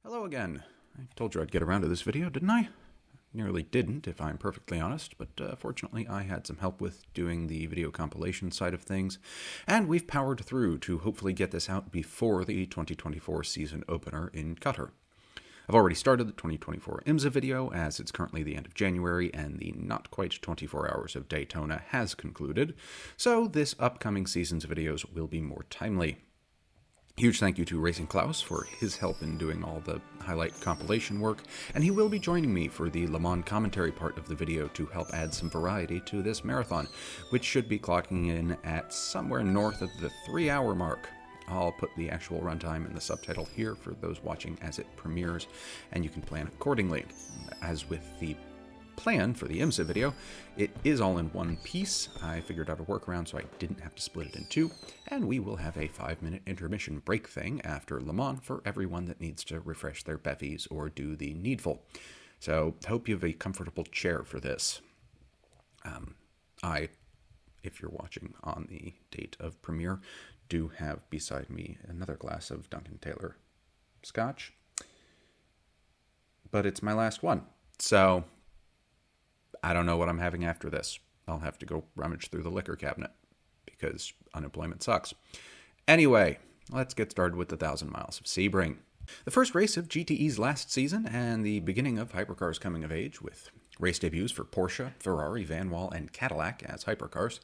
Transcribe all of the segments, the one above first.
Hello again. I told you I'd get around to this video, didn't I? Nearly didn't, if I'm perfectly honest, but fortunately I had some help with doing the video compilation side of things, and we've powered through to hopefully get this out before the 2024 season opener in Qatar. I've already started the 2024 IMSA video, as it's currently the end of January, and the not quite 24 hours of Daytona has concluded, so this upcoming season's videos will be more timely. Huge thank you to Racing Klaus for his help in doing all the highlight compilation work, and he will be joining me for the Le Mans commentary part of the video to help add some variety to this marathon, which should be clocking in at somewhere north of the 3-hour mark. I'll put the actual runtime in the subtitle here for those watching as it premieres, and you can plan accordingly. As with the plan for the IMSA video, it is all in one piece. I figured out a workaround so I didn't have to split it in two, and we will have a 5-minute intermission break thing after Le Mans for everyone that needs to refresh their bevies or do the needful. So hope you have a comfortable chair for this. If you're watching on the date of premiere, do have beside me another glass of Duncan Taylor Scotch, but it's my last one, so I don't know what I'm having after this. I'll have to go rummage through the liquor cabinet because unemployment sucks. Anyway, let's get started with the 1,000 Miles of Sebring. The first race of GTE's last season and the beginning of hypercars coming of age with race debuts for Porsche, Ferrari, Van Wall, and Cadillac as hypercars.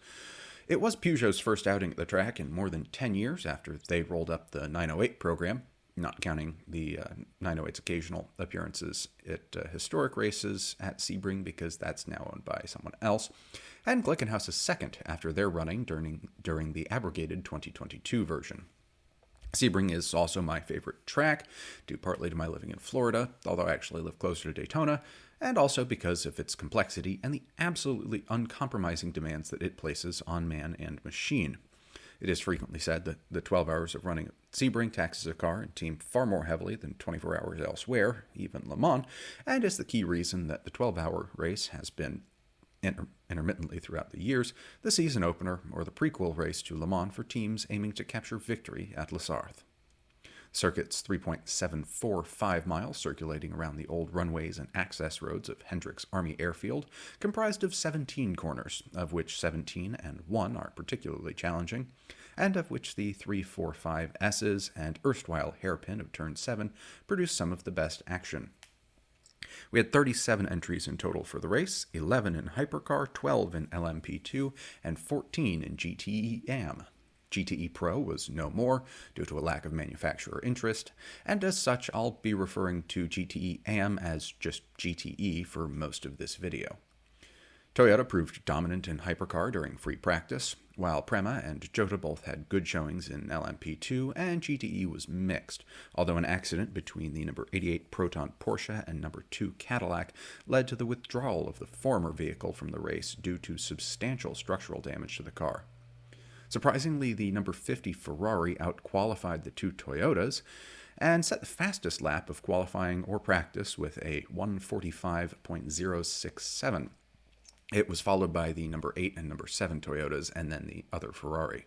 It was Peugeot's first outing at the track in more than 10 years after they rolled up the 908 program, not counting the 908's occasional appearances at historic races at Sebring because that's now owned by someone else, and Glickenhaus's second after their running during the abrogated 2022 version. Sebring is also my favorite track, due partly to my living in Florida, although I actually live closer to Daytona, and also because of its complexity and the absolutely uncompromising demands that it places on man and machine. It is frequently said that the 12 hours of running at Sebring taxes a car and team far more heavily than 24 hours elsewhere, even Le Mans, and is the key reason that the 12-hour race has been, intermittently throughout the years, the season opener or the prequel race to Le Mans for teams aiming to capture victory at Les Arth. Circuit's 3.745 miles circulating around the old runways and access roads of Hendricks Army Airfield, comprised of 17 corners, of which 17 and 1 are particularly challenging, and of which the 345S's and erstwhile hairpin of Turn 7 produce some of the best action. We had 37 entries in total for the race, 11 in Hypercar, 12 in LMP2, and 14 in GTE AM. GTE Pro was no more, due to a lack of manufacturer interest, and as such I'll be referring to GTE AM as just GTE for most of this video. Toyota proved dominant in Hypercar during free practice, while Prema and Jota both had good showings in LMP2, and GTE was mixed, although an accident between the number 88 Proton Porsche and number 2 Cadillac led to the withdrawal of the former vehicle from the race due to substantial structural damage to the car. Surprisingly, the number 50 Ferrari outqualified the two Toyotas and set the fastest lap of qualifying or practice with a 1:45.067. It was followed by the number 8 and number 7 Toyotas and then the other Ferrari.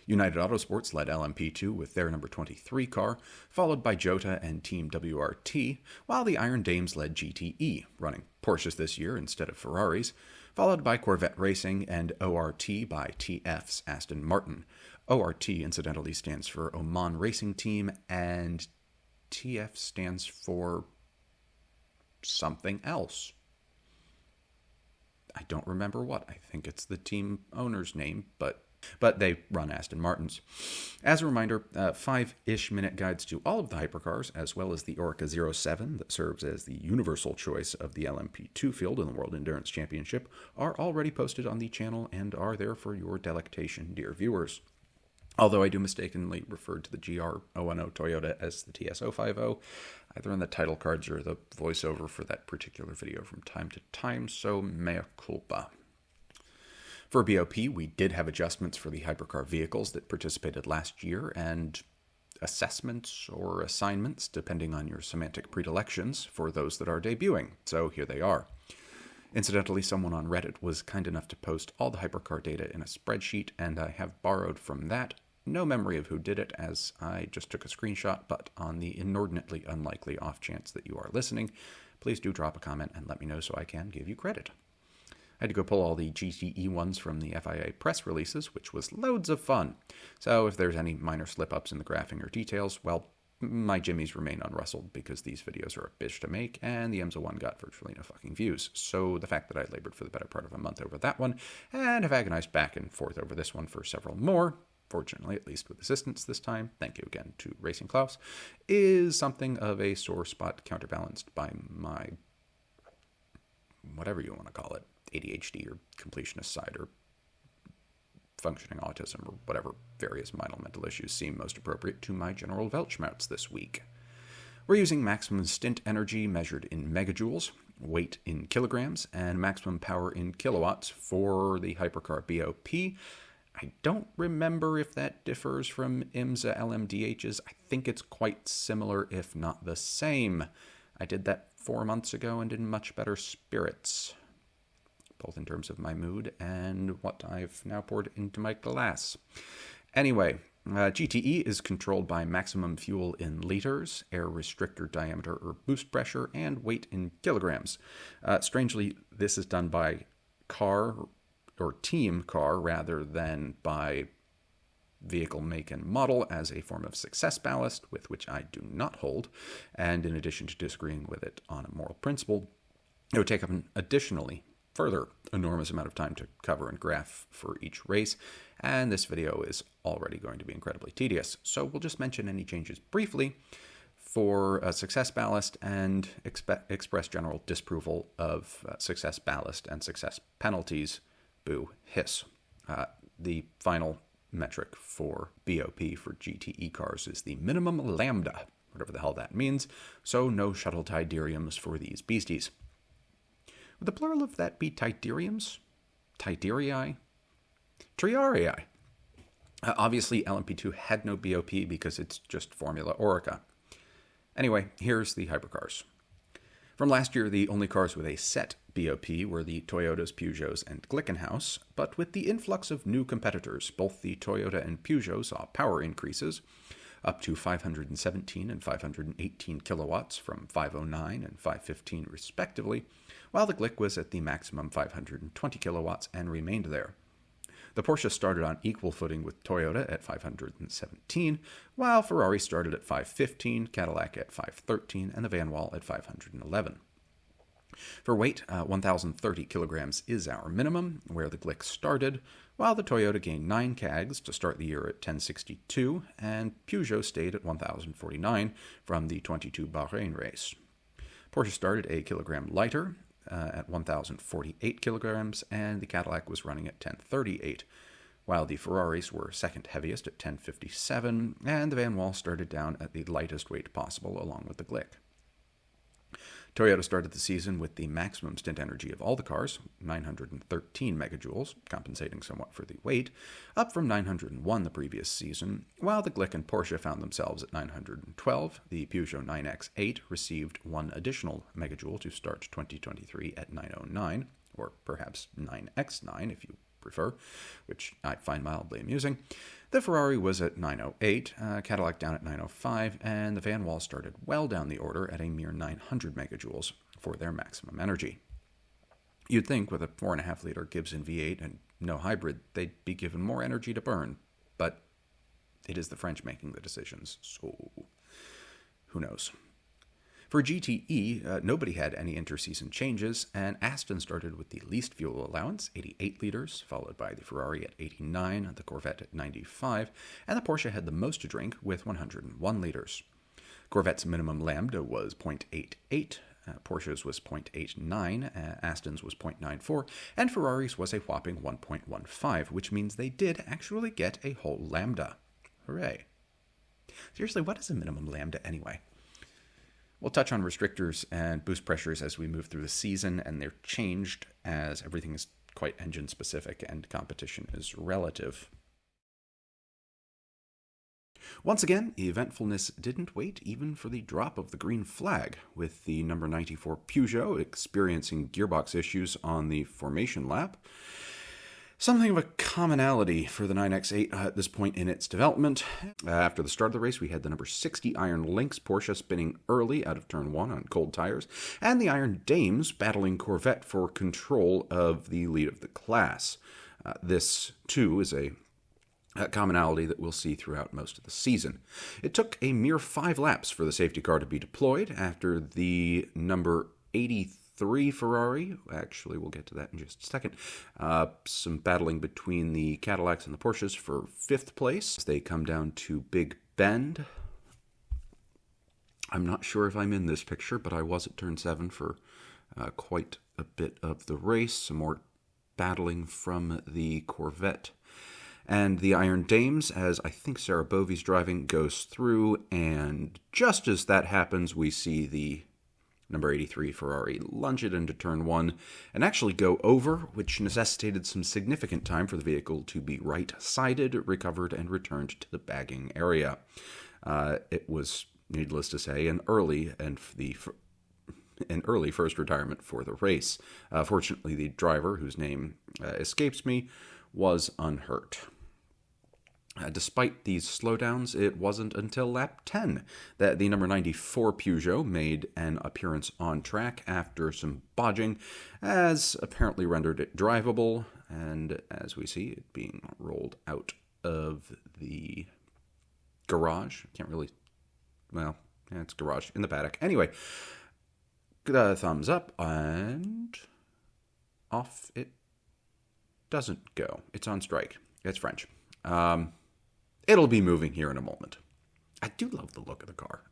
United Autosports led LMP2 with their number 23 car, followed by Jota and Team WRT, while the Iron Dames led GTE, running Porsches this year instead of Ferraris, followed by Corvette Racing and ORT by TF's Aston Martin. ORT incidentally stands for Oman Racing Team, and TF stands for something else. I don't remember what. I think it's the team owner's name, but they run Aston Martins. As a reminder, 5-ish minute guides to all of the hypercars, as well as the Orca 07 that serves as the universal choice of the LMP2 field in the World Endurance Championship, are already posted on the channel and are there for your delectation, dear viewers. Although I do mistakenly refer to the GR010 Toyota as the TS050, either in the title cards or the voiceover for that particular video from time to time, so mea culpa. For BOP, we did have adjustments for the hypercar vehicles that participated last year, and assessments or assignments, depending on your semantic predilections, for those that are debuting. So here they are. Incidentally, someone on Reddit was kind enough to post all the hypercar data in a spreadsheet, and I have borrowed from that no memory of who did it, as I just took a screenshot, but on the inordinately unlikely off chance that you are listening, please do drop a comment and let me know so I can give you credit. I had to go pull all the GTE ones from the FIA press releases, which was loads of fun. So if there's any minor slip-ups in the graphing or details, well, my jimmies remain unrustled because these videos are a bitch to make, and the IMSA one got virtually no fucking views. So the fact that I labored for the better part of a month over that one, and have agonized back and forth over this one for several more, fortunately at least with assistance this time, thank you again to Racing Klaus, is something of a sore spot counterbalanced by my, whatever you want to call it, ADHD or completionist side or functioning autism or whatever various minor mental issues seem most appropriate to my general Weltschmerz this week. We're using maximum stint energy measured in megajoules, weight in kilograms, and maximum power in kilowatts for the hypercar BOP. I don't remember if that differs from IMSA LMDHs. I think it's quite similar, if not the same. I did that 4 months ago and in much better spirits, both in terms of my mood and what I've now poured into my glass. Anyway, GTE is controlled by maximum fuel in liters, air restrictor diameter or boost pressure, and weight in kilograms. Strangely, this is done by car or team car rather than by vehicle make and model as a form of success ballast, with which I do not hold. And in addition to disagreeing with it on a moral principle, it would take up an additionally further enormous amount of time to cover and graph for each race, and this video is already going to be incredibly tedious. So we'll just mention any changes briefly for success ballast and express general disapproval of success ballast and success penalties. Boo, hiss. The final metric for BOP for GTE cars is the minimum lambda, whatever the hell that means, so no shuttle tidariums for these beasties. Would the plural of that be tidariums? Tidarii? Triarii. Obviously, LMP2 had no BOP because it's just Formula Oreca. Anyway, here's the hypercars. From last year, the only cars with a set BOP were the Toyotas, Peugeots, and Glickenhaus, but with the influx of new competitors, both the Toyota and Peugeot saw power increases, up to 517 and 518 kilowatts from 509 and 515 respectively, while the Glick was at the maximum 520 kilowatts and remained there. The Porsche started on equal footing with Toyota at 517, while Ferrari started at 515, Cadillac at 513, and the Van Wall at 511. For weight, 1,030 kilograms is our minimum, where the Glick started, while the Toyota gained 9 cags to start the year at 1,062, and Peugeot stayed at 1,049 from the 22 Bahrain race. Porsche started a kilogram lighter at 1,048 kilograms, and the Cadillac was running at 1,038, while the Ferraris were second heaviest at 1,057, and the Van Wall started down at the lightest weight possible along with the Glick. Toyota started the season with the maximum stint energy of all the cars, 913 megajoules, compensating somewhat for the weight, up from 901 the previous season, while the Glick and Porsche found themselves at 912. The Peugeot 9X8 received 1 additional megajoule to start 2023 at 909, or perhaps 9X9 if you prefer, which I find mildly amusing. The Ferrari was at 908, Cadillac down at 905, and the Van Wall started well down the order at a mere 900 megajoules for their maximum energy. You'd think with a 4.5-liter Gibson V8 and no hybrid, they'd be given more energy to burn, but it is the French making the decisions, so who knows. For GTE, nobody had any interseason changes, and Aston started with the least fuel allowance, 88 liters, followed by the Ferrari at 89, the Corvette at 95, and the Porsche had the most to drink with 101 liters. Corvette's minimum lambda was 0.88, Porsche's was 0.89, Aston's was 0.94, and Ferrari's was a whopping 1.15, which means they did actually get a whole lambda. Hooray. Seriously, what is a minimum lambda anyway? We'll touch on restrictors and boost pressures as we move through the season, and they're changed as everything is quite engine-specific and competition is relative. Once again, eventfulness didn't wait even for the drop of the green flag, with the number 94 Peugeot experiencing gearbox issues on the formation lap. Something of a commonality for the 9X8 at this point in its development. After the start of the race, we had the number 60 Iron Lynx Porsche spinning early out of turn 1 on cold tires, and the Iron Dames battling Corvette for control of the lead of the class. This, too, is a commonality that we'll see throughout most of the season. It took a mere 5 laps for the safety car to be deployed after the number 83 Ferrari, actually we'll get to that in just a second, some battling between the Cadillacs and the Porsches for 5th place. They come down to Big Bend. I'm not sure if I'm in this picture, but I was at turn 7 for quite a bit of the race. Some more battling from the Corvette and the Iron Dames, as I think Sarah Bovey's driving, goes through, and just as that happens, we see the number 83 Ferrari lunge it into turn 1 and actually go over, which necessitated some significant time for the vehicle to be right-sided, recovered, and returned to the bagging area. It was, needless to say, an early first retirement for the race. Fortunately, the driver, whose name escapes me, was unhurt. Despite these slowdowns, it wasn't until lap 10 that the number 94 Peugeot made an appearance on track after some bodging, as apparently rendered it drivable, and as we see it being rolled out of the garage. It's garage in the paddock. Anyway, thumbs up, and off it doesn't go. It's on strike. It's French. It'll be moving here in a moment. I do love the look of the car.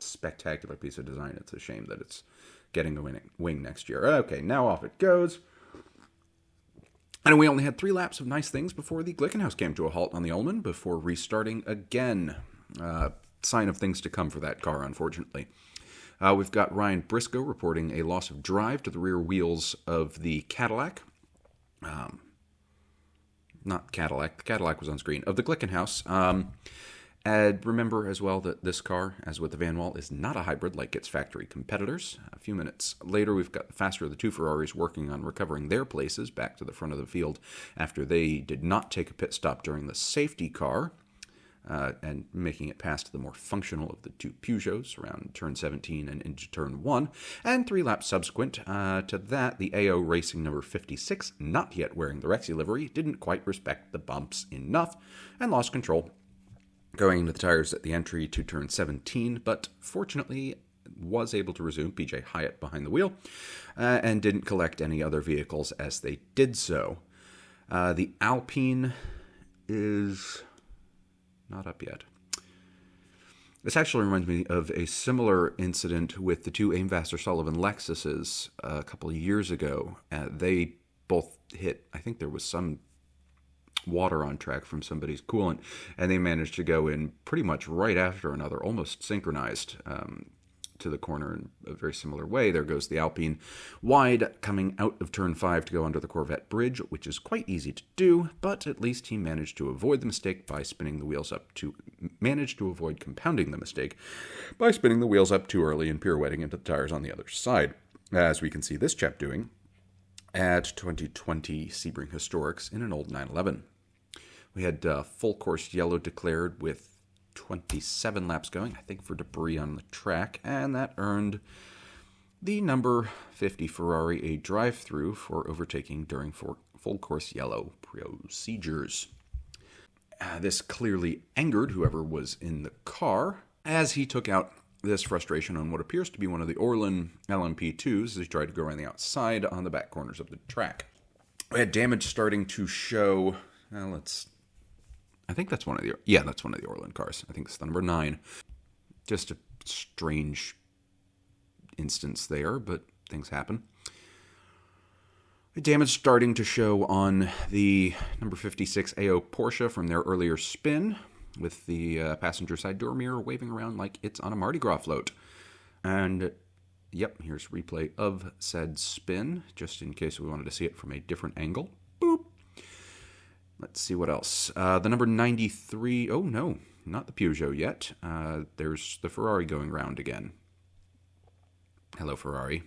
Spectacular piece of design. It's a shame that it's getting a wing next year. Okay, now off it goes. And we only had 3 laps of nice things before the Glickenhaus came to a halt on the Ullman before restarting again. Sign of things to come for that car, unfortunately. We've got Ryan Briscoe reporting a loss of drive to the rear wheels of the Cadillac. Not Cadillac. The Cadillac was on screen. Of the Glickenhaus. And remember as well that this car, as with the Van Wall, is not a hybrid like its factory competitors. A few minutes later, we've got the faster of the 2 Ferraris working on recovering their places back to the front of the field after they did not take a pit stop during the safety car, and making it past the more functional of the 2 Peugeots around turn 17 and into turn 1. And 3 laps subsequent to that, the AO Racing number 56, not yet wearing the Rexy livery, didn't quite respect the bumps enough and lost control, going into the tires at the entry to turn 17, but fortunately was able to resume, PJ Hyatt behind the wheel, and didn't collect any other vehicles as they did so. The Alpine is not up yet. This actually reminds me of a similar incident with the 2 Aimvaster-Sullivan Lexuses a couple of years ago. They both hit, I think there was some water on track from somebody's coolant, and they managed to go in pretty much right after another, almost synchronized to the corner in a very similar way. There goes the Alpine wide coming out of turn 5 to go under the Corvette bridge, which is quite easy to do, but at least he managed to avoid the mistake by spinning the wheels up compounding the mistake by spinning the wheels up too early and pirouetting into the tires on the other side, as we can see this chap doing at 2020 Sebring Historics in an old 911. We had full course yellow declared with 27 laps going, I think, for debris on the track, and that earned the number 50 Ferrari a drive-through for overtaking during full course yellow procedures. This clearly angered whoever was in the car, as he took out this frustration on what appears to be one of the Orlan LMP2s as he tried to go around the outside on the back corners of the track. We had damage starting to show. I think that's one of the Orlan cars. I think it's the number 9. Just a strange instance there, but things happen. Damage starting to show on the number 56 AO Porsche from their earlier spin, with the passenger side door mirror waving around like it's on a Mardi Gras float. And yep, here's replay of said spin, just in case we wanted to see it from a different angle. Boop. Let's see what else. The number 93, oh no, not the Peugeot yet. There's the Ferrari going round again. Hello, Ferrari.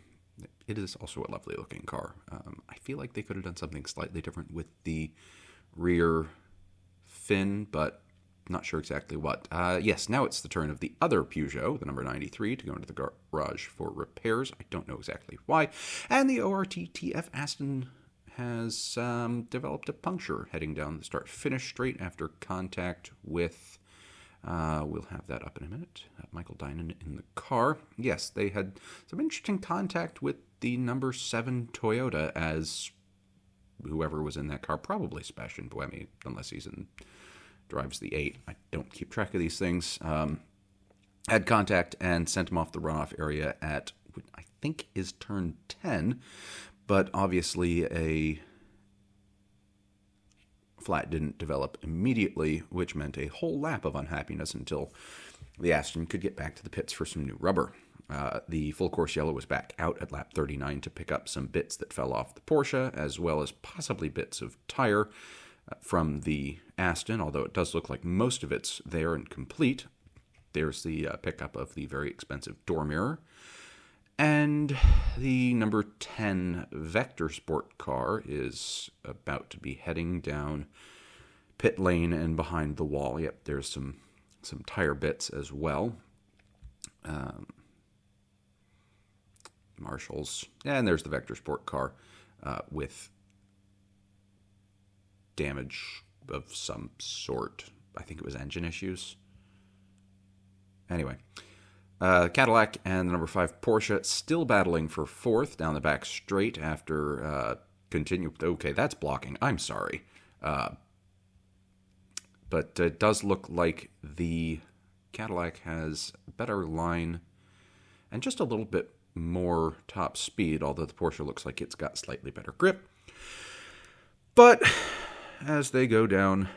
It is also a lovely looking car. I feel like they could have done something slightly different with the rear fin, but not sure exactly what. Yes, now it's the turn of the other Peugeot, the number 93, to go into the garage for repairs. I don't know exactly why. And the ORTTF Aston has developed a puncture heading down the start-finish straight after contact with... we'll have that up in a minute. Michael Dinan in the car. Yes, they had some interesting contact with the number 7 Toyota, as whoever was in that car, probably Sebastian Buemi, unless he's drives the 8. I don't keep track of these things. Had contact and sent him off the runoff area at, I think, is turn 10, but obviously a flat didn't develop immediately, which meant a whole lap of unhappiness until the Aston could get back to the pits for some new rubber. The full course yellow was back out at lap 39 to pick up some bits that fell off the Porsche, as well as possibly bits of tire from the Aston, although it does look like most of it's there and complete. There's the pickup of the very expensive door mirror. And the number 10 Vector Sport car is about to be heading down pit lane and behind the wall. Yep, there's some tire bits as well. Marshalls. And there's the Vector Sport car with damage of some sort. I think it was engine issues. Anyway. Cadillac and the number 5 Porsche still battling for 4th down the back straight after Okay, that's blocking. I'm sorry. But it does look like the Cadillac has a better line and just a little bit more top speed, although the Porsche looks like it's got slightly better grip. But as they go down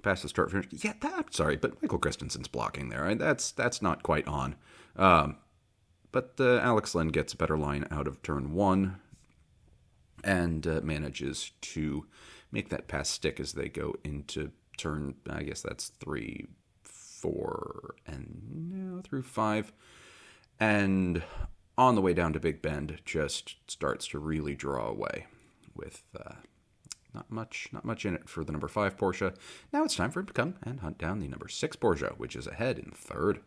past the start finish, but Michael Christensen's blocking there. That's not quite on. But Alex Lynn gets a better line out of turn 1 and manages to make that pass stick as they go into turn, I guess that's 3, 4, and now through 5. And on the way down to Big Bend, just starts to really draw away with not much in it for the number 5 Porsche. Now it's time for him to come and hunt down the number 6 Porsche, which is ahead in 3rd.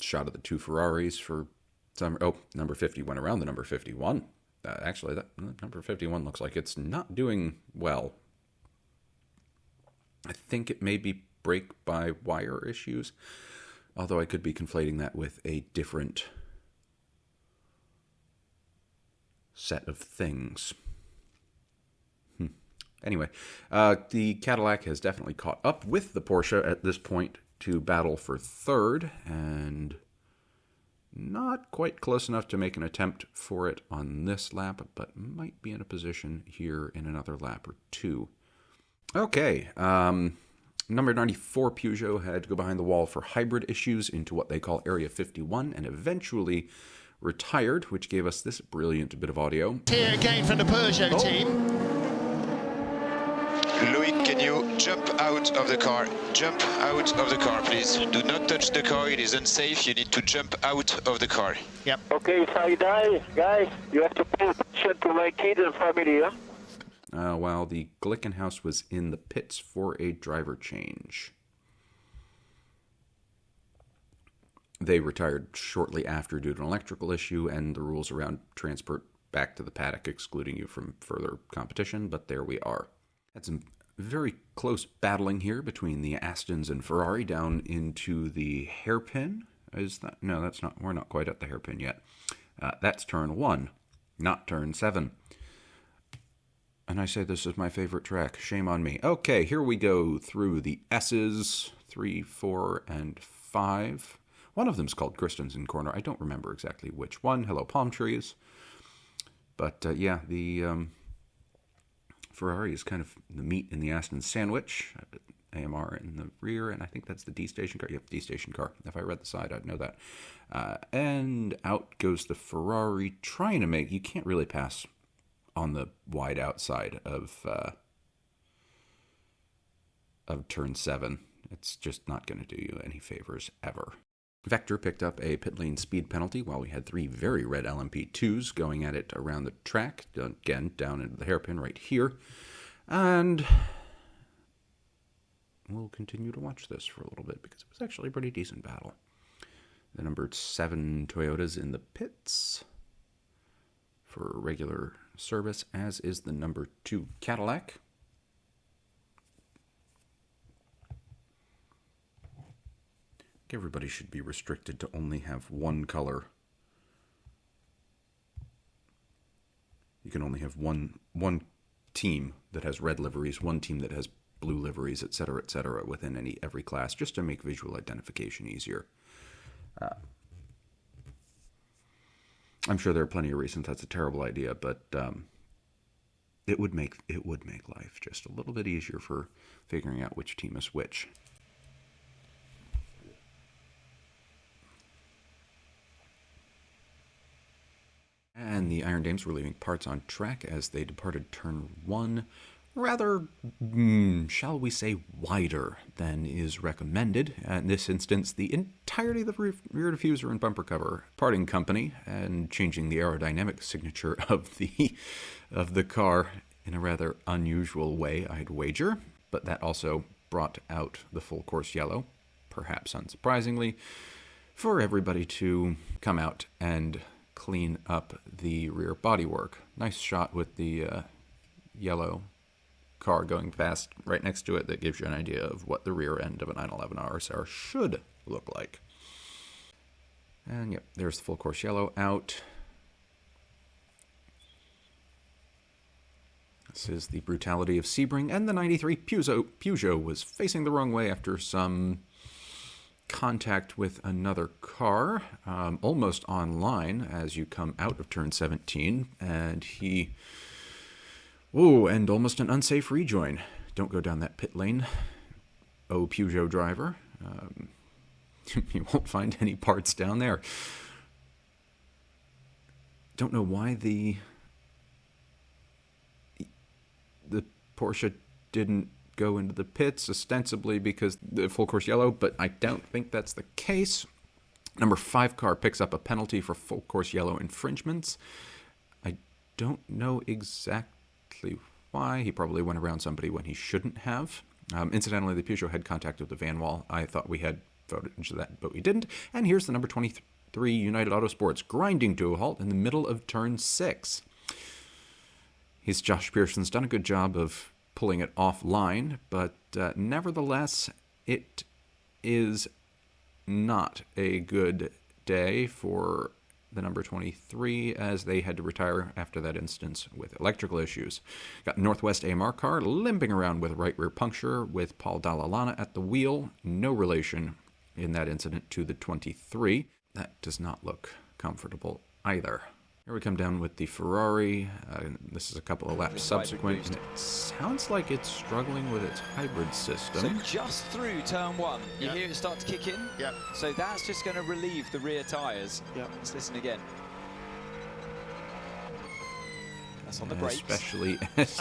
Shot of the 2 Ferraris for some... Oh, number 50 went around the number 51. Actually, that number 51 looks like it's not doing well. I think it may be brake-by-wire issues, although I could be conflating that with a different set of things. Anyway, the Cadillac has definitely caught up with the Porsche at this point to battle for 3rd, and not quite close enough to make an attempt for it on this lap, but might be in a position here in another lap or 2. Okay, number 94 Peugeot had to go behind the wall for hybrid issues into what they call Area 51 and eventually retired, which gave us this brilliant bit of audio. Here again from the Peugeot team. Loic, can you jump out of the car? Jump out of the car, please. Do not touch the car, it is unsafe. You need to jump out of the car. Yep. Okay, if I die, guys, you have to pay attention to my kids and family, huh? While the Glickenhaus was in the pits for a driver change. They retired shortly after due to an electrical issue and the rules around transport back to the paddock excluding you from further competition, but there we are. Had some very close battling here between the Astons and Ferrari down into the hairpin. No, that's not. We're not quite at the hairpin yet. That's turn 1, not turn 7. And I say this is my favorite track. Shame on me. Okay, here we go through the S's, 3, 4, and 5. One of them's called Christensen Corner. I don't remember exactly which one. Hello, palm trees. But yeah, the Ferrari is kind of the meat in the Aston sandwich. AMR in the rear, and I think that's the D station car. Yep, D station car. If I read the side, I'd know that. And out goes the Ferrari, trying to make... You can't really pass on the wide outside of of turn 7. It's just not going to do you any favors ever. Vector picked up a pit lane speed penalty while we had 3 very red LMP2s going at it around the track, again down into the hairpin right here. And we'll continue to watch this for a little bit because it was actually a pretty decent battle. The number 7 Toyota's in the pits for regular service, as is the number 2 Cadillac. Everybody should be restricted to only have one color. You can only have one team that has red liveries, one team that has blue liveries, etc., within every class, just to make visual identification easier. I'm sure there are plenty of reasons that's a terrible idea, but it would make life just a little bit easier for figuring out which team is which. And the Iron Dames were leaving parts on track as they departed turn 1, rather, shall we say, wider than is recommended. In this instance, the entirety of the rear diffuser and bumper cover parting company and changing the aerodynamic signature of the car in a rather unusual way, I'd wager. But that also brought out the full course yellow, perhaps unsurprisingly, for everybody to come out and clean up the rear bodywork. Nice shot with the yellow car going past right next to it that gives you an idea of what the rear end of a 911 RSR should look like. And yep, there's the full course yellow out. This is the brutality of Sebring, and the 93 Peugeot was facing the wrong way after some contact with another car, almost on line as you come out of turn 17, and and almost an unsafe rejoin. Don't go down that pit lane, Peugeot driver. You won't find any parts down there. Don't know why the Porsche didn't go into the pits, ostensibly because the full course yellow, but I don't think that's the case. Number 5 car picks up a penalty for full course yellow infringements. I don't know exactly why. He probably went around somebody when he shouldn't have. Incidentally, the Peugeot had contact with the van wall. I thought we had footage of that, but we didn't. And here's the number 23 United Autosports grinding to a halt in the middle of turn 6. Josh Pearson's done a good job of pulling it offline, but nevertheless, it is not a good day for the number 23 as they had to retire after that instance with electrical issues. Got Northwest AMR car limping around with right rear puncture with Paul Dallalana at the wheel. No relation in that incident to the 23. That does not look comfortable either. Here we come down with the Ferrari. This is a couple of laps subsequent, and it sounds like it's struggling with its hybrid system. So just through turn 1, you hear it start to kick in? Yep. So that's just going to relieve the rear tyres. Yep. Let's listen again. That's on the brakes. Especially as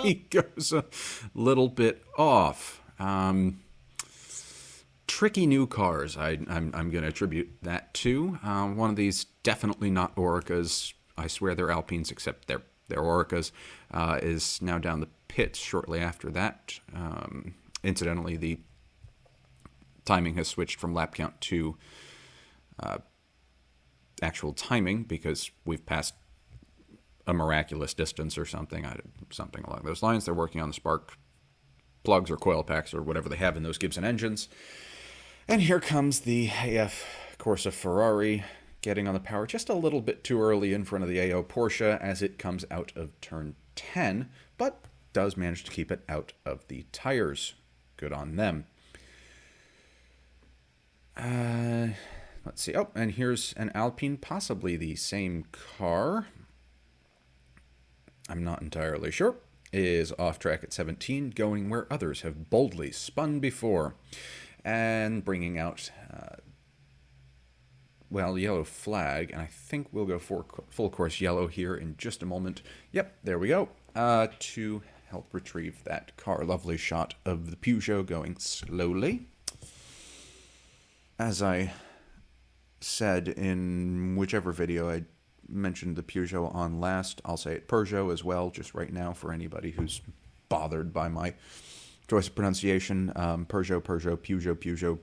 he goes a little bit off. Tricky new cars, I'm going to attribute that to. One of these, definitely not Oricas. I swear they're Alpines, except they're Oricas, is now down the pits shortly after that. Incidentally, the timing has switched from lap count to actual timing because we've passed a miraculous distance or something along those lines. They're working on the spark plugs or coil packs or whatever they have in those Gibson engines. And here comes the AF Corsa Ferrari getting on the power just a little bit too early in front of the AO Porsche as it comes out of turn 10, but does manage to keep it out of the tires. Good on them. Let's see. Oh, and here's an Alpine, possibly the same car. I'm not entirely sure. Is off track at 17, going where others have boldly spun before. And bringing out, yellow flag. And I think we'll go for full course yellow here in just a moment. Yep, there we go. To help retrieve that car. Lovely shot of the Peugeot going slowly. As I said in whichever video I mentioned the Peugeot on last, I'll say it Peugeot as well, just right now for anybody who's bothered by my choice of pronunciation. Peugeot, Peugeot, Peugeot,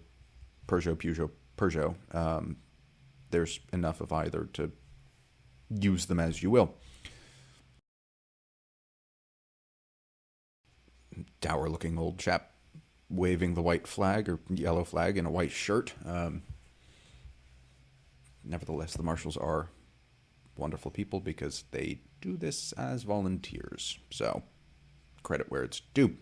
Peugeot, Peugeot. There's enough of either to use them as you will. Dour-looking old chap waving the white flag or yellow flag in a white shirt. Nevertheless, the marshals are wonderful people because they do this as volunteers. So, credit where it's due.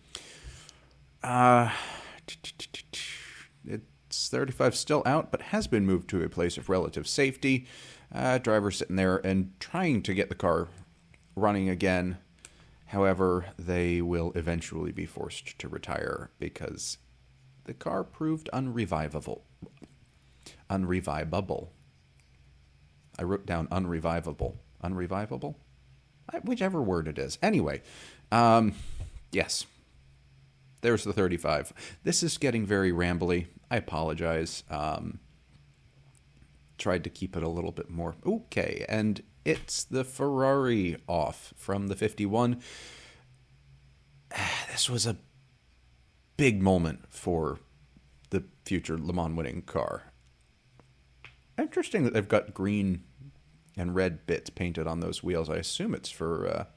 It's 35 still out, but has been moved to a place of relative safety. Driver sitting there and trying to get the car running again. However, they will eventually be forced to retire because the car proved unrevivable. Unrevivable. I wrote down unrevivable. Unrevivable? Whichever word it is. Anyway, yes. There's the 35. This is getting very rambly. I apologize. Tried to keep it a little bit more okay. And it's the Ferrari off from the 51. This was a big moment for the future Le Mans winning car. Interesting that they've got green and red bits painted on those wheels. I assume it's for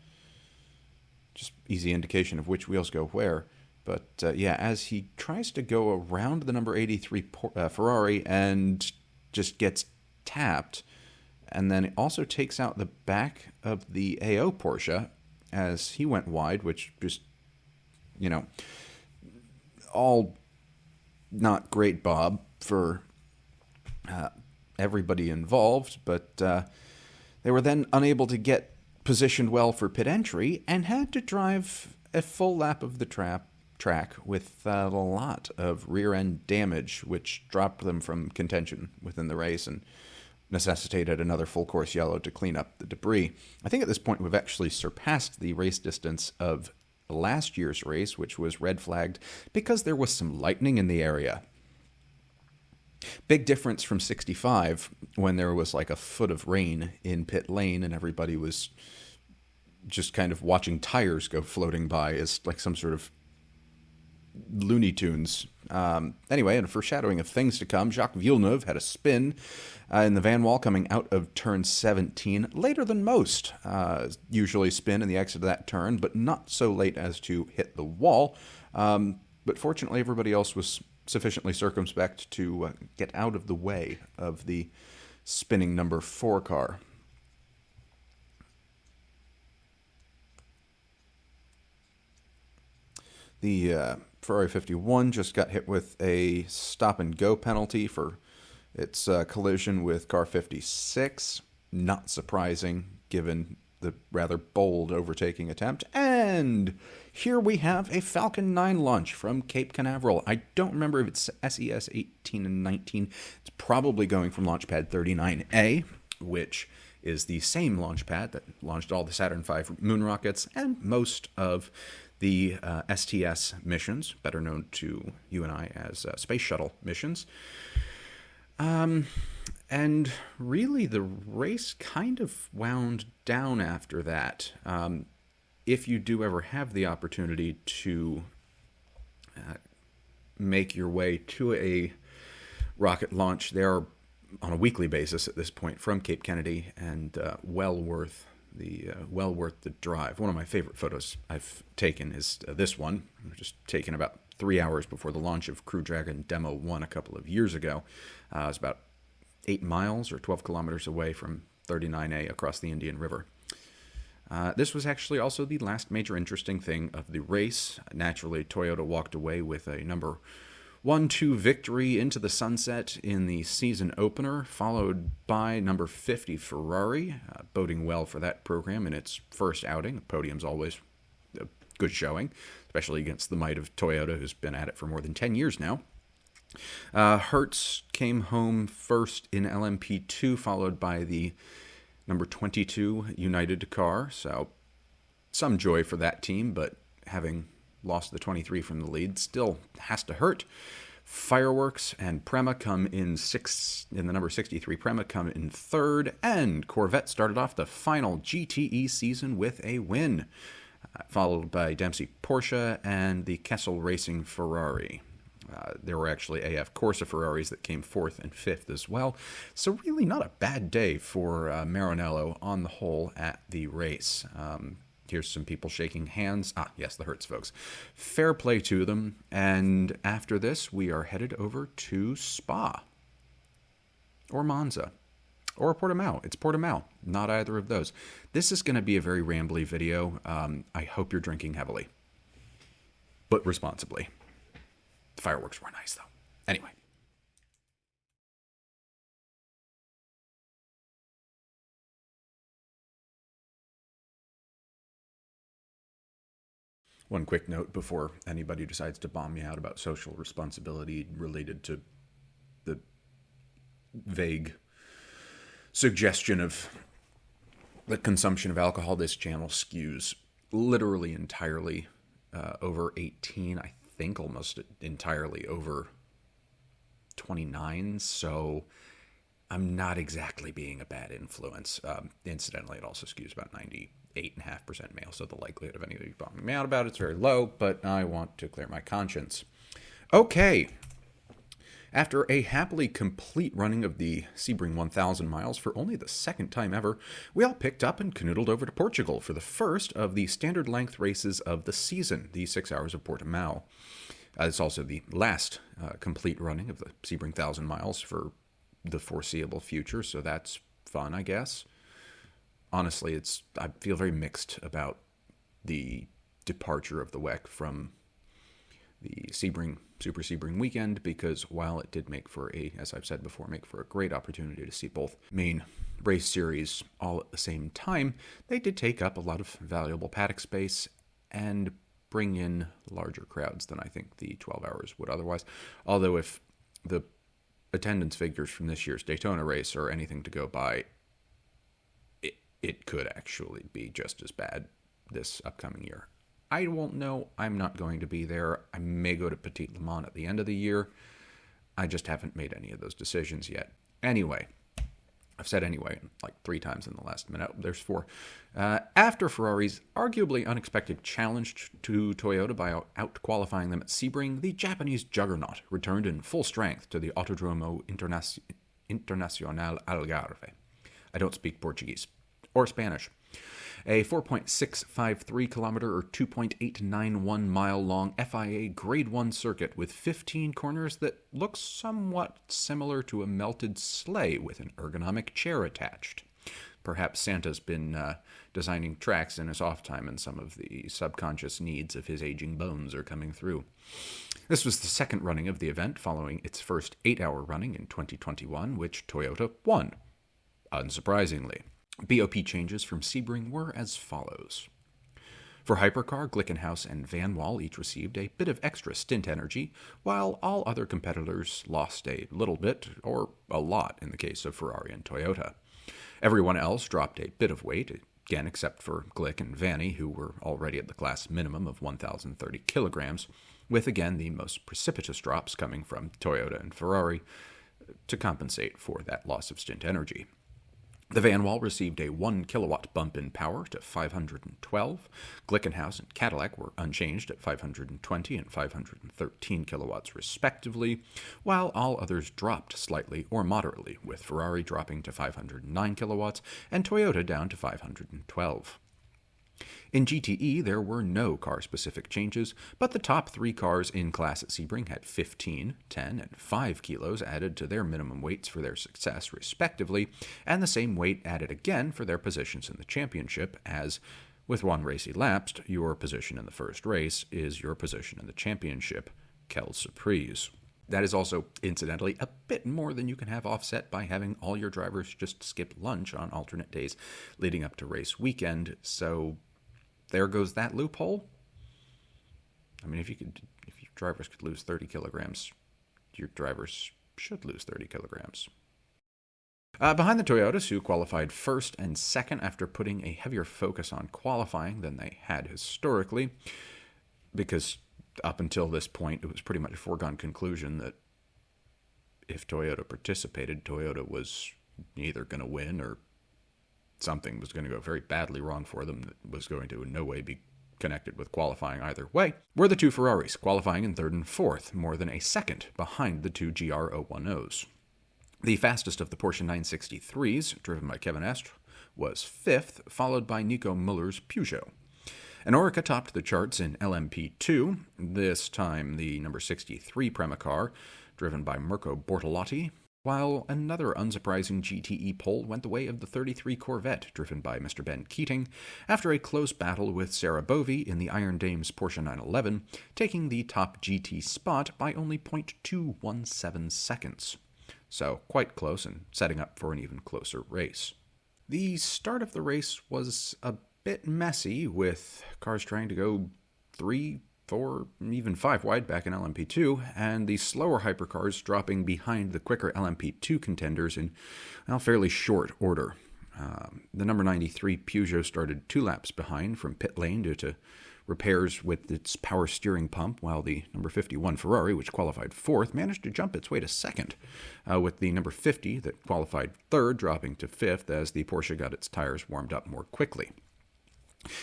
just easy indication of which wheels go where. But yeah, as he tries to go around the number 83 Ferrari and just gets tapped, and then it also takes out the back of the AO Porsche as he went wide, which just, you know, all not great, Bob, for everybody involved, but they were then unable to get positioned well for pit entry and had to drive a full lap of the track with a lot of rear-end damage, which dropped them from contention within the race and necessitated another full-course yellow to clean up the debris. I think at this point we've actually surpassed the race distance of last year's race, which was red flagged because there was some lightning in the area. Big difference from 65 when there was like a foot of rain in pit lane and everybody was just kind of watching tires go floating by as like some sort of Looney Tunes. Anyway, in a foreshadowing of things to come, Jacques Villeneuve had a spin in the Van Wall coming out of turn 17, later than most. Usually spin in the exit of that turn, but not so late as to hit the wall. But fortunately, everybody else was sufficiently circumspect to get out of the way of the spinning number 4 car. The Ferrari 51 just got hit with a stop-and-go penalty for its collision with car 56. Not surprising, given the rather bold overtaking attempt. And here we have a Falcon 9 launch from Cape Canaveral. I don't remember if it's SES 18 and 19. It's probably going from launch pad 39A, which is the same launch pad that launched all the Saturn V moon rockets and most of the STS missions, better known to you and I as space shuttle missions. And really the race kind of wound down after that. If you do ever have the opportunity to make your way to a rocket launch, they are on a weekly basis at this point from Cape Kennedy, and well worth the drive. One of my favorite photos I've taken is this one, just taken about 3 hours before the launch of Crew Dragon Demo 1 a couple of years ago. It was about 8 miles or 12 kilometers away from 39A across the Indian River. This was actually also the last major interesting thing of the race. Naturally, Toyota walked away with a number 1-2 victory into the sunset in the season opener, followed by number 50 Ferrari, boding well for that program in its first outing. The podium's always a good showing, especially against the might of Toyota, who's been at it for more than 10 years now. Hertz came home first in LMP2, followed by the number 22 United car, so some joy for that team, but having lost the 23 from the lead, still has to hurt. Fireworks and Prema come in the number 63 Prema come in third, and Corvette started off the final GTE season with a win, followed by Dempsey Porsche and the Kessel Racing Ferrari. There were actually AF Corsa Ferraris that came fourth and fifth as well. So really not a bad day for Maranello on the whole at the race. Here's some people shaking hands. Yes, the Hertz folks. Fair play to them. And after this, we are headed over to Spa. Or Monza. Or Portimão. It's Portimão. Not either of those. This is going to be a very rambly video. I hope you're drinking heavily. But responsibly. The fireworks were nice, though. Anyway. One quick note before anybody decides to bomb me out about social responsibility related to the vague suggestion of the consumption of alcohol. This channel skews literally entirely over 18, I think almost entirely over 29, so I'm not exactly being a bad influence. Incidentally, it also skews about 98.5% male, so the likelihood of anybody bombing me out about it's very low, but I want to clear my conscience. Okay. After a happily complete running of the Sebring 1000 miles for only the second time ever, we all picked up and canoodled over to Portugal for the first of the standard length races of the season, the 6 Hours of Portimão. It's also the last complete running of the Sebring 1000 miles for the foreseeable future, so that's fun, I guess. Honestly, I feel very mixed about the departure of the WEC from the Sebring, Super Sebring weekend, because while it did make for as I've said before, make for a great opportunity to see both main race series all at the same time, they did take up a lot of valuable paddock space and bring in larger crowds than I think the 12 hours would otherwise. Although if the attendance figures from this year's Daytona race are anything to go by, it could actually be just as bad this upcoming year. I won't know. I'm not going to be there. I may go to Petit Le Mans at the end of the year. I just haven't made any of those decisions yet. Anyway, I've said anyway like 3 times in the last minute. There's 4. After Ferrari's arguably unexpected challenge to Toyota by out-qualifying them at Sebring, the Japanese juggernaut returned in full strength to the Autodromo Internacional Algarve. I don't speak Portuguese. Or Spanish. A 4.653 kilometer or 2.891 mile long FIA Grade 1 circuit with 15 corners that looks somewhat similar to a melted sleigh with an ergonomic chair attached. Perhaps Santa's been designing tracks in his off time and some of the subconscious needs of his aging bones are coming through. This was the second running of the event following its first 8-hour running in 2021, which Toyota won, unsurprisingly. BOP changes from Sebring were as follows. For Hypercar, Glickenhaus and Van Wall each received a bit of extra stint energy, while all other competitors lost a little bit, or a lot in the case of Ferrari and Toyota. Everyone else dropped a bit of weight, again except for Glick and Vanny, who were already at the class minimum of 1,030 kilograms, with again the most precipitous drops coming from Toyota and Ferrari to compensate for that loss of stint energy. The Van Wall received a 1 kilowatt bump in power to 512. Glickenhaus and Cadillac were unchanged at 520 and 513 kilowatts respectively, while all others dropped slightly or moderately, with Ferrari dropping to 509 kilowatts and Toyota down to 512. In GTE, there were no car-specific changes, but the top 3 cars in class at Sebring had 15, 10, and 5 kilos added to their minimum weights for their success, respectively, and the same weight added again for their positions in the championship, as, with 1 race elapsed, your position in the first race is your position in the championship. Quelle surprise. That is also, incidentally, a bit more than you can have offset by having all your drivers just skip lunch on alternate days leading up to race weekend, so there goes that loophole. I mean, if your drivers could lose 30 kilograms, your drivers should lose 30 kilograms. Behind the Toyotas, who qualified first and second after putting a heavier focus on qualifying than they had historically, because up until this point, it was pretty much a foregone conclusion that if Toyota participated, Toyota was either going to win or something was going to go very badly wrong for them that was going to in no way be connected with qualifying either way, were the two Ferraris, qualifying in third and fourth, more than a second behind the two GR010s. The fastest of the Porsche 963s, driven by Kevin Estre, was fifth, followed by Nico Muller's Peugeot. And Orica topped the charts in LMP2, this time the number 63 Prema car, driven by Mirko Bortolotti, while another unsurprising GTE pole went the way of the 33 Corvette, driven by Mr. Ben Keating, after a close battle with Sarah Bovey in the Iron Dames Porsche 911, taking the top GT spot by only 0.217 seconds. So, quite close and setting up for an even closer race. The start of the race was a bit messy, with cars trying to go 3, 4, even 5 wide back in LMP2, and the slower hypercars dropping behind the quicker LMP2 contenders in fairly short order. The number 93 Peugeot started 2 laps behind from pit lane due to repairs with its power steering pump, while the number 51 Ferrari, which qualified fourth, managed to jump its way to second, with the number 50 that qualified third dropping to fifth as the Porsche got its tires warmed up more quickly.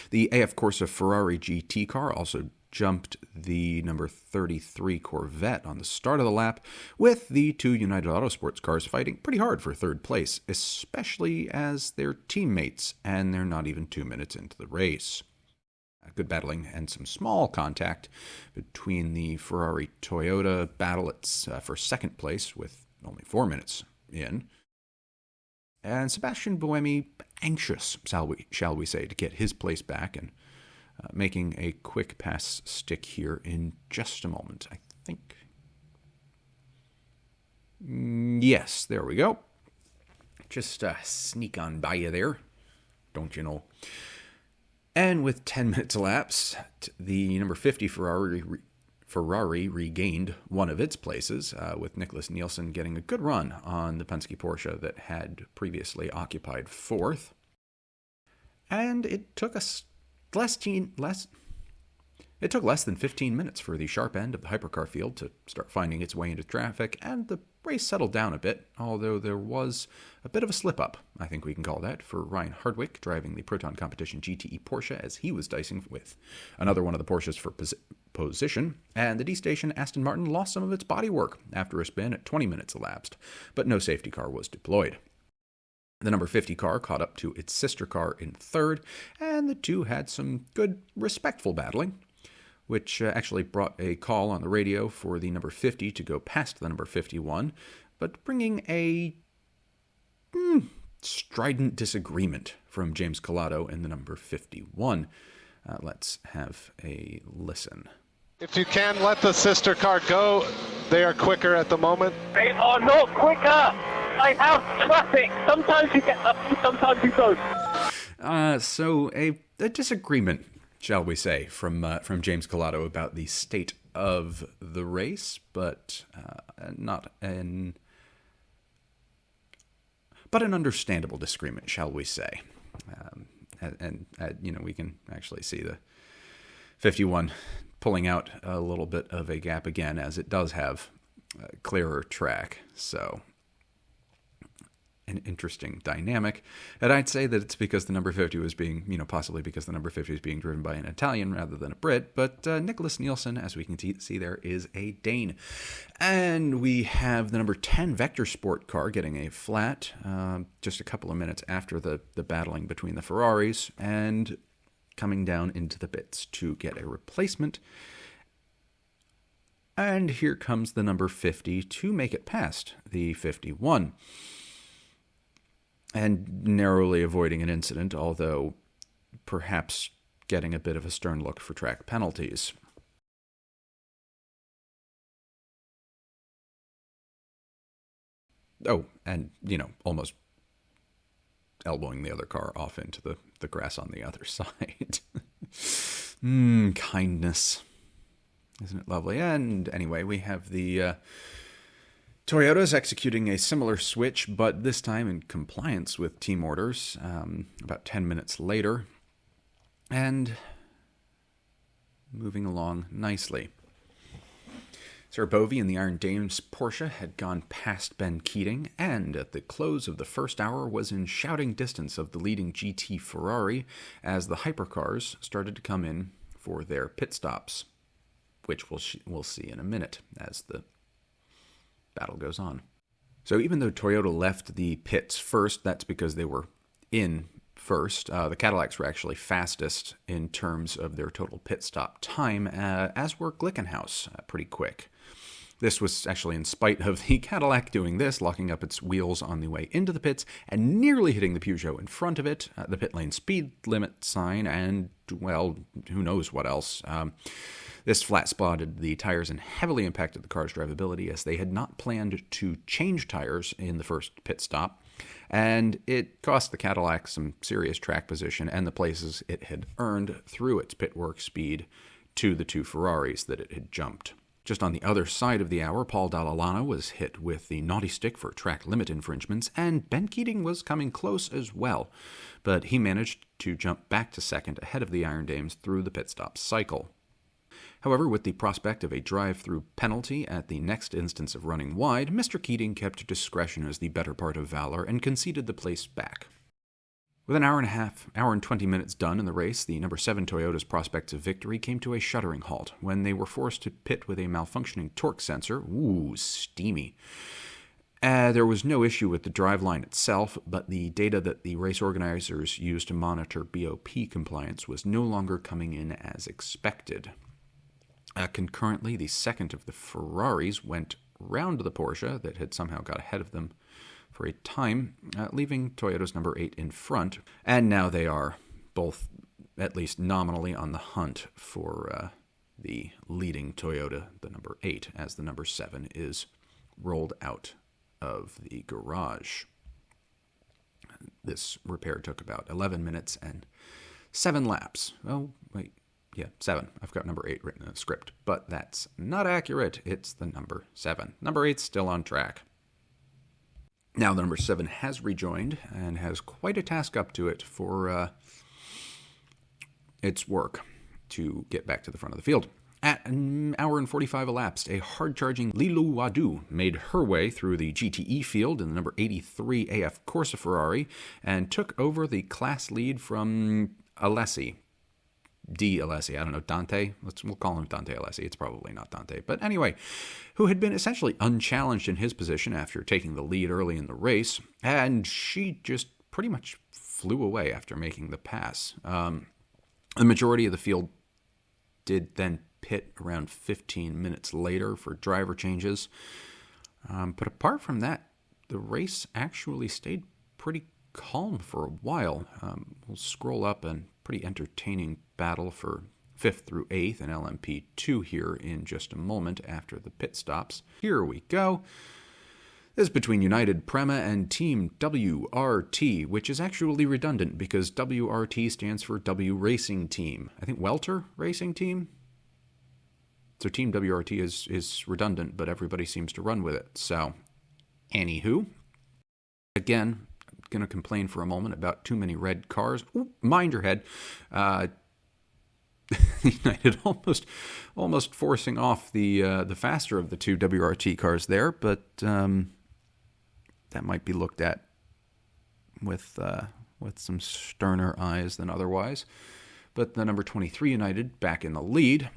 The AF Corsa Ferrari GT car also jumped the number 33 Corvette on the start of the lap, with the two United Autosports cars fighting pretty hard for third place, especially as their teammates, and they're not even 2 minutes into the race. Good battling and some small contact between the Ferrari-Toyota battle for second place with only 4 minutes in, and Sebastian Buemi anxious, shall we say, to get his place back, and making a quick pass stick here in just a moment, I think. Yes, there we go. Just sneak on by you there, don't you know? And with 10 minutes elapsed, the number 50 Ferrari regained one of its places, with Nicholas Nielsen getting a good run on the Penske Porsche that had previously occupied fourth. And it took less than 15 minutes for the sharp end of the hypercar field to start finding its way into traffic, and the race settled down a bit, although there was a bit of a slip-up, I think we can call that, for Ryan Hardwick driving the Proton Competition GTE Porsche as he was dicing with another one of the Porsches for position, and the D-Station Aston Martin lost some of its bodywork after a spin at 20 minutes elapsed, but no safety car was deployed. The number 50 car caught up to its sister car in third, and the two had some good, respectful battling, which actually brought a call on the radio for the number 50 to go past the number 51, but bringing a strident disagreement from James Collado in the number 51. Let's have a listen. If you can let the sister car go, they are quicker at the moment. They are not quicker. I have traffic. Sometimes you get lucky, sometimes you don't. So a disagreement, shall we say, from James Collado about the state of the race, but an understandable disagreement, shall we say? And we can actually see the 51 pulling out a little bit of a gap again, as it does have a clearer track. So, an interesting dynamic. And I'd say that it's because the number 50 was being, possibly because the number 50 is being driven by an Italian rather than a Brit, but Nicholas Nielsen, as we can see there, is a Dane. And we have the number 10 Vector Sport car getting a flat just a couple of minutes after the battling between the Ferraris, and coming down into the pits to get a replacement. And here comes the number 50 to make it past the 51. And narrowly avoiding an incident, although perhaps getting a bit of a stern look for track penalties. Oh, and, almost elbowing the other car off into the grass on the other side. Kindness. Isn't it lovely? And anyway, we have the Toyota's executing a similar switch, but this time in compliance with team orders, about 10 minutes later. And moving along nicely. Sarah Bovey in the Iron Dames Porsche had gone past Ben Keating, and at the close of the first hour was in shouting distance of the leading GT Ferrari as the hypercars started to come in for their pit stops, which we'll see in a minute as the battle goes on. So even though Toyota left the pits first, that's because they were in first. The Cadillacs were actually fastest in terms of their total pit stop time, as were Glickenhaus, pretty quick. This was actually in spite of the Cadillac doing this, locking up its wheels on the way into the pits and nearly hitting the Peugeot in front of it, the pit lane speed limit sign, and, well, who knows what else. This flat spotted the tires and heavily impacted the car's drivability, as they had not planned to change tires in the first pit stop, and it cost the Cadillac some serious track position and the places it had earned through its pit work speed to the two Ferraris that it had jumped. Just on the other side of the hour, Paul Dalla was hit with the naughty stick for track limit infringements, and Ben Keating was coming close as well, but he managed to jump back to second ahead of the Iron Dames through the pit stop cycle. However, with the prospect of a drive-through penalty at the next instance of running wide, Mr. Keating kept discretion as the better part of valor and conceded the place back. With an hour and 20 minutes done in the race, the number 7 Toyota's prospects of victory came to a shuddering halt when they were forced to pit with a malfunctioning torque sensor. Ooh, steamy. There was no issue with the driveline itself, but the data that the race organizers used to monitor BOP compliance was no longer coming in as expected. Concurrently, the second of the Ferraris went round the Porsche that had somehow got ahead of them for a time, leaving Toyota's number 8 in front, and now they are both at least nominally on the hunt for the leading Toyota, the number 8, as the number 7 is rolled out of the garage. This repair took about 11 minutes and 7 laps. Oh, wait. Yeah, 7. I've got number 8 written in the script, but that's not accurate. It's the number 7. Number 8's still on track. Now the number 7 has rejoined and has quite a task up to it for its work to get back to the front of the field. At an hour and 45 elapsed, a hard-charging Lilou Wadou made her way through the GTE field in the number 83 AF Corsa Ferrari and took over the class lead from Alessi. Alessi, I don't know, Dante? We'll call him Dante Alessi. It's probably not Dante. But anyway, who had been essentially unchallenged in his position after taking the lead early in the race, and she just pretty much flew away after making the pass. The majority of the field did then pit around 15 minutes later for driver changes. But apart from that, the race actually stayed pretty calm for a while. We'll scroll up and pretty entertaining battle for 5th through 8th and LMP2 here in just a moment after the pit stops. Here we go. This is between United Prema and Team WRT, which is actually redundant because WRT stands for W Racing Team. I think Welter Racing Team? So Team WRT is redundant, but everybody seems to run with it. So, anywho, again, going to complain for a moment about too many red cars. Ooh, mind your head. United almost forcing off the faster of the two WRT cars there, but that might be looked at with some sterner eyes than otherwise. But the number 23 United back in the lead.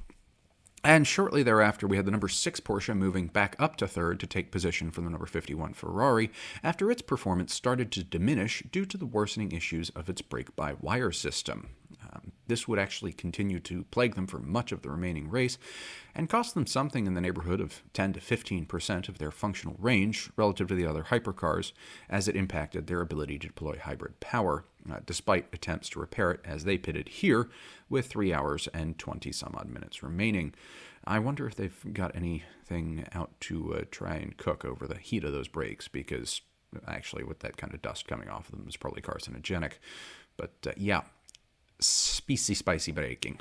And shortly thereafter, we had the number 6 Porsche moving back up to third to take position from the number 51 Ferrari after its performance started to diminish due to the worsening issues of its brake-by-wire system. This would actually continue to plague them for much of the remaining race and cost them something in the neighborhood of 10 to 15% of their functional range relative to the other hypercars, as it impacted their ability to deploy hybrid power, despite attempts to repair it as they pitted here with 3 hours and 20-some-odd minutes remaining. I wonder if they've got anything out to try and cook over the heat of those brakes, because actually with that kind of dust coming off of them is probably carcinogenic. But yeah, spicy braking.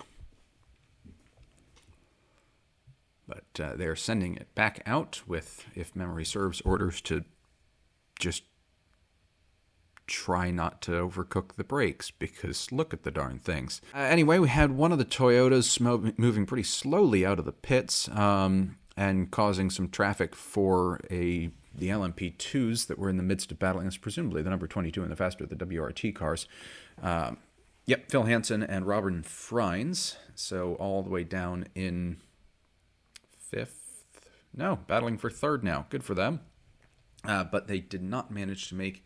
But they're sending it back out with, if memory serves, orders to just try not to overcook the brakes, because look at the darn things. Anyway, we had one of the Toyotas moving pretty slowly out of the pits and causing some traffic for the LMP2s that were in the midst of battling us, presumably the number 22 and the faster, the WRT cars. Phil Hansen and Robin Freins, so all the way down in battling for third now. Good for them. But they did not manage to make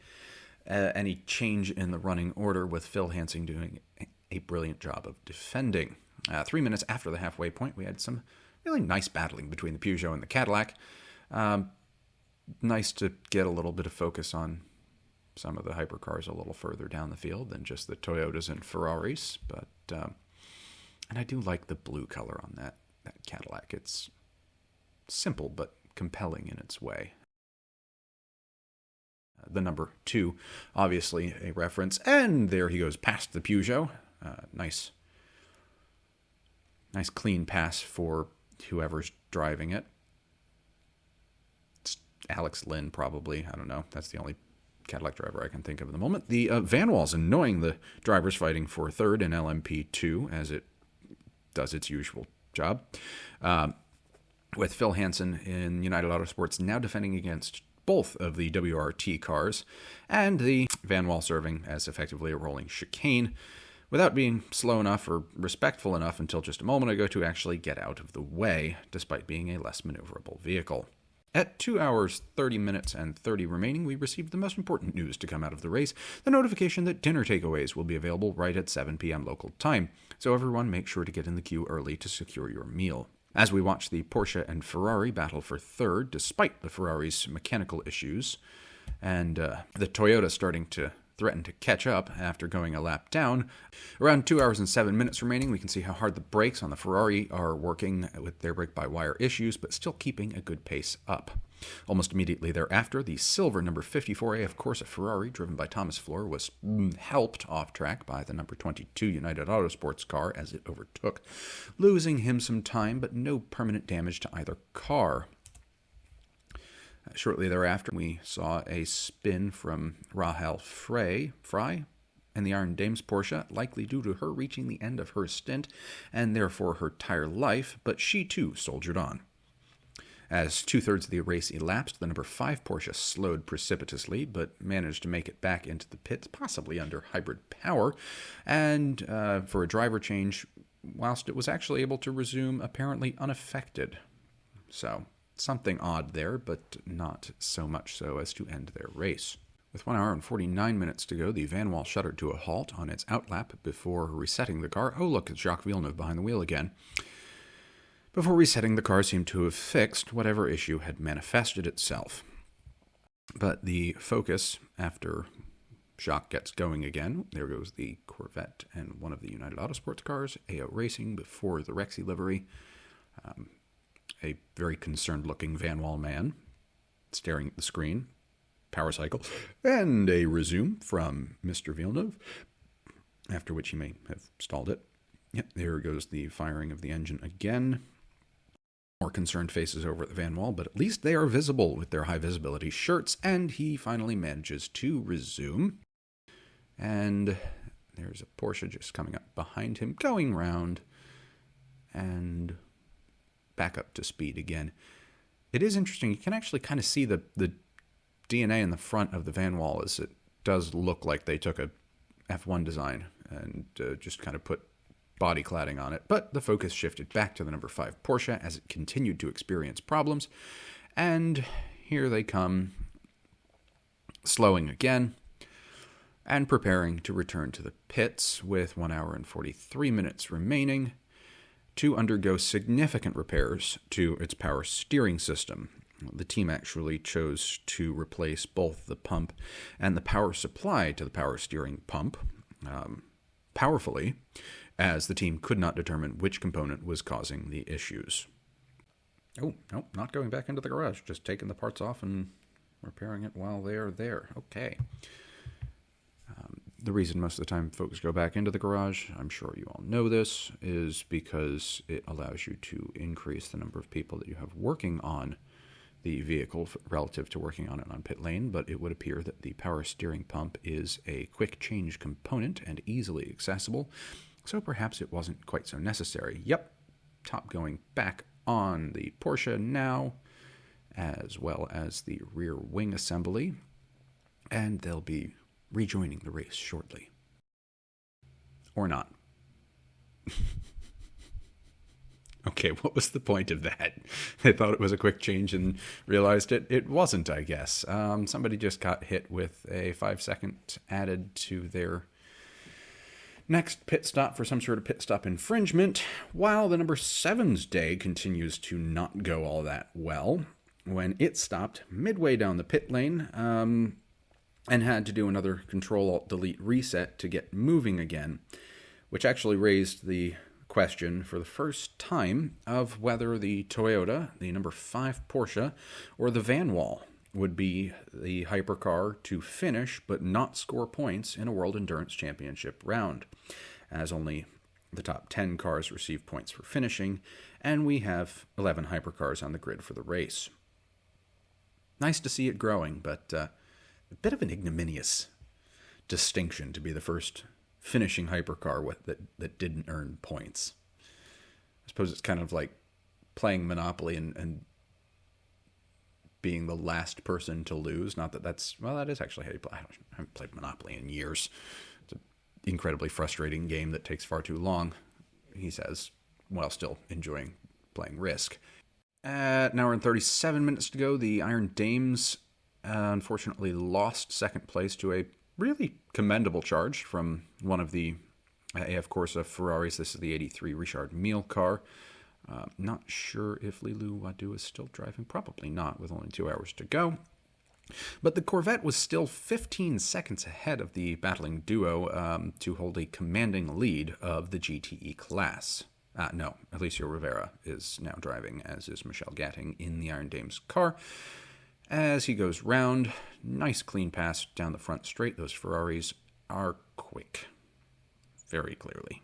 any change in the running order, with Phil Hansen doing a brilliant job of defending. 3 minutes after the halfway point, we had some really nice battling between the Peugeot and the Cadillac. Nice to get a little bit of focus on some of the hypercars a little further down the field than just the Toyotas and Ferraris. But and I do like the blue color on that Cadillac. It's simple but compelling in its way. The number 2, obviously a reference, and there he goes past the Peugeot. Nice clean pass for whoever's driving it. It's Alex Lynn, probably. I don't know. That's the only Cadillac driver I can think of at the moment. The Van Wall's annoying the drivers fighting for third in LMP2 as it does its usual job. With Phil Hansen in United Autosports now defending against both of the WRT cars, and the Van Wall serving as effectively a rolling chicane without being slow enough or respectful enough until just a moment ago to actually get out of the way, despite being a less maneuverable vehicle. At 2 hours, 30 minutes, and 30 remaining, we received the most important news to come out of the race, the notification that dinner takeaways will be available right at 7 p.m. local time, so everyone make sure to get in the queue early to secure your meal. As we watch the Porsche and Ferrari battle for third, despite the Ferrari's mechanical issues, and the Toyota starting to threaten to catch up after going a lap down. Around 2 hours and 7 minutes remaining, we can see how hard the brakes on the Ferrari are working with their brake-by-wire issues, but still keeping a good pace up. Almost immediately thereafter, the silver number 54A, of course a Ferrari driven by Thomas Flohr, was helped off track by the number 22 United Autosports car as it overtook, losing him some time, but no permanent damage to either car. Shortly thereafter, we saw a spin from Rahel Fry and the Iron Dame's Porsche, likely due to her reaching the end of her stint and therefore her tire life, but she too soldiered on. As 2/3 of the race elapsed, the number 5 Porsche slowed precipitously, but managed to make it back into the pits, possibly under hybrid power, and for a driver change, whilst it was actually able to resume apparently unaffected. So, something odd there, but not so much so as to end their race. With 1 hour and 49 minutes to go, the Van Wall shuddered to a halt on its outlap before resetting the car. Oh, look, it's Jacques Villeneuve behind the wheel again. Before resetting, the car seemed to have fixed whatever issue had manifested itself. But the focus, after Jacques gets going again, there goes the Corvette and one of the United Autosports cars, AO Racing, before the Rexy livery. A very concerned-looking Van Wall man staring at the screen, power cycle, and a resume from Mr. Villeneuve, after which he may have stalled it. Yep, there goes the firing of the engine again. More concerned faces over at the Van Wall, but at least they are visible with their high-visibility shirts, and he finally manages to resume. And there's a Porsche just coming up behind him, going round, and back up to speed again. It is interesting. You can actually kind of see the DNA in the front of the Van Wall, as it does look like they took a F1 design and just kind of put body cladding on it. But the focus shifted back to the number 5 Porsche as it continued to experience problems. And here they come, slowing again and preparing to return to the pits with 1 hour and 43 minutes remaining to undergo significant repairs to its power steering system. The team actually chose to replace both the pump and the power supply to the power steering pump powerfully, as the team could not determine which component was causing the issues. Oh, no, not going back into the garage, just taking the parts off and repairing it while they're there. Okay. The reason most of the time folks go back into the garage, I'm sure you all know this, is because it allows you to increase the number of people that you have working on the vehicle relative to working on it on pit lane, but it would appear that the power steering pump is a quick change component and easily accessible, so perhaps it wasn't quite so necessary. Yep, top going back on the Porsche now, as well as the rear wing assembly, and they'll be rejoining the race shortly. Or not. Okay, what was the point of that? They thought it was a quick change and realized it wasn't, I guess. Somebody just got hit with a 5-second added to their next pit stop for some sort of pit stop infringement, while the number 7's day continues to not go all that well when it stopped midway down the pit lane and had to do another Control-Alt-Delete reset to get moving again, which actually raised the question for the first time of whether the Toyota, the number 5 Porsche, or the Van Wall would be the hypercar to finish but not score points in a World Endurance Championship round, as only the top 10 cars receive points for finishing, and we have 11 hypercars on the grid for the race. Nice to see it growing, but a bit of an ignominious distinction to be the first finishing hypercar that didn't earn points. I suppose it's kind of like playing Monopoly and being the last person to lose. Not that that is actually how you play. I haven't played Monopoly in years. It's an incredibly frustrating game that takes far too long, he says, while still enjoying playing Risk. At an hour and 37 minutes to go, the Iron Dames unfortunately lost second place to a really commendable charge from one of the AF Corsa Ferraris. This is the 83 Richard Mille car. Not sure if Lilou Wadou is still driving. Probably not, with only 2 hours to go. But the Corvette was still 15 seconds ahead of the battling duo to hold a commanding lead of the GTE class. No, Alessio Rivera is now driving, as is Michel Gatting in the Iron Dames car. As he goes round, nice clean pass down the front straight. Those Ferraris are quick, very clearly.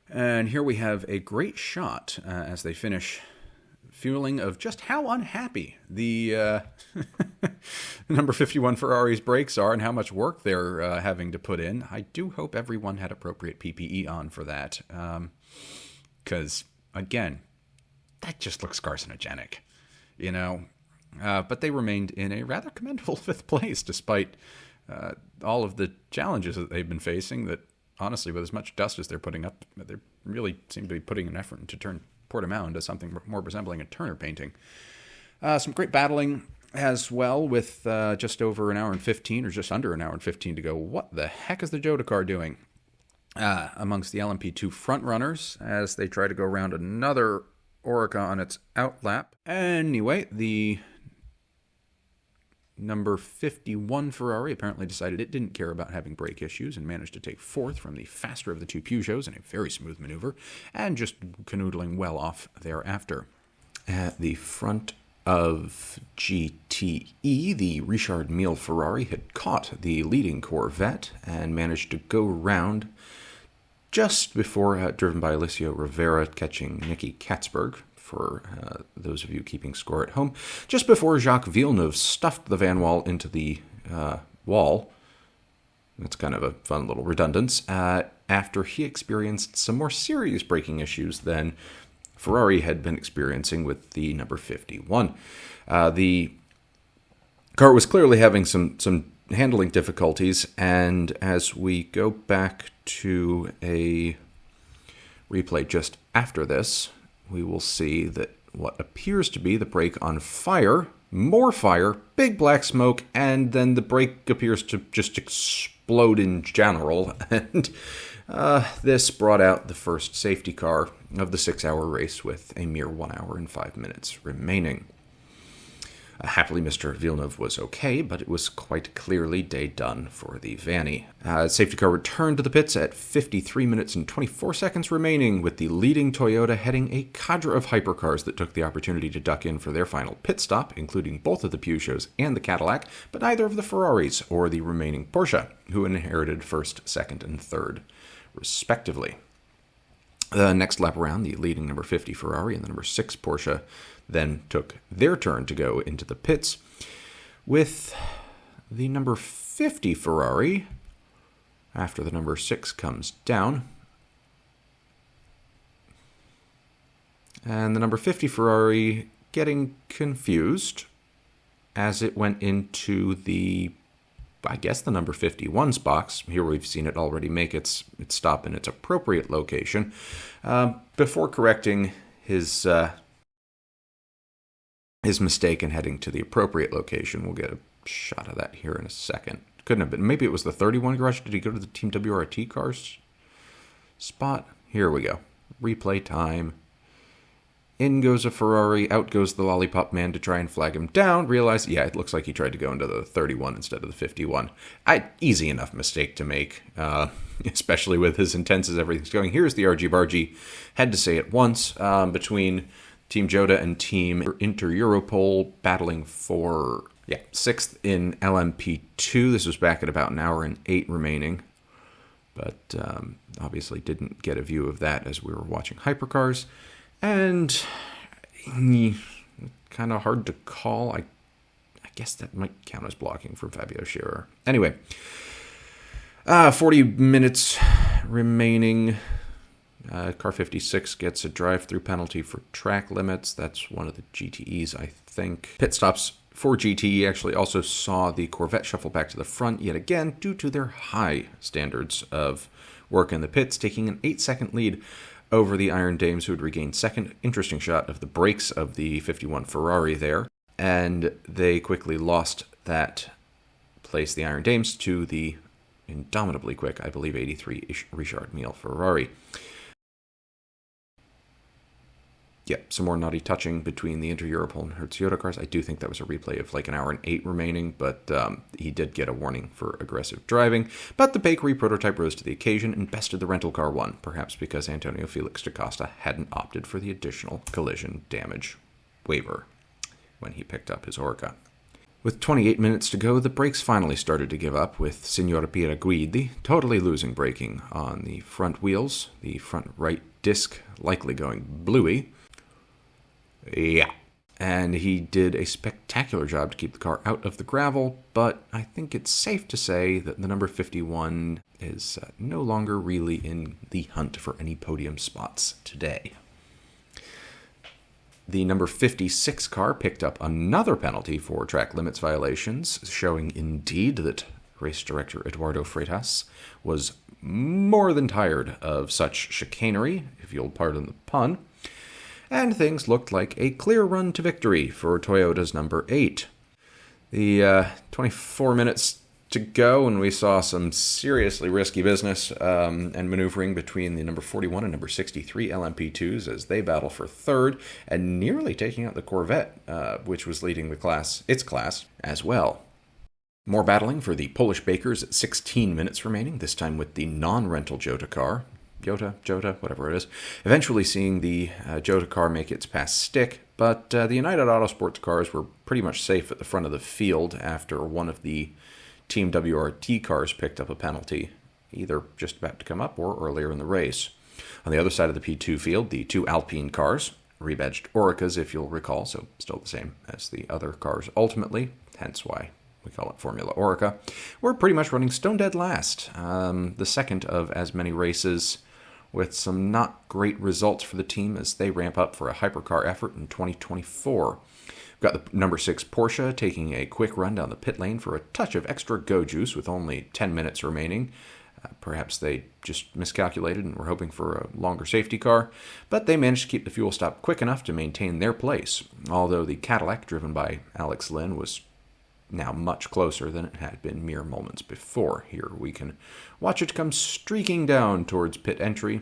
And here we have a great shot as they finish fueling of just how unhappy the number 51 Ferrari's brakes are and how much work they're having to put in. I do hope everyone had appropriate PPE on for that, because, again, that just looks carcinogenic, you know? But they remained in a rather commendable 5th place, despite all of the challenges that they've been facing that, honestly, with as much dust as they're putting up, they really seem to be putting an effort to turn Portimão into something more resembling a Turner painting. Some great battling as well, with just over an hour and 15, or just under an hour and 15 to go. What the heck is the Jota car doing? Amongst the LMP2 frontrunners, as they try to go around another Oreca on its outlap. Anyway, the number 51 Ferrari apparently decided it didn't care about having brake issues and managed to take 4th from the faster of the 2 Peugeots in a very smooth maneuver, and just canoodling well off thereafter. At the front of GTE, the Richard Mille Ferrari had caught the leading Corvette and managed to go round just before, driven by Alessio Rivera, catching Nicky Katzberg, for those of you keeping score at home, just before Jacques Villeneuve stuffed the Van Wall into the wall. That's kind of a fun little redundance. After he experienced some more serious braking issues than Ferrari had been experiencing with the number 51. The car was clearly having some handling difficulties, and as we go back to a replay just after this, we will see that what appears to be the brake on fire, more fire, big black smoke, and then the brake appears to just explode in general. And this brought out the first safety car of the 6-hour race with a mere 1 hour and 5 minutes remaining. Happily, Mr. Villeneuve was okay, but it was quite clearly day done for the Vanny. Safety car returned to the pits at 53 minutes and 24 seconds remaining, with the leading Toyota heading a cadre of hypercars that took the opportunity to duck in for their final pit stop, including both of the Peugeots and the Cadillac, but neither of the Ferraris or the remaining Porsche, who inherited first, second, and third, respectively. The next lap around, the leading number 50 Ferrari and the number 6 Porsche then took their turn to go into the pits, with the number 50 Ferrari, after the number 6 comes down, and the number 50 Ferrari getting confused as it went into the, I guess, the number 51's box. Here we've seen it already make its stop in its appropriate location, before correcting his mistake and heading to the appropriate location. We'll get a shot of that here in a second. Couldn't have been. Maybe it was the 31 garage. Did he go to the Team WRT cars spot? Here we go. Replay time. In goes a Ferrari, out goes the lollipop man to try and flag him down. Realize, yeah, it looks like he tried to go into the 31 instead of the 51. Easy enough mistake to make, especially with as intense as everything's going. Here's the RG-Bargy. Had to say it once, between Team Jota and Team Inter-Europol battling for, 6th in LMP2. This was back at about an hour and 8 remaining. But obviously didn't get a view of that as we were watching Hypercars. And kind of hard to call. I guess that might count as blocking from Fabio Scherer. Anyway, 40 minutes remaining. Car 56 gets a drive-through penalty for track limits. That's one of the GTEs, I think. Pit stops for GTE actually also saw the Corvette shuffle back to the front yet again due to their high standards of work in the pits, taking an 8-second lead over the Iron Dames, who had regained second. Interesting shot of the brakes of the 51 Ferrari there. And they quickly lost that place, the Iron Dames, to the indomitably quick, I believe, 83 Richard Mille Ferrari. Yep, some more naughty touching between the Inter-Europol and Hertz Toyota cars. I do think that was a replay of like an hour and 8 remaining, but he did get a warning for aggressive driving. But the bakery prototype rose to the occasion and bested the rental car one, perhaps because Antonio Felix da Costa hadn't opted for the additional collision damage waiver when he picked up his Orca. With 28 minutes to go, the brakes finally started to give up, with Signor Pierguidi totally losing braking on the front wheels, the front right disc likely going bluey. Yeah. And he did a spectacular job to keep the car out of the gravel, but I think it's safe to say that the number 51 is no longer really in the hunt for any podium spots today. The number 56 car picked up another penalty for track limits violations, showing indeed that race director Eduardo Freitas was more than tired of such chicanery, if you'll pardon the pun. And things looked like a clear run to victory for Toyota's number 8. The 24 minutes to go, and we saw some seriously risky business and maneuvering between the number 41 and number 63 LMP2s as they battle for third, and nearly taking out the Corvette, which was leading its class as well. More battling for the Polish bakers at 16 minutes remaining, this time with the non-rental Jota car. Jota, whatever it is. Eventually seeing the Jota car make its pass stick, but the United Autosports cars were pretty much safe at the front of the field after one of the Team WRT cars picked up a penalty, either just about to come up or earlier in the race. On the other side of the P2 field, the two Alpine cars, rebadged Oricas if you'll recall, so still the same as the other cars ultimately, hence why we call it Formula Orica, were pretty much running stone dead last. The second of as many races, with some not great results for the team as they ramp up for a hypercar effort in 2024. We've got the number 6 Porsche taking a quick run down the pit lane for a touch of extra go juice with only 10 minutes remaining. Perhaps they just miscalculated and were hoping for a longer safety car, but they managed to keep the fuel stop quick enough to maintain their place, although the Cadillac, driven by Alex Lynn, was now much closer than it had been mere moments before. Here we can watch it come streaking down towards pit entry,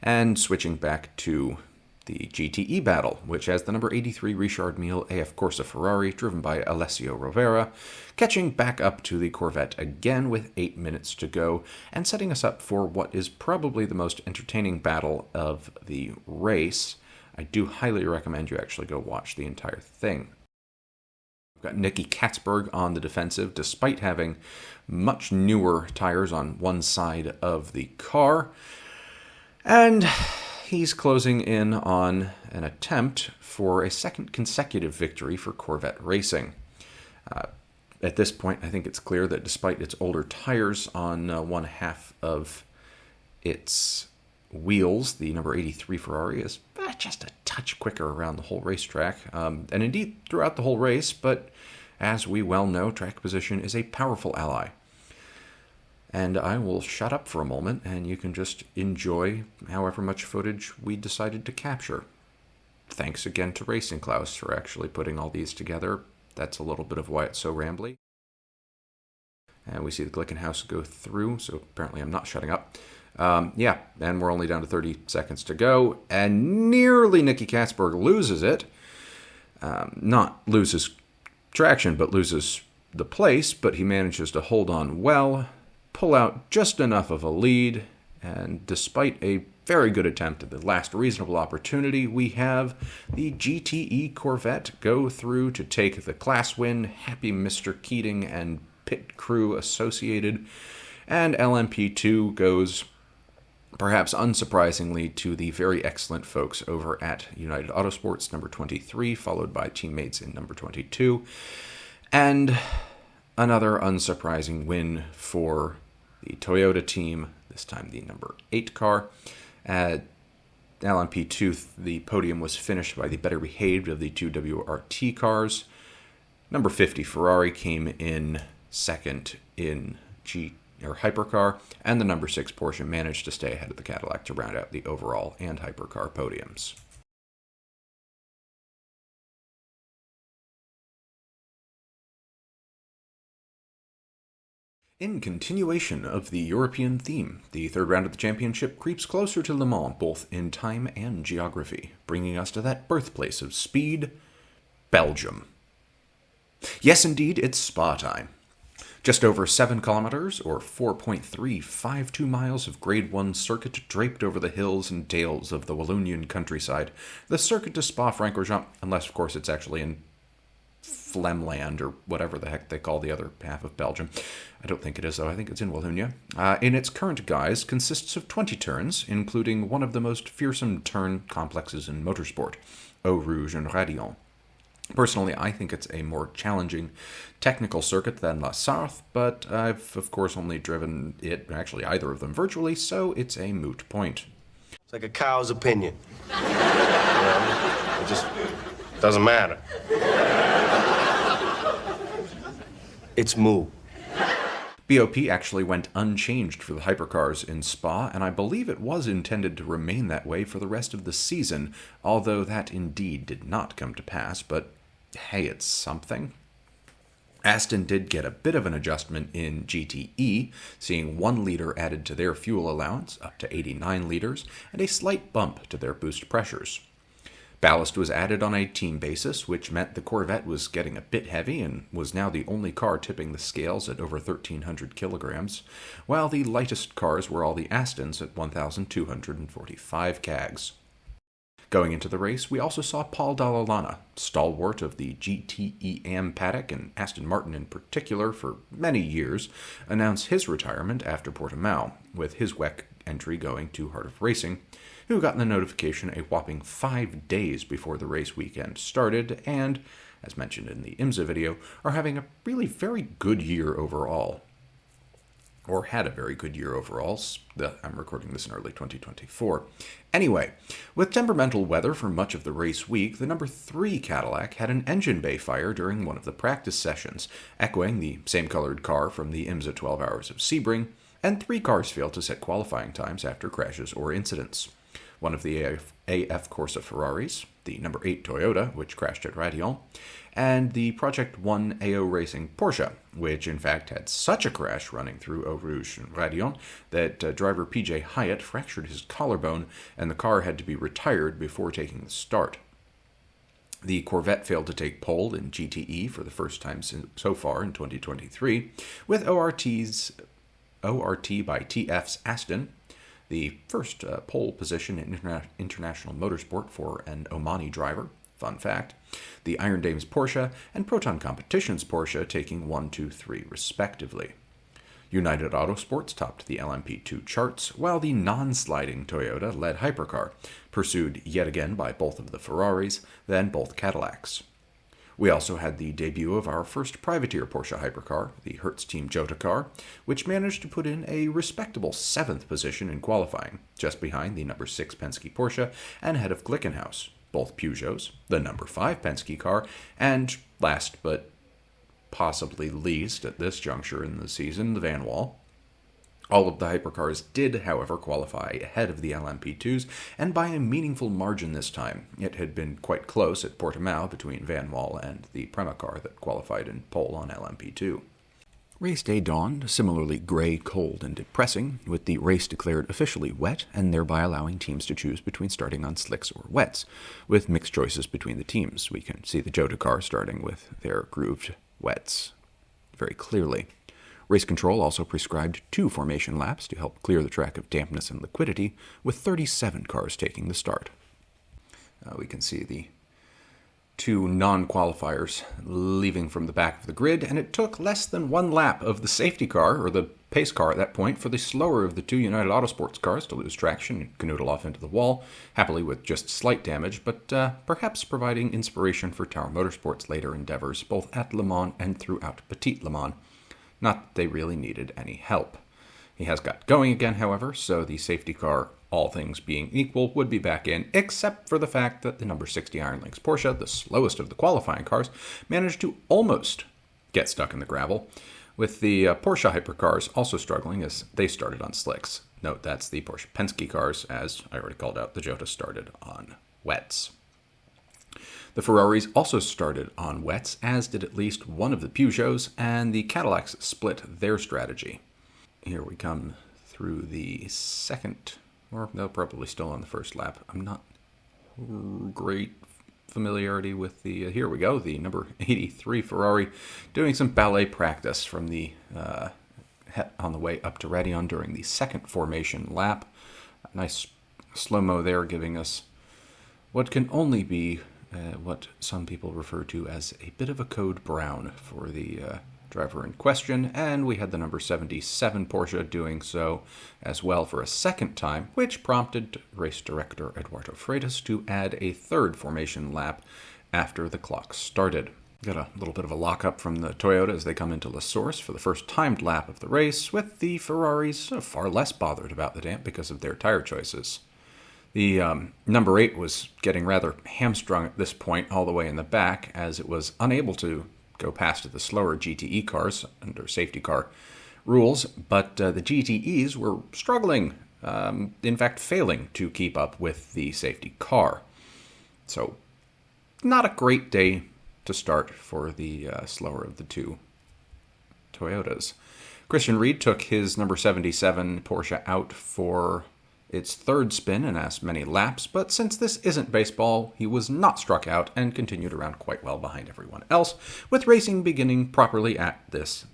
and switching back to the GTE battle, which has the number 83 Richard Mille AF Corsa Ferrari, driven by Alessio Rovera, catching back up to the Corvette again with 8 minutes to go, and setting us up for what is probably the most entertaining battle of the race. I do highly recommend you actually go watch the entire thing. We've got Nicky Katzberg on the defensive, despite having much newer tires on one side of the car. And he's closing in on an attempt for a second consecutive victory for Corvette Racing. At this point, I think it's clear that despite its older tires on one half of its wheels, the number 83 Ferrari is just a touch quicker around the whole racetrack, and indeed throughout the whole race, but as we well know, track position is a powerful ally. And I will shut up for a moment, and you can just enjoy however much footage we decided to capture. Thanks again to Racing Klaus for actually putting all these together. That's a little bit of why it's so rambly. And we see the Glickenhaus go through, so apparently I'm not shutting up. Yeah, and we're only down to 30 seconds to go, and nearly Nicky Katzberg loses it. Not loses traction, but loses the place, but he manages to hold on well, pull out just enough of a lead, and despite a very good attempt at the last reasonable opportunity, we have the GTE Corvette go through to take the class win. Happy Mr. Keating and pit crew associated. And LMP2 goes, perhaps unsurprisingly, to the very excellent folks over at United Autosports, number 23, followed by teammates in number 22. And another unsurprising win for the Toyota team, this time the number 8 car. At LMP2, the podium was finished by the better behaved of the two WRT cars. Number 50 Ferrari came in second in Hypercar, and the number 6 Porsche managed to stay ahead of the Cadillac to round out the overall and Hypercar podiums. In continuation of the European theme, the third round of the championship creeps closer to Le Mans, both in time and geography, bringing us to that birthplace of speed, Belgium. Yes, indeed, it's Spa time. Just over 7 kilometers, or 4.352 miles of Grade 1 circuit draped over the hills and dales of the Wallonian countryside. The circuit to Spa-Francorchamps, unless, of course, it's actually in Flemland, or whatever the heck they call the other half of Belgium. I don't think it is, though. I think it's in Wallonia. In its current guise, consists of 20 turns, including one of the most fearsome turn complexes in motorsport, Eau Rouge and Radion. Personally, I think it's a more challenging technical circuit than La Sarthe, but I've, of course, only driven it, actually either of them virtually, so it's a moot point. It's like a cow's opinion. You know, it just doesn't matter. It's moo. BOP actually went unchanged for the hypercars in Spa, and I believe it was intended to remain that way for the rest of the season, although that indeed did not come to pass, but hey, it's something. Aston did get a bit of an adjustment in GTE, seeing 1 liter added to their fuel allowance, up to 89 liters, and a slight bump to their boost pressures. Ballast was added on a team basis, which meant the Corvette was getting a bit heavy and was now the only car tipping the scales at over 1,300 kilograms, while the lightest cars were all the Astons at 1,245 kgs. Going into the race, we also saw Paul Dalla Lana, stalwart of the GTE Am paddock and Aston Martin in particular for many years, announce his retirement after Portimão, with his WEC entry going to Heart of Racing, who got the notification a whopping 5 days before the race weekend started, and, as mentioned in the IMSA video, are having a really very good year overall. Or had a very good year overall. I'm recording this in early 2024. Anyway, with temperamental weather for much of the race week, the number 3 Cadillac had an engine bay fire during one of the practice sessions, echoing the same colored car from the IMSA 12 Hours of Sebring, and 3 cars failed to set qualifying times after crashes or incidents. One of the AF Corsa Ferraris, the number 8 Toyota, which crashed at Radion, and the Project 1 AO Racing Porsche, which in fact had such a crash running through Eau Rouge and Radion that driver PJ Hyatt fractured his collarbone and the car had to be retired before taking the start. The Corvette failed to take pole in GTE for the first time so far in 2023, with ORT by TF's Aston, the first pole position in international motorsport for an Omani driver, fun fact, the Iron Dames Porsche and Proton Competitions Porsche taking 1, 2, 3 respectively. United Autosports topped the LMP2 charts, while the non-sliding Toyota led hypercar, pursued yet again by both of the Ferraris, then both Cadillacs. We also had the debut of our first privateer Porsche hypercar, the Hertz Team Jota car, which managed to put in a respectable 7th position in qualifying, just behind the number 6 Penske Porsche and ahead of Glickenhaus, both Peugeots, the number 5 Penske car, and last but possibly least at this juncture in the season, the Van Wall. All of the hypercars did, however, qualify ahead of the LMP2s, and by a meaningful margin this time. It had been quite close at Portimão between Van Wall and the Prema car that qualified in pole on LMP2. Race day dawned similarly gray, cold, and depressing, with the race declared officially wet, and thereby allowing teams to choose between starting on slicks or wets, with mixed choices between the teams. We can see the Jota car starting with their grooved wets very clearly. Race control also prescribed 2 formation laps to help clear the track of dampness and liquidity, with 37 cars taking the start. We can see the 2 non-qualifiers leaving from the back of the grid, and it took less than 1 lap of the safety car, or the pace car at that point, for the slower of the 2 United Autosports cars to lose traction and canoodle off into the wall, happily with just slight damage, but perhaps providing inspiration for Tower Motorsport's later endeavors, both at Le Mans and throughout Petit Le Mans. Not that they really needed any help. He has got going again, however, so the safety car, all things being equal, would be back in, except for the fact that the number 60 Iron Lynx Porsche, the slowest of the qualifying cars, managed to almost get stuck in the gravel, with the Porsche hypercars also struggling as they started on slicks. Note that's the Porsche Penske cars, as I already called out, the Jota started on wets. The Ferraris also started on wets, as did at least one of the Peugeots, and the Cadillacs split their strategy. Here we come through the second, or they'll probably still on the first lap. I'm not great familiarity with the, here we go, the number 83 Ferrari doing some ballet practice from the on the way up to Raidillon during the second formation lap. A nice slow-mo there, giving us what can only be what some people refer to as a bit of a code brown for the driver in question, and we had the number 77 Porsche doing so as well for a second time, which prompted race director Eduardo Freitas to add a third formation lap after the clock started. Got a little bit of a lockup from the Toyota as they come into La Source for the first timed lap of the race, with the Ferraris far less bothered about the damp because of their tire choices. The number 8 was getting rather hamstrung at this point all the way in the back, as it was unable to go past the slower GTE cars under safety car rules, but the GTEs were struggling, in fact failing to keep up with the safety car. So not a great day to start for the slower of the 2 Toyotas. Christian Ried took his number 77 Porsche out for its third spin and as many laps, but since this isn't baseball, he was not struck out and continued around quite well behind everyone else, with racing beginning properly at this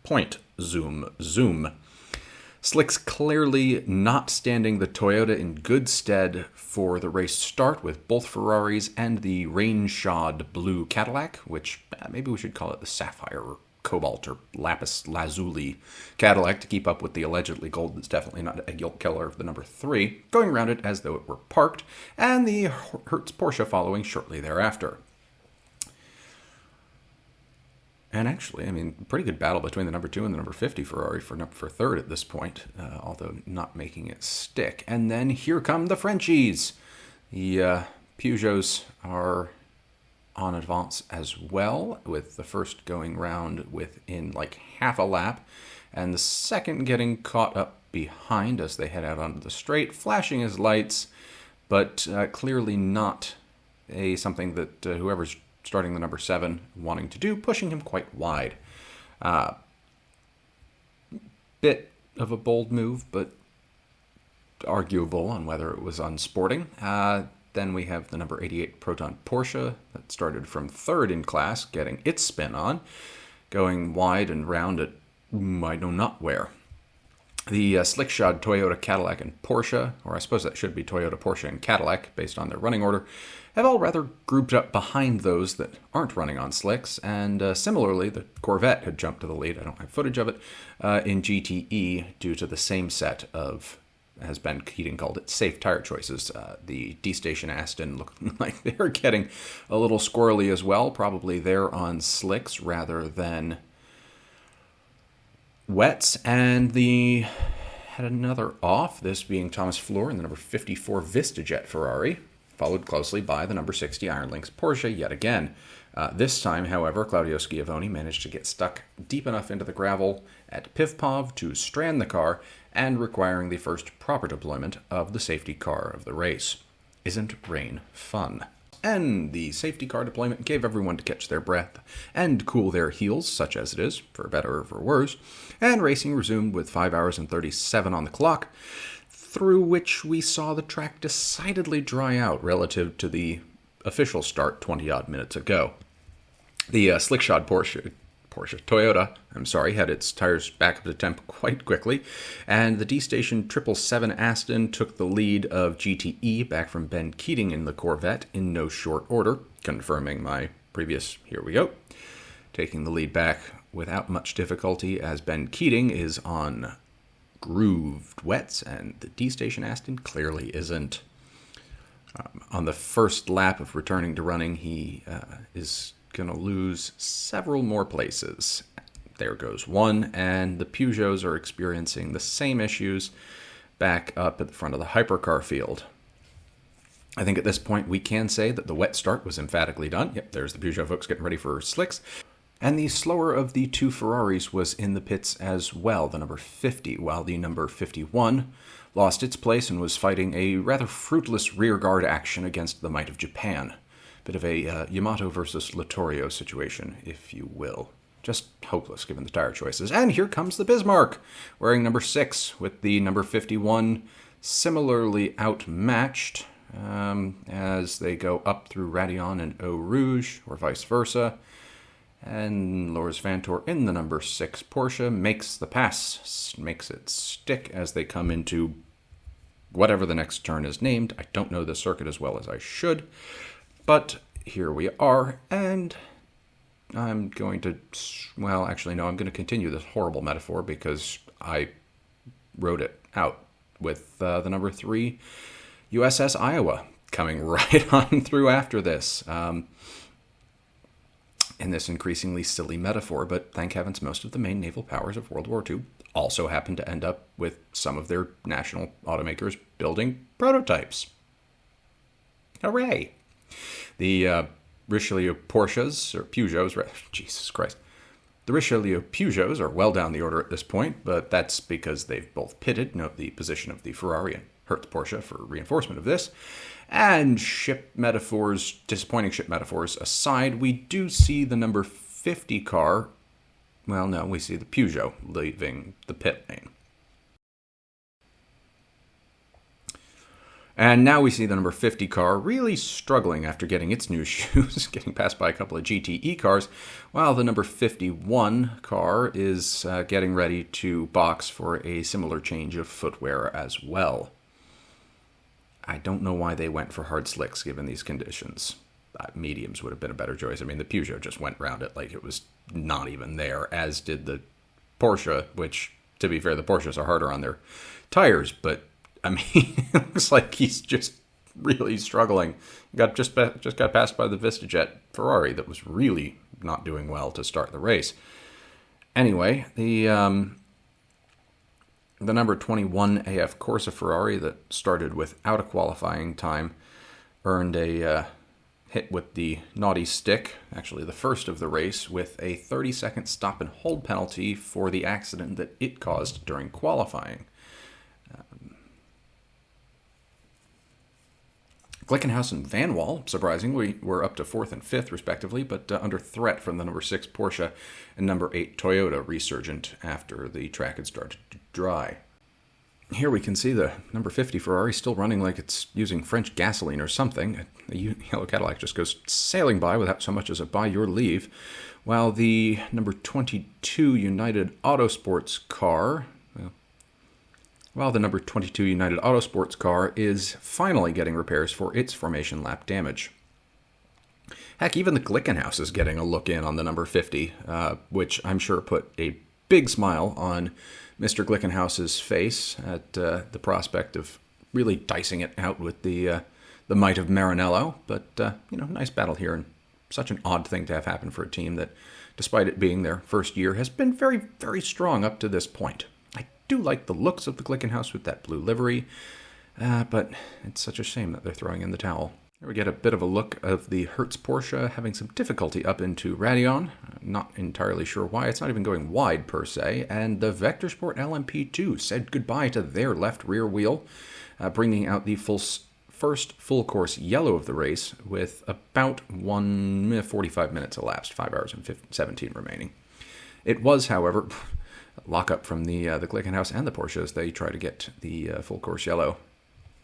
point. Zoom, zoom. Slicks clearly not standing the Toyota in good stead for the race start, with both Ferraris and the rain-shod blue Cadillac, which maybe we should call it the Sapphire or Cobalt or Lapis Lazuli Cadillac to keep up with the allegedly gold that's definitely not a gilt killer of the number 3, going around it as though it were parked, and the Hertz Porsche following shortly thereafter. And actually, I mean, pretty good battle between the number 2 and the number 50 Ferrari for third at this point, although not making it stick. And then here come the Frenchies. The Peugeots are on advance as well, with the first going round within like half a lap, and the second getting caught up behind as they head out onto the straight, flashing his lights, but clearly not something that whoever's starting the number 7 wanting to do, pushing him quite wide. Bit of a bold move, but arguable on whether it was unsporting. Then we have the number 88 Proton Porsche that started from third in class, getting its spin on, going wide and round at I know not where. The slick-shod Toyota, Cadillac, and Porsche, or I suppose that should be Toyota, Porsche, and Cadillac based on their running order, have all rather grouped up behind those that aren't running on slicks, and similarly, the Corvette had jumped to the lead, I don't have footage of it, in GTE due to the same set of, as Ben Keating called it, safe tire choices. The D-Station Aston looked like they were getting a little squirrely as well, probably they're on slicks rather than wets, and the had another off, this being Thomas Fleur in the number 54 VistaJet Ferrari, followed closely by the number 60 Iron Lynx Porsche yet again. This time, however, Claudio Schiavone managed to get stuck deep enough into the gravel at Pivpov to strand the car, and requiring the first proper deployment of the safety car of the race. Isn't rain fun? And the safety car deployment gave everyone to catch their breath and cool their heels, such as it is, for better or for worse, and racing resumed with 5 hours and 37 on the clock, through which we saw the track decidedly dry out relative to the official start 20-odd minutes ago. The slickshod Toyota, had its tires back up to temp quite quickly, and the D-Station 777 Aston took the lead of GTE back from Ben Keating in the Corvette in no short order, confirming my previous here we go, taking the lead back without much difficulty as Ben Keating is on grooved wets and the D-Station Aston clearly isn't. On the first lap of returning to running, he is going to lose several more places. There goes one, and the Peugeots are experiencing the same issues back up at the front of the hypercar field. I think at this point we can say that the wet start was emphatically done. Yep, there's the Peugeot folks getting ready for slicks. And the slower of the two Ferraris was in the pits as well, the number 50, while the number 51 lost its place and was fighting a rather fruitless rearguard action against the might of Japan. Bit of a Yamato versus Littorio situation, if you will. Just hopeless given the tire choices. And here comes the Bismarck, wearing number 6, with the number 51 similarly outmatched as they go up through Radeon and Eau Rouge, or vice versa. And Loris Vantor in the number 6 Porsche makes the pass, makes it stick as they come into whatever the next turn is named. I don't know the circuit as well as I should. But here we are, and I'm going to, I'm going to continue this horrible metaphor because I wrote it out with the number 3 USS Iowa coming right on through after this. In this increasingly silly metaphor, but thank heavens most of the main naval powers of World War II also happened to end up with some of their national automakers building prototypes. Hooray! The Richelieu Porsches, or Peugeots, Jesus Christ. The Richelieu Peugeots are well down the order at this point, but that's because they've both pitted. Note the position of the Ferrari and Hertz Porsche for reinforcement of this. And disappointing ship metaphors aside, we do see the number 50 car, we see the Peugeot leaving the pit lane. And now we see the number 50 car really struggling after getting its new shoes, getting passed by a couple of GTE cars, while the number 51 car is getting ready to box for a similar change of footwear as well. I don't know why they went for hard slicks given these conditions. Mediums would have been a better choice. I mean, the Peugeot just went around it like it was not even there, as did the Porsche, which, to be fair, the Porsches are harder on their tires, but I mean, it looks like he's just really struggling. Just got passed by the VistaJet Ferrari that was really not doing well to start the race. Anyway, the number 21 AF Corsa Ferrari that started without a qualifying time earned a hit with the naughty stick, actually the first of the race, with a 30-second stop and hold penalty for the accident that it caused during qualifying. Glickenhaus and Van Wall, surprisingly, were up to 4th and 5th, respectively, but under threat from the number 6 Porsche and number 8 Toyota, resurgent after the track had started to dry. Here we can see the number 50 Ferrari still running like it's using French gasoline or something. The yellow Cadillac just goes sailing by without so much as a by your leave, while the number 22 United Autosports car, while the number 22 United Autosports car is finally getting repairs for its formation lap damage. Heck, even the Glickenhaus is getting a look in on the number 50, which I'm sure put a big smile on Mr. Glickenhaus's face at the prospect of really dicing it out with the might of Maranello. But, nice battle here, and such an odd thing to have happen for a team that, despite it being their first year, has been very, very strong up to this point. I do like the looks of the Glickenhaus with that blue livery, but it's such a shame that they're throwing in the towel. Here we get a bit of a look of the Hertz Porsche having some difficulty up into Radeon. Not entirely sure why. It's not even going wide per se. And the Vector Sport LMP2 said goodbye to their left rear wheel, bringing out the first full course yellow of the race with about 45 minutes elapsed, 5 hours and 17 remaining. It was, however, lock up from the Glickenhaus and the Porsche as they try to get the full course yellow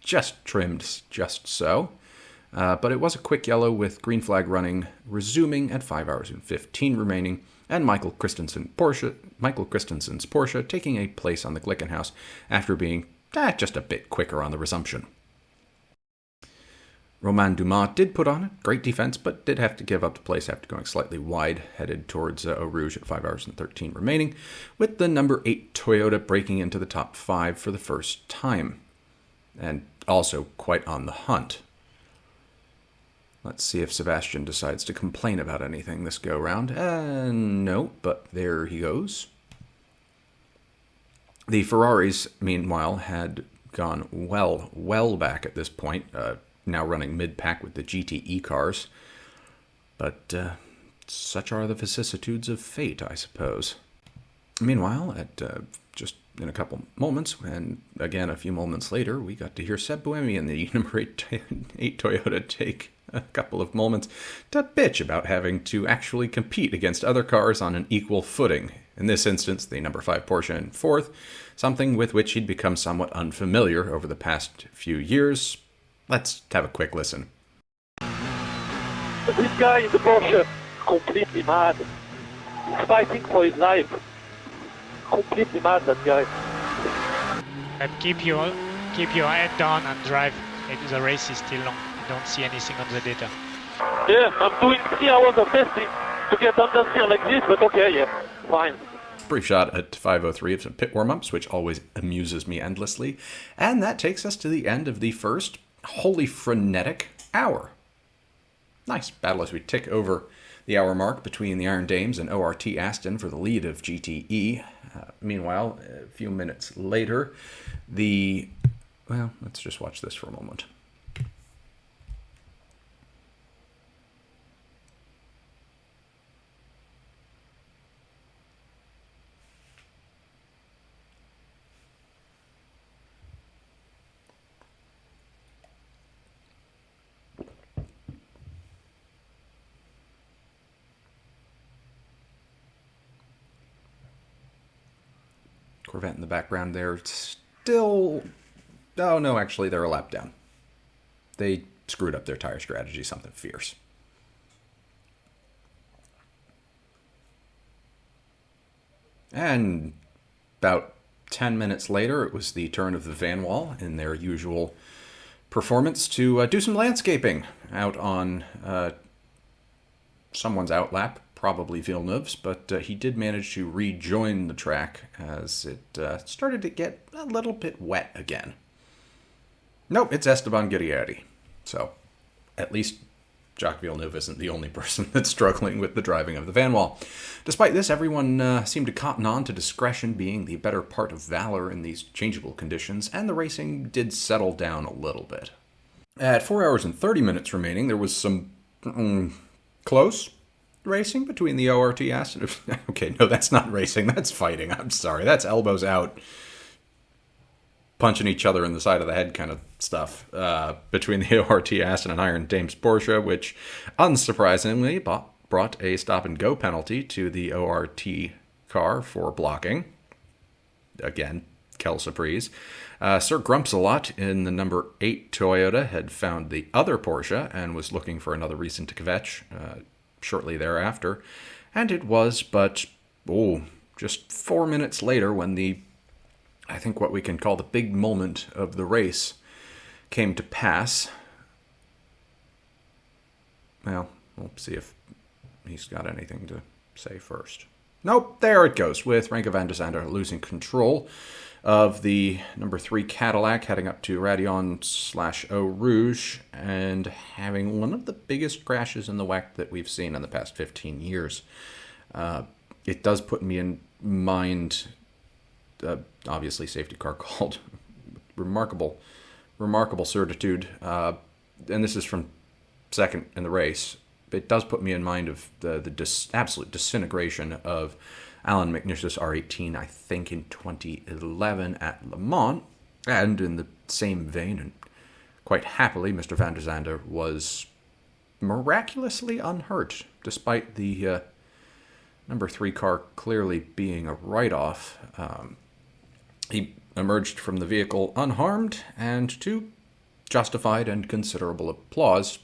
just trimmed just so. But it was a quick yellow with green flag running, resuming at 5 hours and 15 remaining, and Michael Christensen's Porsche taking a place on the Glickenhaus after being just a bit quicker on the resumption. Romain Dumas did put on a great defense, but did have to give up the place after going slightly wide, headed towards Eau Rouge at 5 hours and 13 remaining, with the number 8 Toyota breaking into the top 5 for the first time, and also quite on the hunt. Let's see if Sebastian decides to complain about anything this go-round. No, but there he goes. The Ferraris, meanwhile, had gone well back at this point, now running mid-pack with the GTE cars. But such are the vicissitudes of fate, I suppose. Meanwhile, at just in a couple moments, and again a few moments later, we got to hear Seb Buemi and the number 8 Toyota take a couple of moments to bitch about having to actually compete against other cars on an equal footing. In this instance, the number 5 Porsche in fourth, something with which he'd become somewhat unfamiliar over the past few years. Let's have a quick listen. This guy in the Porsche, completely mad. He's fighting for his life. Completely mad, that guy. And keep your head down and drive. Maybe the race is still long. Don't see anything on the data. Yeah, I'm doing 3 hours of testing to get under steer like this, but okay, yeah, fine. Brief shot at 5:03 of some pit warm-ups, which always amuses me endlessly. And that takes us to the end of the first wholly frenetic hour. Nice battle as we tick over the hour mark between the Iron Dames and ORT Aston for the lead of GTE. Meanwhile, a few minutes later, let's just watch this for a moment. Corvette in the background there. Still... Oh, no, actually, they're a lap down. They screwed up their tire strategy, something fierce. And about 10 minutes later, it was the turn of the Van Wall in their usual performance to do some landscaping out on someone's outlap. Probably Villeneuve's, but he did manage to rejoin the track as it started to get a little bit wet again. Nope, it's Esteban Guerrieri. So, at least Jacques Villeneuve isn't the only person that's struggling with the driving of the Van Wall. Despite this, everyone seemed to cotton on to discretion being the better part of valor in these changeable conditions, and the racing did settle down a little bit. At 4 hours and 30 minutes remaining, there was some close racing between the ORT Aston. Okay, no, that's not racing. That's fighting. I'm sorry. That's elbows out, punching each other in the side of the head kind of stuff between the ORT Aston and Iron Dames Porsche, which unsurprisingly brought a stop-and-go penalty to the ORT car for blocking. Again, quelle surprise. Sir Grumpsalot in the number 8 Toyota had found the other Porsche and was looking for another reason to kvetch shortly thereafter, and it was but just 4 minutes later when the I think what we can call the big moment of the race came to pass. Well, we'll see if he's got anything to say first. Nope, there it goes, with Renke van der Zande losing control of the number 3 Cadillac, heading up to Radion/Eau Rouge, and having one of the biggest crashes in the WEC that we've seen in the past 15 years. It does put me in mind, obviously safety car called, remarkable certitude, and this is from second in the race. It does put me in mind of the absolute disintegration of Alan McNish's R18, I think in 2011 at Le Mans, and in the same vein, and quite happily, Mr. van der Zande was miraculously unhurt, despite the number 3 car clearly being a write-off. He emerged from the vehicle unharmed, and to justified and considerable applause,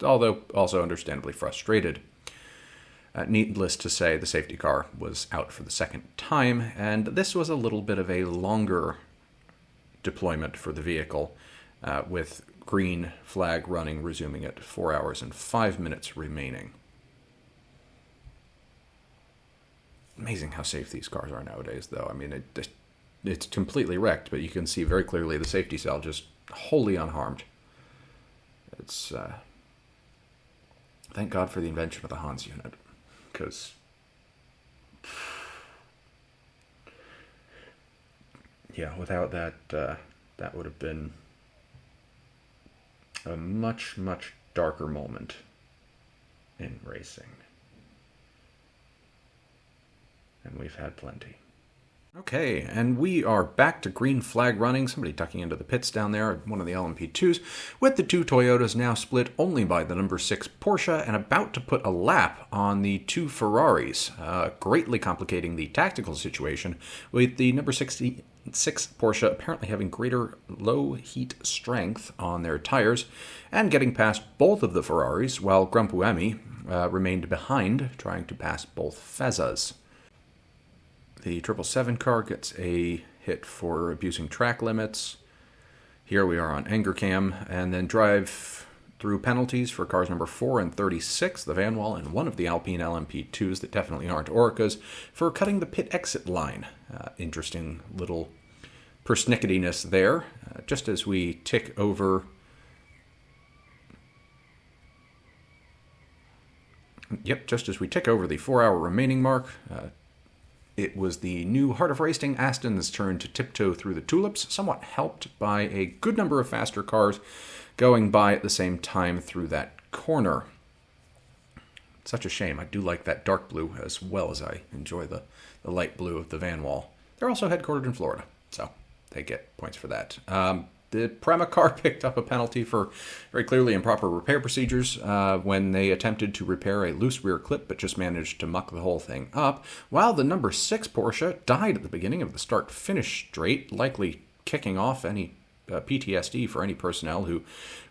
although also understandably frustrated. Needless to say, the safety car was out for the second time, and this was a little bit of a longer deployment for the vehicle, with green flag running, resuming at 4 hours and 5 minutes remaining. Amazing how safe these cars are nowadays, though. I mean, it's completely wrecked, but you can see very clearly the safety cell just wholly unharmed. It's thank God for the invention of the Hans unit, because yeah, without that, that would have been a much, much darker moment in racing. And we've had plenty. Okay, and we are back to green flag running. Somebody tucking into the pits down there at one of the LMP2s, with the 2 Toyotas now split only by the number 6 Porsche and about to put a lap on the 2 Ferraris, greatly complicating the tactical situation, with the number 66 Porsche apparently having greater low heat strength on their tires and getting past both of the Ferraris, while Grumpuemi remained behind, trying to pass both Fezzas. The 777 car gets a hit for abusing track limits. Here we are on anger cam, and then drive through penalties for cars number 4 and 36, the Vanwall, and one of the Alpine LMP2s that definitely aren't Orcas, for cutting the pit exit line. Interesting little persnicketyness there. Just as we tick over... just as we tick over the 4-hour remaining mark... it was the new Heart of Racing Aston's turn to tiptoe through the tulips, somewhat helped by a good number of faster cars going by at the same time through that corner. Such a shame. I do like that dark blue as well as I enjoy the light blue of the Vanwall. They're also headquartered in Florida, so they get points for that. The Prema car picked up a penalty for very clearly improper repair procedures when they attempted to repair a loose rear clip but just managed to muck the whole thing up, while the number 6 Porsche died at the beginning of the start-finish straight, likely kicking off any PTSD for any personnel who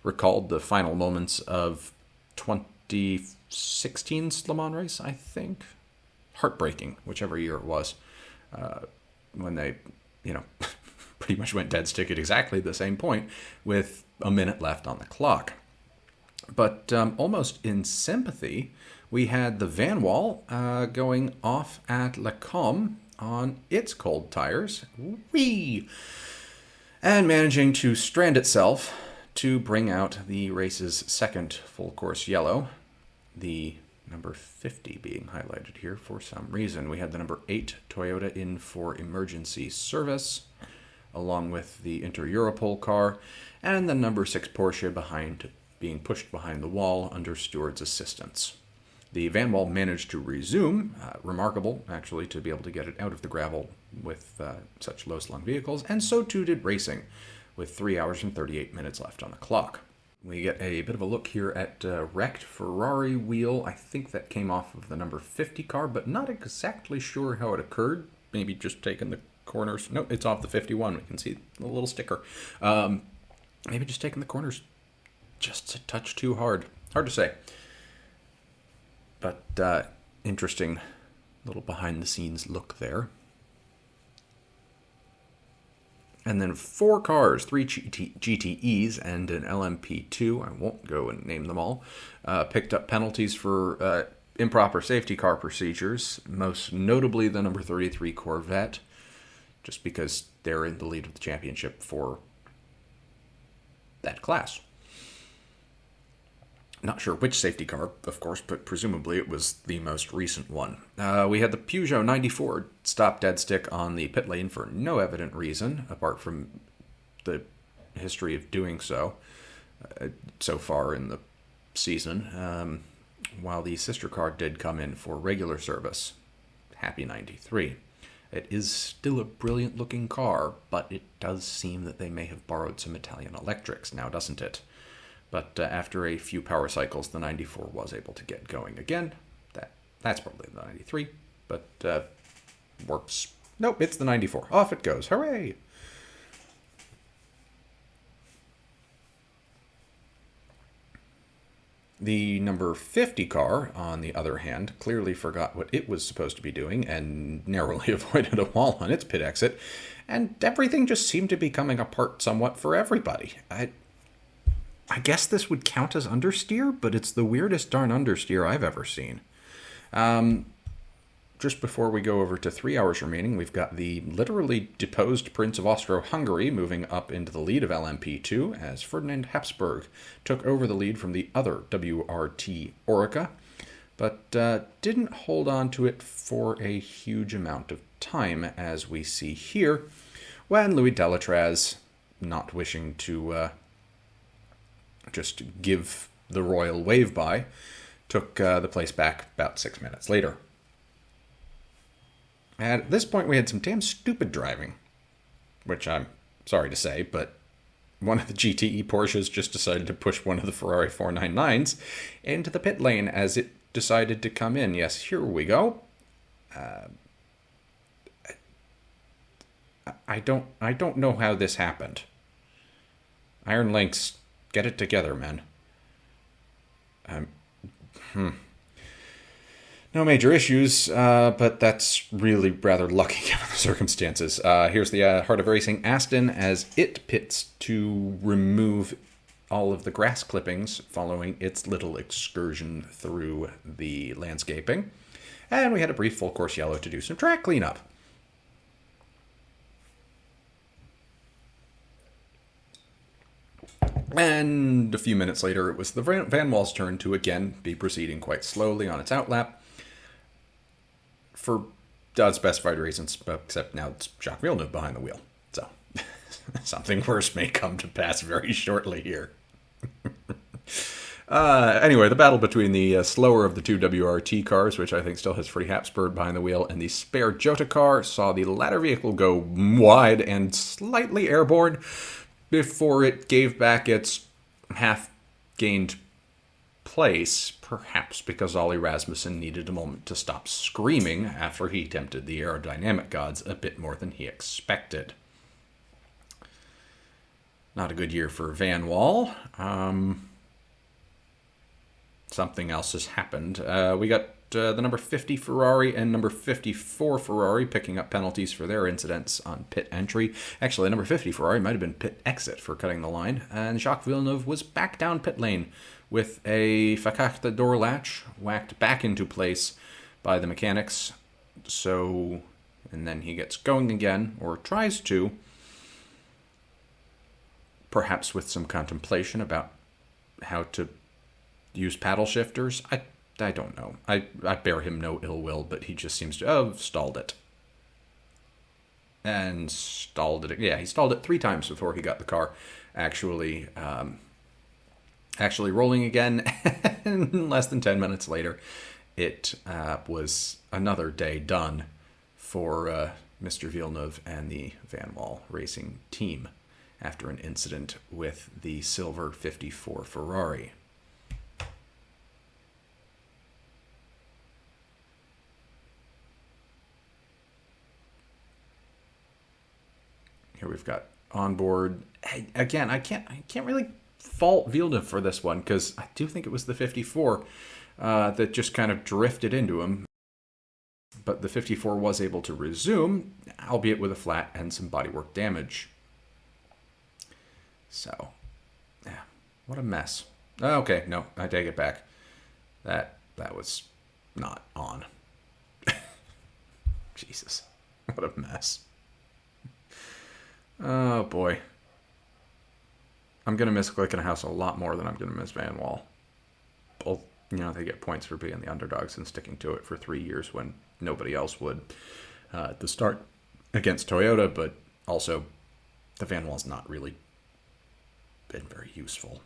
recalled the final moments of 2016's Le Mans race, I think. Heartbreaking, whichever year it was, when they, pretty much went dead stick at exactly the same point with a minute left on the clock. But almost in sympathy, we had the Vanwall going off at Le Combe on its cold tires, whee, and managing to strand itself to bring out the race's second full course yellow, the number 50 being highlighted here for some reason. We had the number 8 Toyota in for emergency service, along with the Inter-Europol car, and the number 6 Porsche being pushed behind the wall under steward's assistance. The Vanwall managed to resume, remarkable actually to be able to get it out of the gravel with such low-slung vehicles, and so too did racing, with 3 hours and 38 minutes left on the clock. We get a bit of a look here at wrecked Ferrari wheel. I think that came off of the number 50 car, but not exactly sure how it occurred. Maybe just taking the corners. No, it's off the 51. We can see a little sticker. Maybe just taking the corners just a touch too hard. Hard to say. But interesting little behind the scenes look there. And then 4 cars, 3 GTEs and an LMP2, I won't go and name them all, picked up penalties for improper safety car procedures, most notably the number 33 Corvette, just because they're in the lead of the championship for that class. Not sure which safety car, of course, but presumably it was the most recent one. We had the Peugeot 94 stop dead stick on the pit lane for no evident reason, apart from the history of doing so so far in the season, while the sister car did come in for regular service. Happy 93. It is still a brilliant-looking car, but it does seem that they may have borrowed some Italian electrics now, doesn't it? But after a few power cycles, the 94 was able to get going again. That's probably the 93, but works. Nope, it's the 94. Off it goes. Hooray! The number 50 car, on the other hand, clearly forgot what it was supposed to be doing and narrowly avoided a wall on its pit exit, and everything just seemed to be coming apart somewhat for everybody. I guess this would count as understeer, but it's the weirdest darn understeer I've ever seen. Just before we go over to 3 hours remaining, we've got the literally deposed Prince of Austro-Hungary moving up into the lead of LMP2 as Ferdinand Habsburg took over the lead from the other WRT Orica, but didn't hold on to it for a huge amount of time, as we see here, when Louis Delatraz, not wishing to just give the royal wave by, took the place back about 6 minutes later. At this point, we had some damn stupid driving, which I'm sorry to say, but one of the GTE Porsches just decided to push one of the Ferrari 499s into the pit lane as it decided to come in. Yes, here we go. I don't know how this happened. Iron Lynx, get it together, man. No major issues, but that's really rather lucky given the circumstances. Here's the Heart of Racing Aston as it pits to remove all of the grass clippings following its little excursion through the landscaping. And we had a brief full course yellow to do some track cleanup. And a few minutes later, it was the Van Wall's turn to again be proceeding quite slowly on its outlap. For unspecified reasons, except now it's Jacques Villeneuve behind the wheel. So, something worse may come to pass very shortly here. Anyway, the battle between the slower of the two WRT cars, which I think still has Freddie Habsburg behind the wheel, and the spare Jota car saw the latter vehicle go wide and slightly airborne before it gave back its half-gained place, perhaps because Ollie Rasmussen needed a moment to stop screaming after he tempted the aerodynamic gods a bit more than he expected. Not a good year for Van Wall. Something else has happened. We got the number 50 Ferrari and number 54 Ferrari picking up penalties for their incidents on pit entry. Actually, number 50 Ferrari might have been pit exit for cutting the line, and Jacques Villeneuve was back down pit lane with a Facarte door latch whacked back into place by the mechanics. So, and then he gets going again, or tries to, perhaps with some contemplation about how to use paddle shifters. I don't know. I bear him no ill will, but he just seems to have stalled it. And stalled it. Yeah, he stalled it 3 times before he got the car actually rolling again. And less than 10 minutes later, it was another day done for Mr. Villeneuve and the Van Wall Racing team after an incident with the silver 54 Ferrari. Here we've got onboard. Again, I can't really fault Villeneuve for this one, because I do think it was the 54 that just kind of drifted into him. But the 54 was able to resume, albeit with a flat and some bodywork damage. So, yeah, what a mess. Okay, no, I take it back. That was not on. Jesus, what a mess. Oh, boy. I'm going to miss Glickenhaus a lot more than I'm going to miss Van Wall. Both, they get points for being the underdogs and sticking to it for 3 years when nobody else would at the start against Toyota, but also the Van Wall's not really been very useful.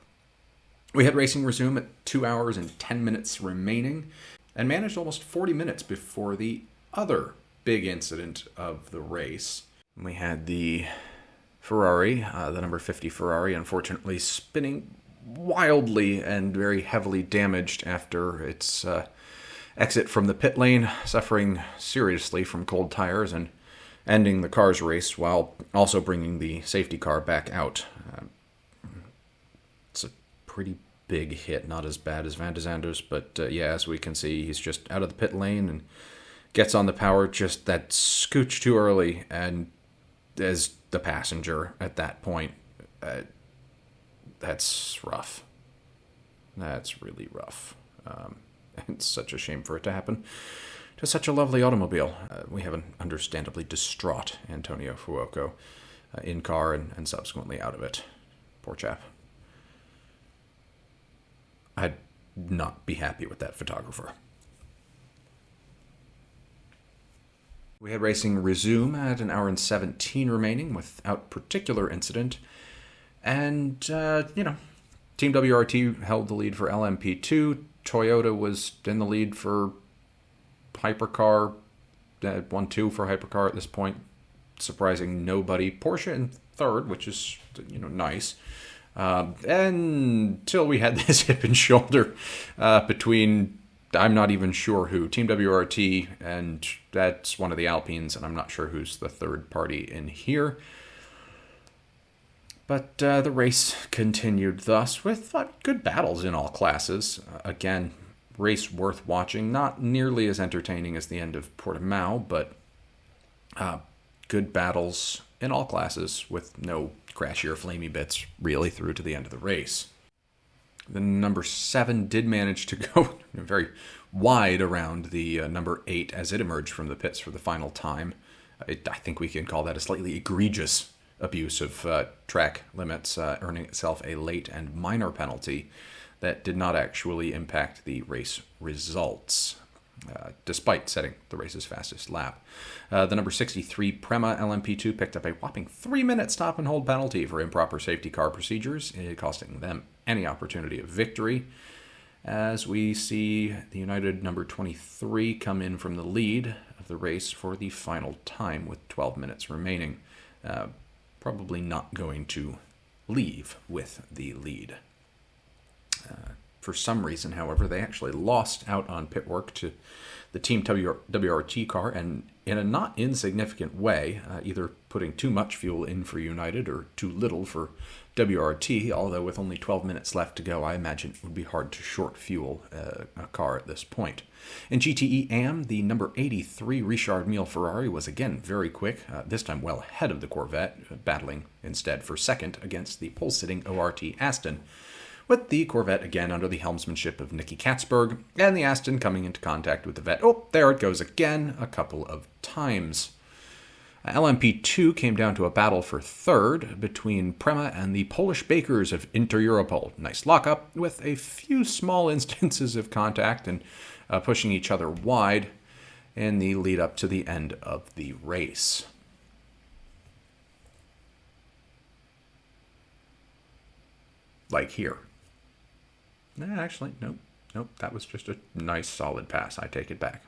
We had racing resume at 2 hours and 10 minutes remaining and managed almost 40 minutes before the other big incident of the race. We had the Ferrari, the number 50 Ferrari, unfortunately spinning wildly and very heavily damaged after its exit from the pit lane, suffering seriously from cold tires and ending the car's race while also bringing the safety car back out. It's a pretty big hit, not as bad as Van de Zander's, but yeah, as we can see, he's just out of the pit lane and gets on the power just that scooch too early, and as the passenger at that point, that's rough. That's really rough. It's such a shame for it to happen to such a lovely automobile. We have an understandably distraught Antonio Fuoco in car and subsequently out of it. Poor chap. I'd not be happy with that photographer. We had racing resume at 1 hour and 17 remaining without particular incident. And, Team WRT held the lead for LMP2. Toyota was in the lead for Hypercar, 1-2 for Hypercar at this point, surprising nobody. Porsche in third, which is, nice. Until we had this hip and shoulder between, I'm not even sure who, Team WRT, and that's one of the Alpines, and I'm not sure who's the third party in here. But the race continued thus with good battles in all classes. Again, race worth watching, not nearly as entertaining as the end of Portimão, but good battles in all classes with no crashy or flamey bits really through to the end of the race. The number 7 did manage to go very wide around the number 8 as it emerged from the pits for the final time. I think we can call that a slightly egregious abuse of track limits, earning itself a late and minor penalty that did not actually impact the race results, despite setting the race's fastest lap. The number 63 Prema LMP2 picked up a whopping 3-minute stop-and-hold penalty for improper safety car procedures, costing them any opportunity of victory. As we see the United number 23 come in from the lead of the race for the final time with 12 minutes remaining. Probably not going to leave with the lead. For some reason, however, they actually lost out on pit work to the Team WRT car, and in a not insignificant way, either putting too much fuel in for United or too little for WRT, although with only 12 minutes left to go, I imagine it would be hard to short fuel a car at this point. In GTE AM, the number 83 Richard Mille Ferrari was again very quick, this time well ahead of the Corvette, battling instead for second against the pole-sitting ORT Aston, with the Corvette again under the helmsmanship of Nicky Katzberg, and the Aston coming into contact with the Vette. Oh, there it goes again, a couple of times. LMP2 came down to a battle for third between Prema and the Polish bakers of Inter-Europol. Nice lockup with a few small instances of contact and pushing each other wide in the lead up to the end of the race. Like here. Actually, nope, that was just a nice solid pass. I take it back.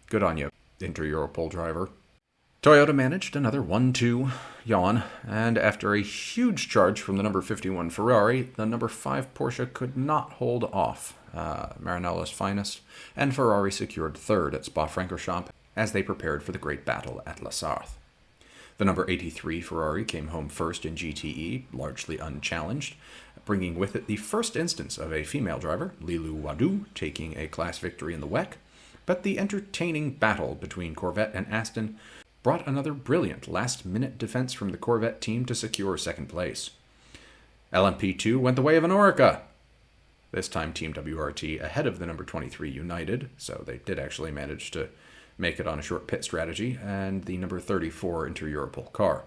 Good on you, Inter-Europol driver. Toyota managed another 1-2 yawn, and after a huge charge from the number 51 Ferrari, the number 5 Porsche could not hold off Marinella's finest, and Ferrari secured third at Spa-Francorchamps as they prepared for the great battle at La Sarthe. The number 83 Ferrari came home first in GTE, largely unchallenged, bringing with it the first instance of a female driver, Lilou Wadou, taking a class victory in the WEC, but the entertaining battle between Corvette and Aston brought another brilliant last-minute defense from the Corvette team to secure second place. LMP2 went the way of an Orica. This time Team WRT ahead of the number 23 United, so they did actually manage to make it on a short pit strategy, and the number 34 Inter-Europol car.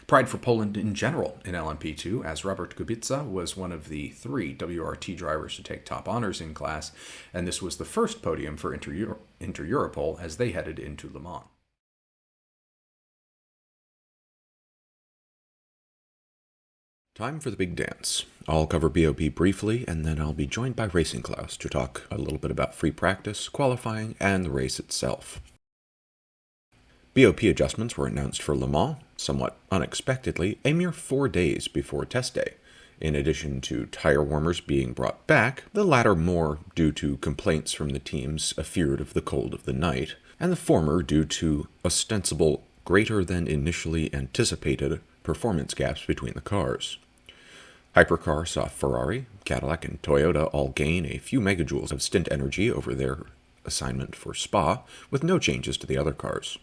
Pride for Poland in general in LMP2, as Robert Kubica was one of the 3 WRT drivers to take top honors in class, and this was the first podium for Inter-Europol as they headed into Le Mans. Time for the big dance. I'll cover BOP briefly, and then I'll be joined by Racing Klaus to talk a little bit about free practice, qualifying, and the race itself. BOP adjustments were announced for Le Mans, somewhat unexpectedly, a mere 4 days before test day. In addition to tire warmers being brought back, the latter more due to complaints from the teams afeared of the cold of the night, and the former due to ostensible greater than initially anticipated performance gaps between the cars. Hypercar saw Ferrari, Cadillac, and Toyota all gain a few megajoules of stint energy over their assignment for Spa, with no changes to the other cars.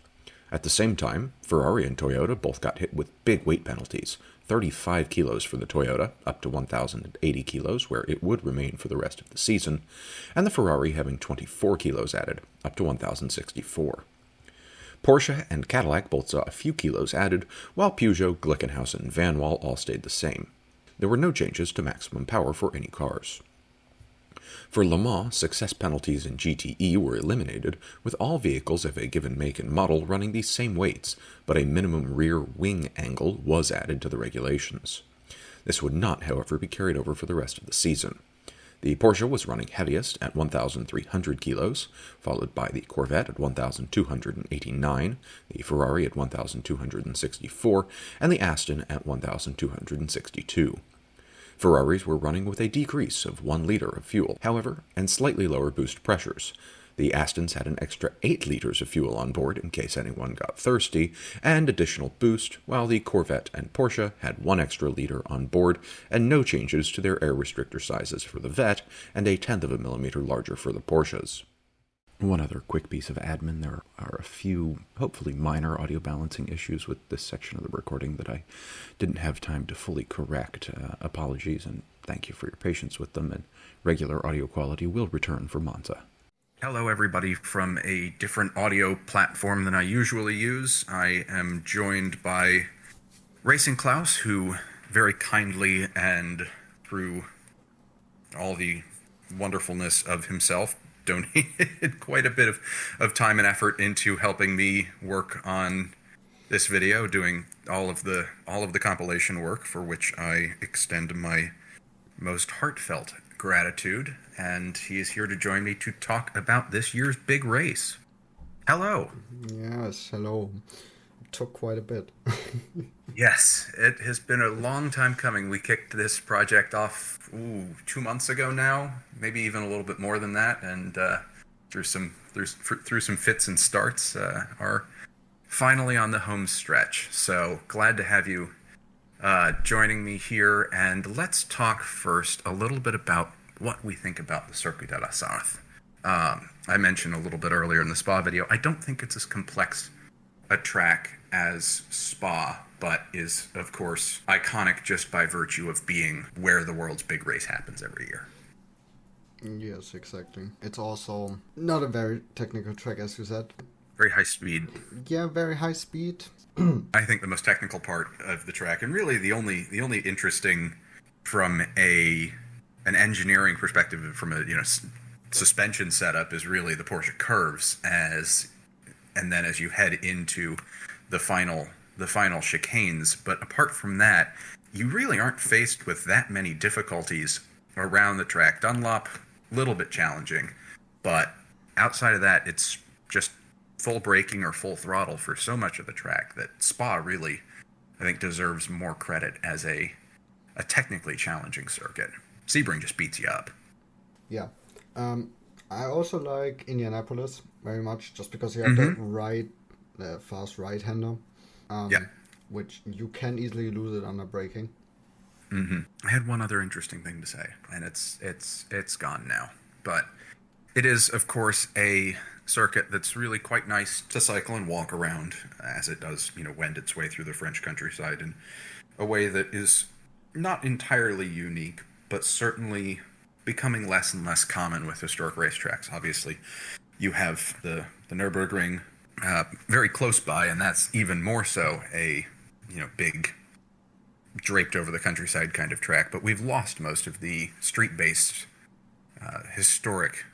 At the same time, Ferrari and Toyota both got hit with big weight penalties, 35 kilos for the Toyota, up to 1,080 kilos, where it would remain for the rest of the season, and the Ferrari having 24 kilos added, up to 1,064. Porsche and Cadillac both saw a few kilos added, while Peugeot, Glickenhaus, and Vanwall all stayed the same. There were no changes to maximum power for any cars. For Le Mans, success penalties in GTE were eliminated, with all vehicles of a given make and model running the same weights, but a minimum rear wing angle was added to the regulations. This would not, however, be carried over for the rest of the season. The Porsche was running heaviest at 1,300 kilos, followed by the Corvette at 1,289, the Ferrari at 1,264, and the Aston at 1,262. Ferraris were running with a decrease of 1 liter of fuel, however, and slightly lower boost pressures. The Astons had an extra 8 liters of fuel on board in case anyone got thirsty, and additional boost, while the Corvette and Porsche had 1 extra liter on board, and no changes to their air restrictor sizes for the Vette, and a 1/10 of a millimeter larger for the Porsches. One other quick piece of admin, there are a few, hopefully minor audio balancing issues with this section of the recording that I didn't have time to fully correct. Apologies, and thank you for your patience with them, and regular audio quality will return for Monza. Hello everybody from a different audio platform than I usually use. I am joined by Racing Klaus, who very kindly and through all the wonderfulness of himself donated quite a bit of time and effort into helping me work on this video, doing all of the compilation work, for which I extend my most heartfelt gratitude. And he is here to join me to talk about this year's big race. Hello. Yes, hello. It took quite a bit. Yes, it has been a long time coming. We kicked this project off 2 months ago now, maybe even a little bit more than that, and through some fits and starts, are finally on the home stretch. So glad to have you joining me here, and let's talk first a little bit about what we think about the Circuit de la Sarthe. I mentioned a little bit earlier in the Spa video, I don't think it's as complex a track as Spa, but is, of course, iconic just by virtue of being where the world's big race happens every year. Yes, exactly. It's also not a very technical track, as you said. Very high speed. Yeah, very high speed. I think the most technical part of the track, and really the only interesting from an engineering perspective, from a suspension setup, is really the Porsche curves, and then as you head into the final chicanes. But apart from that, you really aren't faced with that many difficulties around the track. Dunlop, a little bit challenging, but outside of that, it's just full braking or full throttle for so much of the track that Spa really, I think, deserves more credit as a technically challenging circuit. Sebring just beats you up. Yeah. I also like Indianapolis very much, just because you have the fast right-hander, which you can easily lose it under braking. I had one other interesting thing to say, and it's gone now. But it is, of course, a circuit that's really quite nice to cycle and walk around, as it does, wend its way through the French countryside in a way that is not entirely unique, but certainly becoming less and less common with historic racetracks. Obviously, you have the Nürburgring very close by, and that's even more so a big draped over the countryside kind of track. But we've lost most of the street-based historic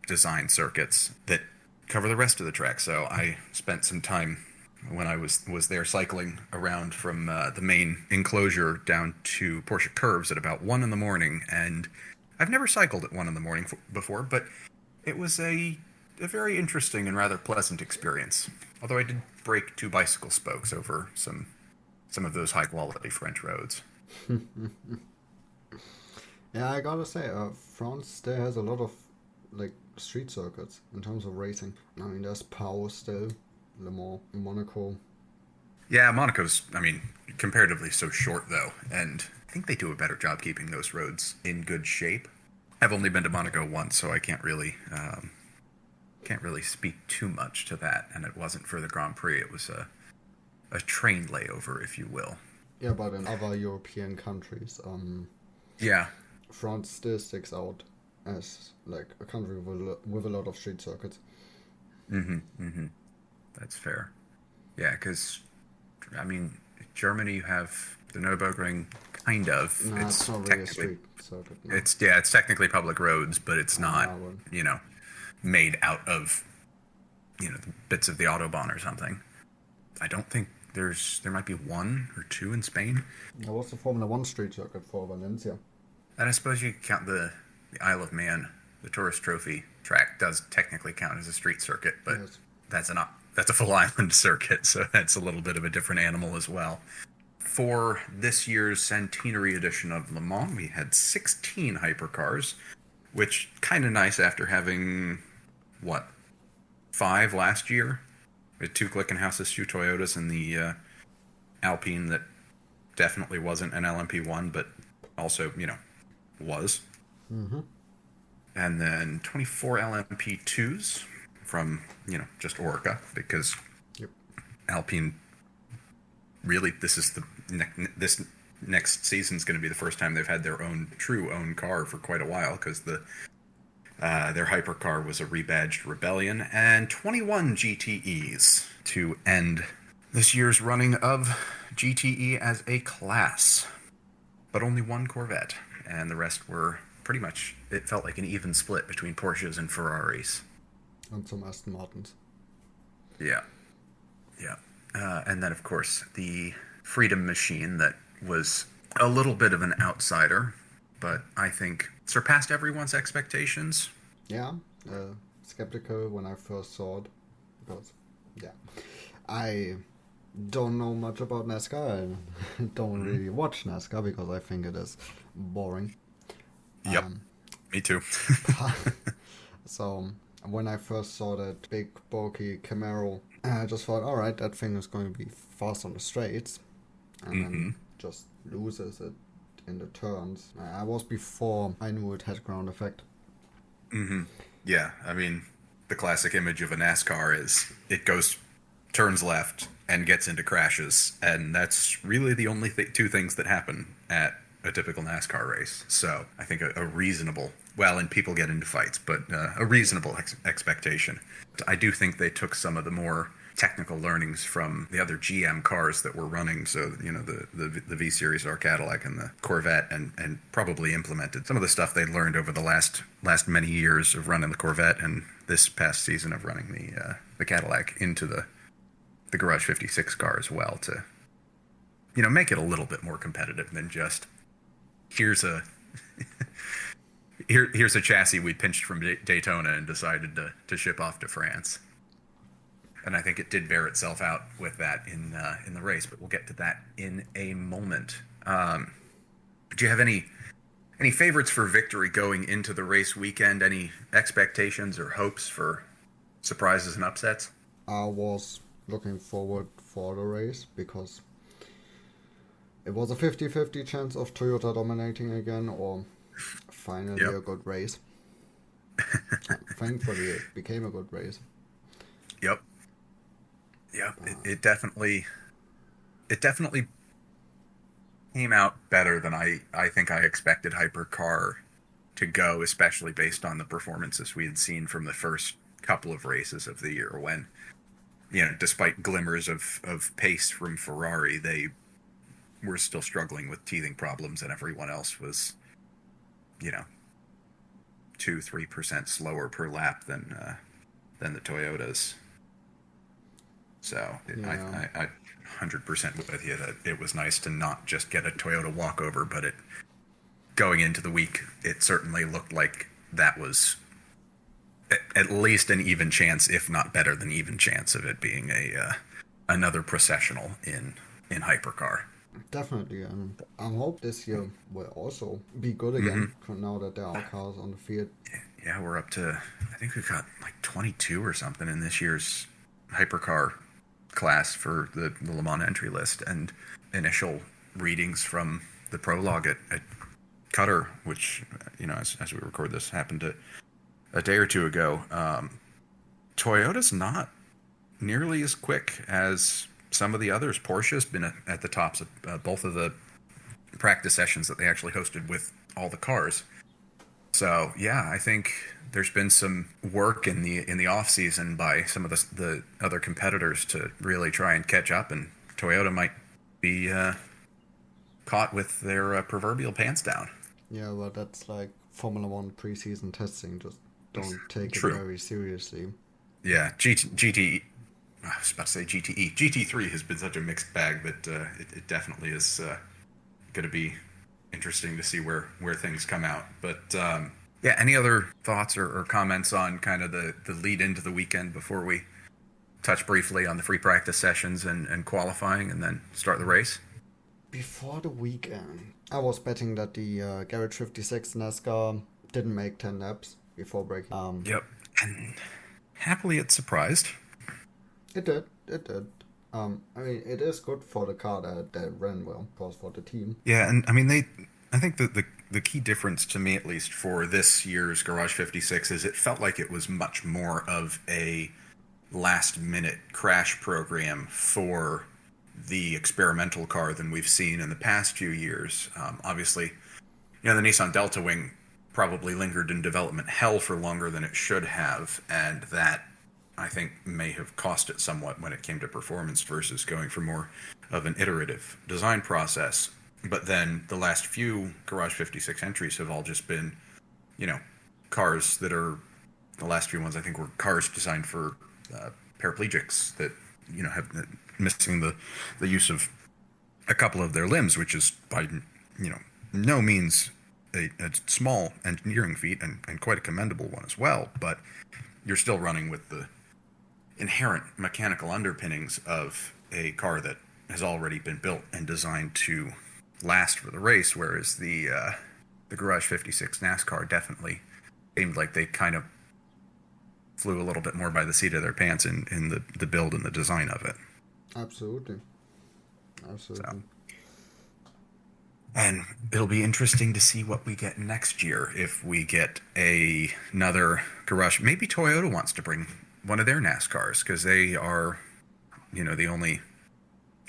design circuits that cover the rest of the track. So I spent some time when I was there cycling around from the main enclosure down to Porsche Curves at about 1 in the morning, and I've never cycled at 1 in the morning before, but it was a very interesting and rather pleasant experience. Although I did break 2 bicycle spokes over some of those high quality French roads. Yeah, I gotta say, France still has a lot of street circuits in terms of racing. I mean, there's Pau still, Le Mans, Monaco. Yeah, Monaco's, comparatively so short though, and I think they do a better job keeping those roads in good shape. I've only been to Monaco once, so I can't really speak too much to that. And it wasn't for the Grand Prix; it was a train layover, if you will. Yeah, but in other European countries, yeah, France still sticks out as a country with a lot of street circuits. That's fair. Yeah, because Germany, you have the Nürburgring, kind of. No, it's not really a street circuit. No. It's technically public roads, but it's not made out of the bits of the Autobahn or something. I don't think there might be 1 or 2 in Spain. There was the Formula 1 street circuit for Valencia. And I suppose you could count the Isle of Man, the Tourist Trophy track does technically count as a street circuit, but yes. That's a full island circuit, so that's a little bit of a different animal as well. For this year's centenary edition of Le Mans, we had 16 hypercars, which kind of nice after having 5 last year. We had 2 Glickenhauses, 2 Toyotas, and the Alpine that definitely wasn't an LMP1, but also, was. Mm-hmm. And then 24 LMP2s from, just Orca, because Alpine really, this next season's going to be the first time they've had their true own car for quite a while, because their hypercar was a rebadged Rebellion, and 21 GTEs to end this year's running of GTE as a class. But only 1 Corvette, and the rest were pretty much, it felt like an even split between Porsches and Ferraris. And some Aston Martins. Yeah. And then, of course, the Freedom Machine that was a little bit of an outsider, but I think surpassed everyone's expectations. Yeah, skeptical when I first saw it, because, I don't know much about NASCAR. I don't really watch NASCAR because I think it is boring. Yep, me too. So when I first saw that big bulky Camaro, I just thought, all right, that thing is going to be fast on the straights, and then just loses it in the turns. I was before I knew it had ground effect. Yeah, the classic image of a NASCAR is it turns left and gets into crashes, and that's really the only 2 things that happen at a typical NASCAR race. So I think a reasonable, and people get into fights, but a reasonable expectation. I do think they took some of the more technical learnings from the other GM cars that were running, so the V-Series or Cadillac and the Corvette, and probably implemented some of the stuff they learned over the last many years of running the Corvette and this past season of running the Cadillac into the Garage 56 car as well, to make it a little bit more competitive than just here's a chassis we pinched from Daytona and decided to ship off to France. And I think it did bear itself out with that in the race, but we'll get to that in a moment. Do you have any favorites for victory going into the race weekend? Any expectations or hopes for surprises and upsets? I was looking forward for the race because it was a 50-50 chance of Toyota dominating again, or finally a good race. Thankfully, it became a good race. Yep. It definitely came out better than I think I expected Hypercar to go, especially based on the performances we had seen from the first couple of races of the year when, despite glimmers of pace from Ferrari, they were still struggling with teething problems and everyone else was, 2-3% slower per lap than the Toyotas. So I 100% with you that it was nice to not just get a Toyota walkover, but going into the week, it certainly looked like that was at least an even chance, if not better than even chance, of it being another processional in Hypercar. Definitely, and I hope this year will also be good again. Now that there are cars on the field. Yeah, we're up to, I think we've got like 22 or something in this year's Hypercar class for the Le Mans entry list, and initial readings from the prologue at Qatar, which, as we record this, happened a day or two ago. Toyota's not nearly as quick as some of the others. Porsche's been at the tops of both of the practice sessions that they actually hosted with all the cars. So yeah, I think there's been some work in the off season by some of the other competitors to really try and catch up, and Toyota might be caught with their proverbial pants down. Yeah, well, that's like Formula One preseason testing. Just don't take True. it very seriously. Yeah, GTE. I was about to say GTE. GT3 has been such a mixed bag that it definitely is going to be interesting to see where things come out. But yeah, any other thoughts or comments on kind of the lead into the weekend before we touch briefly on the free practice sessions and qualifying and then start the race? Before the weekend, I was betting that the Garage 56 NASCAR didn't make 10 laps before breaking. Yep, and happily it surprised. It did. I mean, it is good for the car that ran well, of course, for the team. Yeah, and I mean, I think that the key difference to me, at least for this year's Garage 56, is it felt like it was much more of a last-minute crash program for the experimental car than we've seen in the past few years. Obviously, the Nissan Delta Wing probably lingered in development hell for longer than it should have, and that, I think, may have cost it somewhat when it came to performance versus going for more of an iterative design process. But then the last few Garage 56 entries have all just been, cars that are, the last few ones I think were cars designed for paraplegics that, have missing the use of a couple of their limbs, which is by, no means a small engineering feat and quite a commendable one as well. But you're still running with the inherent mechanical underpinnings of a car that has already been built and designed to last for the race, whereas the Garage 56 NASCAR definitely seemed like they kind of flew a little bit more by the seat of their pants in the build and the design of it. Absolutely. So. And it'll be interesting to see what we get next year. If we get another garage, maybe Toyota wants to bring one of their NASCARs, because they are, the only,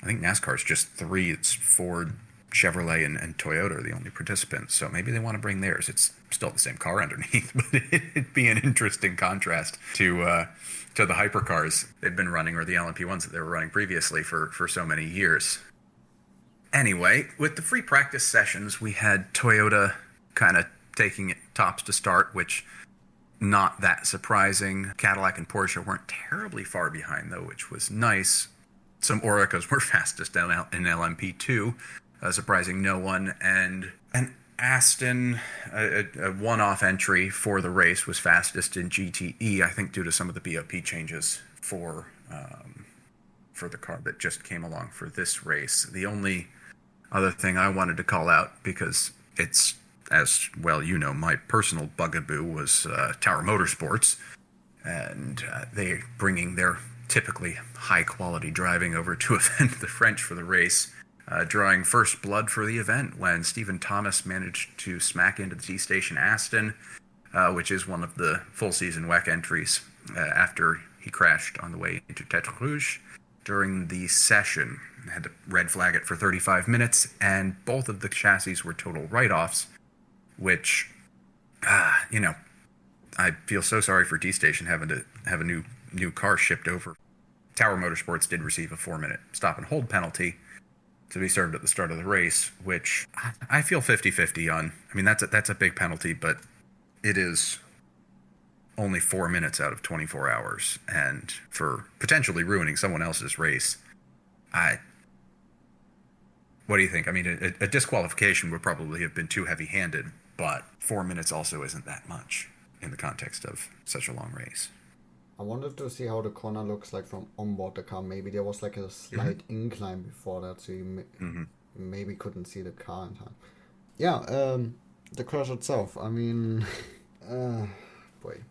I think NASCAR's just 3. It's Ford, Chevrolet, and Toyota are the only participants. So maybe they want to bring theirs. It's still the same car underneath, but it'd be an interesting contrast to the hypercars they've been running, or the LMP1s that they were running previously for so many years. Anyway, with the free practice sessions, we had Toyota kind of taking it tops to start, which not that surprising. Cadillac and Porsche weren't terribly far behind, though, which was nice. Some Oricas were fastest in LMP2, surprising no one. And an Aston, a one-off entry for the race, was fastest in GTE, I think due to some of the BOP changes for the car that just came along for this race. The only other thing I wanted to call out, because it's, as well my personal bugaboo, was Tower Motorsports, and they bringing their typically high-quality driving over to offend the French for the race, drawing first blood for the event when Stephen Thomas managed to smack into the T-Station Aston, which is one of the full-season WEC entries, after he crashed on the way into Tête Rouge. during the session. I had to red flag it for 35 minutes, and both of the chassis were total write-offs, which, I feel so sorry for D-Station having to have a new car shipped over. Tower Motorsports did receive a 4-minute stop and hold penalty to be served at the start of the race, which I feel 50-50 on. I mean, that's a big penalty, but it is only 4 minutes out of 24 hours, and for potentially ruining someone else's race, what do you think? I mean, a disqualification would probably have been too heavy-handed, but 4 minutes also isn't that much in the context of such a long race. I wanted to see how the corner looks like from onboard the car. Maybe there was like a slight incline before that, so you maybe couldn't see the car in time. Yeah, the crash itself. I mean, boy.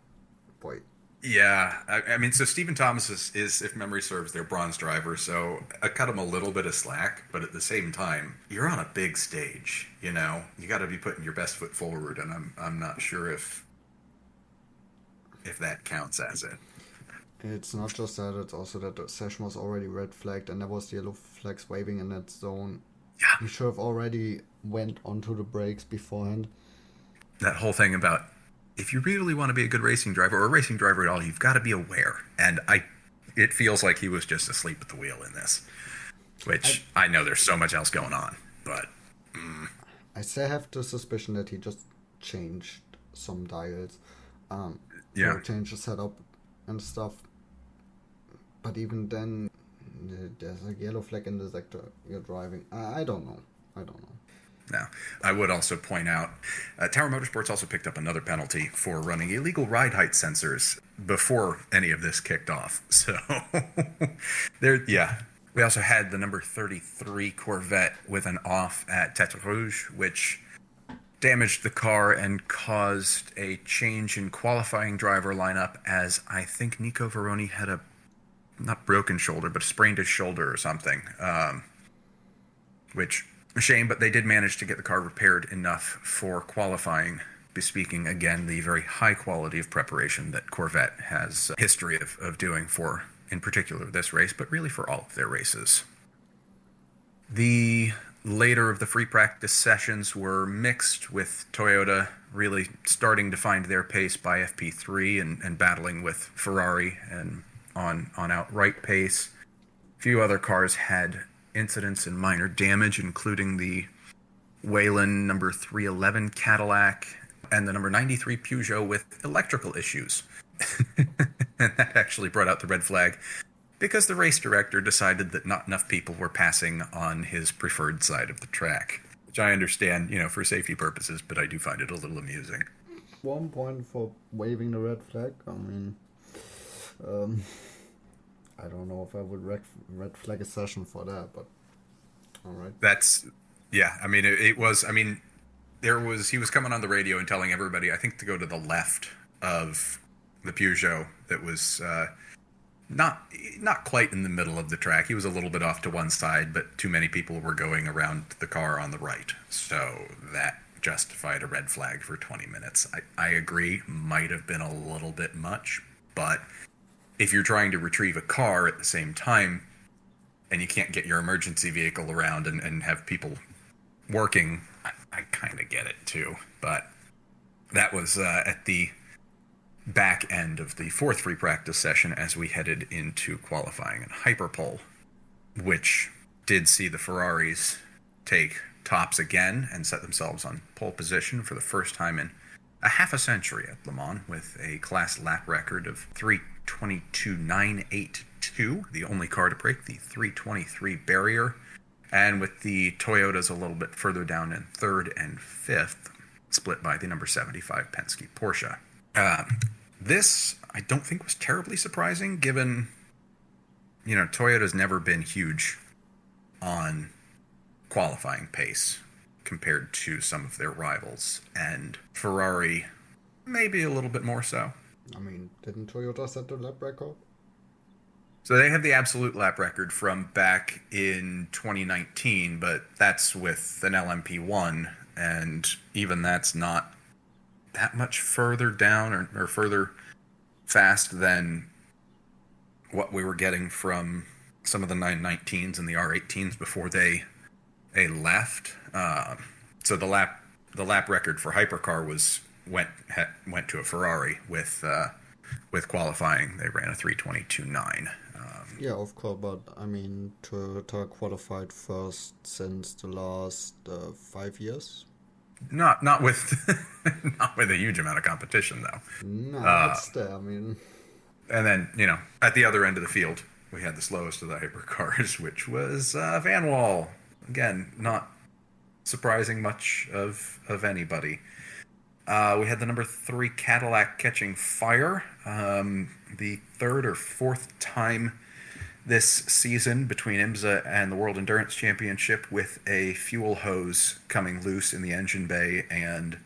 Yeah, I mean, so Stephen Thomas is, if memory serves, their bronze driver, so I cut him a little bit of slack, but at the same time, you're on a big stage, you know? You got to be putting your best foot forward, and I'm not sure if that counts as it. It's not just that, it's also that the session was already red flagged, and there was yellow flags waving in that zone. Yeah. You should have already went onto the brakes beforehand. That whole thing about, if you really want to be a good racing driver, or a racing driver at all, you've got to be aware. And it feels like he was just asleep at the wheel in this. Which, I know there's so much else going on, but... I still have the suspicion that he just changed some dials. Yeah. Change the setup and stuff. But even then, there's a yellow flag in the sector you're driving. I don't know. Now, I would also point out, Tower Motorsports also picked up another penalty for running illegal ride height sensors before any of this kicked off. So, we also had the number 33 Corvette with an off at Tête Rouge, which damaged the car and caused a change in qualifying driver lineup, as I think Nico Veroni had a, not broken shoulder, but sprained his shoulder or something, which... a shame, but they did manage to get the car repaired enough for qualifying, bespeaking, again, the very high quality of preparation that Corvette has a history of doing for, in particular, this race, but really for all of their races. The later of the free practice sessions were mixed, with Toyota really starting to find their pace by FP3 and battling with Ferrari and on outright pace. A few other cars had incidents and minor damage, including the Wayland number 311 Cadillac and the number 93 Peugeot with electrical issues. And that actually brought out the red flag because the race director decided that not enough people were passing on his preferred side of the track, which I understand, for safety purposes, but I do find it a little amusing. 1 point for waving the red flag. I mean, I don't know if I would red flag a session for that, but all right. I mean, he was coming on the radio and telling everybody, I think, to go to the left of the Peugeot that was not quite in the middle of the track. He was a little bit off to one side, but too many people were going around the car on the right. So that justified a red flag for 20 minutes. I agree, might have been a little bit much, but if you're trying to retrieve a car at the same time and you can't get your emergency vehicle around and have people working, I kind of get it too. But that was at the back end of the fourth free practice session as we headed into qualifying and hyperpole, which did see the Ferraris take tops again and set themselves on pole position for the first time in a half a century at Le Mans, with a class lap record of 3:22.982, the only car to break the 3:23 barrier, and with the Toyotas a little bit further down in third and fifth, split by the number 75 Penske Porsche. This, I don't think, was terribly surprising, given, Toyota's never been huge on qualifying pace compared to some of their rivals, and Ferrari maybe a little bit more so. I mean, didn't Toyota set the lap record? So they have the absolute lap record from back in 2019, but that's with an LMP1, and even that's not that much further down or further fast than what we were getting from some of the 919s and the R18s before they left. So the lap record for hypercar went to a Ferrari with qualifying. They ran a 3:22.9. Yeah, of course, but I mean, Toyota qualified first since the last 5 years. Not with not with a huge amount of competition though. No, it's there. I mean, and then at the other end of the field, we had the slowest of the hypercars, which was Van Wall. Again, not surprising much of anybody. We had the number 3 Cadillac catching fire, the third or fourth time this season between IMSA and the World Endurance Championship, with a fuel hose coming loose in the engine bay and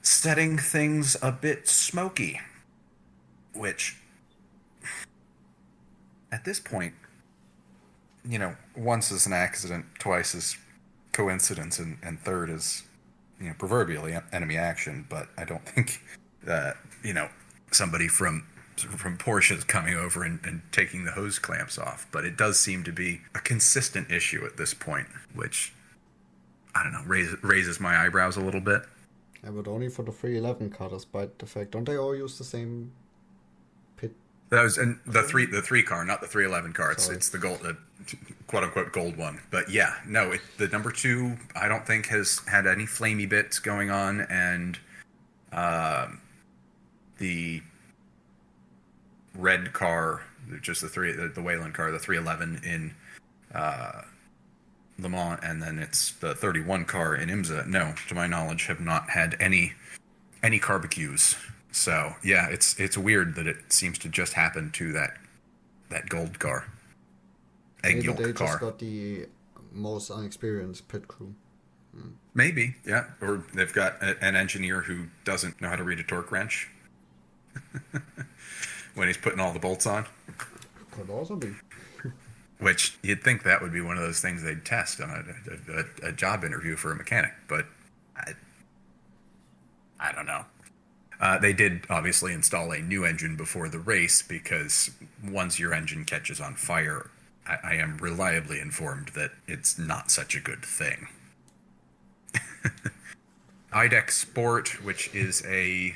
setting things a bit smoky, which at this point, once is an accident, twice is coincidence, and third is proverbially enemy action. But I don't think that somebody from Porsche is coming over and taking the hose clamps off. But it does seem to be a consistent issue at this point, which, I don't know, raises my eyebrows a little bit. Yeah, but only for the 311 car, despite the fact, don't they all use the same pit? That was in the three car, not the 311 car. It's the gold, quote unquote gold one. But yeah, no, the number 2, I don't think has had any flamey bits going on, and the red car, just the Wayland car, the 311 in Le Mans, and then it's the 31 car in IMSA. No, to my knowledge, have not had any barbecues. So yeah, it's weird that it seems to just happen to that gold car, egg yolk car. Maybe they just got the most unexperienced pit crew. Maybe, yeah, or they've got an engineer who doesn't know how to read a torque wrench when he's putting all the bolts on. Could also be. Which you'd think that would be one of those things they'd test on a job interview for a mechanic, but I don't know. They did obviously install a new engine before the race, because once your engine catches on fire, I am reliably informed that it's not such a good thing. IDEC Sport, which is a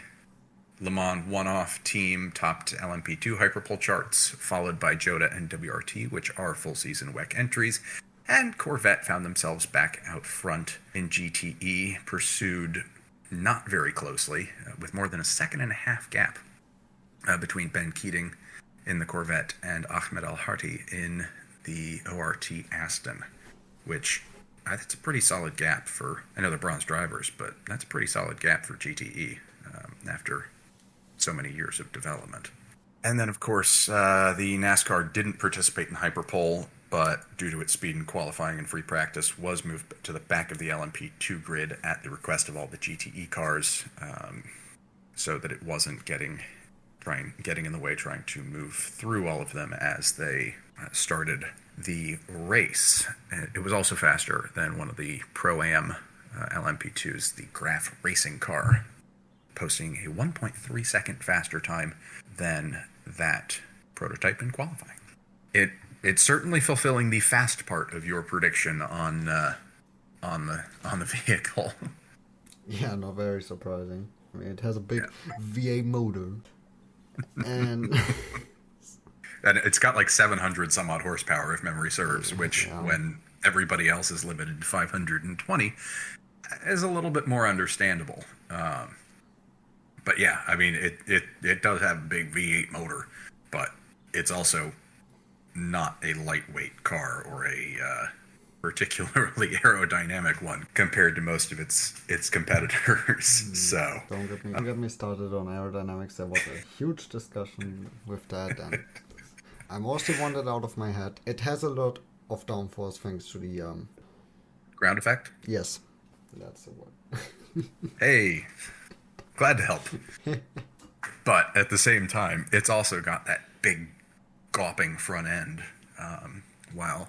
Le Mans one-off team, topped LMP2 Hyperpole charts, followed by Jota and WRT, which are full-season WEC entries, and Corvette found themselves back out front in GTE, pursued not very closely, with more than a 1.5-second gap between Ben Keating in the Corvette and Ahmed Al-Harti in the ORT Aston, which that's a pretty solid gap for, I know they're bronze drivers, but that's a pretty solid gap for GTE after so many years of development. And then, of course, the NASCAR didn't participate in Hyperpole, but due to its speed in qualifying and free practice, was moved to the back of the LMP2 grid at the request of all the GTE cars, so that it wasn't getting in the way trying to move through all of them as they started the race. It was also faster than one of the Pro-Am LMP2s, the Graf Racing car, posting a 1.3 second faster time than that prototype in qualifying. It's certainly fulfilling the fast part of your prediction on the vehicle. Yeah, not very surprising. I mean, it has a big V8 motor, and it's got like 700 some odd horsepower, if memory serves, which when everybody else is limited to 520 is a little bit more understandable. But yeah, I mean, it does have a big V8 motor, but it's also not a lightweight car or a particularly aerodynamic one compared to most of its competitors. So don't get me started on aerodynamics. There was a huge discussion with that, and I'm also wanted out of my head. It has a lot of downforce thanks to the ground effect. Yes, that's the word. Hey, glad to help. But at the same time, it's also got that big gawping front end, while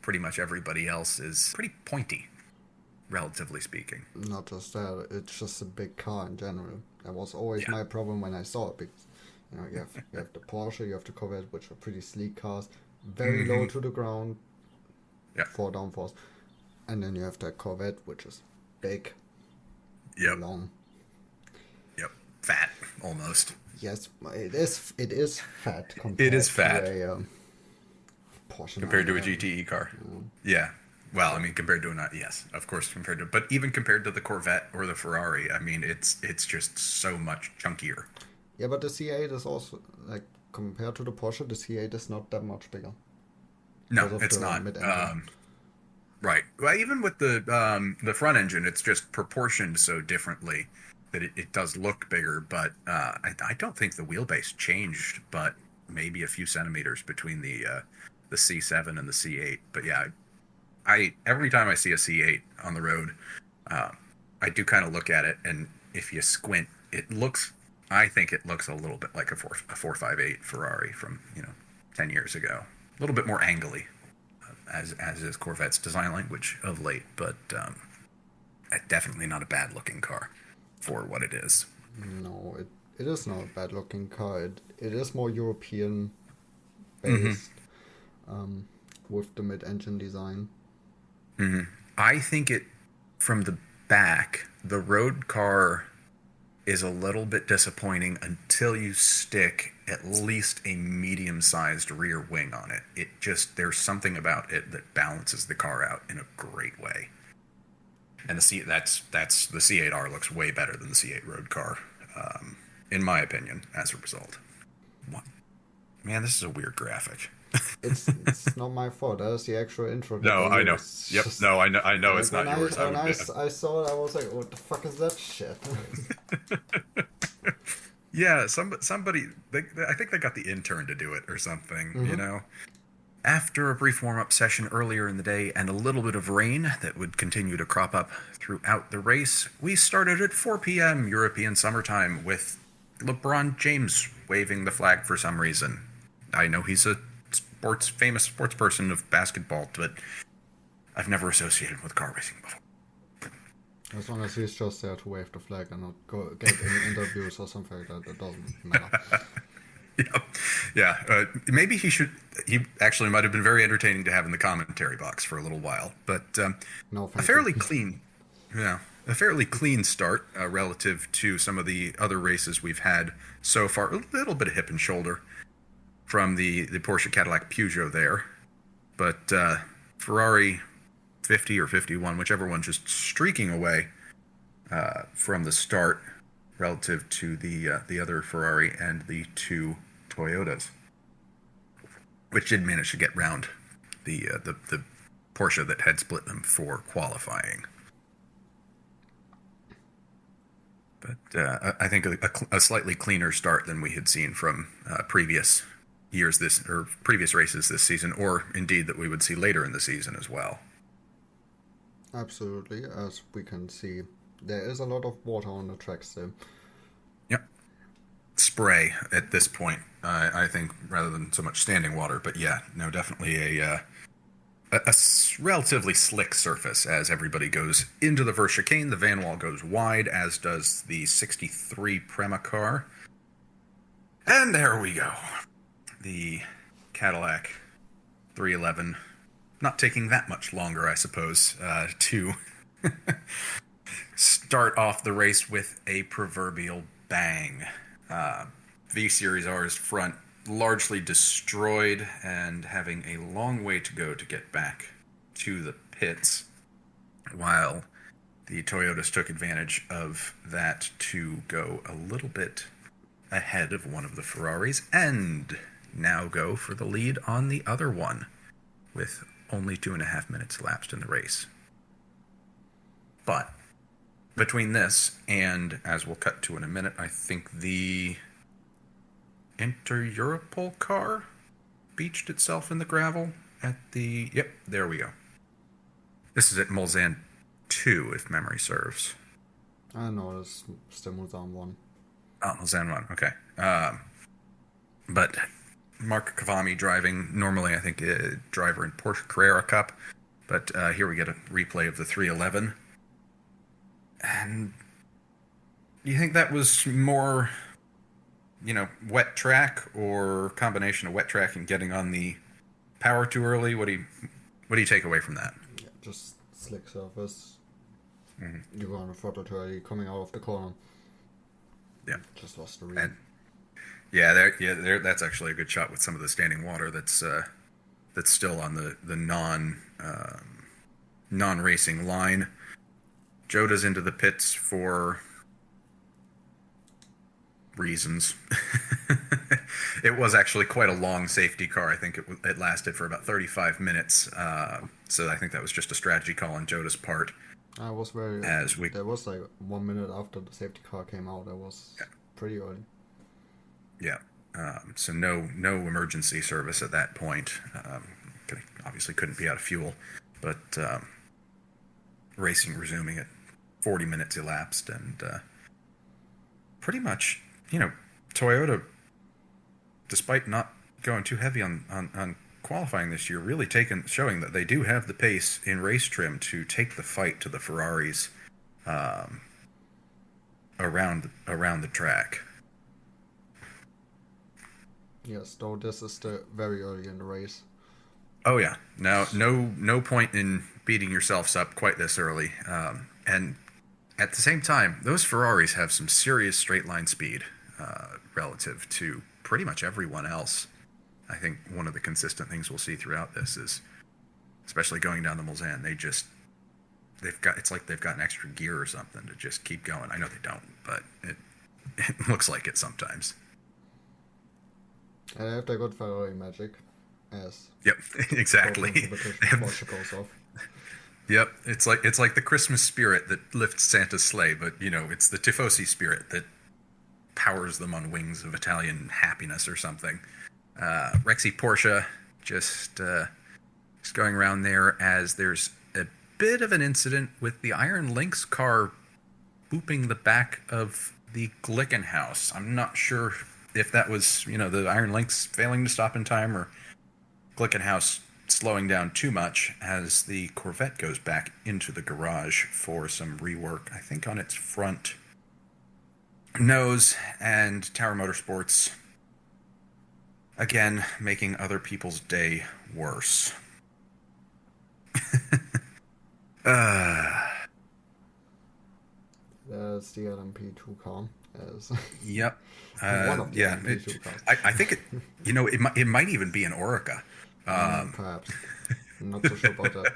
pretty much everybody else is pretty pointy, relatively speaking. Not just that, it's just a big car in general. That was always my problem when I saw it, because You have the Porsche, you have the Corvette, which are pretty sleek cars, very low to the ground, 4 downforce, and then you have the Corvette, which is big, long. Yep, fat almost. Yes, it is fat compared It is fat. to a Porsche. Compared to a GTE car. Yeah. Well, I mean, compared to yes, of course, but even compared to the Corvette or the Ferrari, I mean, it's just so much chunkier. Yeah, but the C8 is also, like, compared to the Porsche, the C8 is not that much bigger. No, it's not. Right. Well, even with the front engine, it's just proportioned so differently that it does look bigger, but I don't think the wheelbase changed, but maybe a few centimeters between the C7 and the C8. But yeah, every time I see a C8 on the road, I do kind of look at it, and if you squint, I think it looks a little bit like a 458 Ferrari from 10 years ago. A little bit more angly, as is Corvette's design language of late, but definitely not a bad looking car for what it is. No, it is not a bad looking car. It is more European based, with the mid-engine design. I think from the back, the road car is a little bit disappointing until you stick at least a medium-sized rear wing on it. There's something about it that balances the car out in a great way. And the C8R looks way better than the C8 road car, in my opinion, as a result. Man, this is a weird graphic. It's not my fault. That was the actual intro. No, I know. Yep. No, I know it's not yours. When I saw it, I was like, "What the fuck is that shit?" Yeah, somebody. I think they got the intern to do it or something. After a brief warm-up session earlier in the day and a little bit of rain that would continue to crop up throughout the race, we started at 4 p.m. European summertime with LeBron James waving the flag for some reason. I know he's a famous sports person of basketball, but I've never associated with car racing before. As long as he's just there to wave the flag and not get in interviews or something like that, it doesn't matter. Yeah. Maybe he should. He actually might have been very entertaining to have in the commentary box for a little while, but a fairly clean start relative to some of the other races we've had so far. A little bit of hip and shoulder from the Porsche Cadillac Peugeot there, but Ferrari 50 or 51, whichever one, just streaking away from the start relative to the other Ferrari and the two Toyotas, which did manage to get round the Porsche that had split them for qualifying. But I think a slightly cleaner start than we had seen from previous races this season, or indeed that we would see later in the season as well. Absolutely, as we can see, there is a lot of water on the tracks there. Yep. Spray at this point, I think, rather than so much standing water. But yeah, no, definitely a relatively slick surface as everybody goes into the first chicane. The van wall goes wide, as does the 63 Prema car. And there we go. The Cadillac 311, not taking that much longer, I suppose, to start off the race with a proverbial bang. V-Series R's front largely destroyed and having a long way to go to get back to the pits, while the Toyotas took advantage of that to go a little bit ahead of one of the Ferraris and now go for the lead on the other one with only 2.5 minutes elapsed in the race. But between this and, as we'll cut to in a minute, I think the Inter-Europol car beached itself in the gravel at the... Yep, there we go. This is at Mulsanne 2, if memory serves. No, it's still Mulsanne 1. Oh, Mulsanne 1, okay. But Mark Cavami driving, normally I think a driver in Porsche Carrera Cup, but here we get a replay of the 311. And you think that was more wet track or combination of wet track and getting on the power too early? What do you take away from that? Yeah, just slick surface. Mm-hmm. You go on the throttle too early coming out of the corner. Yeah. Just lost the read. And that's actually a good shot with some of the standing water that's still on the non-racing line. Joda's into the pits for reasons. It was actually quite a long safety car. I think it lasted for about 35 minutes. So I think that was just a strategy call on Joda's part. I was very. There was like 1 minute after the safety car came out. That was pretty early. Yeah. So no emergency service at that point. Obviously couldn't be out of fuel, but racing resuming at 40 minutes elapsed, and pretty much, Toyota, despite not going too heavy on qualifying this year, really showing that they do have the pace in race trim to take the fight to the Ferraris around the track. Yes, though this is very early in the race. Oh yeah, no point in beating yourselves up quite this early. And at the same time, those Ferraris have some serious straight line speed relative to pretty much everyone else. I think one of the consistent things we'll see throughout this is, especially going down the Mulsanne, it's like they've got an extra gear or something to just keep going. I know they don't, but it looks like it sometimes. And they have their good Ferrari magic, as yep, exactly. Goes off. Yep, it's like the Christmas spirit that lifts Santa's sleigh, but it's the Tifosi spirit that powers them on wings of Italian happiness or something. Rexy Porsche just going around there as there's a bit of an incident with the Iron Lynx car booping the back of the Glickenhaus. I'm not sure if that was, the Iron Lynx failing to stop in time or Glickenhaus slowing down too much as the Corvette goes back into the garage for some rework, I think, on its front nose, and Tower Motorsports again making other people's day worse. That's the LMP2 car. Yep. One of the LMP2 cars. I think it might even be an Orica. Perhaps. I'm not so sure about that.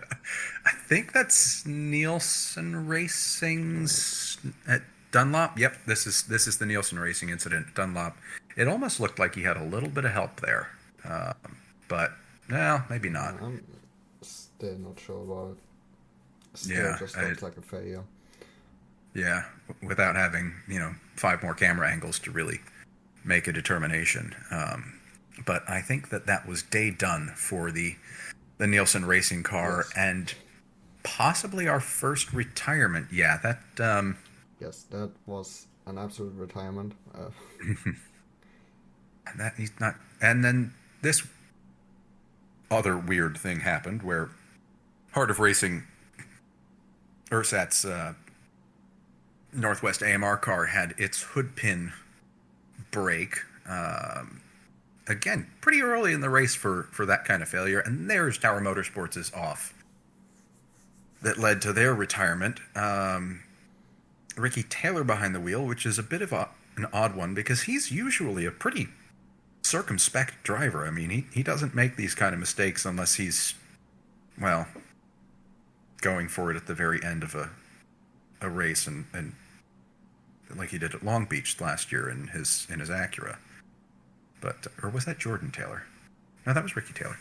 I think that's Nielsen Racing's at Dunlop. Yep, this is the Nielsen Racing incident at Dunlop. It almost looked like he had a little bit of help there, but no, maybe not. I'm still not sure about it. Still just looks like a failure. Yeah, without having 5 more camera angles to really make a determination. But I think that was day done for the Nielsen Racing car, yes. And possibly our first retirement. Yeah, that. Yes, that was an absolute retirement. That he's not. And then this other weird thing happened where Heart of Racing, Ursat's Northwest AMR car had its hood pin break. Again, pretty early in the race for that kind of failure, and there's Tower Motorsports is off. That led to their retirement. Ricky Taylor behind the wheel, which is a bit of an odd one because he's usually a pretty circumspect driver. I mean, he doesn't make these kind of mistakes unless he's, going for it at the very end of a race, and like he did at Long Beach last year in his Acura. But or was that Jordan Taylor? No, that was Ricky Taylor.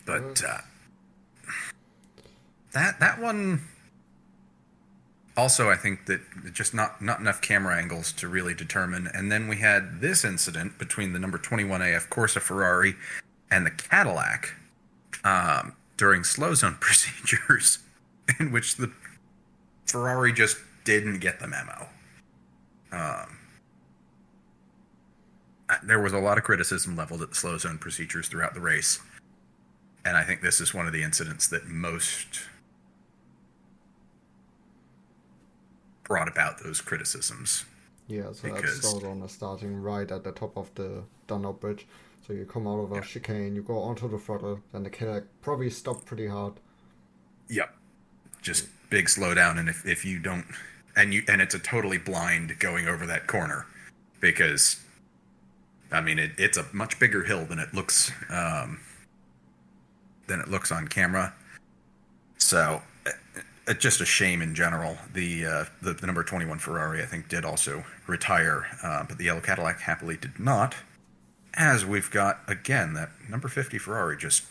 But that one also, I think that just not enough camera angles to really determine. And then we had this incident between the number 21 AF Corsa Ferrari and the Cadillac during slow zone procedures, in which the Ferrari just didn't get the memo. There was a lot of criticism leveled at the slow zone procedures throughout the race. And I think this is one of the incidents that most brought about those criticisms. Yeah, so that because slows on starting right at the top of the Dunlop Bridge. So you come out of a chicane, you go onto the throttle, then the Cadillac probably stopped pretty hard. yep, just big slowdown, and if you don't, and it's a totally blind going over that corner, because I mean it's a much bigger hill than it looks on camera. So it's just a shame in general. The number 21 Ferrari, I think, did also retire, but the yellow Cadillac happily did not. As we've got again that number 50 Ferrari just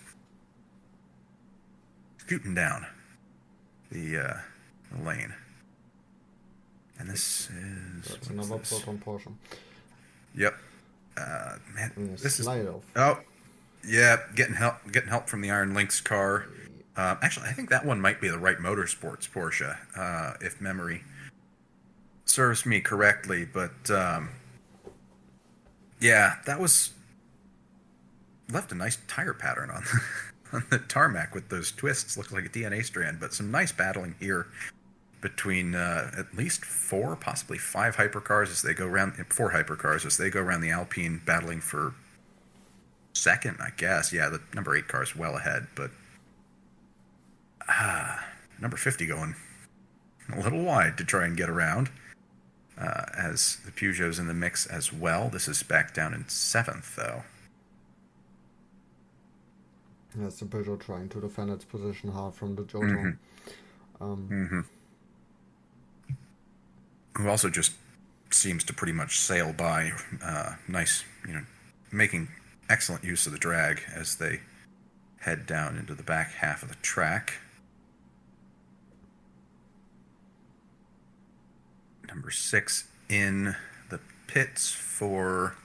scooting down the lane, and this is That's another Proton Porsche. Yep. Man, this is off. Oh, yeah, getting help from the Iron Lynx car. Actually, I think that one might be the Wright Motorsports Porsche, if memory serves me correctly. But yeah, that was left a nice tire pattern on on the tarmac with those twists. Looked like a DNA strand, but some nice battling here between at least 4, possibly 5 hypercars as they go around. 4 hypercars as they go around the Alpine, battling for second, I guess. Yeah, the number 8 car is well ahead, but number 50 going a little wide to try and get around, as the Peugeot's in the mix as well. This is back down in 7th, though. That's the Peugeot trying to defend its position hard from the Jotun. Who also just seems to pretty much sail by. Nice, making excellent use of the drag as they head down into the back half of the track. Number 6 in the pits for,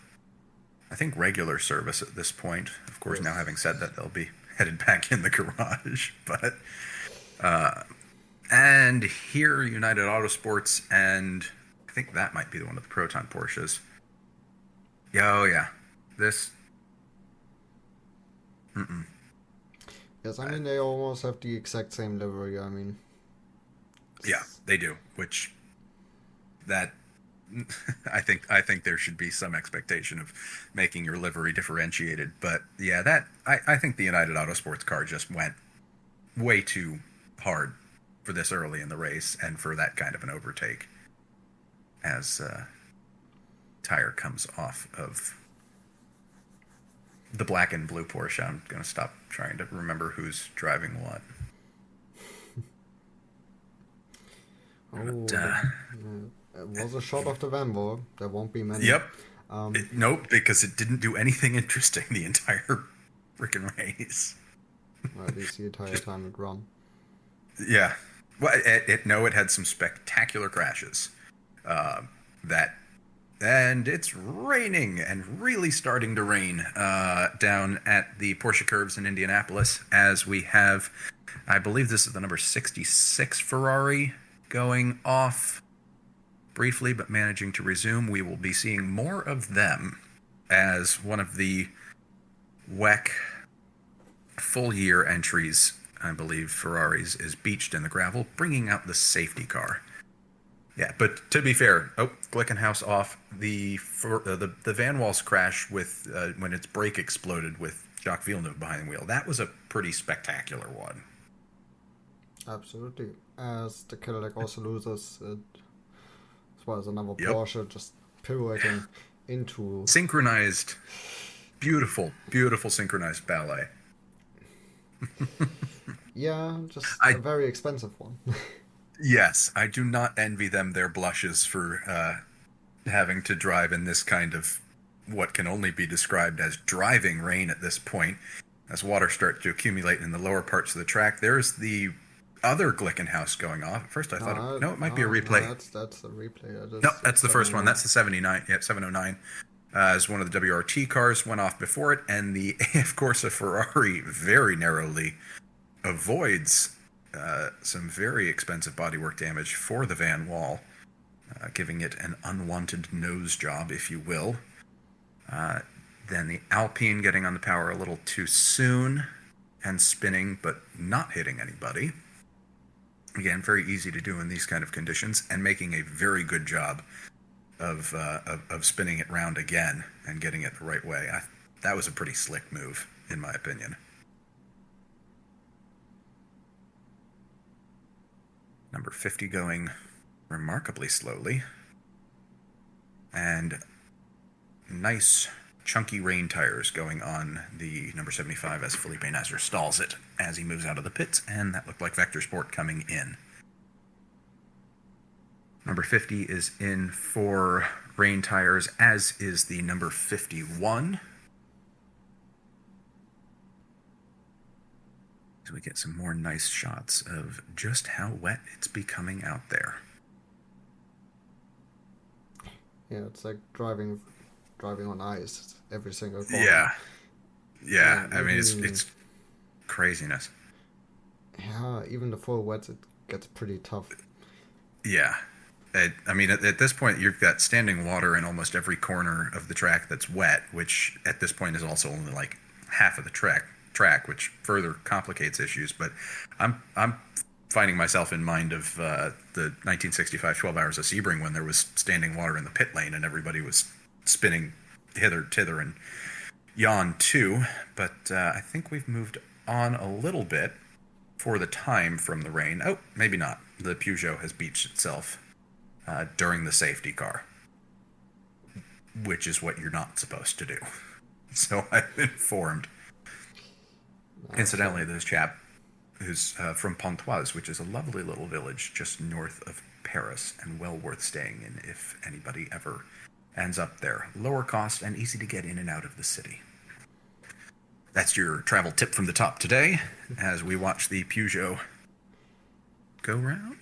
I think, regular service at this point. Of course, yes. Now having said that, they'll be headed back in the garage. But and here, United Autosports, and I think that might be one of the Proton Porsches. Oh yeah, this. Yes, I mean they almost have the exact same livery. I mean. Yeah, they do. Which that I think there should be some expectation of making your livery differentiated. But yeah, that I think the United Autosports car just went way too hard for this early in the race and for that kind of an overtake as tire comes off of the black and blue Porsche. I'm going to stop trying to remember who's driving what. It was a shot of the Van Wall. There won't be many. Yep. Nope, because it didn't do anything interesting the entire freaking race. Well, at least the entire time it run. Yeah. Well, it had some spectacular crashes. And it's raining and really starting to rain down at the Porsche Curves in Indianapolis, as we have, I believe this is the number 66 Ferrari going off briefly, but managing to resume. We will be seeing more of them as one of the WEC full year entries, I believe, Ferraris, is beached in the gravel, bringing out the safety car. Yeah, but to be fair, Glickenhaus off. The Van Wals crash with when its brake exploded with Jacques Villeneuve behind the wheel, that was a pretty spectacular one. Absolutely. As the Cadillac also loses it, as well as another Porsche just pirouetting into... Synchronized. Beautiful, beautiful synchronized ballet. Yeah, just a very expensive one. Yes, I do not envy them their blushes for having to drive in this kind of what can only be described as driving rain at this point, as water starts to accumulate in the lower parts of the track. There's the other Glickenhaus going off. At first I thought, it might be a replay. No, that's the replay. No, that's the first one. That's the 79. Yep, 709. As one of the WRT cars went off before it, and the AF Corsa Ferrari very narrowly avoids some very expensive bodywork damage for the Van Wall, giving it an unwanted nose job, if you will. Then the Alpine getting on the power a little too soon and spinning, but not hitting anybody. Again, very easy to do in these kind of conditions, and making a very good job of spinning it round again and getting it the right way. That was a pretty slick move, in my opinion. Number 50 going remarkably slowly. And nice chunky rain tires going on the number 75 as Felipe Nasr stalls it as he moves out of the pits, and that looked like Vector Sport coming in. Number 50 is in for rain tires, as is the number 51. So we get some more nice shots of just how wet it's becoming out there. Yeah, it's like driving on ice every single corner. Yeah. I mean, it's craziness. Yeah, even the full wets, it gets pretty tough. Yeah. I mean, at this point, you've got standing water in almost every corner of the track that's wet, which at this point is also only like half of the track, which further complicates issues. But I'm finding myself in mind of the 1965 12 Hours of Sebring, when there was standing water in the pit lane and everybody was spinning hither, tither, and yon too. But I think we've moved on a little bit for the time from the rain. Oh, maybe not. The Peugeot has beached itself during the safety car, which is what you're not supposed to do. So I've been informed. Incidentally, this chap who's from Pontoise, which is a lovely little village just north of Paris and well worth staying in if anybody ever ends up there. Lower cost and easy to get in and out of the city. That's your travel tip from the top today as we watch the Peugeot go round.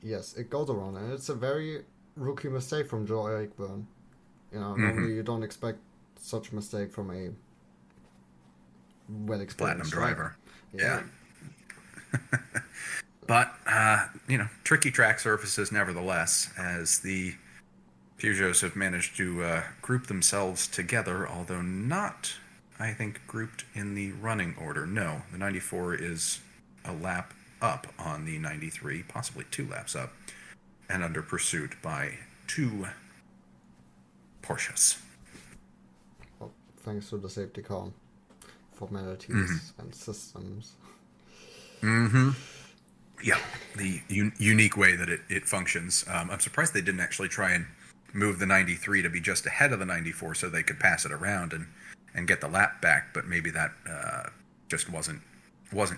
Yes, it goes around, and it's a very rookie mistake from Joe Aikburn. Normally you don't expect such a mistake from a well-experienced platinum driver. Yeah. But, tricky track surfaces nevertheless, as the Peugeots have managed to group themselves together, although not, I think, grouped in the running order. No, the 94 is a lap up on the 93, possibly 2 laps up, and under pursuit by 2 Porsches. Well, thanks to the safety car formalities and systems. Yeah, the unique way that it functions. I'm surprised they didn't actually try and move the 93 to be just ahead of the 94 so they could pass it around and get the lap back, but maybe that just wasn't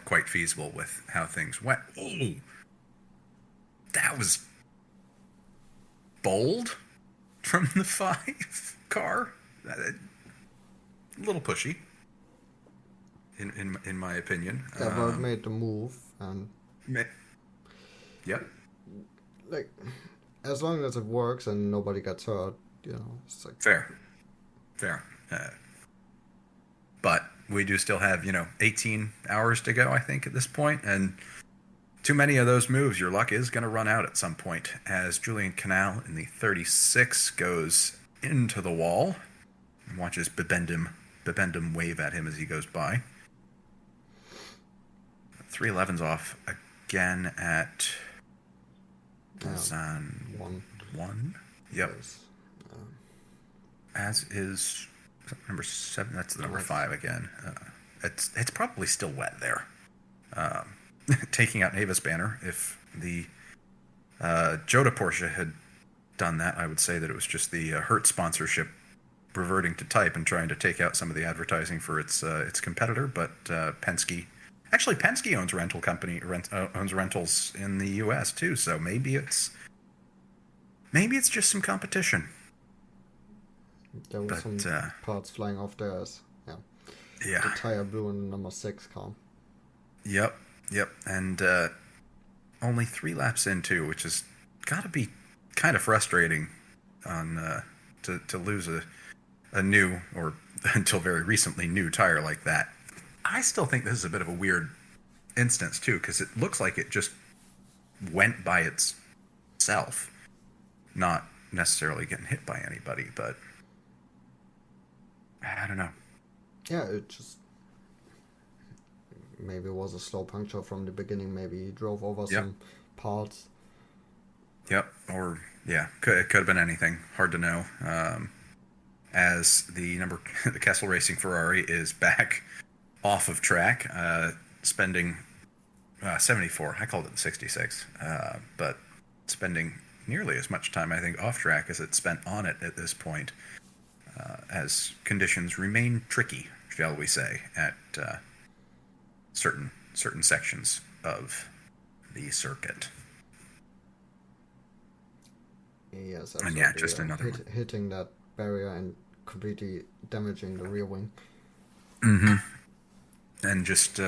quite feasible with how things went. Oh, that was bold from the 5 car. A little pushy, in my opinion. But made the move, and yep. Like, as long as it works and nobody gets hurt, it's like fair. But we do still have 18 hours to go, I think, at this point, and too many of those moves, your luck is going to run out at some point, as Julian Canal in the 36 goes into the wall and watches Bibendum wave at him as he goes by. 311's off again at Zan 1. Yep. As is number 7. That's the number 5 again. It's probably still wet there. Taking out Neva's banner. If the Jota Porsche had done that, I would say that it was just the Hertz sponsorship reverting to type and trying to take out some of the advertising for its competitor. But Penske owns owns rentals in the U.S. too. So maybe it's just some competition. There was some parts flying off there. Yeah. The tire blew in the number 6 car. Yep. And only 3 laps in too, which has got to be kind of frustrating on to lose a new, or until very recently new, tire like that. I still think this is a bit of a weird instance too, because it looks like it just went by itself, not necessarily getting hit by anybody, but I don't know. Yeah, it just maybe it was a slow puncture from the beginning. Maybe he drove over some parts. Yep. or yeah, it could have been anything. Hard to know. As the Kessel Racing Ferrari is back off of track, spending 74. I called it 66, but spending nearly as much time, I think, off track as it spent on it at this point, as conditions remain tricky, shall we say, at certain sections of the circuit. Yes, and yeah, just another hitting that barrier and completely damaging the rear wing. Mm-hmm. And just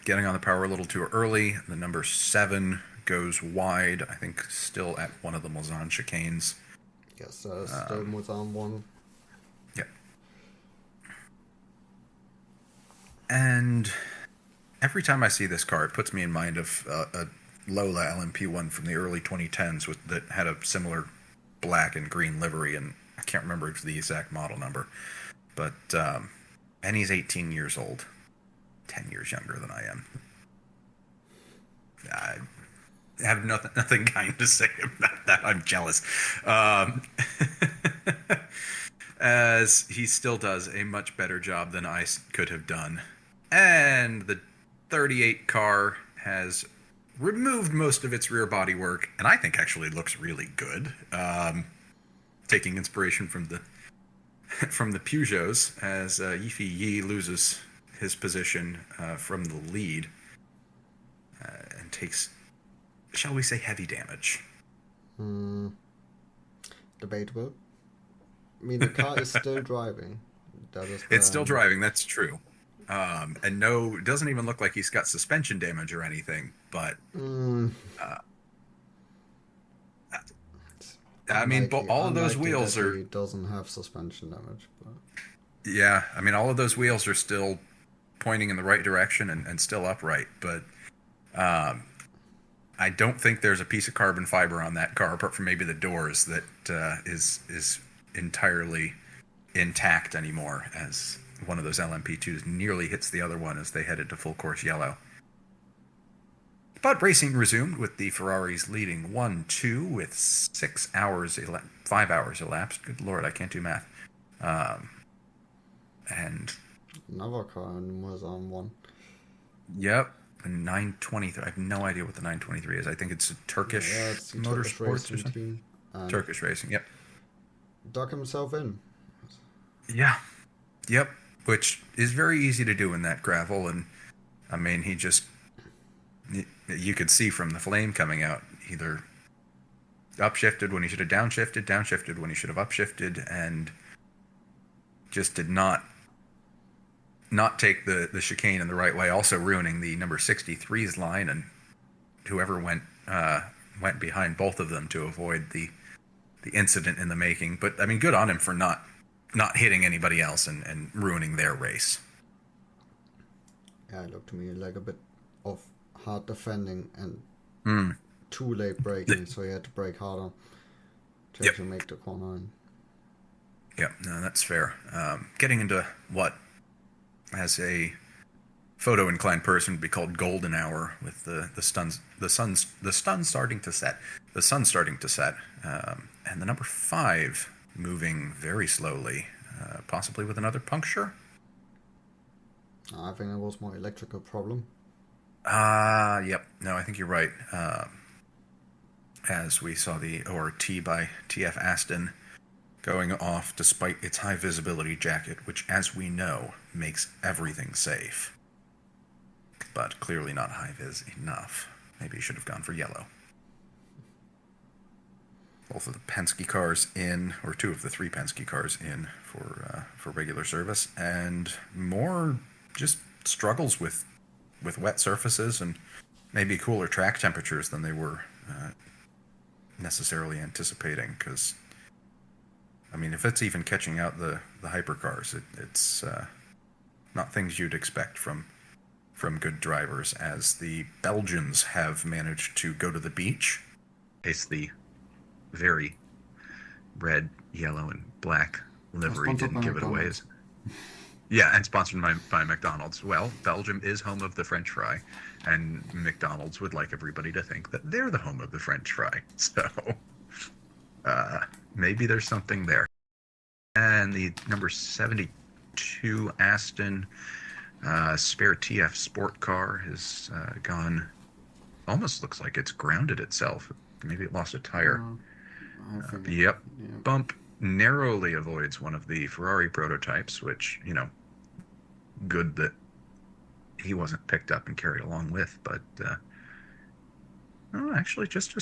getting on the power a little too early. The number 7 goes wide, I think, still at one of the Mulsanne chicanes. Yes, still Mulsanne 1. Yep. And every time I see this car, it puts me in mind of a Lola LMP1 from the early 2010s that had a similar black and green livery, and I can't remember the exact model number. But, and he's 18 years old. 10 years younger than I am. I have nothing kind to say about that. I'm jealous. As he still does a much better job than I could have done. And the 38 car has removed most of its rear body work, and I think actually looks really good. Taking inspiration from the Peugeots, as Yifi Yi loses his position from the lead and takes, shall we say, heavy damage. Debatable. I mean, the car is still driving. It's still driving, that's true. And no, it doesn't even look like he's got suspension damage or anything, but I mean, all of those wheels are... He doesn't have suspension damage. But... Yeah, I mean, all of those wheels are still pointing in the right direction and still upright, but I don't think there's a piece of carbon fiber on that car, apart from maybe the doors, that is entirely intact anymore, as one of those LMP2s nearly hits the other one as they headed to full course yellow. But racing resumed with the Ferraris leading 1-2 with 5 hours elapsed. Good Lord, I can't do math. And another car in Mulsanne 1. Yep, a 923. I have no idea what the 923 is. I think it's a Turkish motorsports or something. Turkish racing, yep. Dug himself in. Yeah, yep. Which is very easy to do in that gravel, and I mean, you could see from the flame coming out, either upshifted when he should have downshifted when he should have upshifted, and just did not take the chicane in the right way, also ruining the number 63's line, and whoever went behind both of them to avoid the incident in the making. But I mean, good on him for not hitting anybody else and ruining their race. Yeah, it looked to me like a bit of hard defending and too late braking, so he had to brake harder to actually make the corner in. Yep, no, that's fair. Getting into what, as a photo-inclined person, would be called golden hour, with the sun starting to set, and the number 5 moving very slowly, possibly with another puncture. I think it was more electrical problem. Yep. No, I think you're right. As we saw the ORT by TF Aston going off despite its high visibility jacket, which, as we know, makes everything safe. But clearly not high vis enough. Maybe he should have gone for yellow. Both of the Penske cars in, or 2 of the 3 Penske cars in for regular service, and more just struggles with wet surfaces and maybe cooler track temperatures than they were necessarily anticipating. Because, I mean, if it's even catching out the hypercars, it's not things you'd expect from good drivers, as the Belgians have managed to go to the beach. It's the very red, yellow, and black livery didn't give it away. Yeah, and sponsored by McDonald's. Well, Belgium is home of the French fry, and McDonald's would like everybody to think that they're the home of the French fry. So, maybe there's something there. And the number 72 Aston spare TF sport car has gone, almost looks like it's grounded itself. Maybe it lost a tire. Yep. Bump narrowly avoids one of the Ferrari prototypes, which, good that he wasn't picked up and carried along with, but actually just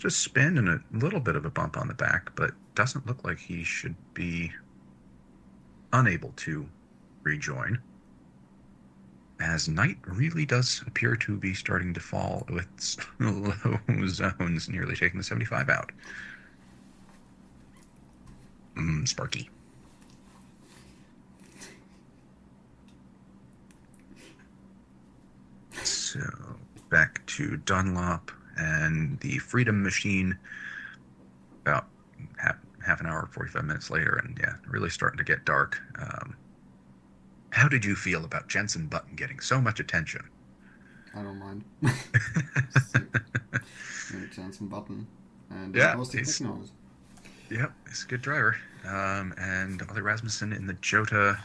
a spin and a little bit of a bump on the back, but doesn't look like he should be unable to rejoin, as night really does appear to be starting to fall, with slow zones nearly taking the 75 out. Sparky. So back to Dunlop and the Freedom Machine about half an hour, 45 minutes later, and really starting to get dark. How did you feel about Jenson Button getting so much attention? I don't mind. Jenson Button. And he's a good driver. And Ollie Rasmussen in the Jota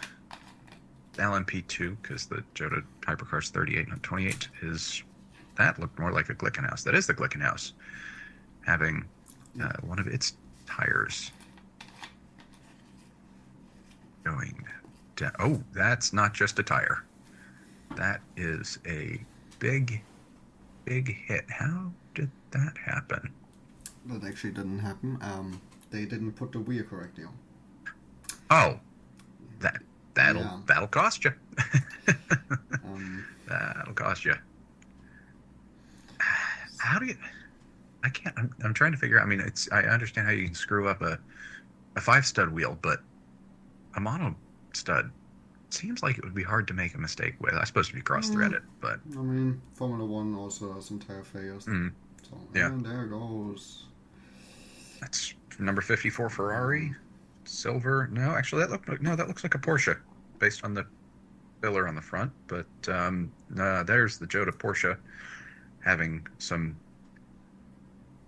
LMP2, because the Jota Hypercar's 38, not 28, that looked more like a Glickenhaus. That is the Glickenhaus, having one of its tires going down. Oh, that's not just a tire. That is a big hit. How did that happen? That actually didn't happen. They didn't put the wheel correctly on. Oh, that'll cost you. That'll cost you. How do you? I can't. I'm trying to figure out. I mean, I understand how you can screw up a 5-stud wheel, but a mono stud seems like it would be hard to make a mistake with. I suppose to be cross-threaded, but I mean, Formula One also has some tire failures. And there goes. That's number 54 Ferrari, silver. No, actually, that looks like a Porsche, based on the filler on the front. But there's the Jota Porsche, having some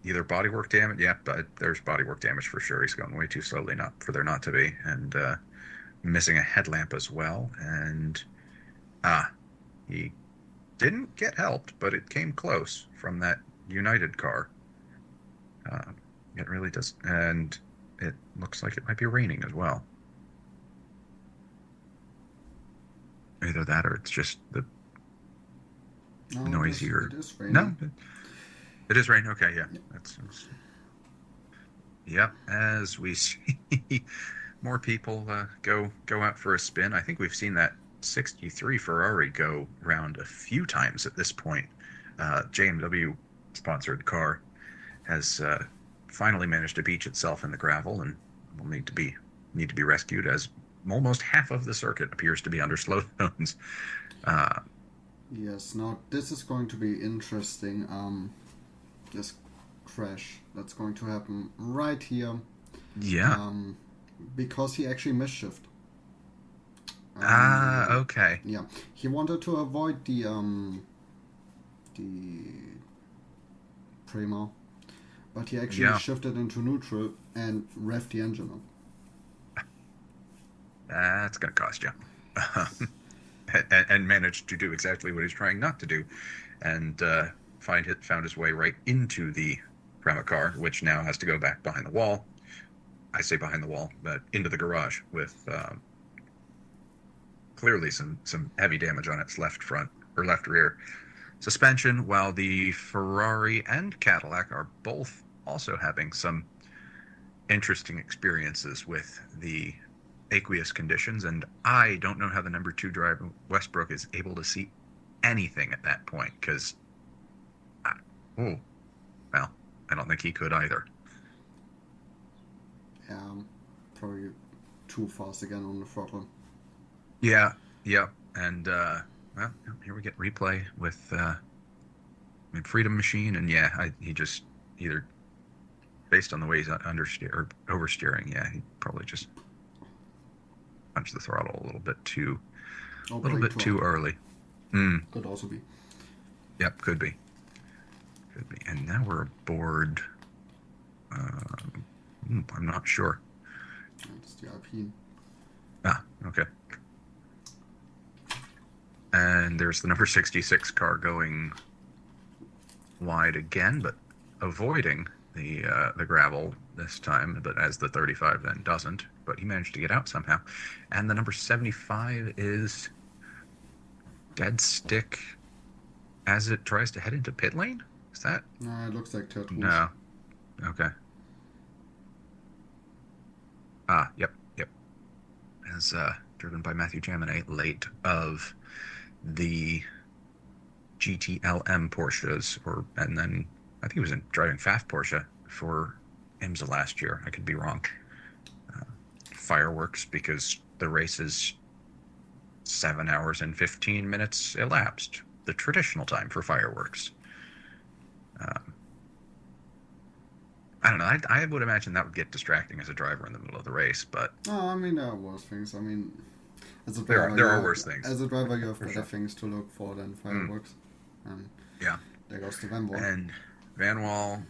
either bodywork damage. Yeah, but there's bodywork damage for sure. He's going way too slowly, for there not to be, and missing a headlamp as well. And he didn't get helped, but it came close from that United car. It really does, and it looks like it might be raining as well. Either that, or it's just the noisier. It is raining. No, it is rain. Okay, yeah. Yep. As we see more people go out for a spin. I think we've seen that 63 Ferrari go round a few times at this point. JMW sponsored car has finally managed to beach itself in the gravel, and will need to be rescued, as almost half of the circuit appears to be under slow zones. Yes, now this is going to be interesting. This crash that's going to happen right here. Yeah. Because he actually misshifted. Okay. Yeah, he wanted to avoid the Primo, but he actually shifted into neutral and revved the engine up. That's going to cost you. and managed to do exactly what he's trying not to do, and found his way right into the Prema car, which now has to go back behind the wall. I say behind the wall, but into the garage, with clearly some heavy damage on its left front or left rear suspension, while the Ferrari and Cadillac are both also having some interesting experiences with the aqueous conditions, and I don't know how the number 2 driver Westbrook is able to see anything at that point, because I don't think he could either. Probably too fast again on the throttle. Yeah, and here we get replay with Freedom Machine, and he just either, based on the way he's oversteering, he probably just punched the throttle a little bit too early. Could also be. Yep, could be. And now we're aboard I'm not sure. That's the Alpine. Ah, okay. And there's the number 66 car going wide again, but avoiding the gravel this time, but as the 35 then doesn't, but he managed to get out somehow. And the number 75 is dead stick as it tries to head into pit lane? Is that? No, it looks like Turtles. No. Okay. Yep. As driven by Matthew Jaminet, late of the GTLM Porsches, and then I think he was driving Pfaff Porsche for IMSA last year. I could be wrong. Fireworks, because the race is 7 hours and 15 minutes elapsed, the traditional time for fireworks. I don't know. I would imagine that would get distracting as a driver in the middle of the race, but... Oh, I mean, there are worse things. I mean, as a driver, there are worse things. As a driver, you have better things to look for than fireworks. Yeah. There goes the Van Wall. And Van Wall,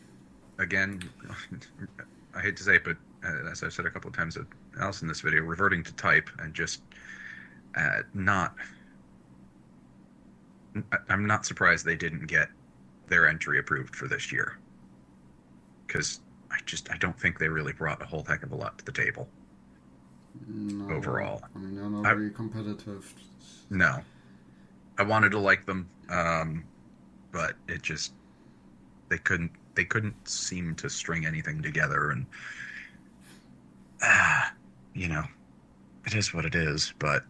again, I hate to say it, but as I've said a couple of times else in this video, reverting to type and just not... I'm not surprised they didn't get their entry approved for this year. Because I don't think they really brought a whole heck of a lot to the table. No, overall. I mean, they're not very competitive. No. I wanted to like them, but it just... They couldn't seem to string anything together, and... it is what it is, but...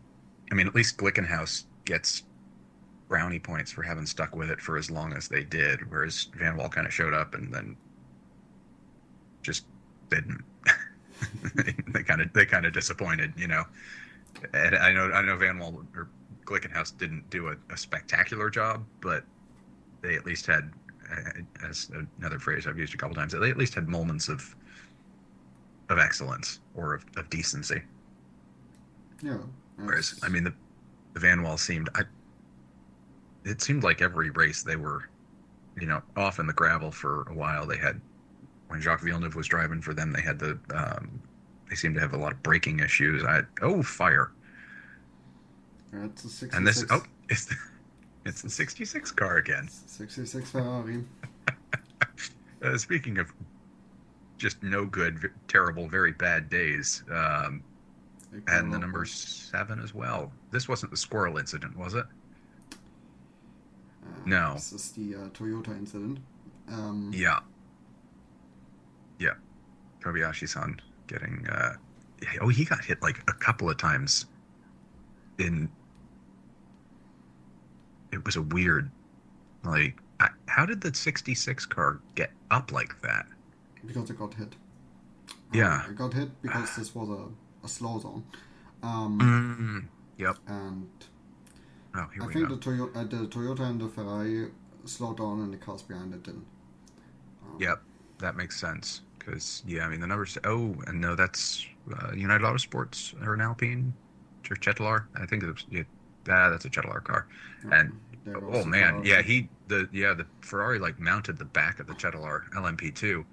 I mean, at least Glickenhaus gets brownie points for having stuck with it for as long as they did, whereas Van Wall kind of showed up and then just didn't. they kind of disappointed, And I know Van Wall or Glickenhaus didn't do a spectacular job, but they at least had, as another phrase I've used a couple times, they at least had moments of excellence or of decency. Yeah. Whereas, I mean, the Van Wall it seemed like every race they were, off in the gravel for a while. They had, when Jacques Villeneuve was driving for them, they had they seemed to have a lot of braking issues. Fire. It's a 66. And this, it's the 66 car again. 66 Ferrari. Speaking of just no good, terrible, very bad days, and the number 7 as well. This wasn't the squirrel incident, was it? No. This is the Toyota incident. Yeah. Kobayashi-san getting... he got hit like a couple of times in... It was a weird... how did the 66 car get up like that? Because it got hit. Yeah. It got hit because this was a slow zone. Yep. And I think the Toyota and the Ferrari slowed down and the cars behind it didn't. Yep, that makes sense. Because, the numbers... Oh, and no, that's United Autosports or an Alpine or Chetlar. I think that's a Chetlar car. And, oh man, the Ferrari mounted the back of the Chetlar LMP2.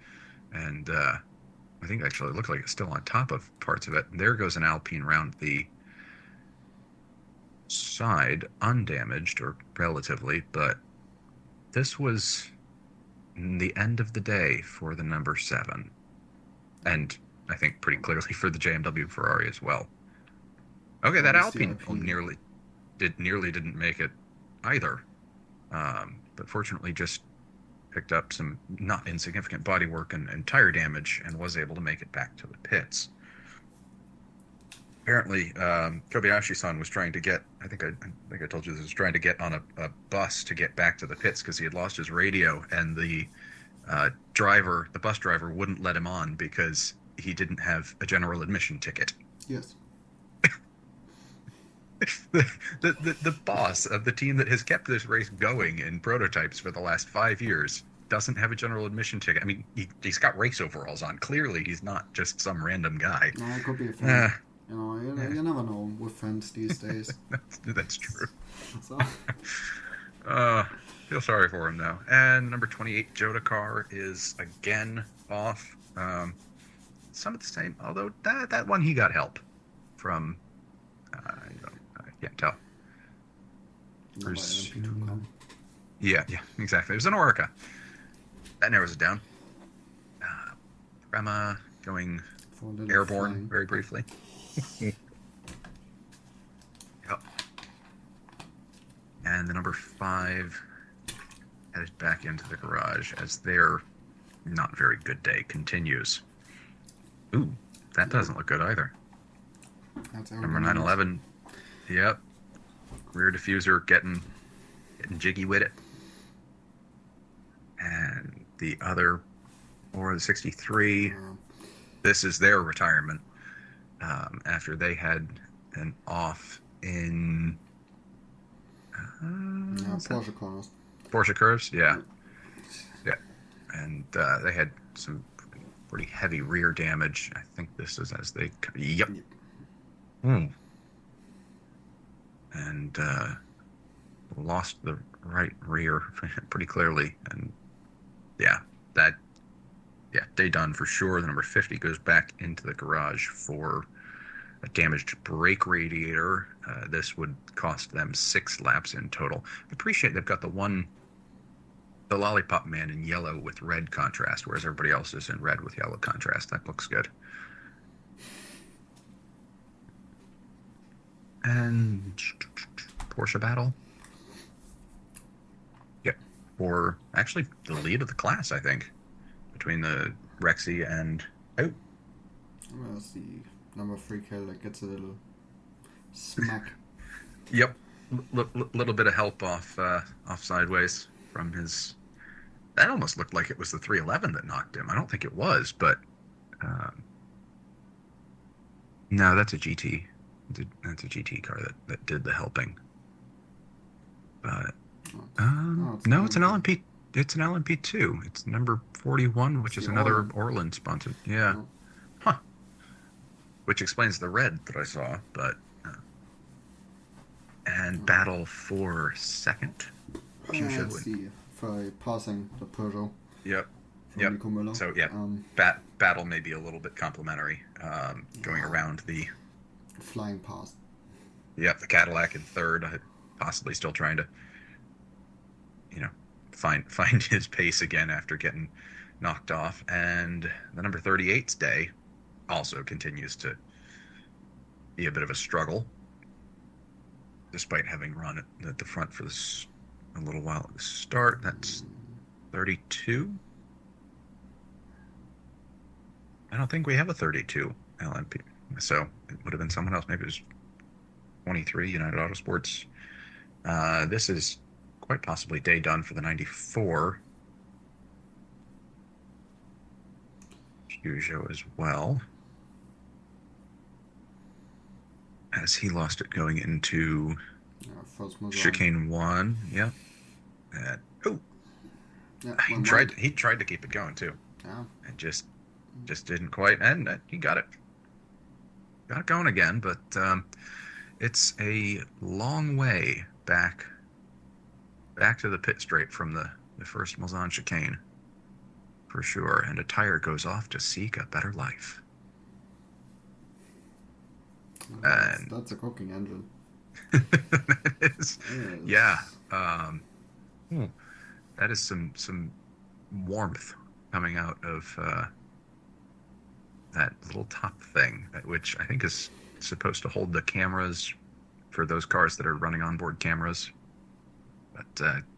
And I think actually it looked like it's still on top of parts of it. And there goes an Alpine round the side, undamaged, or relatively, but this was the end of the day for the number 7. And I think pretty clearly for the JMW Ferrari as well. Okay, that Alpine nearly didn't make it either. But fortunately just picked up some not insignificant bodywork and tire damage and was able to make it back to the pits. Apparently, Kobayashi-san was trying to get, I think I told you this, was trying to get on a bus to get back to the pits because he had lost his radio, and the bus driver wouldn't let him on because he didn't have a general admission ticket. Yes. The boss of the team that has kept this race going in prototypes for the last 5 years doesn't have a general admission ticket. I mean, he's got race overalls on. Clearly, he's not just some random guy. No, it could be a fan. You never know with fans these days. That's true. So. Feel sorry for him, though. And number 28, Jota car, is again off. Some of the same, although that one he got help from. I can't tell. Yeah, exactly. It was an Orica. That narrows it down. Prema going airborne very briefly. Yep. And the number 5 headed back into the garage as their not very good day continues. Ooh, that doesn't look good either. Number 911. Yep. Rear diffuser getting jiggy with it. And the other, or the 63, this is their retirement after they had an off in Porsche curves, yeah. And they had some pretty heavy rear damage. I think this is as they, yep. And lost the right rear pretty clearly, and day done for sure. The number 50 goes back into the garage for a damaged brake radiator. This would cost them 6 laps in total. I appreciate they've got the lollipop man in yellow with red contrast, whereas everybody else is in red with yellow contrast. That looks good. And Porsche battle. Yep. Or actually the lead of the class, I think, between the Rexy and well, that's the number 3 kill that gets a little smack. Yep. Little bit of help off sideways from his. That almost looked like it was the 311 that knocked him. I don't think it was, but no, that's a GT. That's a GT car that did the helping. But no, it's an LMP. It's an LMP2. It's number 41, which is another Orland sponsored. Yeah. Huh. Which explains the red that I saw, but and battle for second. Let's see, for passing the Peugeot. Yep. So yeah, battle may be a little bit complimentary, going around the flying past. Yep, the Cadillac in third, possibly still trying to, find his pace again after getting knocked off. And the number 38's day also continues to be a bit of a struggle, despite having run at the front for this a little while at the start. That's 32. I don't think we have a 32 LMP, so it would have been someone else. Maybe it was 23 United Autosports. This is quite possibly day done for the 94 Peugeot as well, as he lost it going into chicane 1. Yep. He tried to keep it going too. Yeah. And just didn't quite, and he got it going again, but it's a long way back to the pit straight from the first Mulsanne chicane, for sure, and a tire goes off to seek a better life. That's a cooking engine. It is. Yeah. That is some warmth coming out of that little top thing, which I think is supposed to hold the cameras for those cars that are running onboard cameras. But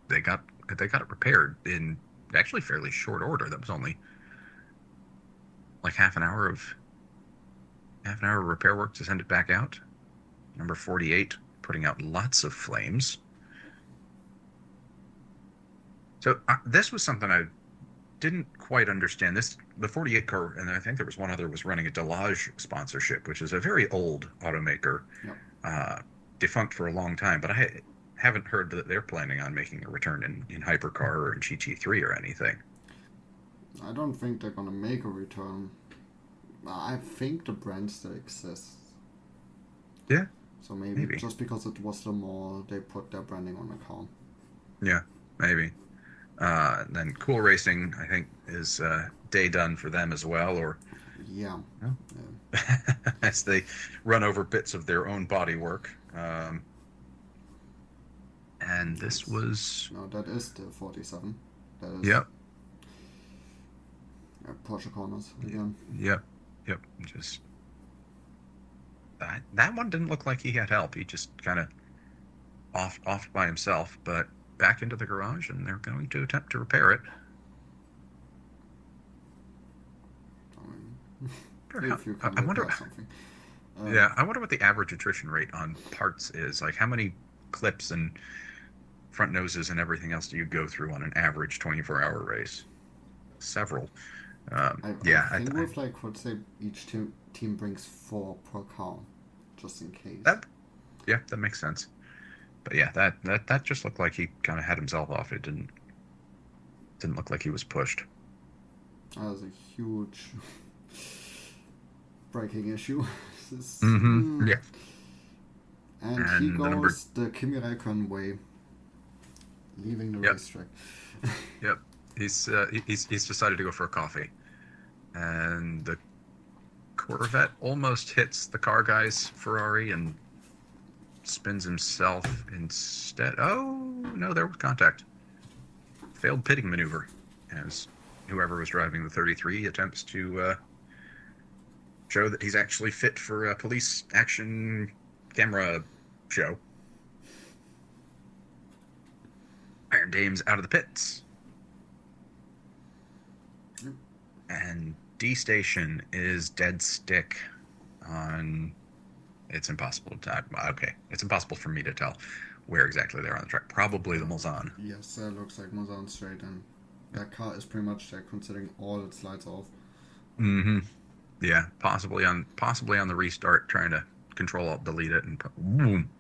they got it repaired in actually fairly short order. That was only like half an hour of repair work to send it back out. Number 48 putting out lots of flames. So this was something I didn't quite understand. The 48 car, and I think there was one other, was running a Delage sponsorship, which is a very old automaker, defunct for a long time. But I haven't heard that they're planning on making a return in Hypercar or in GT3 or anything. I don't think they're gonna make a return. I think the brand still exists. Yeah. So maybe just because it was the mall, they put their branding on the car. Yeah, maybe. Then Cool Racing, I think, is day done for them as well, or Yeah. as they run over bits of their own bodywork. And this was... No, that is the 47. That is... Yep. Porsche corners again. Yep. Just... That one didn't look like he had help. He just kind of off by himself, but back into the garage, and they're going to attempt to repair it. If you can I wonder. repair something. I wonder what the average attrition rate on parts is. Like, how many clips and front noses and everything else do you go through on an average 24-hour race? Several. I think with like, let's say each team brings 4 per car, just in case. That makes sense. But yeah, that just looked like he kind of had himself off. It didn't look like he was pushed. That was a huge braking issue. Yeah. And he goes the Kimi Räikkönen way, leaving the racetrack. Yep. He's decided to go for a coffee, and the Corvette almost hits the car guy's Ferrari and spins himself instead. Oh no, there was contact. Failed pitting maneuver, as whoever was driving the 33 attempts to show that he's actually fit for a police action camera show. Iron Dame's out of the pits. And D Station is dead stick on... It's impossible to... Okay, it's impossible for me to tell where exactly they're on the track. Probably the Mulsanne. Yes, that looks like Mulsanne straight, and that car is pretty much there considering all its lights off. Mm-hmm. Yeah, possibly on the restart, trying to control alt delete it, and boom.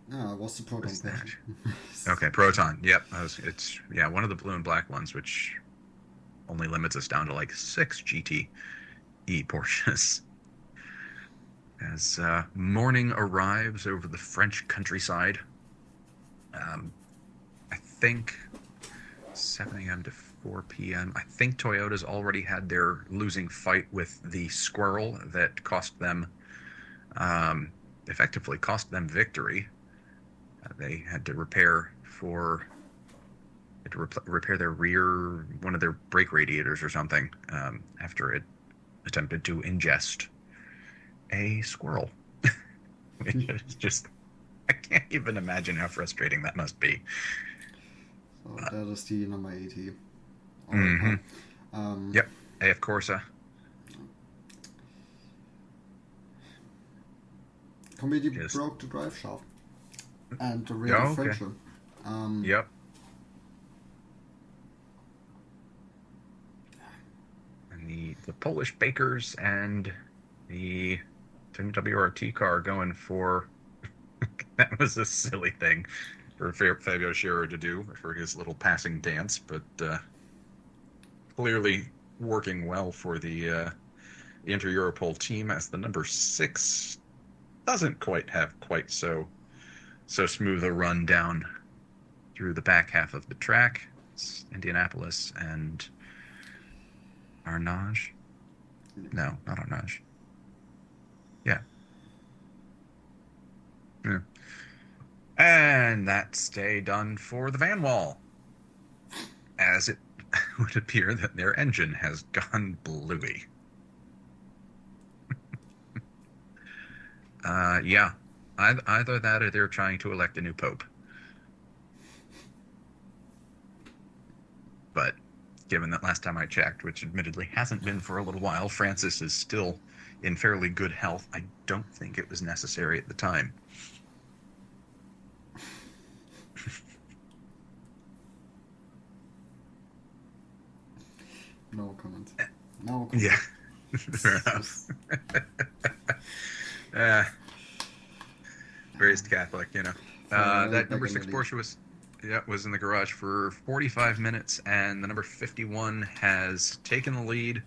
What's the Proton? Okay, Proton. Yep, it's one of the blue and black ones, which only limits us down to like 6 GTE Porsches. As morning arrives over the French countryside, I think 7 a.m. to 4 p.m. I think Toyota's already had their losing fight with the Squirrel that cost them, effectively cost them victory. They had to repair their rear, one of their brake radiators or something, after it attempted to ingest a squirrel. Which is just, I can't even imagine how frustrating that must be. So that is the number 80. Yep, AF Corsa. Completely broke the drive shaft and the rear differential. Yep. And the Polish bakers and the WRT car going for... That was a silly thing for Fabio Scherer to do for his little passing dance, but clearly working well for the Inter-Europol team, as the number 6 doesn't quite have so smooth a run down through the back half of the track. It's Indianapolis and Arnage. No, not Arnage. Yeah. And that's day done for the van wall, as it would appear that their engine has gone bluey. Yeah. Either that or they're trying to elect a new pope. But given that last time I checked, which admittedly hasn't been for a little while, Francis is still in fairly good health, I don't think it was necessary at the time. No comment. No comment. Yeah, fair enough. Raised Catholic, you know. That number 6 Porsche was in the garage for 45 minutes, and the number 51 has taken the lead,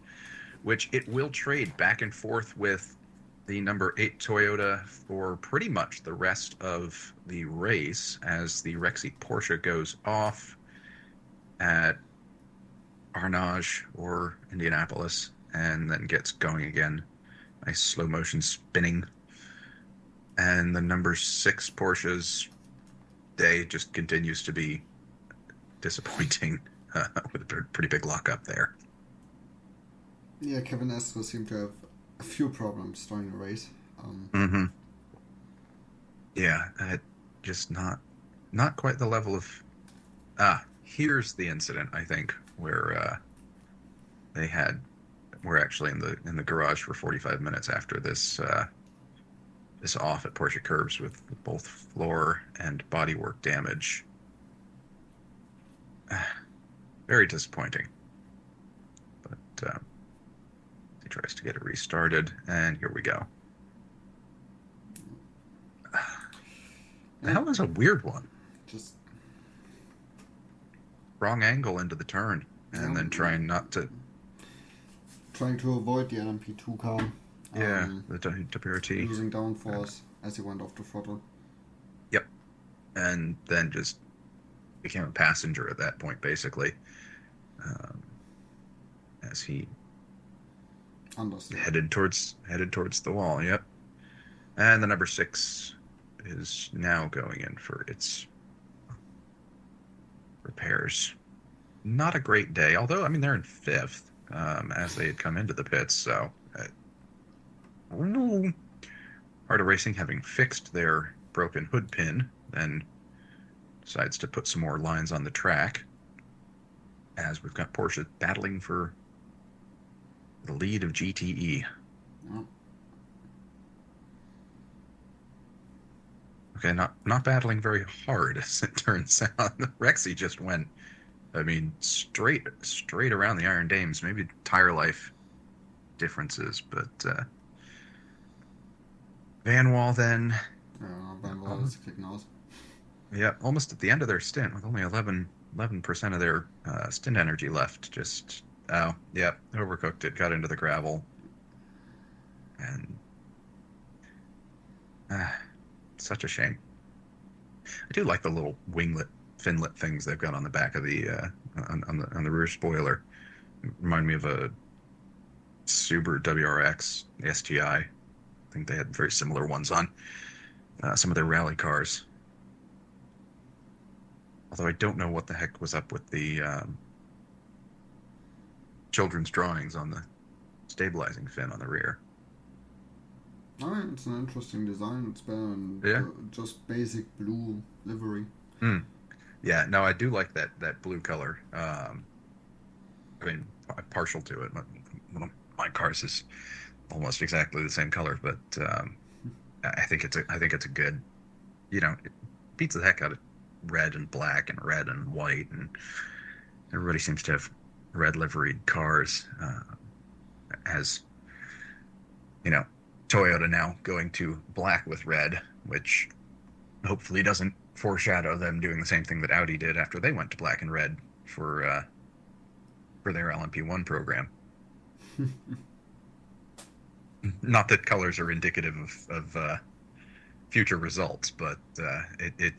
which it will trade back and forth with the number 8 Toyota for pretty much the rest of the race as the Rexy Porsche goes off at Arnage or Indianapolis and then gets going again. Nice slow motion spinning. And the number 6 Porsche's day just continues to be disappointing with a pretty big lockup there. Yeah, Kevin Estre seemed to have a few problems during the race. Yeah, just not quite the level of... here's the incident, I think, where we're actually in the garage for 45 minutes after this off at Porsche Curbs with both floor and bodywork damage. Very disappointing. But he tries to get it restarted, and here we go. That was a weird one. Just wrong angle into the turn, and then trying to avoid the LMP2 car. The WRT. Losing downforce as he went off the throttle. Yep. And then just became a passenger at that point, basically. As he headed towards the wall. Yep. And the number 6 is now going in for its repairs. Not a great day, although, I mean, they're in 5th as they had come into the pits, so... Art of Racing, having fixed their broken hood pin, then decides to put some more lines on the track, as we've got Porsche battling for the lead of GTE. Oh. Okay, not battling very hard, as it turns out. Rexy just went, I mean, straight around the Iron Dames. Maybe tire life differences, but Van Wall then... Van Wall is kicking out. Yeah, almost at the end of their stint, with only 11% of their stint energy left. Just, overcooked it, got into the gravel. And... such a shame. I do like the little winglet, finlet things they've got on the back of the on the rear spoiler. Remind me of a Subaru WRX, the STI. I think they had very similar ones on some of their rally cars. Although I don't know what the heck was up with the children's drawings on the stabilizing fin on the rear. It's an interesting design. It's better than just basic blue livery. Yeah, no, I do like that blue color. I mean, I'm partial to it. One of my cars is almost exactly the same color, but I think it's a good, it beats the heck out of red and black and red and white, and everybody seems to have red liveried cars. As Toyota now going to black with red, which hopefully doesn't foreshadow them doing the same thing that Audi did after they went to black and red for their LMP1 program. Not that colors are indicative of future results, but it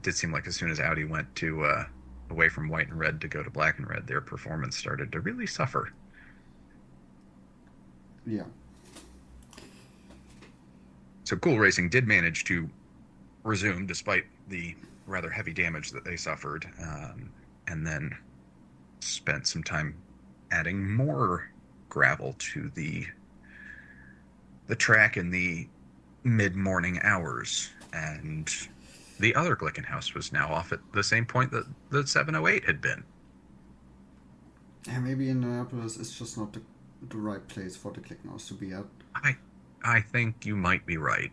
did seem like as soon as Audi went to away from white and red to go to black and red, their performance started to really suffer. Yeah. So Cool Racing did manage to resume despite the rather heavy damage that they suffered, and then spent some time adding more gravel to the track in the mid-morning hours, and the other Glickenhaus was now off at the same point that the 708 had been. Yeah, maybe Indianapolis is just not the right place for the Glickenhaus to be at. I think you might be right.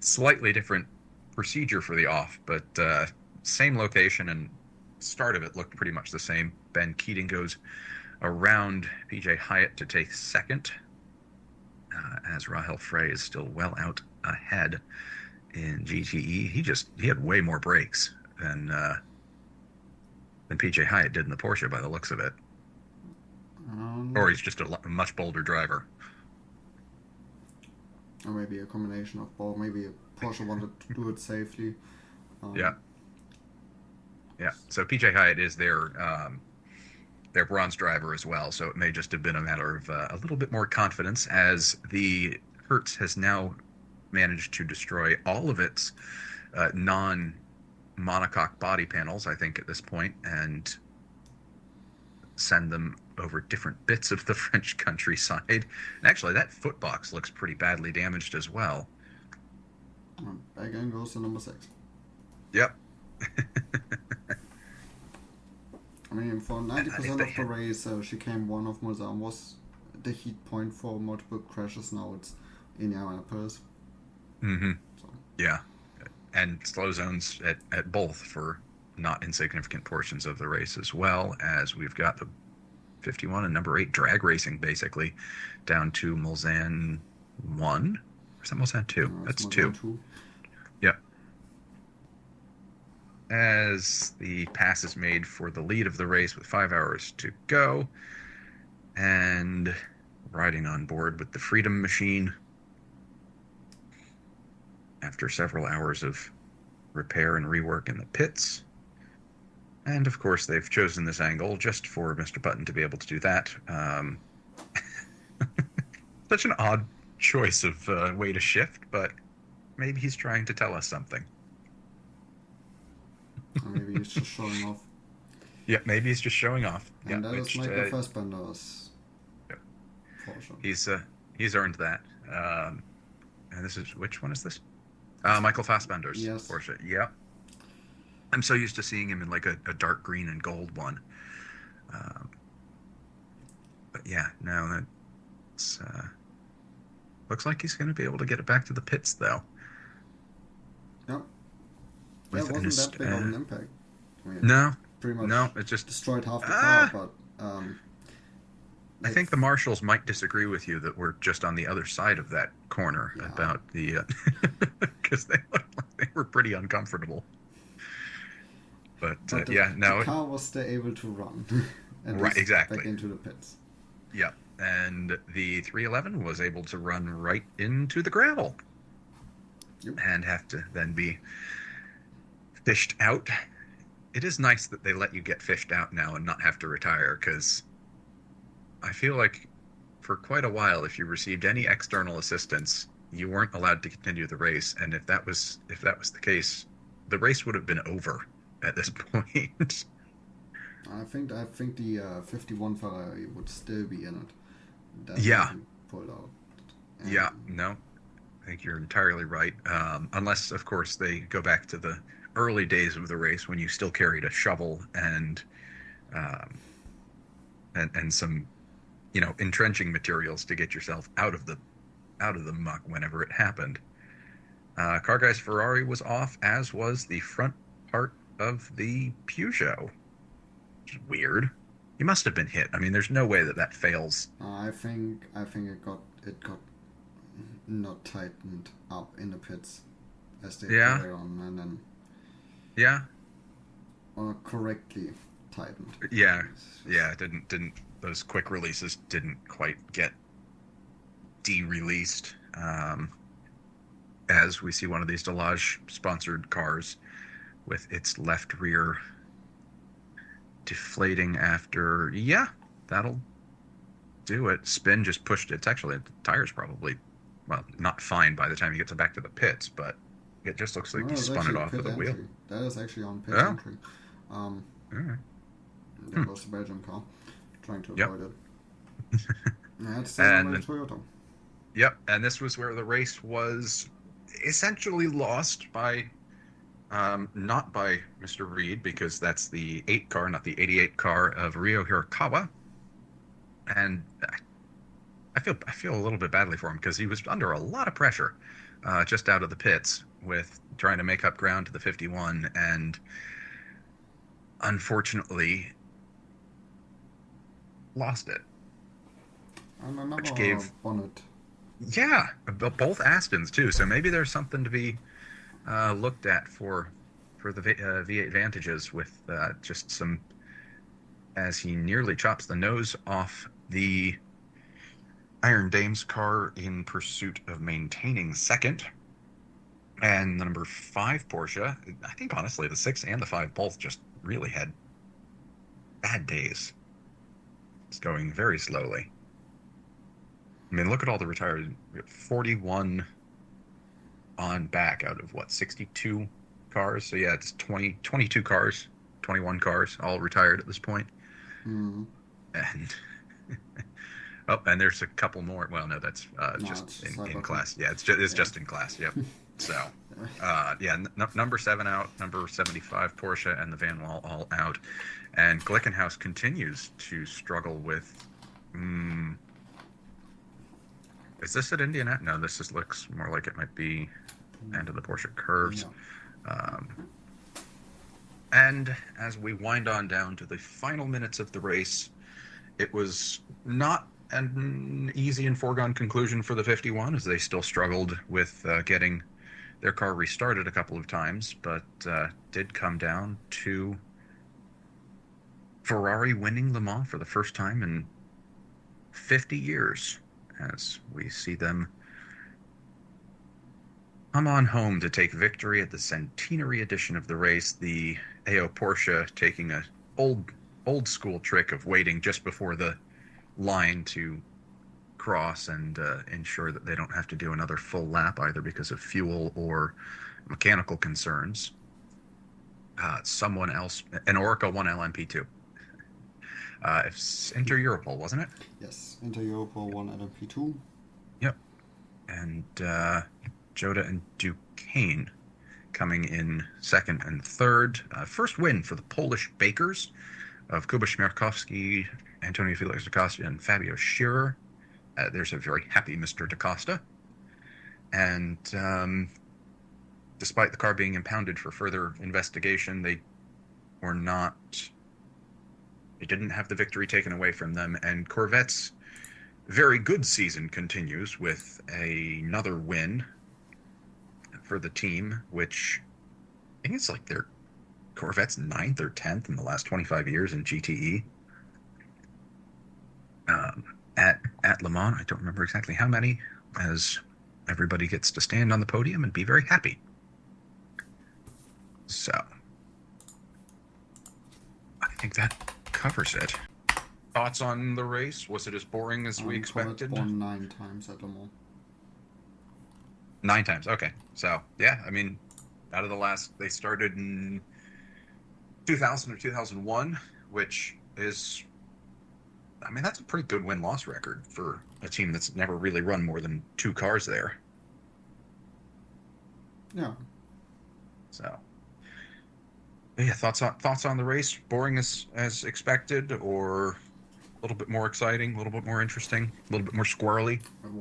Slightly different procedure for the off, but same location, and start of it looked pretty much the same. Ben Keating goes around PJ Hyatt to take second, as Rahel Frey is still well out ahead in GTE. He had way more brakes than PJ Hyatt did in the Porsche by the looks of it. Or he's just a much bolder driver. Or maybe a combination of both. Maybe Porsche wanted to do it safely. Yeah. So PJ Hyatt is their bronze driver as well. So it may just have been a matter of a little bit more confidence, as the Hertz has now managed to destroy all of its non-monocoque body panels, I think, at this point, and send them over different bits of the French countryside. And actually, that footbox looks pretty badly damaged as well. Back end goes to number 6. Yep. I mean, for 90% of the race, chicane 1 of Mulsanne was the heat point for multiple crashes. Now it's Indianapolis. Mm-hmm. So. Yeah. And slow zones at both for not insignificant portions of the race, as well as we've got the 51 and number 8 drag racing, basically, down to Mulsanne 1. Or is that Mulsanne 2? That's 2. Yep. As the pass is made for the lead of the race with 5 hours to go, and riding on board with the Freedom Machine after several hours of repair and rework in the pits. And of course, they've chosen this angle just for Mr. Button to be able to do that. Such an odd choice of way to shift, but maybe he's trying to tell us something. Or maybe he's just showing off. Yeah, maybe he's just showing off. And yeah, that is Michael Fassbender's Porsche. He's earned that. And this is, which one is this? Michael Fassbender's Porsche. Yeah. I'm so used to seeing him in like a dark green and gold one. But yeah, no, that's looks like he's going to be able to get it back to the pits, though. Yep. That wasn't that big of an impact. I mean, no. Pretty much no, it just destroyed half the car, but... I think the marshals might disagree with you that we're just on the other side of that corner about the... Because they looked like they were pretty uncomfortable. But the car was still able to run. And right, exactly. Back into the pits. Yeah, and the 311 was able to run right into the gravel. Yep. And have to then be fished out. It is nice that they let you get fished out now and not have to retire, because I feel like for quite a while, if you received any external assistance, you weren't allowed to continue the race. And if that was the case, the race would have been over at this point. I think the 51 Ferrari would still be in it. That pulled out. And no, I think you're entirely right. Unless, of course, they go back to the early days of the race when you still carried a shovel and some, entrenching materials to get yourself out of the muck whenever it happened. Car Guy's Ferrari was off, as was the front part of the Peugeot. Which is weird. He must have been hit. I mean, there's no way that fails. I think it got not tightened up in the pits as they carry on, and then or correctly tightened. Didn't those quick releases didn't quite get de-released, as we see one of these Delage sponsored cars with its left rear deflating after, that'll do it. Spin just pushed it. It's actually, the tire's probably, not fine by the time you get back to the pits, but it just looks like he spun it off with a wheel. That is actually on pit entry. All right. There goes the Belgian car, trying to avoid it. That's Toyota. Yep, and this was where the race was essentially lost by, not by Mr. Reed, because that's the 8 car, not the 88 car of Ryo Hirakawa. And I feel a little bit badly for him, because he was under a lot of pressure just out of the pits with trying to make up ground to the 51, and unfortunately lost it. Which gave bonnet. Yeah, both Astons too. So maybe there's something to be looked at for the V8 Vantages with just some as he nearly chops the nose off the Iron Dame's car in pursuit of maintaining second. And the number 5 Porsche, I think honestly the 6 and the 5 both just really had bad days. It's going very slowly. I mean, look at all the retired. 41 on back out of, 62 cars? So yeah, it's 22 cars, 21 cars, all retired at this point. Mm. And... oh, and there's a couple more. Well, no, that's just in class. Yeah, it's just in class. Yep. So, number 7 out, number 75 Porsche, and the Van Wall all out. And Glickenhaus continues to struggle with. Is this at Indianapolis? No, this looks more like it might be end of the Porsche curves. Yeah. And as we wind on down to the final minutes of the race, it was not an easy and foregone conclusion for the 51, as they still struggled with getting their car restarted a couple of times, but did come down to Ferrari winning Le Mans for the first time in 50 years, as we see them come on home to take victory at the centenary edition of the race. The AO Porsche taking a old school trick of waiting just before the line to cross and ensure that they don't have to do another full lap, either because of fuel or mechanical concerns. Someone else, an Oracle 1 LMP2. It's Inter Europol, wasn't it? Yes, Inter Europol 1 LMP2. Yep. And Joda and Duquesne coming in second and third. First win for the Polish bakers of Kuba Śmiechowski, Antonio Felix da Costa, and Fabio Scherer. There's a very happy Mr. da Costa. And despite the car being impounded for further investigation, they didn't have the victory taken away from them. And Corvette's very good season continues with another win for the team, which I think it's like their Corvette's 9th or 10th in the last 25 years in GTE. At Le Mans, I don't remember exactly how many, as everybody gets to stand on the podium and be very happy. So, I think that covers it. Thoughts on the race? Was it as boring as we expected? Won 9 times at Le Mans. 9 times, okay. So, yeah, I mean, out of the last, they started in 2000 or 2001, which is, I mean, that's a pretty good win-loss record for a team that's never really run more than 2 cars there. Yeah. So, yeah, thoughts on the race? Boring as expected, or a little bit more exciting, a little bit more interesting, a little bit more squirrely? It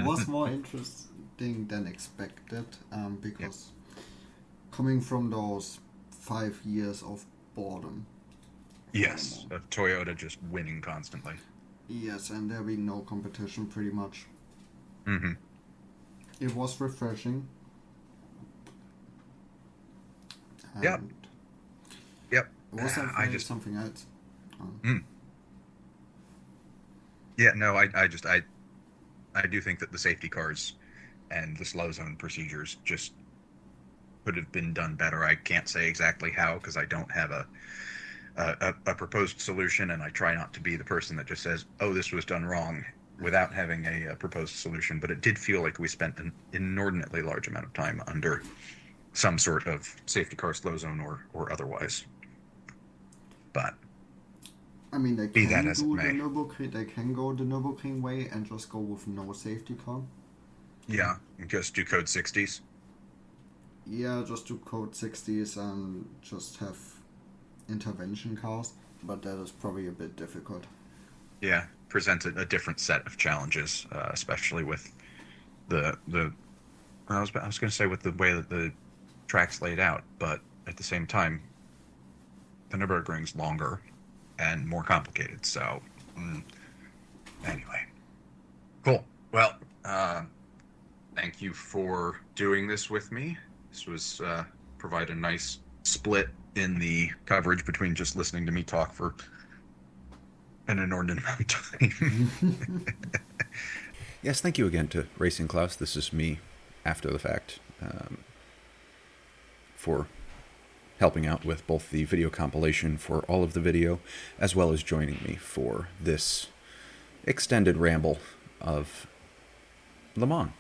was more interesting than expected, because coming from those 5 years of boredom. Yes, of Toyota just winning constantly. Yes, and there being no competition pretty much. Mm-hmm. It was refreshing. Yep. It was something else. Yeah, no, I do think that the safety cars and the slow zone procedures just could have been done better. I can't say exactly how, because I don't have a proposed solution, and I try not to be the person that just says, oh, this was done wrong, without having a proposed solution. But it did feel like we spent an inordinately large amount of time under some sort of safety car slow zone or otherwise. But I mean, they be can that as it may. They can go the Nürburgring way and just go with no safety car. Yeah, and just do code 60s. Yeah, just do code 60s and just have intervention cars, but that is probably a bit difficult. Yeah, presents a different set of challenges, especially with the I was going to say with the way that the track's laid out, but at the same time, the Nürburgring's longer and more complicated. So, anyway, cool. Well, thank you for doing this with me. This was provide a nice split in the coverage between just listening to me talk for an inordinate amount of time. Yes, thank you again to Racing Klaus. This is me after the fact for helping out with both the video compilation for all of the video, as well as joining me for this extended ramble of Le Mans.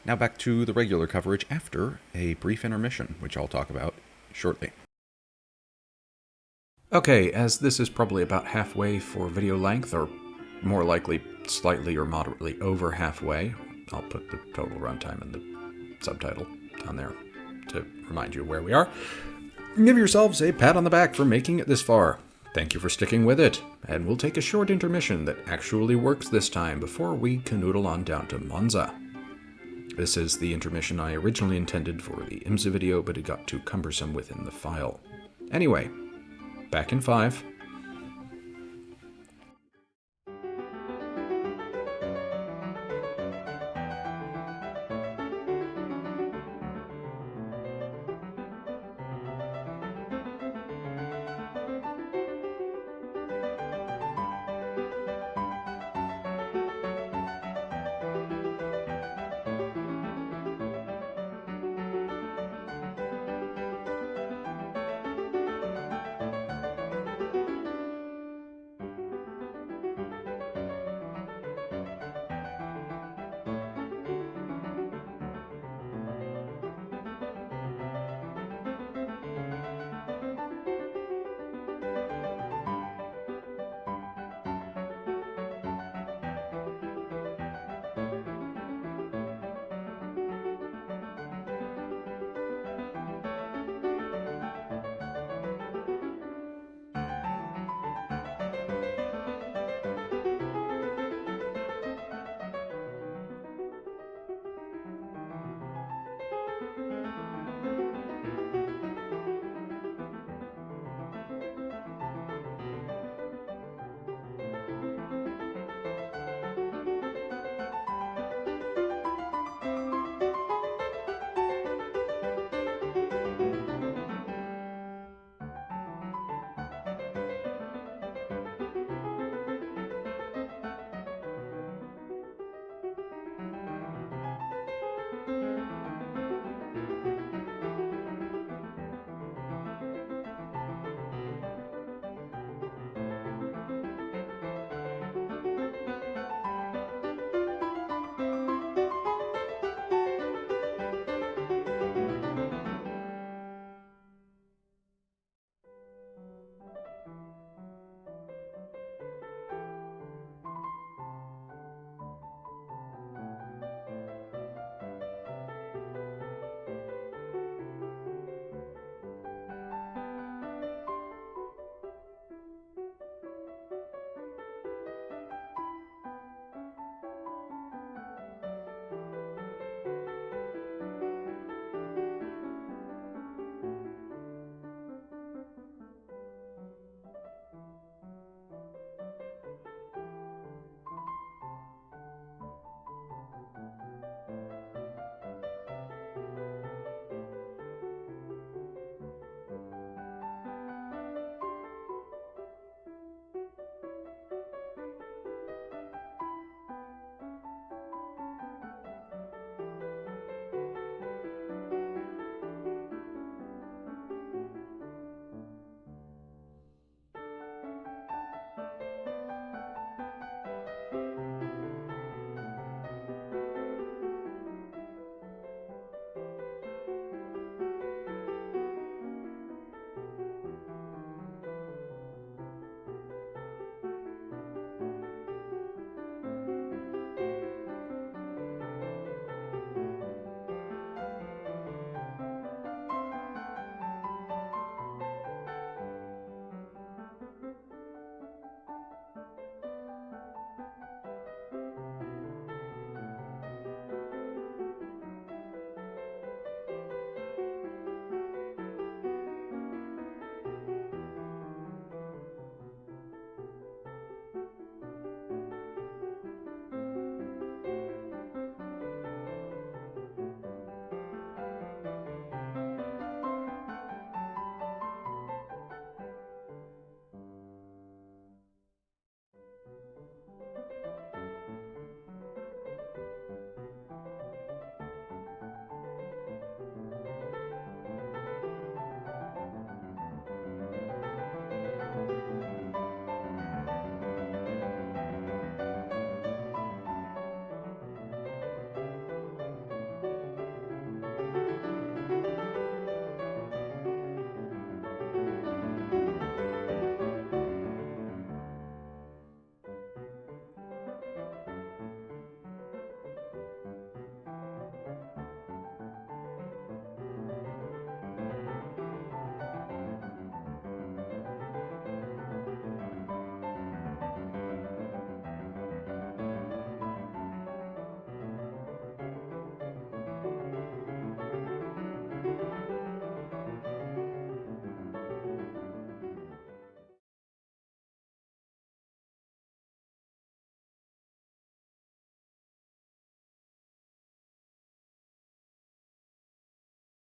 Now back to the regular coverage after a brief intermission, which I'll talk about shortly. Okay, as this is probably about halfway for video length, or more likely slightly or moderately over halfway, I'll put the total runtime in the subtitle down there to remind you where we are. Give yourselves a pat on the back for making it this far. Thank you for sticking with it, and we'll take a short intermission that actually works this time before we canoodle on down to Monza. This is the intermission I originally intended for the IMSA video, but it got too cumbersome within the file. Anyway, back in 5.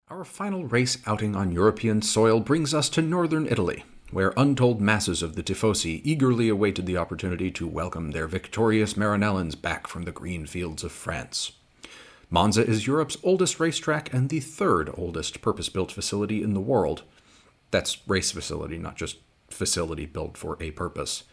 Our final race outing on European soil brings us to northern Italy, where untold masses of the Tifosi eagerly awaited the opportunity to welcome their victorious Marinellans back from the green fields of France. Monza is Europe's oldest racetrack and the third oldest purpose-built facility in the world. That's race facility, not just facility built for a purpose.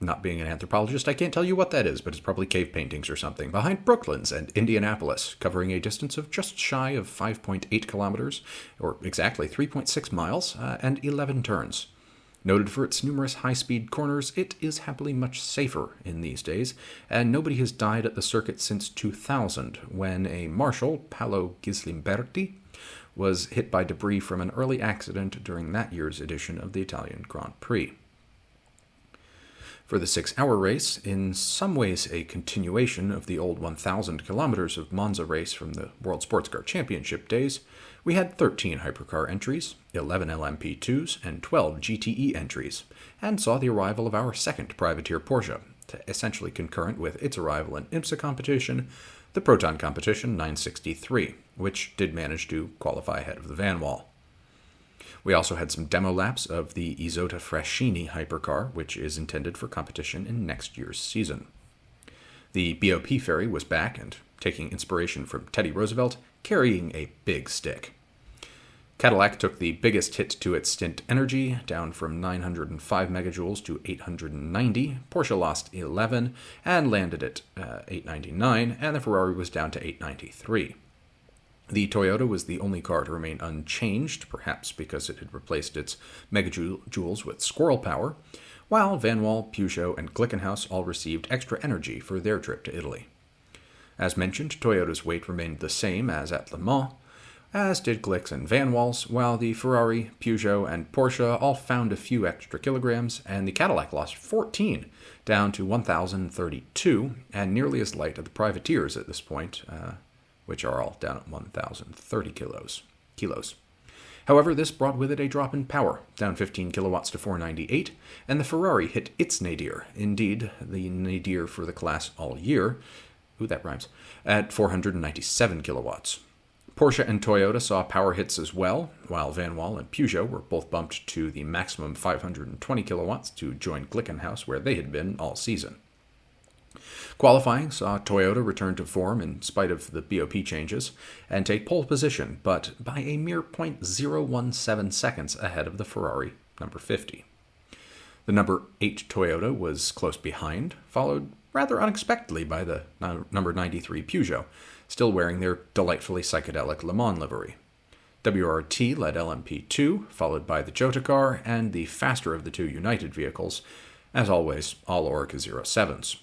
Not being an anthropologist, I can't tell you what that is, but it's probably cave paintings or something, behind Brooklands and Indianapolis, covering a distance of just shy of 5.8 kilometers, or exactly 3.6 miles, and 11 turns. Noted for its numerous high-speed corners, it is happily much safer in these days, and nobody has died at the circuit since 2000, when a marshal, Paolo Gislimberti, was hit by debris from an early accident during that year's edition of the Italian Grand Prix. For the 6-hour race, in some ways a continuation of the old 1,000 kilometers of Monza race from the World Sports Car Championship days, we had 13 hypercar entries, 11 LMP2s, and 12 GTE entries, and saw the arrival of our second privateer Porsche, essentially concurrent with its arrival in IMSA competition, the Proton Competition 963, which did manage to qualify ahead of the Van Wall. We also had some demo laps of the Isotta Fraschini hypercar, which is intended for competition in next year's season. The BOP Ferry was back and, taking inspiration from Teddy Roosevelt, carrying a big stick. Cadillac took the biggest hit to its stint energy, down from 905 megajoules to 890. Porsche lost 11 and landed at 899, and the Ferrari was down to 893. The Toyota was the only car to remain unchanged, perhaps because it had replaced its megajoules with squirrel power, while Van Wall, Peugeot, and Glickenhaus all received extra energy for their trip to Italy. As mentioned, Toyota's weight remained the same as at Le Mans, as did Glick's and Van Wall's, while the Ferrari, Peugeot, and Porsche all found a few extra kilograms, and the Cadillac lost 14, down to 1,032, and nearly as light as the privateers at this point, which are all down at 1,030 kilos. However, this brought with it a drop in power, down 15 kilowatts to 498, and the Ferrari hit its nadir, indeed the nadir for the class all year, that rhymes, at 497 kilowatts. Porsche and Toyota saw power hits as well, while Van Wall and Peugeot were both bumped to the maximum 520 kilowatts to join Glickenhaus where they had been all season. Qualifying saw Toyota return to form in spite of the BOP changes and take pole position, but by a mere 0.017 seconds ahead of the Ferrari number 50. The number 8 Toyota was close behind, followed rather unexpectedly by the number 93 Peugeot, still wearing their delightfully psychedelic Le Mans livery. WRT led LMP2, followed by the Jota car and the faster of the two United vehicles, as always, all Orica 07s.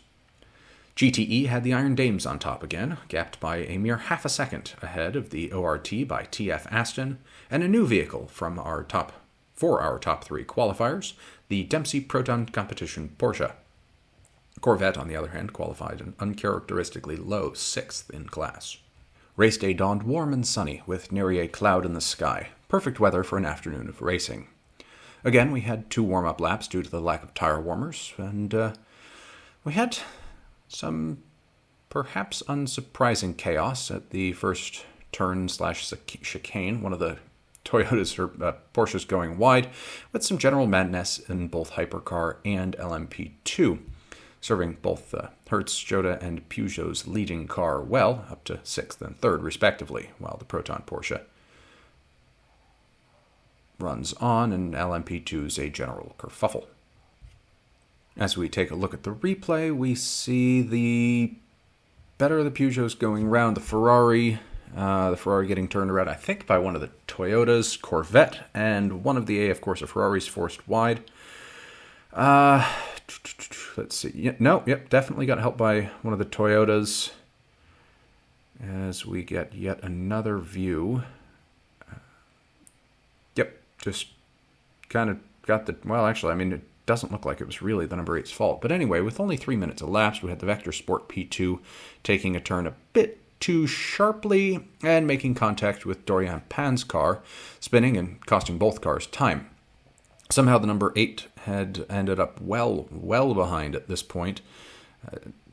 GTE had the Iron Dames on top again, gapped by a mere half a second ahead of the ORT by TF Aston, and a new vehicle for our top 3 qualifiers, the Dempsey Proton Competition Porsche. Corvette, on the other hand, qualified an uncharacteristically low 6th in class. Race day dawned warm and sunny, with nary a cloud in the sky. Perfect weather for an afternoon of racing. Again, we had 2 warm-up laps due to the lack of tire warmers, and we had some perhaps unsurprising chaos at the first turn/chicane, one of the Porsches going wide, with some general madness in both hypercar and LMP2, serving both Hertz, Jota, and Peugeot's leading car well, up to 6th and 3rd respectively, while the Proton Porsche runs on and LMP2's a general kerfuffle. As we take a look at the replay, we see the better of the Peugeots going round the Ferrari getting turned around, I think, by one of the Toyotas, Corvette, and one of the AF Corsa Ferraris forced wide. Let's see. Definitely got help by one of the Toyotas as we get yet another view. Just kind of got it doesn't look like it was really the number 8's fault. But anyway, with only 3 minutes elapsed, we had the Vector Sport P2 taking a turn a bit too sharply and making contact with Dorian Pan's car, spinning and costing both cars time. Somehow the number 8 had ended up well behind at this point.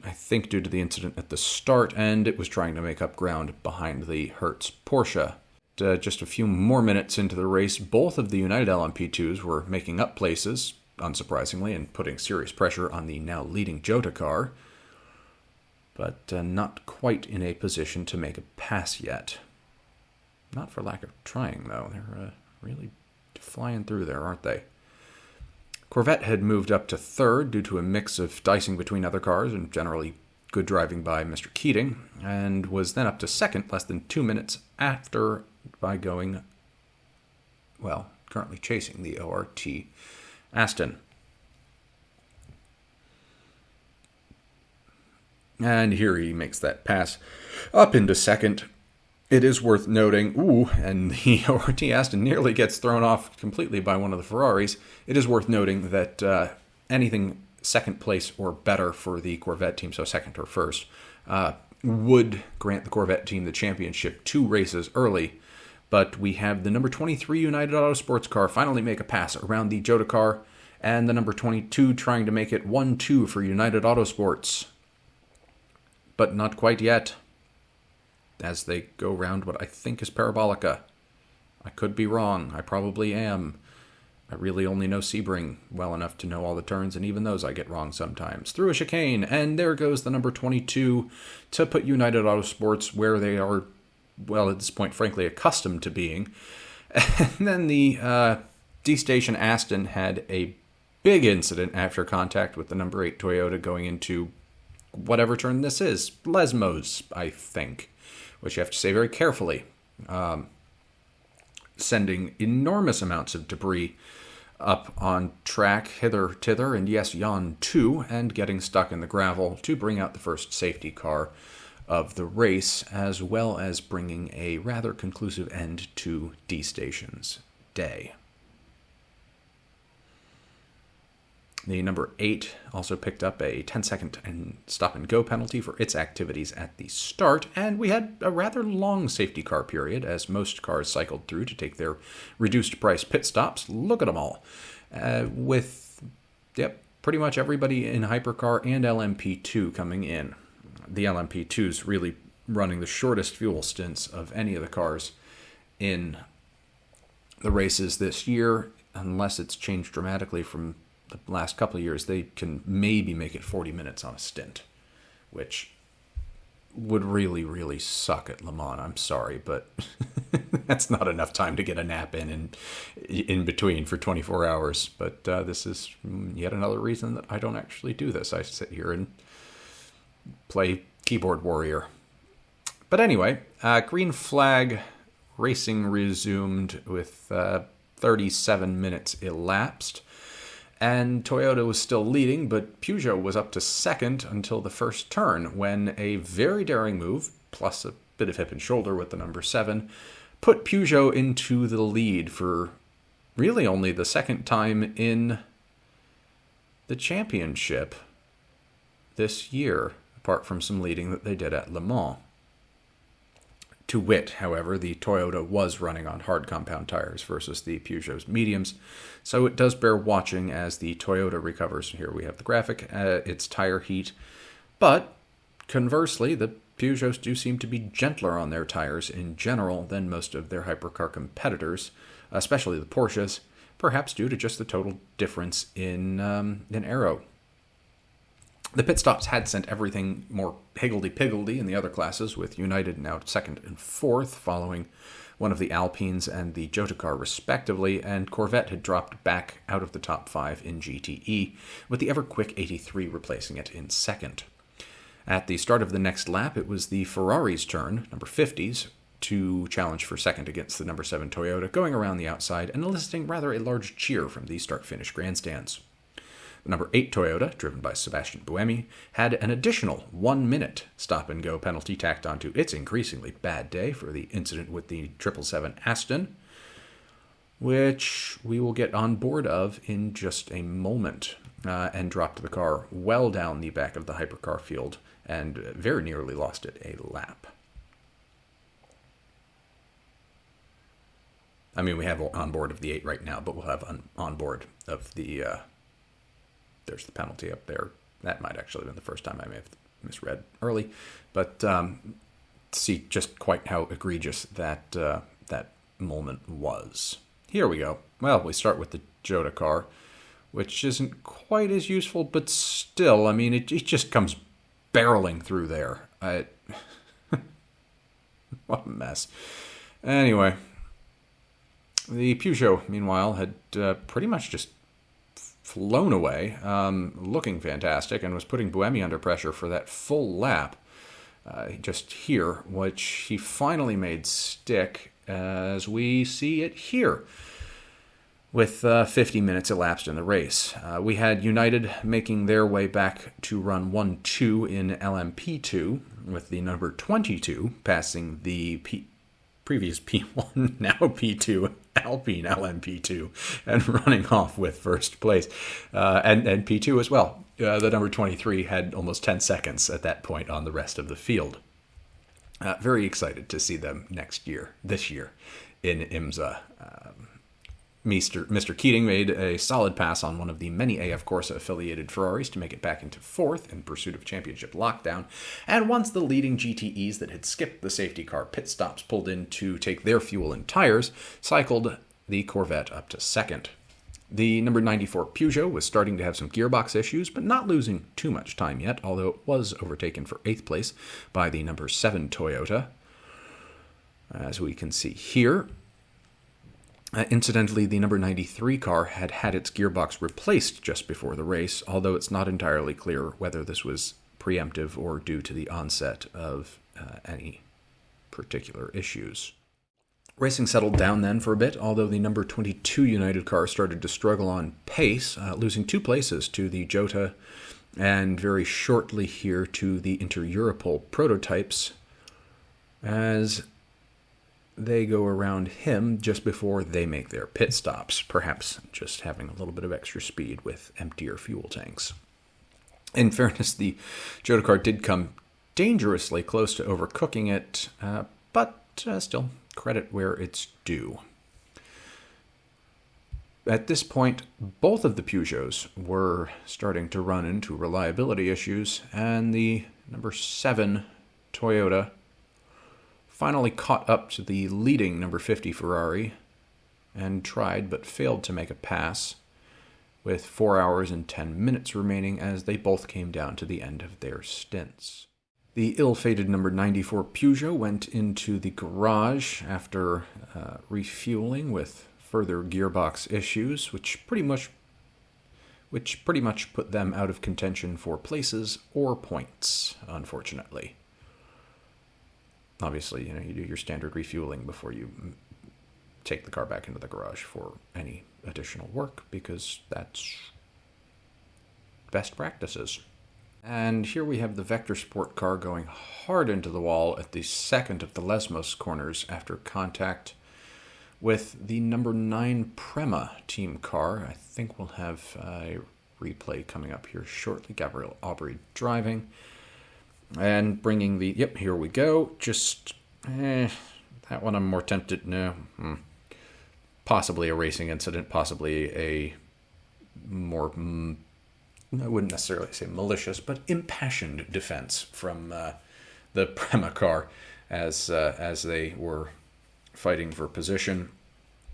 I think due to the incident at the start, and it was trying to make up ground behind the Hertz Porsche. Just a few more minutes into the race, both of the United LMP2s were making up places, unsurprisingly, and putting serious pressure on the now leading Jota car, but not quite in a position to make a pass yet. Not for lack of trying, though. They're really flying through there, aren't they? Corvette had moved up to third due to a mix of dicing between other cars and generally good driving by Mr. Keating, and was then up to second less than 2 minutes after by going, well, currently chasing the ORT Aston. And here he makes that pass up into second. It is worth noting, and the ORT Aston nearly gets thrown off completely by one of the Ferraris. It is worth noting that anything second place or better for the Corvette team, so second or first, would grant the Corvette team the championship 2 races early. But we have the number 23 United Autosports car finally make a pass around the Jota car, and the number 22 trying to make it 1-2 for United Autosports. But not quite yet, as they go round what I think is Parabolica. I could be wrong. I probably am. I really only know Sebring well enough to know all the turns, and even those I get wrong sometimes. Through a chicane, and there goes the number 22 to put United Autosports where they are, well, at this point, frankly, accustomed to being. And then the D-Station Aston had a big incident after contact with the number 8 Toyota going into whatever turn this is. Lesmos, I think, which you have to say very carefully. Sending enormous amounts of debris up on track, hither-tither, and yes, yon too, and getting stuck in the gravel to bring out the first safety car of the race, as well as bringing a rather conclusive end to D-Station's day. The number 8 also picked up a 10-second stop-and-go penalty for its activities at the start, and we had a rather long safety car period as most cars cycled through to take their reduced-price pit stops. Look at them all. With pretty much everybody in Hypercar and LMP2 coming in. The LMP2's really running the shortest fuel stints of any of the cars in the races this year, unless it's changed dramatically from the last couple of years. They can maybe make it 40 minutes on a stint, which would really, really suck at Le Mans. I'm sorry, but that's not enough time to get a nap in between for 24 hours. But this is yet another reason that I don't actually do this. I sit here and play keyboard warrior. But anyway, green flag racing resumed with 37 minutes elapsed. And Toyota was still leading, but Peugeot was up to second until the first turn, when a very daring move, plus a bit of hip and shoulder with the number 7, put Peugeot into the lead for really only the second time in the championship this year, apart from some leading that they did at Le Mans. To wit, however, the Toyota was running on hard compound tires versus the Peugeot's mediums, so it does bear watching as the Toyota recovers. Here we have the graphic, its tire heat, but conversely, the Peugeots do seem to be gentler on their tires in general than most of their hypercar competitors, especially the Porsches, perhaps due to just the total difference in aero. The pit stops had sent everything more higgledy-piggledy in the other classes, with United now second and fourth, following one of the Alpines and the Jota car respectively, and Corvette had dropped back out of the top 5 in GTE, with the ever-quick 83 replacing it in second. At the start of the next lap, it was the Ferrari's turn, number 50's, to challenge for second against the number 7 Toyota, going around the outside and eliciting rather a large cheer from the start-finish grandstands. The number 8 Toyota, driven by Sebastian Buemi, had an additional 1-minute stop-and-go penalty tacked onto its increasingly bad day for the incident with the 777 Aston, which we will get on board of in just a moment, and dropped the car well down the back of the hypercar field and very nearly lost it a lap. I mean, we have on board of the 8 right now, but we'll have on board of the... there's the penalty up there. That might actually have been the first time I may have misread early, but see just quite how egregious that that moment was. Here we go. Well, we start with the Jota car, which isn't quite as useful, but still, I mean, it just comes barreling through there. What a mess. Anyway, the Peugeot, meanwhile, had pretty much just flown away, looking fantastic, and was putting Buemi under pressure for that full lap just here, which he finally made stick, as we see it here, with 50 minutes elapsed in the race. We had United making their way back to run 1-2 in LMP2, with the number 22 passing the previous P1, now P2, Alpine LMP2, and running off with first place. And P2 as well. The number 23 had almost 10 seconds at that point on the rest of the field. Very excited to see them this year, in IMSA. Mr. Keating made a solid pass on one of the many AF Corsa-affiliated Ferraris to make it back into fourth in pursuit of championship lockdown, and once the leading GTEs that had skipped the safety car pit stops pulled in to take their fuel and tires, cycled the Corvette up to second. The number 94 Peugeot was starting to have some gearbox issues, but not losing too much time yet, although it was overtaken for 8th place by the number 7 Toyota, as we can see here. Incidentally, the number 93 car had its gearbox replaced just before the race, although it's not entirely clear whether this was preemptive or due to the onset of any particular issues. Racing settled down then for a bit, although the number 22 United car started to struggle on pace, losing 2 places to the Jota and very shortly here to the Inter-Europol prototypes, as they go around him just before they make their pit stops, perhaps just having a little bit of extra speed with emptier fuel tanks. In fairness, the Jota car did come dangerously close to overcooking it, but still, credit where it's due. At this point, both of the Peugeots were starting to run into reliability issues, and the number 7 Toyota finally caught up to the leading number 50 Ferrari and tried but failed to make a pass, with 4 hours and 10 minutes remaining as they both came down to the end of their stints. The ill-fated number 94 Peugeot went into the garage after refueling with further gearbox issues, which pretty much put them out of contention for places or points, unfortunately. Obviously, you do your standard refueling before you take the car back into the garage for any additional work, because that's best practices. And here we have the Vector Sport car going hard into the wall at the second of the Lesmos corners after contact with the number 9 Prema team car. I think we'll have a replay coming up here shortly. Gabriel Aubry driving. And bringing the, yep, here we go. Just, that one I'm more tempted, no. Possibly a racing incident, possibly a more, I wouldn't necessarily say malicious, but impassioned defense from the Prema car as they were fighting for position,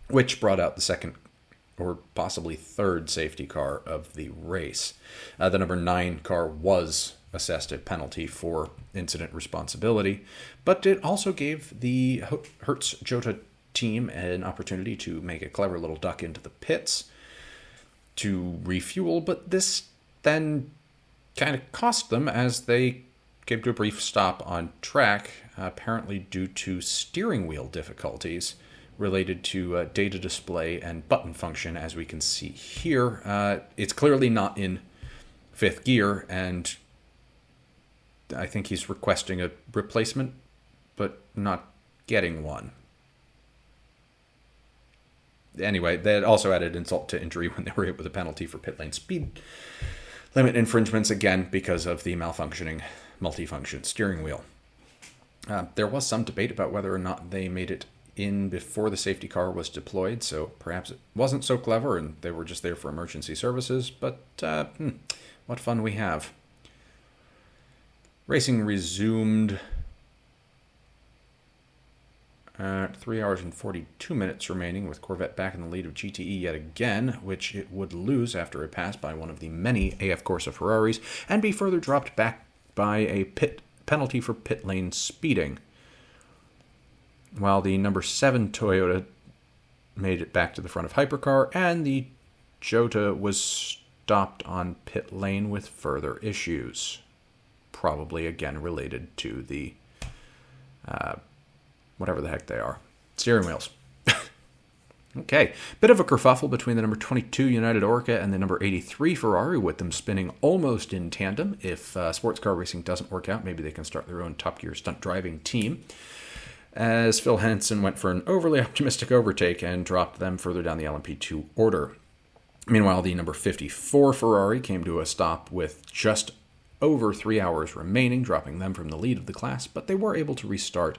which brought out the second or possibly third safety car of the race. The number 9 car was assessed a penalty for incident responsibility, but it also gave the Hertz Jota team an opportunity to make a clever little duck into the pits to refuel, but this then kind of cost them as they came to a brief stop on track, apparently due to steering wheel difficulties related to data display and button function, as we can see here. It's clearly not in 5th gear, and I think he's requesting a replacement, but not getting one. Anyway, that also added insult to injury when they were hit with a penalty for pit lane speed limit infringements, again because of the malfunctioning multifunction steering wheel. There was some debate about whether or not they made it in before the safety car was deployed, so perhaps it wasn't so clever and they were just there for emergency services, but what fun we have. Racing resumed at 3 hours and 42 minutes remaining, with Corvette back in the lead of GTE yet again, which it would lose after a pass by one of the many AF Corsa Ferraris, and be further dropped back by a pit penalty for pit lane speeding. While the number 7 Toyota made it back to the front of Hypercar, and the Jota was stopped on pit lane with further issues. Probably again related to the whatever the heck they are. Steering wheels. Okay, bit of a kerfuffle between the number 22 United Orca and the number 83 Ferrari, with them spinning almost in tandem. If sports car racing doesn't work out, maybe they can start their own Top Gear stunt driving team. As Phil Hansen went for an overly optimistic overtake and dropped them further down the LMP2 order. Meanwhile, the number 54 Ferrari came to a stop with just over 3 hours remaining, dropping them from the lead of the class, but they were able to restart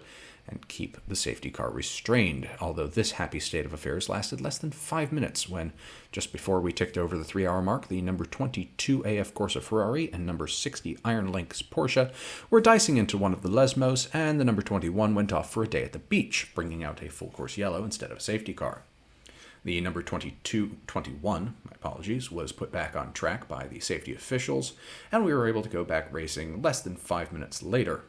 and keep the safety car restrained, although this happy state of affairs lasted less than 5 minutes when, just before we ticked over the 3-hour mark, the number 22 AF Corsa Ferrari and number 60 Iron Lynx Porsche were dicing into one of the Lesmos, and the number 21 went off for a day at the beach, bringing out a full course yellow instead of a safety car. The number 21, was put back on track by the safety officials, and we were able to go back racing less than 5 minutes later,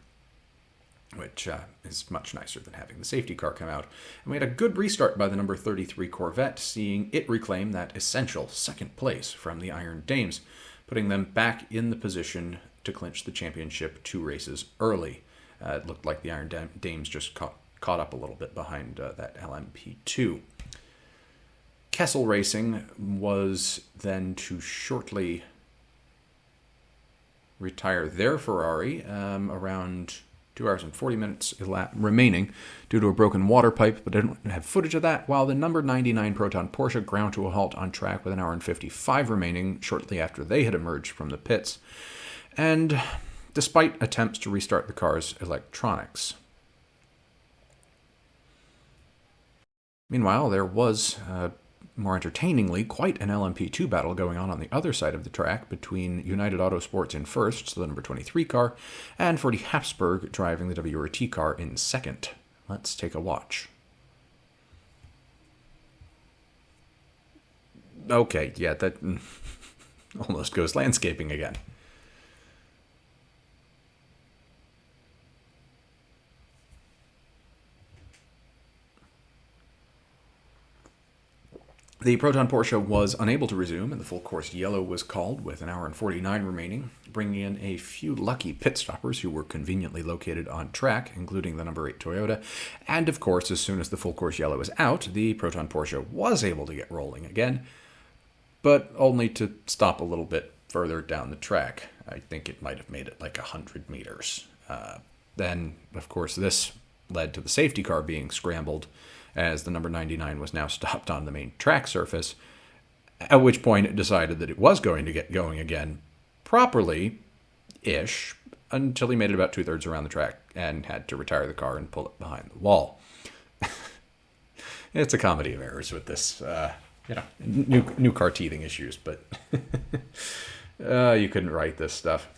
which is much nicer than having the safety car come out. And we had a good restart by the number 33 Corvette, seeing it reclaim that essential second place from the Iron Dames, putting them back in the position to clinch the championship 2 races early. It looked like the Iron Dames just caught up a little bit behind that LMP2. Kessel Racing was then to shortly retire their Ferrari around 2 hours and 40 minutes remaining due to a broken water pipe, but I didn't have footage of that, while the number 99 Proton Porsche ground to a halt on track with 1 hour and 55 remaining shortly after they had emerged from the pits, and despite attempts to restart the car's electronics. Meanwhile, there was more entertainingly, quite an LMP2 battle going on the other side of the track between United Autosports in first, so the number 23 car, and Ferdy Habsburg driving the WRT car in second. Let's take a watch. Okay, yeah, that almost goes landscaping again. The Proton Porsche was unable to resume, and the full course yellow was called with 1 hour and 49 remaining, bringing in a few lucky pit stoppers who were conveniently located on track, including the number 8 Toyota. And of course, as soon as the full course yellow was out, the Proton Porsche was able to get rolling again, but only to stop a little bit further down the track. I think it might have made it like 100 meters. Then, of course, this led to the safety car being scrambled, as the number 99 was now stopped on the main track surface, at which point it decided that it was going to get going again properly-ish, until he made it about 2/3 around the track and had to retire the car and pull it behind the wall. It's a comedy of errors with this, new car teething issues, but you couldn't write this stuff.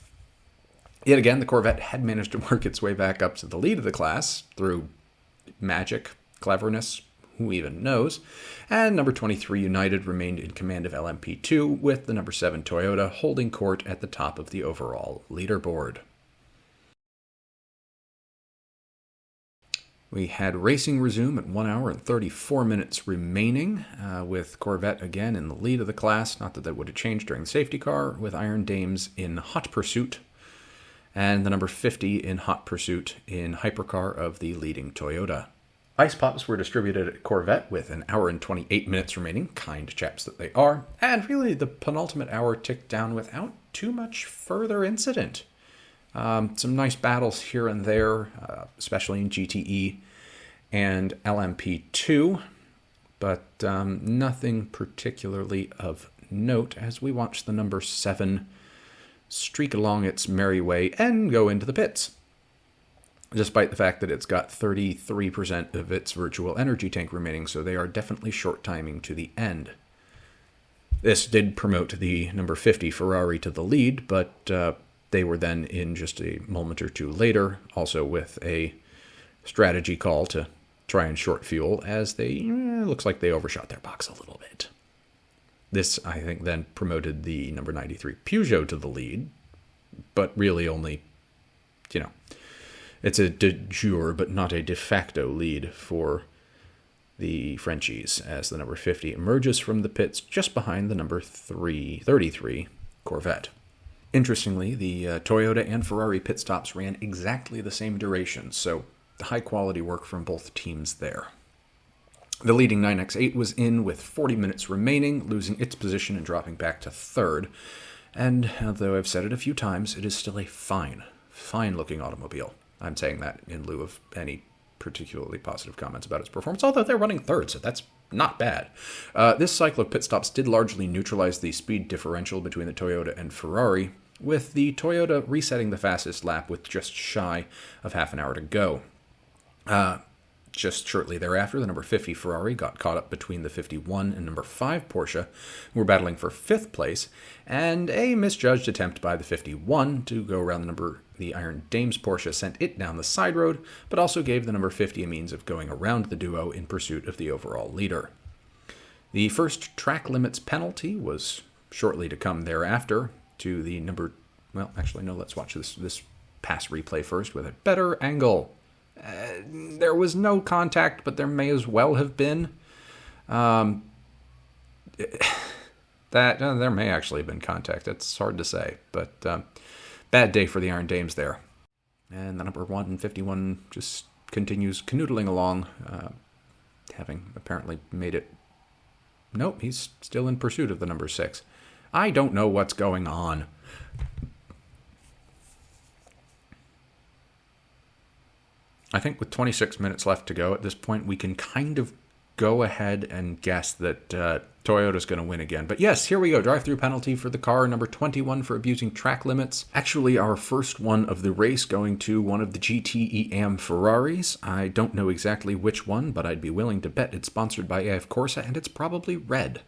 Yet again, the Corvette had managed to work its way back up to the lead of the class through magic, cleverness, who even knows, and number 23 United remained in command of LMP2, with the number 7 Toyota holding court at the top of the overall leaderboard. We had racing resume at 1 hour and 34 minutes remaining, with Corvette again in the lead of the class, not that would have changed during the safety car, with Iron Dames in hot pursuit, and the number 50 in hot pursuit in hypercar of the leading Toyota. Ice pops were distributed at Corvette with 1 hour and 28 minutes remaining, kind chaps that they are, and really the penultimate hour ticked down without too much further incident. Some nice battles here and there, especially in GTE and LMP2, but nothing particularly of note as we watch the number 7 streak along its merry way and go into the pits, despite the fact that it's got 33% of its virtual energy tank remaining, so they are definitely short timing to the end. This did promote the number 50 Ferrari to the lead, but They were then in just a moment or two later, also with a strategy call to try and short fuel, as they looks like they overshot their box a little bit. This, I think, then promoted the number 93 Peugeot to the lead, but really only, it's a de jure but not a de facto lead for the Frenchies, as the number 50 emerges from the pits just behind the number 33 Corvette. Interestingly, the Toyota and Ferrari pit stops ran exactly the same duration, so high-quality work from both teams there. The leading 9X8 was in with 40 minutes remaining, losing its position and dropping back to third. And although I've said it a few times, it is still a fine-looking automobile. I'm saying that in lieu of any particularly positive comments about its performance, although they're running third, so that's not bad. This cycle of pit stops did largely neutralize the speed differential between the Toyota and Ferrari, with the Toyota resetting the fastest lap with just shy of half an hour to go. Just shortly thereafter, the number 50 Ferrari got caught up between the 51 and number 5 Porsche, who were battling for 5th place, and a misjudged attempt by the 51 to go around the Iron Dames Porsche sent it down the side road, but also gave the number 50 a means of going around the duo in pursuit of the overall leader. The first track limits penalty was shortly to come thereafter to the let's watch this pass replay first with a better angle. There was no contact, but there may as well have been. There may actually have been contact. It's hard to say, but bad day for the Iron Dames there. And the number 151 just continues canoodling along, having apparently made it. Nope, he's still in pursuit of the number 6. I don't know what's going on. I think with 26 minutes left to go at this point, we can kind of go ahead and guess that Toyota's going to win again. But yes, here we go. Drive-through penalty for the car number 21 for abusing track limits. Actually, our first one of the race going to one of the GTEM Ferraris. I don't know exactly which one, but I'd be willing to bet it's sponsored by AF Corsa, and it's probably red.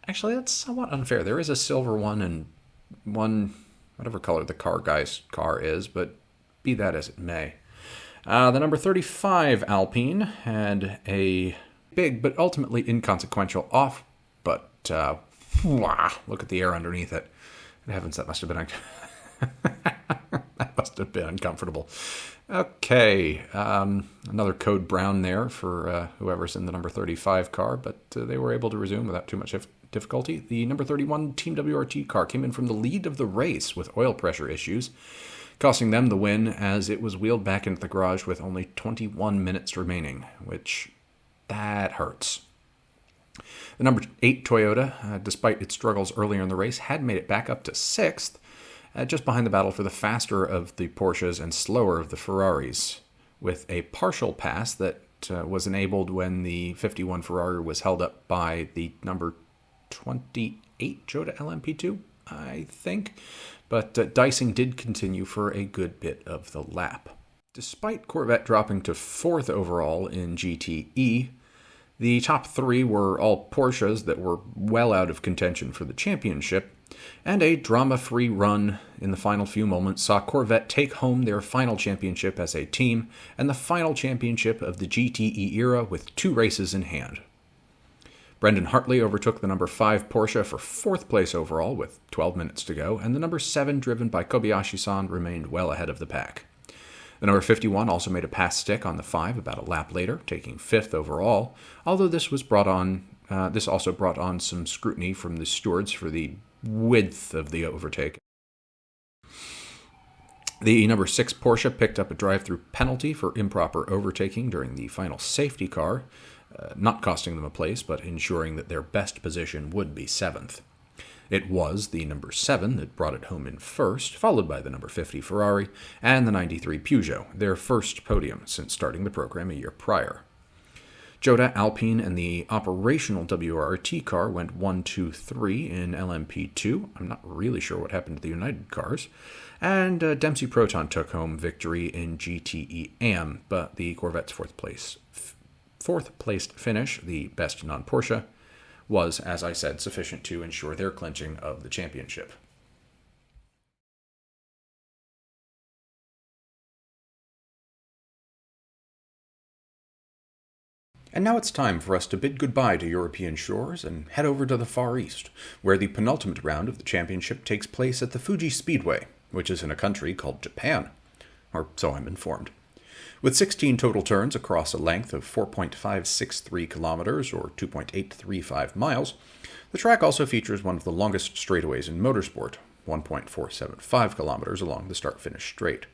Actually, that's somewhat unfair. There is a silver one and one, whatever color the guy's car is, but be that as it may. The number 35 Alpine had a big but ultimately inconsequential off, but look at the air underneath it. Good heavens, that must have been uncomfortable. Okay, another code brown there for whoever's in the number 35 car, but they were able to resume without too much difficulty. The number 31 Team WRT car came in from the lead of the race with oil pressure issues, costing them the win as it was wheeled back into the garage with only 21 minutes remaining, which, that hurts. The number 8 Toyota, despite its struggles earlier in the race, had made it back up to 6th, just behind the battle for the faster of the Porsches and slower of the Ferraris, with a partial pass that was enabled when the 51 Ferrari was held up by the number 28 Toyota LMP2, I think. But dicing did continue for a good bit of the lap. Despite Corvette dropping to 4th overall in GTE, the top 3 were all Porsches that were well out of contention for the championship, and a drama-free run in the final few moments saw Corvette take home their final championship as a team and the final championship of the GTE era with 2 races in hand. Brendan Hartley overtook the number 5 Porsche for 4th place overall with 12 minutes to go, and the number 7 driven by Kobayashi-san remained well ahead of the pack. The number 51 also made a pass stick on the 5 about a lap later, taking 5th overall, although this also brought on some scrutiny from the stewards for the width of the overtake. The number 6 Porsche picked up a drive-through penalty for improper overtaking during the final safety car, not costing them a place, but ensuring that their best position would be 7th. It was the number 7 that brought it home in first, followed by the number 50 Ferrari and the 93 Peugeot, their first podium since starting the program a year prior. Jota, Alpine, and the operational WRT car went 1, 2, 3 in LMP2. I'm not really sure what happened to the United cars. And Dempsey Proton took home victory in GTE-AM, but the Corvette's fourth placed finish, the best non-Porsche, was, as I said, sufficient to ensure their clinching of the championship. And now it's time for us to bid goodbye to European shores and head over to the Far East, where the penultimate round of the championship takes place at the Fuji Speedway, which is in a country called Japan. Or so I'm informed. With 16 total turns across a length of 4.563 kilometers, or 2.835 miles, the track also features one of the longest straightaways in motorsport, 1.475 kilometers along the start-finish straight.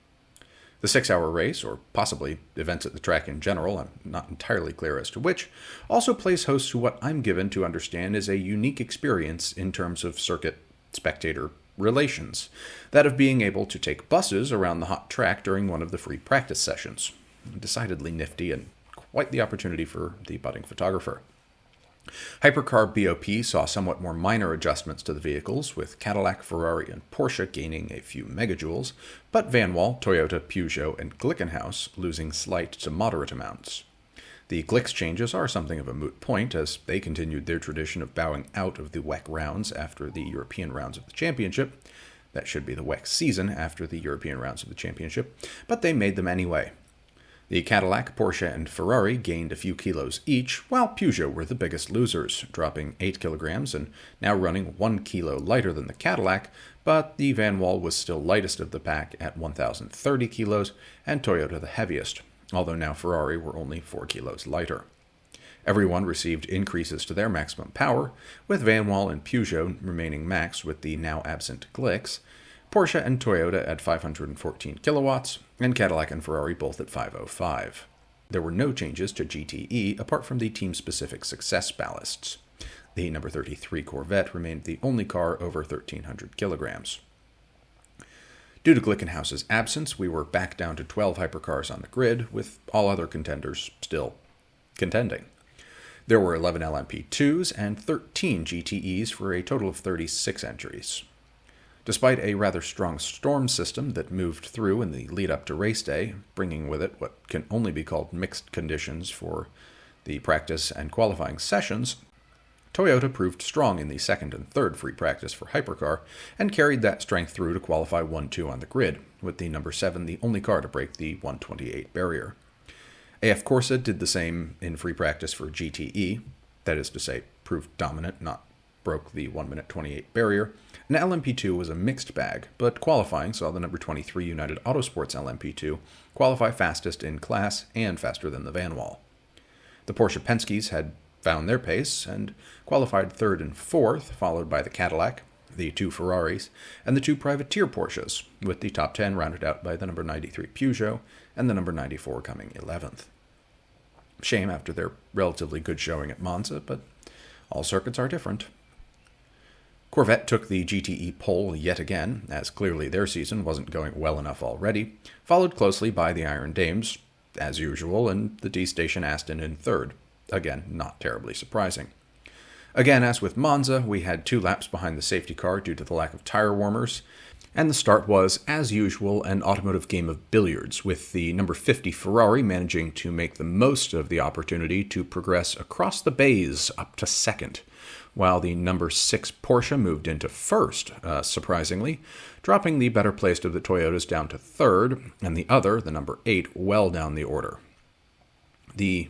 The 6-hour race, or possibly events at the track in general, I'm not entirely clear as to which, also plays host to what I'm given to understand is a unique experience in terms of circuit-spectator relations, that of being able to take buses around the hot track during one of the free practice sessions. Decidedly nifty and quite the opportunity for the budding photographer. Hypercar BOP saw somewhat more minor adjustments to the vehicles, with Cadillac, Ferrari, and Porsche gaining a few megajoules, but Van Wall, Toyota, Peugeot, and Glickenhaus losing slight to moderate amounts. The Glicks changes are something of a moot point, as they continued their tradition of bowing out of the WEC rounds after the European rounds of the championship. That should be the WEC season after the European rounds of the championship, but they made them anyway. The Cadillac, Porsche, and Ferrari gained a few kilos each, while Peugeot were the biggest losers, dropping 8 kilograms and now running 1 kilo lighter than the Cadillac, but the Van Wall was still lightest of the pack at 1,030 kilos, and Toyota the heaviest, although now Ferrari were only 4 kilos lighter. Everyone received increases to their maximum power, with Van Wall and Peugeot remaining max with the now absent Glicks, Porsche and Toyota at 514 kilowatts, and Cadillac and Ferrari both at 505. There were no changes to GTE apart from the team-specific success ballasts. The number 33 Corvette remained the only car over 1,300 kilograms. Due to Glickenhaus's absence, we were back down to 12 hypercars on the grid, with all other contenders still contending. There were 11 LMP2s and 13 GTEs for a total of 36 entries. Despite a rather strong storm system that moved through in the lead-up to race day, bringing with it what can only be called mixed conditions for the practice and qualifying sessions, Toyota proved strong in the second and third free practice for Hypercar and carried that strength through to qualify 1-2 on the grid, with the number 7 the only car to break the 128 barrier. AF Corsa did the same in free practice for GTE, that is to say, proved dominant, not broke the 1 minute 28 barrier, and LMP2 was a mixed bag, but qualifying saw the number 23 United Autosports LMP2 qualify fastest in class and faster than the Van Wall. The Porsche Penske's had found their pace and qualified third and fourth, followed by the Cadillac, the 2 Ferraris, and the 2 privateer Porsches, with the top 10 rounded out by the number 93 Peugeot and the number 94 coming 11th. Shame after their relatively good showing at Monza, but all circuits are different. Corvette took the GTE pole yet again, as clearly their season wasn't going well enough already, followed closely by the Iron Dames, as usual, and the D-Station Aston in third. Again, not terribly surprising. Again, as with Monza, we had 2 laps behind the safety car due to the lack of tire warmers, and the start was, as usual, an automotive game of billiards, with the number 50 Ferrari managing to make the most of the opportunity to progress across the bays up to second, while the number 6 Porsche moved into first, surprisingly, dropping the better placed of the Toyotas down to third, and the other, the number 8, well down the order. The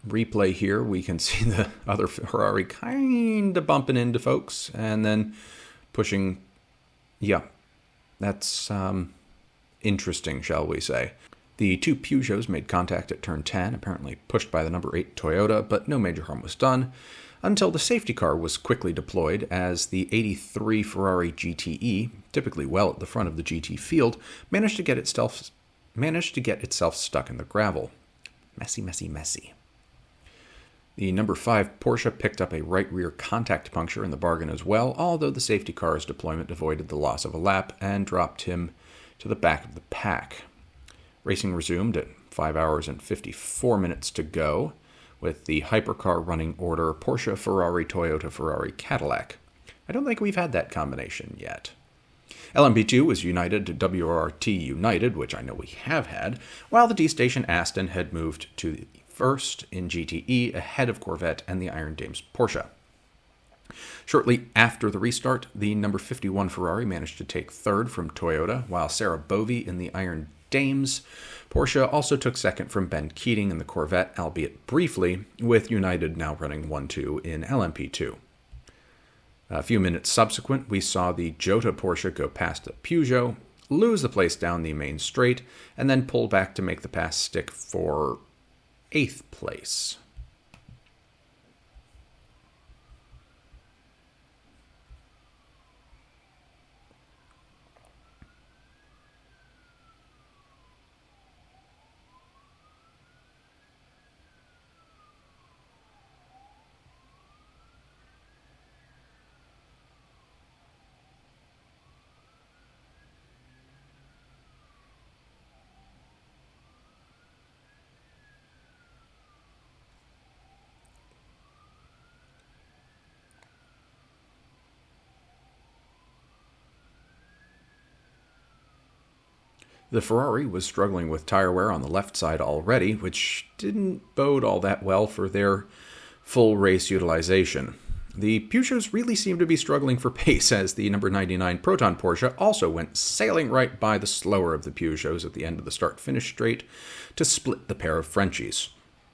replay here, we can see the other Ferrari kind of bumping into folks, and then pushing, that's interesting, shall we say. The 2 Peugeots made contact at turn 10, apparently pushed by the number 8 Toyota, but no major harm was done, until the safety car was quickly deployed as the 83 Ferrari GTE, typically well at the front of the GT field, managed to get itself stuck in the gravel. Messy. The number 5 Porsche picked up a right rear contact puncture in the bargain as well, although the safety car's deployment avoided the loss of a lap and dropped him to the back of the pack. Racing resumed at 5 hours and 54 minutes to go, with the hypercar running order Porsche, Ferrari, Toyota, Ferrari, Cadillac. I don't think we've had that combination yet. LMP2 was united to WRT United, which I know we have had, while the D-Station Aston had moved to the first in GTE ahead of Corvette and the Iron Dames Porsche. Shortly after the restart, the number 51 Ferrari managed to take third from Toyota, while Sarah Bovey in the Iron Dames. Porsche also took second from Ben Keating in the Corvette, albeit briefly, with United now running 1-2 in LMP2. A few minutes subsequent, we saw the Jota Porsche go past the Peugeot, lose the place down the main straight, and then pull back to make the pass stick for 8th place. The Ferrari was struggling with tire wear on the left side already, which didn't bode all that well for their full race utilization. The Peugeots really seemed to be struggling for pace as the number 99 Proton Porsche also went sailing right by the slower of the Peugeots at the end of the start-finish straight to split the pair of Frenchies.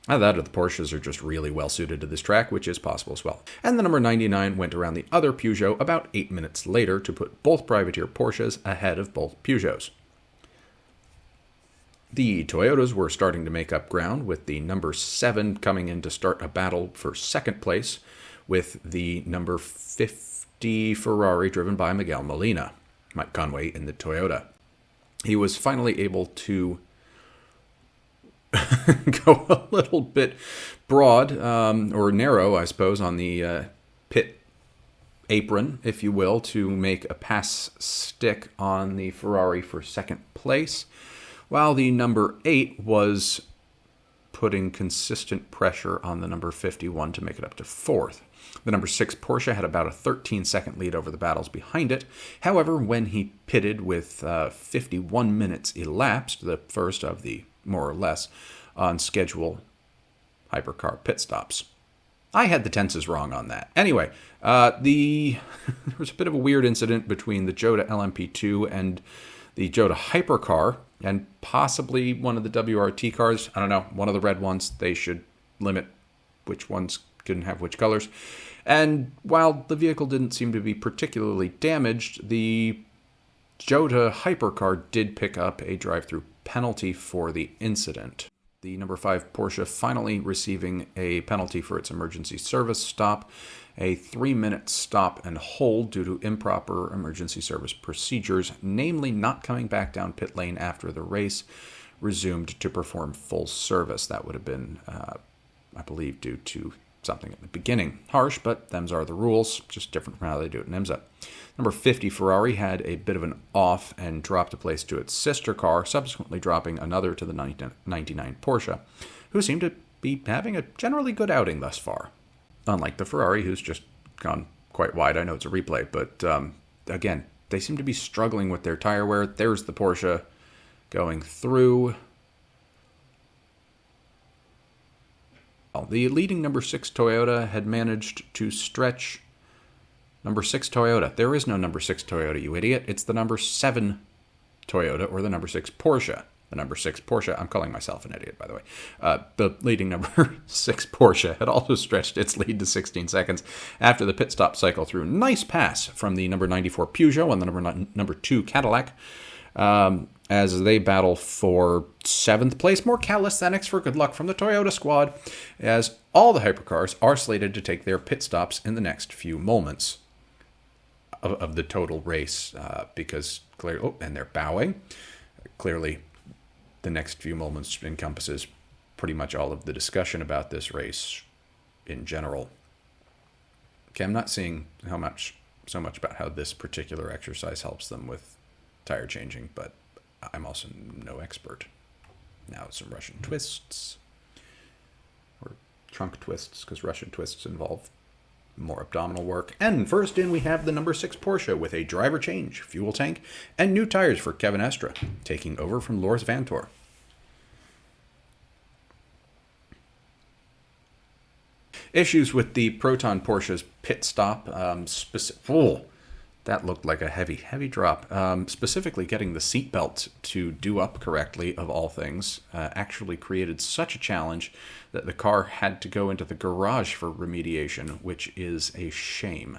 Either that or the Porsches are just really well suited to this track, which is possible as well. And the number 99 went around the other Peugeot about 8 minutes later to put both privateer Porsches ahead of both Peugeots. The Toyotas were starting to make up ground, with the number 7 coming in to start a battle for second place with the number 50 Ferrari driven by Miguel Molina, Mike Conway in the Toyota. He was finally able to go a little bit broad, or narrow, I suppose, on the pit apron, if you will, to make a pass stick on the Ferrari for second place, while the number 8 was putting consistent pressure on the number 51 to make it up to 4th. The number 6 Porsche had about a 13-second lead over the battles behind it. However, when he pitted with 51 minutes elapsed, the first of the more or less on schedule hypercar pit stops. I had the tenses wrong on that. Anyway, there was a bit of a weird incident between the Jota LMP2 and the Jota hypercar, and possibly one of the WRT cars. I don't know, one of the red ones. They should limit which ones can have which colors. And while the vehicle didn't seem to be particularly damaged, the Jota hypercar did pick up a drive-through penalty for the incident. The number 5 Porsche finally receiving a penalty for its emergency service stop, a 3-minute stop and hold due to improper emergency service procedures, namely not coming back down pit lane after the race resumed to perform full service. That would have been, I believe, due to something at the beginning. Harsh, but them's are the rules, just different from how they do it in IMSA. Number 50 Ferrari had a bit of an off and dropped a place to its sister car, subsequently dropping another to the 99 Porsche, who seemed to be having a generally good outing thus far. Unlike the Ferrari, who's just gone quite wide. I know it's a replay, but again, they seem to be struggling with their tire wear. There's the Porsche going through. Well, the leading number 6 Toyota had managed to stretch number 6 Toyota. There is no number 6 Toyota, you idiot. It's the number 7 Toyota or the number 6 Porsche. The number 6 Porsche, I'm calling myself an idiot, by the way. The leading number 6 Porsche had also stretched its lead to 16 seconds after the pit stop cycle through. Nice pass from the number 94 Peugeot and the number 2 Cadillac as they battle for 7th place. More calisthenics for good luck from the Toyota squad, as all the hypercars are slated to take their pit stops in the next few moments of the total race, because clearly, and they're bowing. Clearly, the next few moments encompasses pretty much all of the discussion about this race in general. Okay, I'm not seeing so much about how this particular exercise helps them with tire changing, but I'm also no expert. Now some Russian twists, or trunk twists, because Russian twists involve more abdominal work. And first in, we have the number 6 Porsche with a driver change, fuel tank, and new tires for Kevin Estra, taking over from Loris Vantor. Issues with the Proton Porsche's pit stop. That looked like a heavy, heavy drop. Specifically, getting the seatbelt to do up correctly, of all things, actually created such a challenge that the car had to go into the garage for remediation, which is a shame.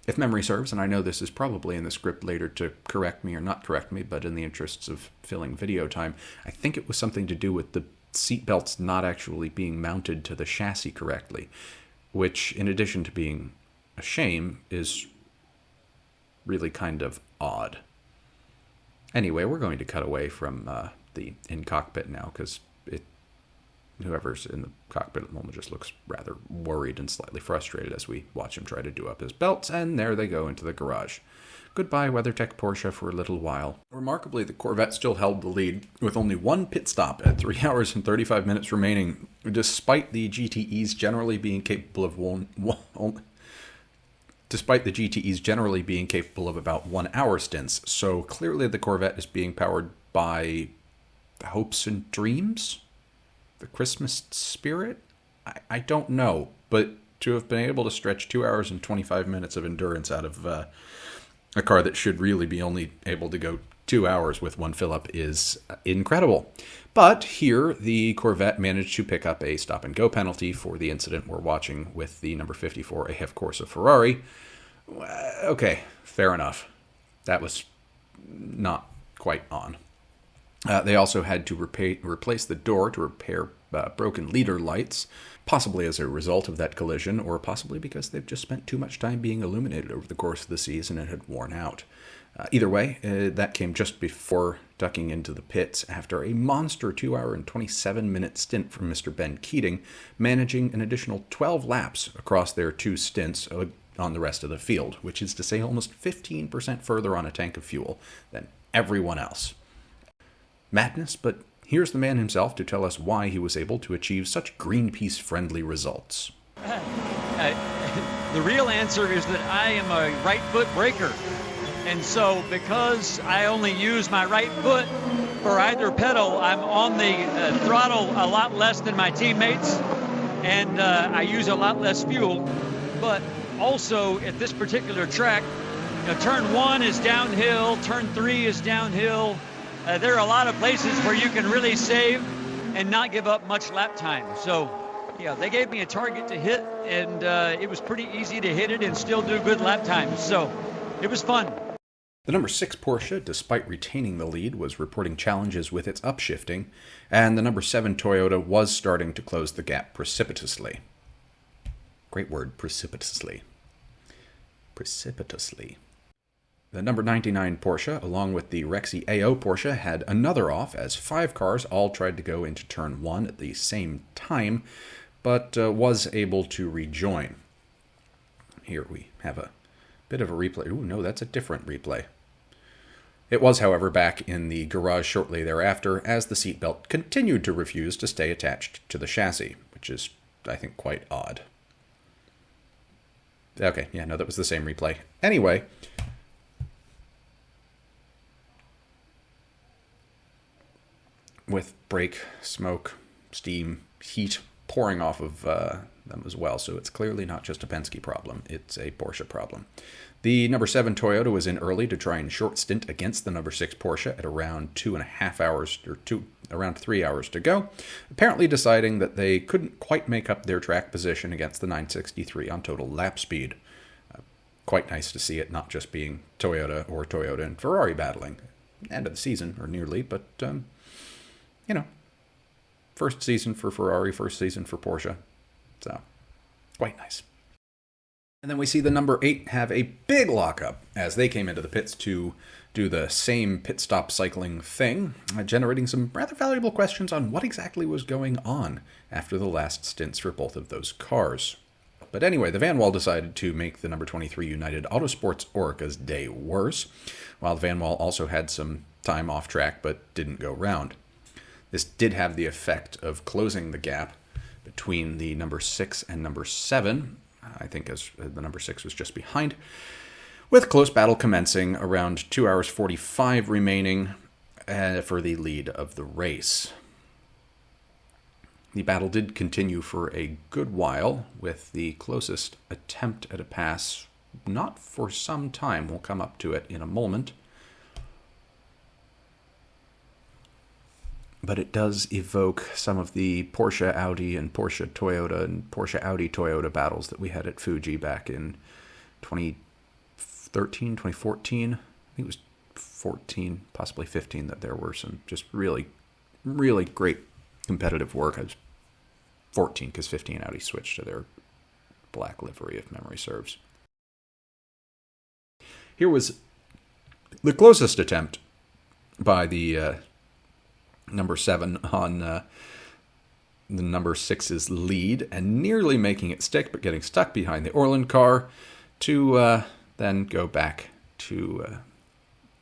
If memory serves, and I know this is probably in the script later to correct me or not correct me, but in the interests of filling video time, I think it was something to do with the seatbelts not actually being mounted to the chassis correctly, which, in addition to being a shame, is really kind of odd. Anyway, we're going to cut away from the in-cockpit now, because whoever's in the cockpit at the moment just looks rather worried and slightly frustrated as we watch him try to do up his belts, and there they go into the garage. Goodbye, WeatherTech Porsche, for a little while. Remarkably, the Corvette still held the lead with only one pit stop at 3 hours and 35 minutes remaining, despite the GTEs generally being capable of about 1 hour stints. So clearly the Corvette is being powered by hopes and dreams? The Christmas spirit? I don't know, but to have been able to stretch 2 hours and 25 minutes of endurance out of a car that should really be only able to go 2 hours with one fill-up is incredible. But here, the Corvette managed to pick up a stop-and-go penalty for the incident we're watching with the number 54 AF Corsa Ferrari. Okay, fair enough. That was not quite on. They also had to replace the door to repair broken leader lights, possibly as a result of that collision, or possibly because they've just spent too much time being illuminated over the course of the season and had worn out. Either way, that came just before ducking into the pits after a monster 2 hour and 27 minute stint from Mr. Ben Keating, managing an additional 12 laps across their 2 stints on the rest of the field, which is to say almost 15% further on a tank of fuel than everyone else. Madness, but here's the man himself to tell us why he was able to achieve such Greenpeace-friendly results. The real answer is that I am a right foot braker. And so because I only use my right foot for either pedal, I'm on the throttle a lot less than my teammates, and I use a lot less fuel. But also at this particular track, turn 1 is downhill, turn 3 is downhill. There are a lot of places where you can really save and not give up much lap time. So, yeah, they gave me a target to hit, and it was pretty easy to hit it and still do good lap times. So, it was fun. The number 6 Porsche, despite retaining the lead, was reporting challenges with its upshifting, and the number 7 Toyota was starting to close the gap precipitously. Great word, precipitously. Precipitously. The number 99 Porsche, along with the Rexy AO Porsche, had another off as 5 cars all tried to go into turn 1 at the same time, but was able to rejoin. Here we have a bit of a replay. Ooh, no, that's a different replay. It was, however, back in the garage shortly thereafter as the seatbelt continued to refuse to stay attached to the chassis, which is, I think, quite odd. Okay, yeah, no, that was the same replay. Anyway, with brake, smoke, steam, heat pouring off of them as well, so it's clearly not just a Penske problem, it's a Porsche problem. The number 7 Toyota was in early to try and short stint against the number 6 Porsche at around 2.5 hours, or around 3 hours to go, apparently deciding that they couldn't quite make up their track position against the 963 on total lap speed. Quite nice to see it not just being Toyota and Ferrari battling. End of the season, or nearly, but, first season for Ferrari, first season for Porsche. So, quite nice. And then we see the number 8 have a big lockup as they came into the pits to do the same pit stop cycling thing, generating some rather valuable questions on what exactly was going on after the last stints for both of those cars. But anyway, the Van Wall decided to make the number 23 United Autosports Orica's day worse, while the Van Wall also had some time off track but didn't go round. This did have the effect of closing the gap between the number 6 and number 7, I think as the number 6 was just behind, with close battle commencing around 2 hours 45 remaining for the lead of the race. The battle did continue for a good while, with the closest attempt at a pass not for some time. We'll come up to it in a moment. But it does evoke some of the Porsche Audi and Porsche Toyota and Porsche Audi Toyota battles that we had at Fuji back in 2013, 2014. I think it was 14, possibly 15, that there were some just really, really great competitive work. I was 14 because 15 Audi switched to their black livery, if memory serves. Here was the closest attempt by the number 7 on the number 6's lead, and nearly making it stick, but getting stuck behind the Orland car to then go back to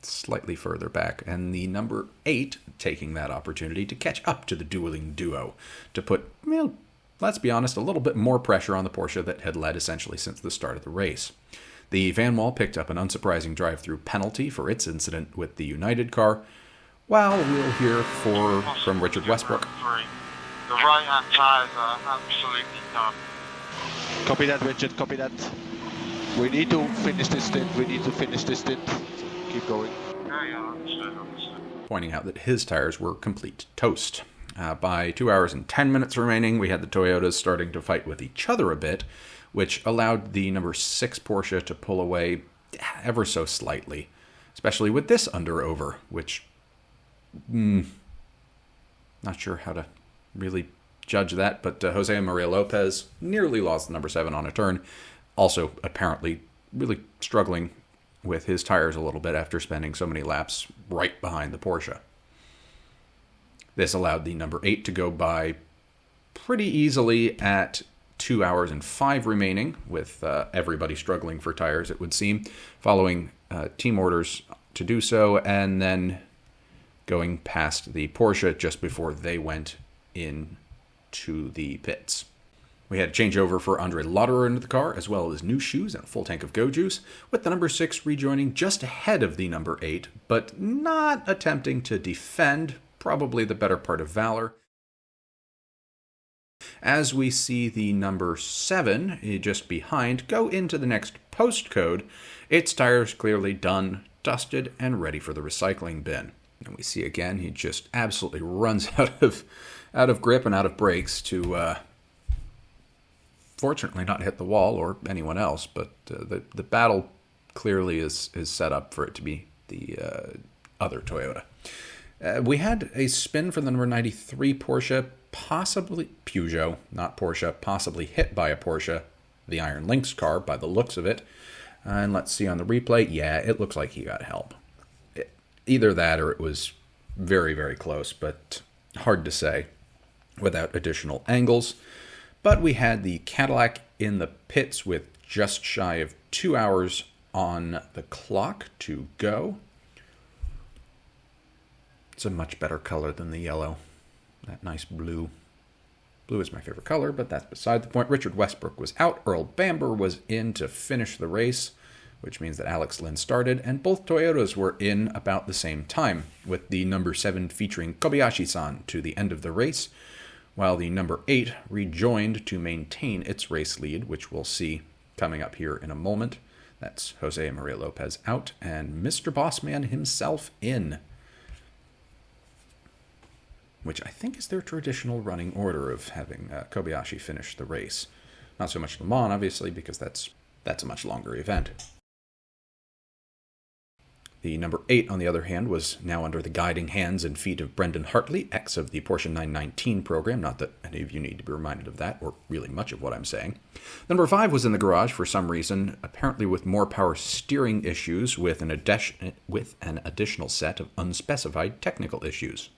slightly further back, and the number 8 taking that opportunity to catch up to the dueling duo to put, well, let's be honest, a little bit more pressure on the Porsche that had led essentially since the start of the race. The Van Wall picked up an unsurprising drive-through penalty for its incident with the United car, while we'll hear from Richard Westbrook. The right-hand tyres are absolutely done. Copy that, Richard, copy that. We need to finish this stint, Keep going. Yeah, understood. Pointing out that his tires were complete toast. By 2 hours and 10 minutes remaining, we had the Toyotas starting to fight with each other a bit, which allowed the number 6 Porsche to pull away ever so slightly, especially with this under-over, which not sure how to really judge that, but Jose Maria Lopez nearly lost the number 7 on a turn. Also, apparently, really struggling with his tires a little bit after spending so many laps right behind the Porsche. This allowed the number 8 to go by pretty easily at 2 hours and 5 remaining, with everybody struggling for tires, it would seem, following team orders to do so, and then going past the Porsche just before they went into the pits. We had a changeover for Andre Lauderer into the car, as well as new shoes and a full tank of Go Juice, with the number 6 rejoining just ahead of the number 8, but not attempting to defend, probably the better part of valor. As we see the number 7, just behind, go into the next postcode, its tires clearly done, dusted, and ready for the recycling bin. And we see again, he just absolutely runs out of grip and out of brakes to fortunately not hit the wall or anyone else, but the battle clearly is set up for it to be the other Toyota. We had a spin for the number 93 Porsche, possibly Peugeot, not Porsche, possibly hit by a Porsche, the Iron Lynx car by the looks of it. And let's see on the replay, yeah, it looks like he got help. Either that or it was very, very close, but hard to say without additional angles. But we had the Cadillac in the pits with just shy of 2 hours on the clock to go. It's a much better color than the yellow. That nice blue. Blue is my favorite color, but that's beside the point. Richard Westbrook was out. Earl Bamber was in to finish the race, which means that Alex Lynn started, and both Toyotas were in about the same time, with the number 7 featuring Kobayashi-san to the end of the race, while the number 8 rejoined to maintain its race lead, which we'll see coming up here in a moment. That's Jose Maria Lopez out, and Mr. Bossman himself in, which I think is their traditional running order of having Kobayashi finish the race. Not so much Le Mans, obviously, because that's a much longer event. The number 8, on the other hand, was now under the guiding hands and feet of Brendan Hartley, ex of the Porsche 919 program. Not that any of you need to be reminded of that, or really much of what I'm saying. Number 5 was in the garage for some reason, apparently with more power steering issues with an additional set of unspecified technical issues.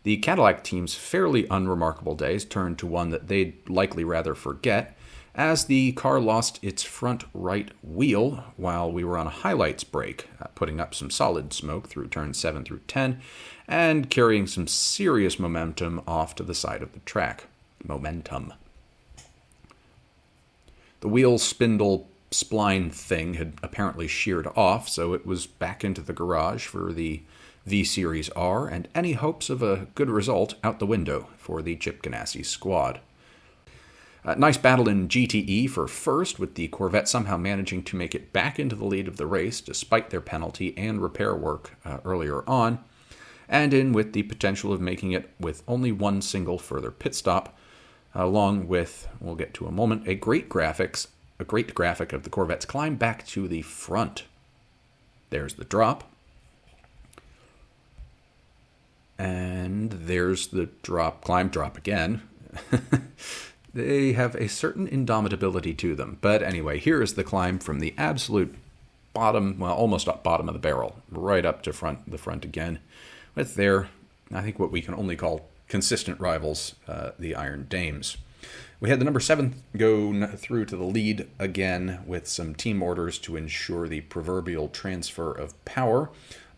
The Cadillac team's fairly unremarkable days turned to one that they'd likely rather forget, as the car lost its front right wheel while we were on a highlights break, putting up some solid smoke through turns 7 through 10, and carrying some serious momentum off to the side of the track. Momentum. The wheel spindle spline thing had apparently sheared off, so it was back into the garage for the V-Series R, and any hopes of a good result out the window for the Chip Ganassi squad. Nice battle in GTE for first, with the Corvette somehow managing to make it back into the lead of the race despite their penalty and repair work earlier on, and in with the potential of making it with only one single further pit stop, along with, we'll get to a moment, a great graphic of the Corvette's climb back to the front. There's the drop. And there's the climb, drop again. They have a certain indomitability to them. But anyway, here is the climb from the absolute bottom, well, almost up bottom of the barrel, right up to the front again, with their, I think, what we can only call consistent rivals, the Iron Dames. We had the number 7 go through to the lead again with some team orders to ensure the proverbial transfer of power,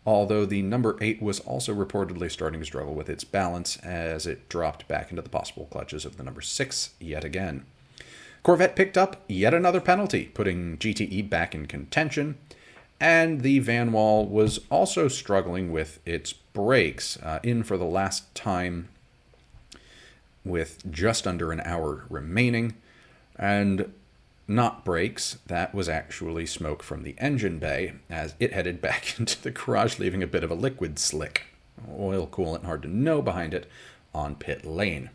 although the number 8 was also reportedly starting to struggle with its balance as it dropped back into the possible clutches of the number 6 yet again. Corvette picked up yet another penalty, putting GTE back in contention, and the Van Wall was also struggling with its brakes, in for the last time with just under an hour remaining, and not brakes, that was actually smoke from the engine bay as it headed back into the garage, leaving a bit of a liquid slick, oil coolant hard to know behind it, on pit lane.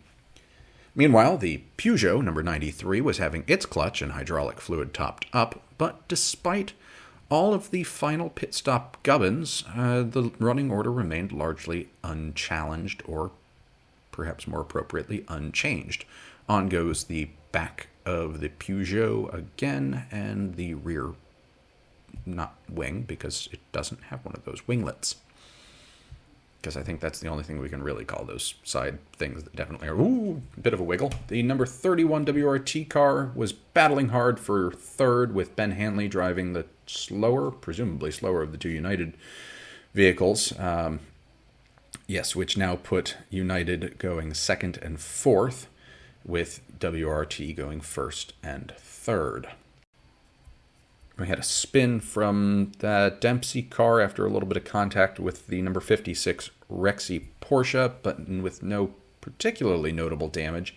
Meanwhile, the Peugeot number 93 was having its clutch and hydraulic fluid topped up, but despite all of the final pit stop gubbins, the running order remained largely unchallenged, or perhaps more appropriately, unchanged. On goes the back of the Peugeot again, and the rear, not wing, because it doesn't have one of those winglets. Because I think that's the only thing we can really call those side things that definitely are, a bit of a wiggle. The number 31 WRT car was battling hard for third, with Ben Hanley driving the presumably slower of the two United vehicles. Yes, which now put United going second and fourth, with WRT going first and third. We had a spin from the Dempsey car after a little bit of contact with the number 56 Rexy Porsche, but with no particularly notable damage.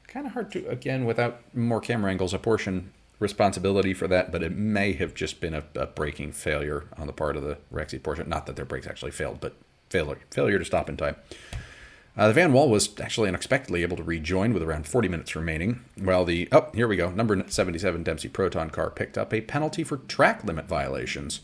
Kind of hard to, again, without more camera angles, apportion responsibility for that, but it may have just been a braking failure on the part of the Rexy Porsche. Not that their brakes actually failed, but failure to stop in time. The Van Wall was actually unexpectedly able to rejoin with around 40 minutes remaining, while the, here we go, number 77 Dempsey Proton car picked up a penalty for track limit violations.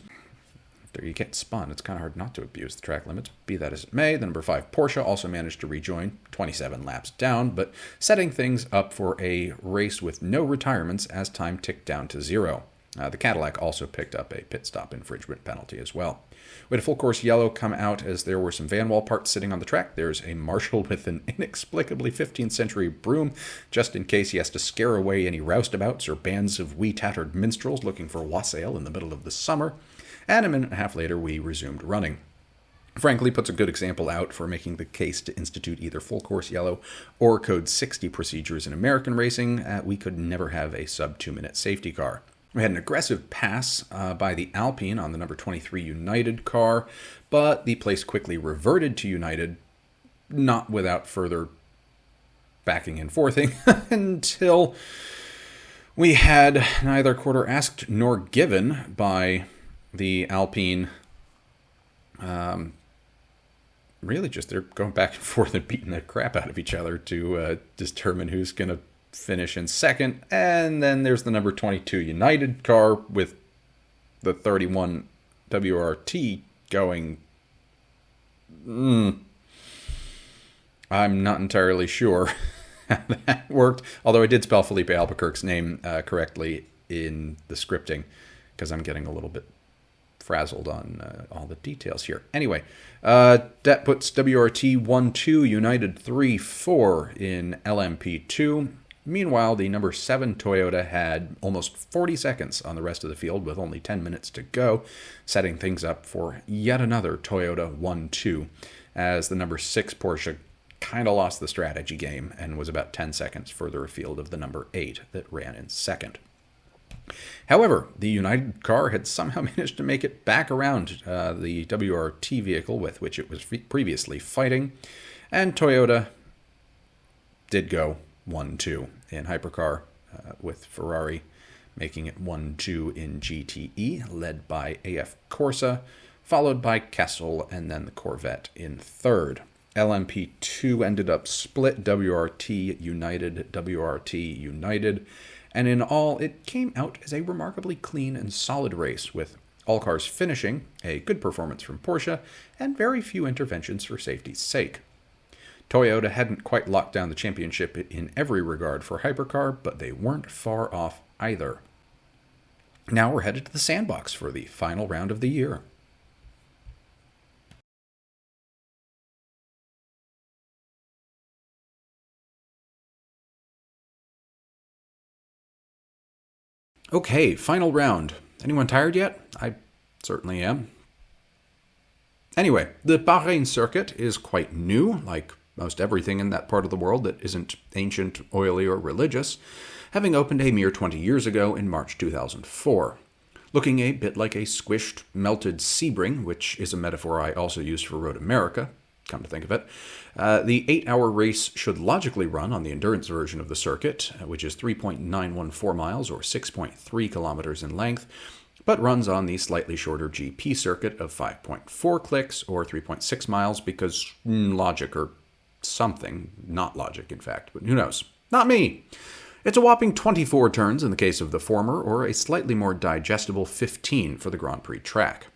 After you get spun, it's kind of hard not to abuse the track limits. Be that as it may, the number 5 Porsche also managed to rejoin, 27 laps down, but setting things up for a race with no retirements as time ticked down to 0. The Cadillac also picked up a pit stop infringement penalty as well. We had a full course yellow come out as there were some Van Wall parts sitting on the track. There's a marshal with an inexplicably 15th century broom, just in case he has to scare away any roustabouts or bands of wee tattered minstrels looking for wassail in the middle of the summer. And a minute and a half later, we resumed running. Frankly, puts a good example out for making the case to institute either full course yellow or Code 60 procedures in American racing. We could never have a sub 2-minute safety car. We had an aggressive pass by the Alpine on the number 23 United car, but the place quickly reverted to United, not without further backing and forthing, until we had neither quarter asked nor given by the Alpine. Really just they're going back and forth and beating the crap out of each other to determine who's going to finish in second. And then there's the number 22 United car with the 31 WRT going. I'm not entirely sure how that worked, although I did spell Felipe Albuquerque's name correctly in the scripting, because I'm getting a little bit frazzled on all the details here. Anyway, that puts WRT 1-2, United 3-4 in LMP2. Meanwhile, the number 7 Toyota had almost 40 seconds on the rest of the field with only 10 minutes to go, setting things up for yet another Toyota 1-2, as the number 6 Porsche kind of lost the strategy game and was about 10 seconds further afield of the number 8 that ran in second. However, the United car had somehow managed to make it back around the WRT vehicle with which it was previously fighting, and Toyota did go 1-2 in hypercar, with Ferrari making it 1-2 in GTE, led by AF Corsa, followed by Kessel, and then the Corvette in third. LMP2 ended up split, WRT United, and in all, it came out as a remarkably clean and solid race, with all cars finishing, a good performance from Porsche, and very few interventions for safety's sake. Toyota hadn't quite locked down the championship in every regard for hypercar, but they weren't far off either. Now we're headed to the sandbox for the final round of the year. Okay, final round. Anyone tired yet? I certainly am. Anyway, the Bahrain circuit is quite new, like most everything in that part of the world that isn't ancient, oily, or religious, having opened a mere 20 years ago in March 2004. Looking a bit like a squished, melted Sebring, which is a metaphor I also used for Road America, come to think of it. The 8-hour race should logically run on the endurance version of the circuit, which is 3.914 miles or 6.3 kilometers in length, but runs on the slightly shorter GP circuit of 5.4 clicks or 3.6 miles because logic or something, not logic in fact, but who knows? Not me! It's a whopping 24 turns in the case of the former, or a slightly more digestible 15 for the Grand Prix track.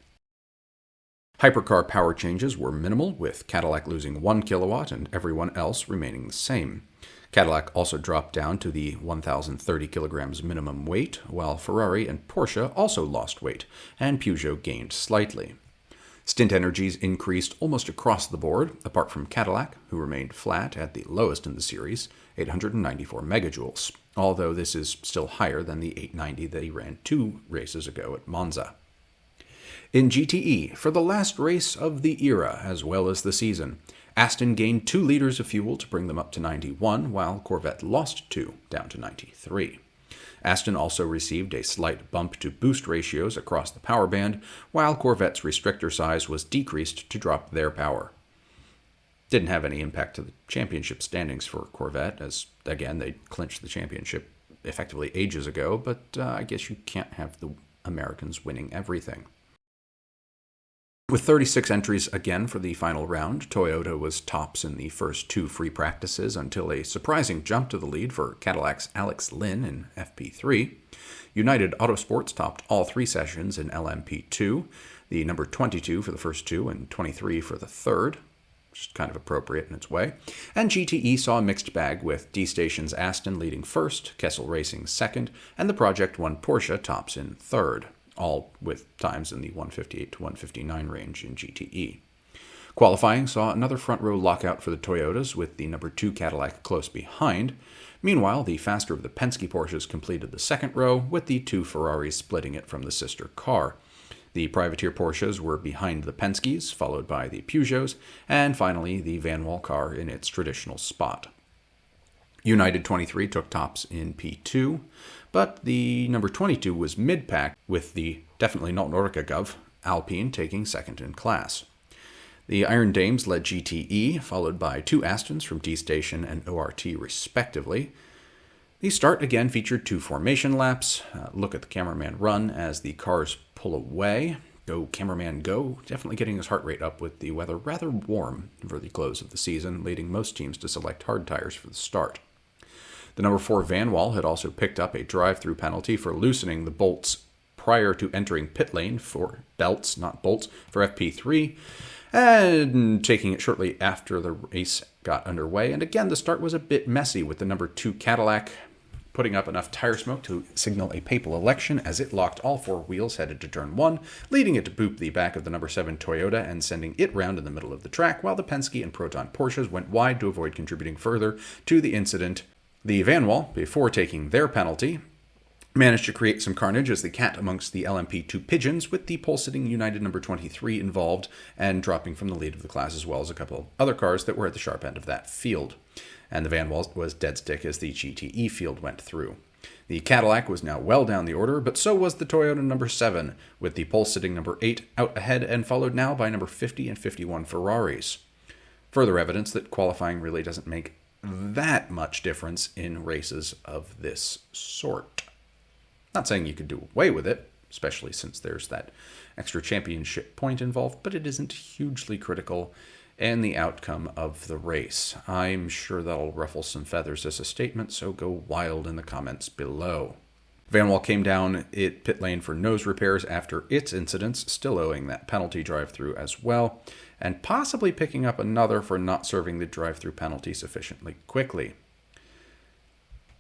Hypercar power changes were minimal, with Cadillac losing 1 kilowatt and everyone else remaining the same. Cadillac also dropped down to the 1,030 kilograms minimum weight, while Ferrari and Porsche also lost weight, and Peugeot gained slightly. Stint energies increased almost across the board, apart from Cadillac, who remained flat at the lowest in the series, 894 megajoules, although this is still higher than the 890 that he ran 2 races ago at Monza. In GTE, for the last race of the era as well as the season, Aston gained 2 liters of fuel to bring them up to 91, while Corvette lost 2, down to 93. Aston also received a slight bump to boost ratios across the power band, while Corvette's restrictor size was decreased to drop their power. Didn't have any impact to the championship standings for Corvette, as, again, they clinched the championship effectively ages ago, but I guess you can't have the Americans winning everything. With 36 entries again for the final round, Toyota was tops in the first 2 free practices until a surprising jump to the lead for Cadillac's Alex Lynn in FP3. United Autosports topped all 3 sessions in LMP2, the number 22 for the first 2 and 23 for the third, which is kind of appropriate in its way. And GTE saw a mixed bag, with D-Station's Aston leading first, Kessel Racing second, and the Project 1 Porsche tops in third, all with times in the 158 to 159 range in GTE. Qualifying saw another front-row lockout for the Toyotas, with the number 2 Cadillac close behind. Meanwhile, the faster of the Penske Porsches completed the second row, with the 2 Ferraris splitting it from the sister car. The privateer Porsches were behind the Penskes, followed by the Peugeots, and finally the Van Wall car in its traditional spot. United 23 took tops in P2, but the number 22 was mid-pack, with the definitely not Nordica Gov Alpine taking second in class. The Iron Dames led GTE, followed by 2 Astons from D-Station and ORT respectively. The start again featured 2 formation laps. Look at the cameraman run as the cars pull away. Go cameraman go, definitely getting his heart rate up with the weather rather warm for the close of the season, leading most teams to select hard tires for the start. The number 4 Van Wall had also picked up a drive-through penalty for loosening the bolts prior to entering pit lane for belts, not bolts, for FP3, and taking it shortly after the race got underway. And again, the start was a bit messy, with the number 2 Cadillac putting up enough tire smoke to signal a papal election as it locked all 4 wheels headed to turn 1, leading it to boop the back of the number 7 Toyota and sending it round in the middle of the track, while the Penske and Proton Porsches went wide to avoid contributing further to the incident. The Van Wall, before taking their penalty, managed to create some carnage as the cat amongst the LMP2 pigeons, with the pole-sitting United number 23 involved and dropping from the lead of the class, as well as a couple of other cars that were at the sharp end of that field. And the Van Wall was dead stick as the GTE field went through. The Cadillac was now well down the order, but so was the Toyota number 7, with the pole-sitting number 8 out ahead and followed now by number 50 and 51 Ferraris. Further evidence that qualifying really doesn't make that much difference in races of this sort. Not saying you could do away with it, especially since there's that extra championship point involved, but it isn't hugely critical in the outcome of the race. I'm sure that'll ruffle some feathers as a statement, so go wild in the comments below. Vanwall came down pit lane for nose repairs after its incidents, still owing that penalty drive-through as well, and possibly picking up another for not serving the drive-through penalty sufficiently quickly.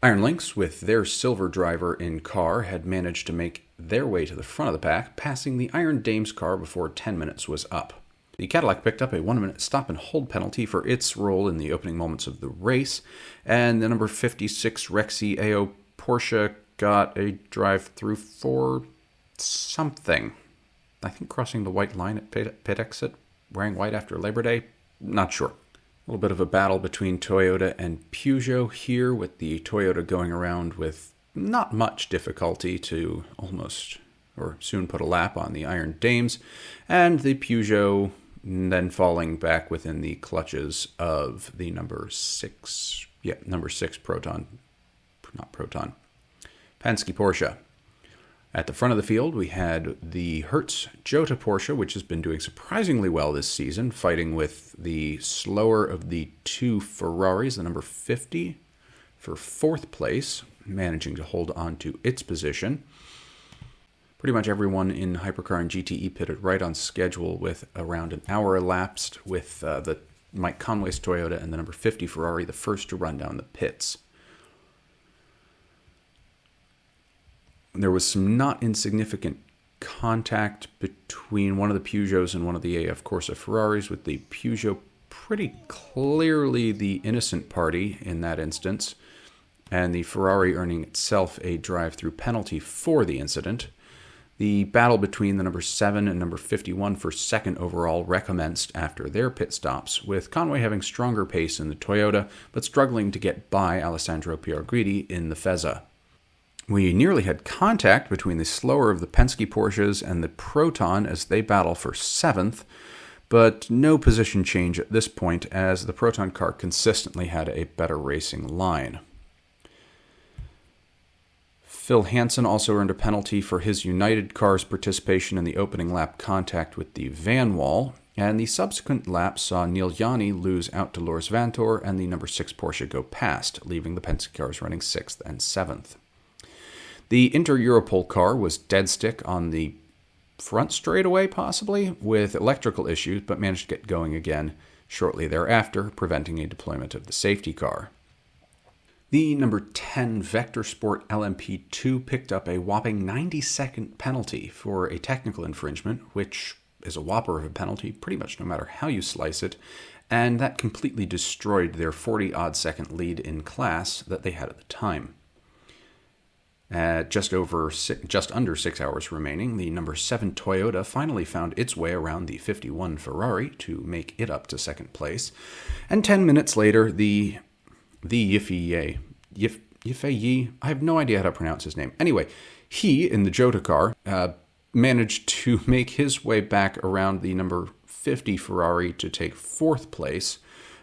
Iron Lynx, with their silver driver in car, had managed to make their way to the front of the pack, passing the Iron Dames car before 10 minutes was up. The Cadillac picked up a 1-minute stop and hold penalty for its role in the opening moments of the race, and the number 56 Rexy AO Porsche got a drive-through for something. I think crossing the white line at pit exit, wearing white after Labor Day, not sure. A little bit of a battle between Toyota and Peugeot here, with the Toyota going around with not much difficulty to almost or soon put a lap on the Iron Dames, and the Peugeot then falling back within the clutches of the number 6 Penske Porsche. At the front of the field, we had the Hertz Jota Porsche, which has been doing surprisingly well this season, fighting with the slower of the two Ferraris, the number 50, for 4th place, managing to hold on to its position. Pretty much everyone in Hypercar and GTE pitted right on schedule, with around an hour elapsed, with the Mike Conway's Toyota and the number 50 Ferrari the first to run down the pits. There was some not insignificant contact between one of the Peugeots and one of the AF Corsa Ferraris, with the Peugeot pretty clearly the innocent party in that instance, and the Ferrari earning itself a drive-through penalty for the incident. The battle between the number 7 and number 51 for second overall recommenced after their pit stops, with Conway having stronger pace in the Toyota, but struggling to get by Alessandro Pierguidi in the Fezza. We nearly had contact between the slower of the Penske Porsches and the Proton as they battle for 7th, but no position change at this point, as the Proton car consistently had a better racing line. Phil Hansen also earned a penalty for his United car's participation in the opening lap contact with the Vanwall, and the subsequent lap saw Neil Yanni lose out to Loris Vantor and the number 6 Porsche go past, leaving the Penske cars running 6th and 7th. The Inter-Europol car was dead stick on the front straightaway, possibly, with electrical issues, but managed to get going again shortly thereafter, preventing a deployment of the safety car. The number 10 Vector Sport LMP2 picked up a whopping 90-second penalty for a technical infringement, which is a whopper of a penalty pretty much no matter how you slice it, and that completely destroyed their 40-odd second lead in class that they had at the time. Just under 6 hours remaining, the number 7 Toyota finally found its way around the 51 Ferrari to make it up to second place, and 10 minutes later, the Yifei, I have no idea how to pronounce his name. Anyway, he, in the Jota car, managed to make his way back around the number 50 Ferrari to take 4th place.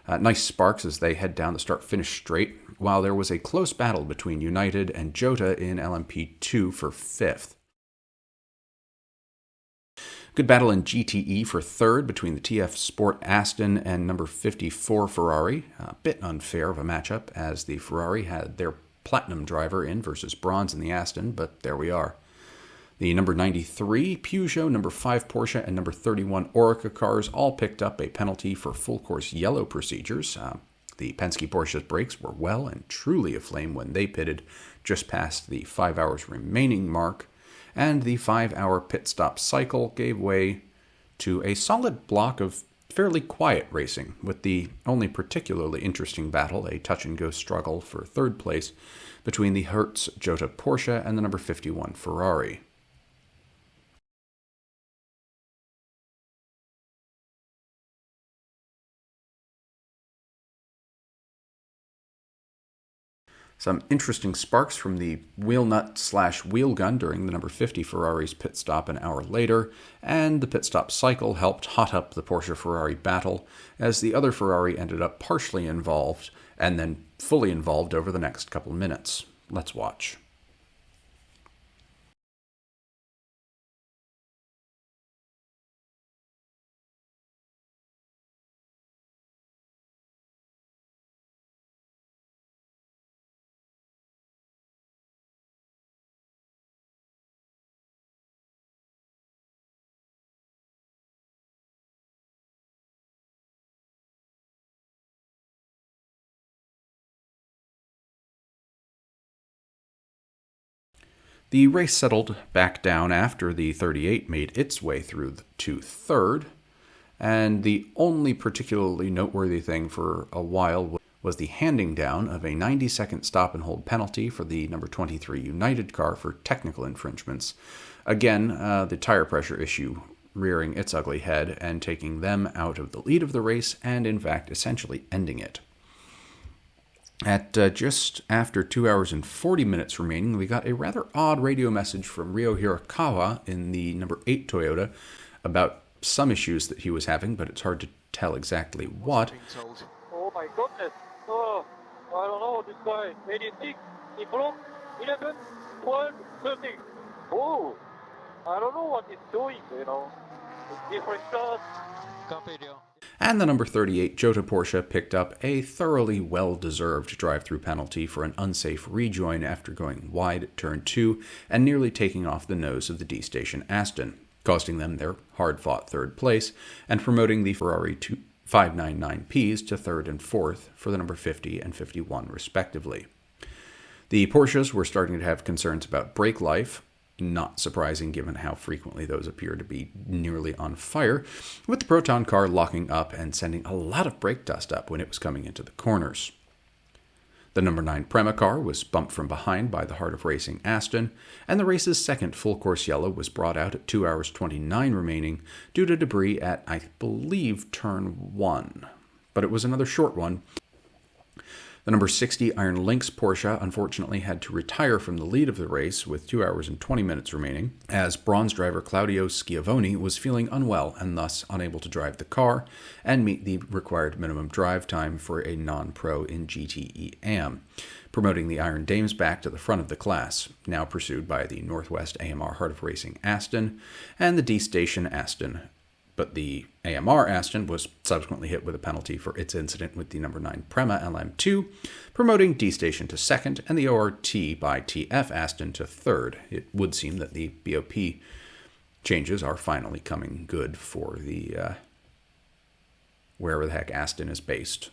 Nice sparks as they head down the start-finish straight, while there was a close battle between United and Jota in LMP2 for 5th. Good battle in GTE for 3rd between the TF Sport Aston and number 54 Ferrari. A bit unfair of a matchup, as the Ferrari had their platinum driver in versus bronze in the Aston, but there we are. The number 93 Peugeot, number 5 Porsche, and number 31 Oreca cars all picked up a penalty for full-course yellow procedures. The Penske Porsche's brakes were well and truly aflame when they pitted just past the 5 hours remaining mark, and the 5-hour pit stop cycle gave way to a solid block of fairly quiet racing, with the only particularly interesting battle, a touch-and-go struggle for 3rd place between the Hertz Jota Porsche and the number 51 Ferrari. Some interesting sparks from the wheel nut/wheel gun during the number 50 Ferrari's pit stop an hour later, and the pit stop cycle helped hot up the Porsche-Ferrari battle, as the other Ferrari ended up partially involved and then fully involved over the next couple of minutes. Let's watch. The race settled back down after the 38 made its way through to third, and the only particularly noteworthy thing for a while was the handing down of a 90-second stop-and-hold penalty for the number 23 United car for technical infringements. Again, the tire pressure issue rearing its ugly head and taking them out of the lead of the race and, in fact, essentially ending it. At just after 2 hours and 40 minutes remaining, we got a rather odd radio message from Ryo Hirakawa in the number 8 Toyota about some issues that he was having, but it's hard to tell exactly what. Oh my goodness. Oh, I don't know, this guy. 86, he broke 11, 12, 13. Oh, I don't know what he's doing, It's different shots. And the number 38 Jota Porsche picked up a thoroughly well-deserved drive-through penalty for an unsafe rejoin after going wide at turn 2 and nearly taking off the nose of the D-Station Aston, costing them their hard-fought third place and promoting the Ferrari 599Ps to third and fourth for the number 50 and 51 respectively. The Porsches were starting to have concerns about brake life, not surprising given how frequently those appear to be nearly on fire, with the Proton car locking up and sending a lot of brake dust up when it was coming into the corners. The number 9 Prema car was bumped from behind by the Heart of Racing Aston, and the race's second full-course yellow was brought out at 2 hours 29 remaining due to debris at, I believe, turn 1. But it was another short one. The number 60 Iron Lynx Porsche unfortunately had to retire from the lead of the race with 2 hours and 20 minutes remaining, as bronze driver Claudio Schiavone was feeling unwell and thus unable to drive the car and meet the required minimum drive time for a non-pro in GTE AM, promoting the Iron Dames back to the front of the class, now pursued by the Northwest AMR Heart of Racing Aston and the D-Station Aston. But the AMR Aston was subsequently hit with a penalty for its incident with the number 9 Prema LM2, promoting D-Station to second and the ORT by TF Aston to third. It would seem that the BOP changes are finally coming good for the wherever the heck Aston is based.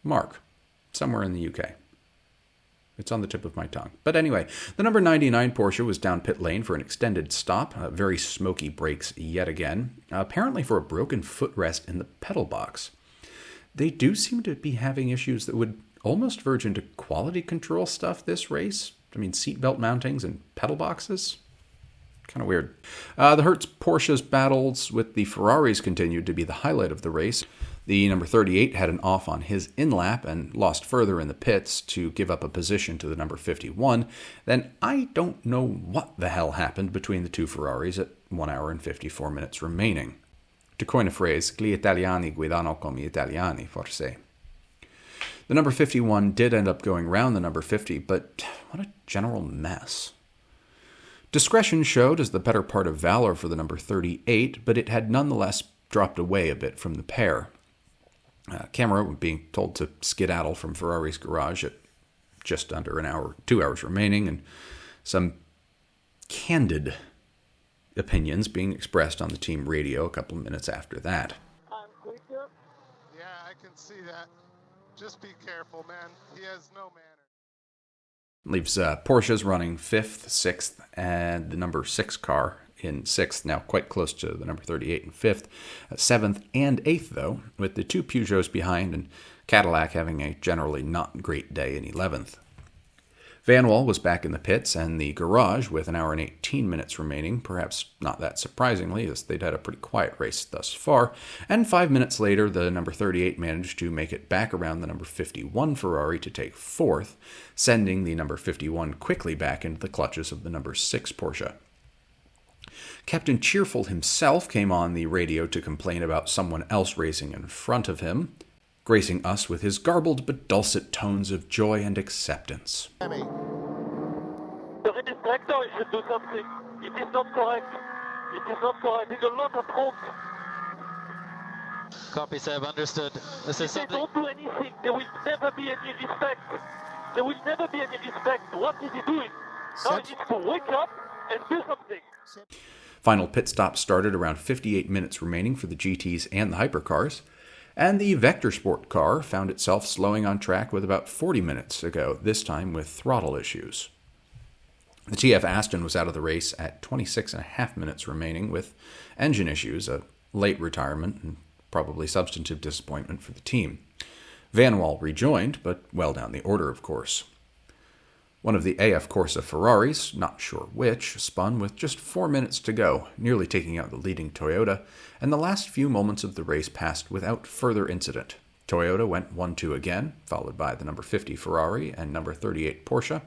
Mark, somewhere in the UK. It's on the tip of my tongue. But anyway, the number 99 Porsche was down pit lane for an extended stop. Very smoky brakes yet again, apparently for a broken footrest in the pedal box. They do seem to be having issues that would almost verge into quality control stuff this race. I mean, seatbelt mountings and pedal boxes. Kind of weird. The Hertz Porsche's battles with the Ferraris continued to be the highlight of the race. The number 38 had an off on his in-lap and lost further in the pits to give up a position to the number 51. Then I don't know what the hell happened between the two Ferraris at 1 hour and 54 minutes remaining. To coin a phrase, gli italiani guidano come italiani, forse. The number 51 did end up going round the number 50, but what a general mess. Discretion showed as the better part of valor for the number 38, but it had nonetheless dropped away a bit from the pair. Camera being told to skedaddle from Ferrari's garage at just under 2 hours remaining, and some candid opinions being expressed on the team radio a couple of minutes after that. Yeah, I can see that. Just be careful, man. He has no manners. Leaves Porsche's running 5th, 6th, and the number 6 car in 6th, now quite close to the number 38 in 5th, 7th and 8th, though, with the two Peugeots behind and Cadillac having a generally not great day in 11th. Vanwall was back in the pits and the garage with 1 hour and 18 minutes remaining, perhaps not that surprisingly, as they'd had a pretty quiet race thus far, and 5 minutes later, the number 38 managed to make it back around the number 51 Ferrari to take 4th, sending the number 51 quickly back into the clutches of the number 6 Porsche. Captain Cheerful himself came on the radio to complain about someone else racing in front of him. gracing us with his garbled but dulcet tones of joy and acceptance. The redistractor should do something. It is not correct. It is not correct. There's a lot of hope. Copy, Seb. Understood. This is If they something. don't do anything, there will never be any respect. There will never be any respect. What is he doing? Now he needs to wake up and do something. Final pit stop started around 58 minutes remaining for the GTs and the hypercars, and the Vector Sport car found itself slowing on track with about 40 minutes ago, this time with throttle issues. The TF Aston was out of the race at 26.5 minutes remaining with engine issues, a late retirement, and probably substantive disappointment for the team. Van Wall rejoined, but well down the order, of course. One of the AF Corsa Ferraris, not sure which, spun with just 4 minutes to go, nearly taking out the leading Toyota, and the last few moments of the race passed without further incident. Toyota went 1-2 again, followed by the number 50 Ferrari and number 38 Porsche.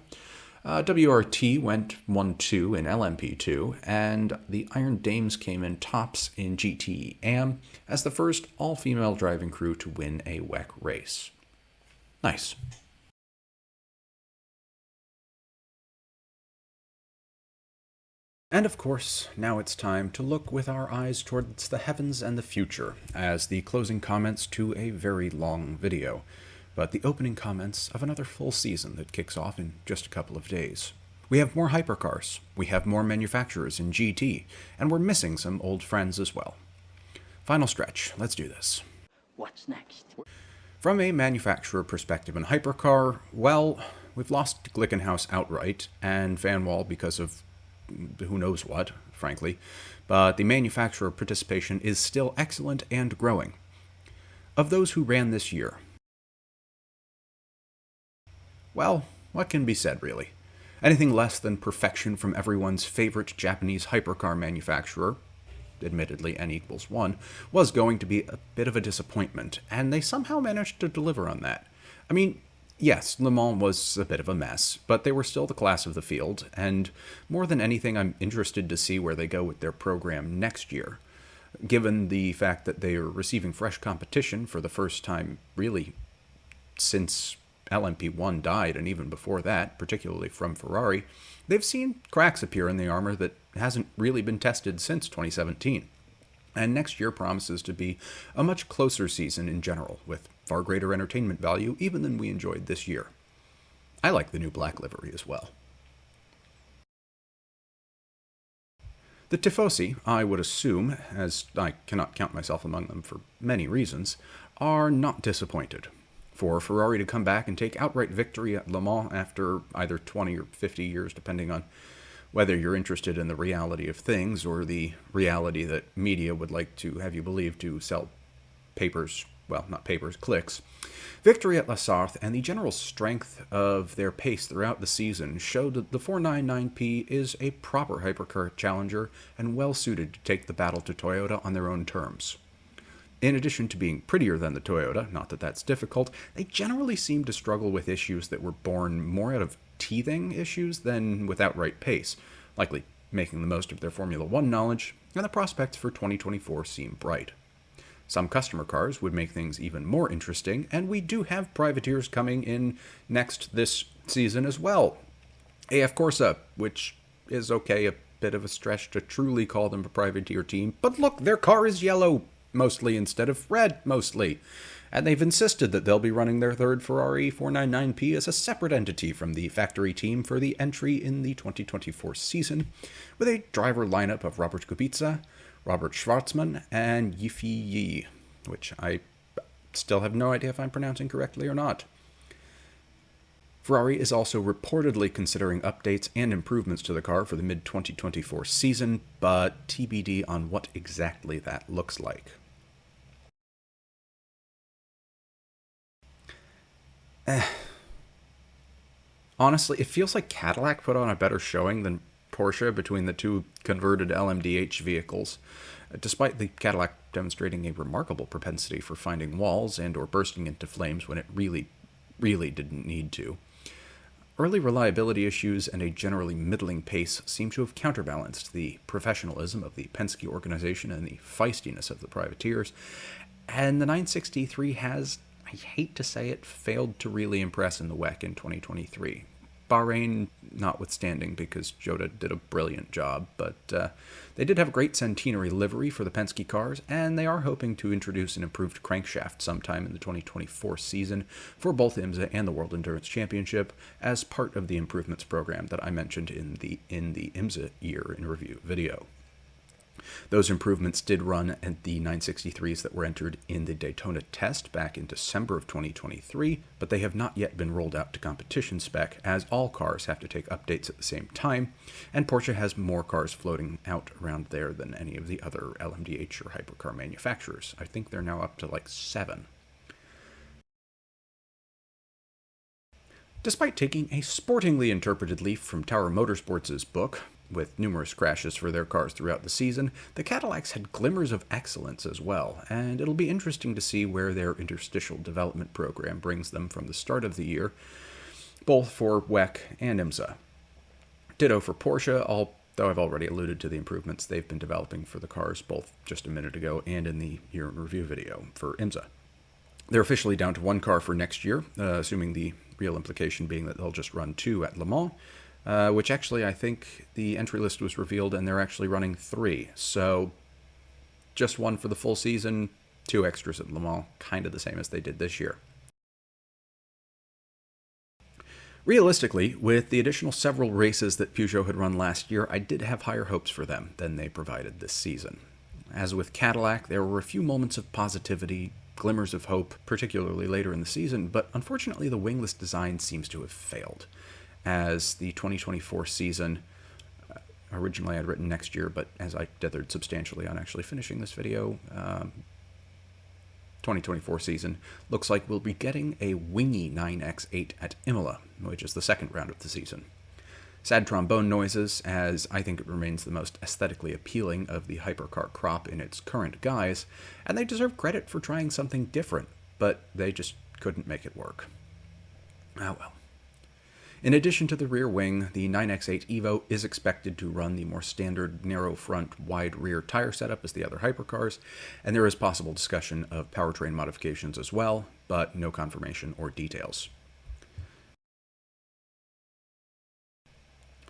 WRT went 1-2 in LMP2, and the Iron Dames came in tops in GT AM as the first all-female driving crew to win a WEC race. Nice. And of course, now it's time to look with our eyes towards the heavens and the future, as the closing comments to a very long video, but the opening comments of another full season that kicks off in just a couple of days. We have more hypercars, we have more manufacturers in GT, and we're missing some old friends as well. Final stretch, let's do this. What's next? From a manufacturer perspective in hypercar, well, we've lost Glickenhaus outright, and Van Wall because of who knows what, frankly, but the manufacturer participation is still excellent and growing. Of those who ran this year, well, what can be said, really? Anything less than perfection from everyone's favorite Japanese hypercar manufacturer, admittedly N=1, was going to be a bit of a disappointment, and they somehow managed to deliver on that. I mean, yes, Le Mans was a bit of a mess, but they were still the class of the field, and more than anything, I'm interested to see where they go with their program next year, given the fact that they are receiving fresh competition for the first time, really, since LMP1 died, and even before that, particularly from Ferrari. They've seen cracks appear in the armor that hasn't really been tested since 2017. And next year promises to be a much closer season in general, with far greater entertainment value even than we enjoyed this year. I like the new black livery as well. The Tifosi, I would assume, as I cannot count myself among them for many reasons, are not disappointed. For Ferrari to come back and take outright victory at Le Mans after either 20 or 50 years, depending on whether you're interested in the reality of things or the reality that media would like to have you believe to sell papers, well, not papers, clicks. Victory at La Sarthe and the general strength of their pace throughout the season showed that the 499P is a proper hypercar challenger and well suited to take the battle to Toyota on their own terms. In addition to being prettier than the Toyota, not that that's difficult, they generally seem to struggle with issues that were born more out of teething issues than with outright pace, likely making the most of their Formula One knowledge, and the prospects for 2024 seem bright. Some customer cars would make things even more interesting, and we do have privateers coming in next this season as well. AF Corsa, which is okay, a bit of a stretch to truly call them a privateer team, but look, their car is yellow, mostly, instead of red, mostly. And they've insisted that they'll be running their third Ferrari 499P as a separate entity from the factory team for the entry in the 2024 season, with a driver lineup of Robert Kubica, Robert Schwarzman, and Yifi Yi, which I still have no idea if I'm pronouncing correctly or not. Ferrari is also reportedly considering updates and improvements to the car for the mid-2024 season, but TBD on what exactly that looks like. Honestly, it feels like Cadillac put on a better showing than Porsche between the two converted LMDH vehicles, despite the Cadillac demonstrating a remarkable propensity for finding walls and or bursting into flames when it really didn't need to. Early reliability issues and a generally middling pace seem to have counterbalanced the professionalism of the Penske organization and the feistiness of the privateers, and the 963 has I hate to say it, failed to really impress in the WEC in 2023. Bahrain notwithstanding, because Jota did a brilliant job, but they did have a great centenary livery for the Penske cars, and they are hoping to introduce an improved crankshaft sometime in the 2024 season for both IMSA and the World Endurance Championship as part of the improvements program that I mentioned in the IMSA year in review video. Those improvements did run at the 963s that were entered in the Daytona test back in December of 2023, but they have not yet been rolled out to competition spec, as all cars have to take updates at the same time, and Porsche has more cars floating out around there than any of the other LMDH or hypercar manufacturers. I think they're now up to like 7. Despite taking a sportingly interpreted leaf from Tower Motorsports' book, with numerous crashes for their cars throughout the season, the Cadillacs had glimmers of excellence as well, and it'll be interesting to see where their interstitial development program brings them from the start of the year, both for WEC and IMSA. Ditto for Porsche, although I've already alluded to the improvements they've been developing for the cars both just a minute ago and in the year in review video for IMSA. They're officially down to 1 car for next year, assuming the real implication being that they'll just run 2 at Le Mans, which actually I think the entry list was revealed and they're actually running 3. So just 1 for the full season, 2 extras at Le Mans, kind of the same as they did this year. Realistically, with the additional several races that Peugeot had run last year, I did have higher hopes for them than they provided this season. As with Cadillac, there were a few moments of positivity, glimmers of hope, particularly later in the season, but unfortunately the wingless design seems to have failed. As the 2024 season, originally I had written next year, but as I dithered substantially on actually finishing this video, 2024 season looks like we'll be getting a wingy 9X8 at Imola, which is the second round of the season. Sad trombone noises, as I think it remains the most aesthetically appealing of the hypercar crop in its current guise, and they deserve credit for trying something different, but they just couldn't make it work. Ah well. In addition to the rear wing, the 9X8 Evo is expected to run the more standard narrow front, wide rear tire setup as the other hypercars, and there is possible discussion of powertrain modifications as well, but no confirmation or details.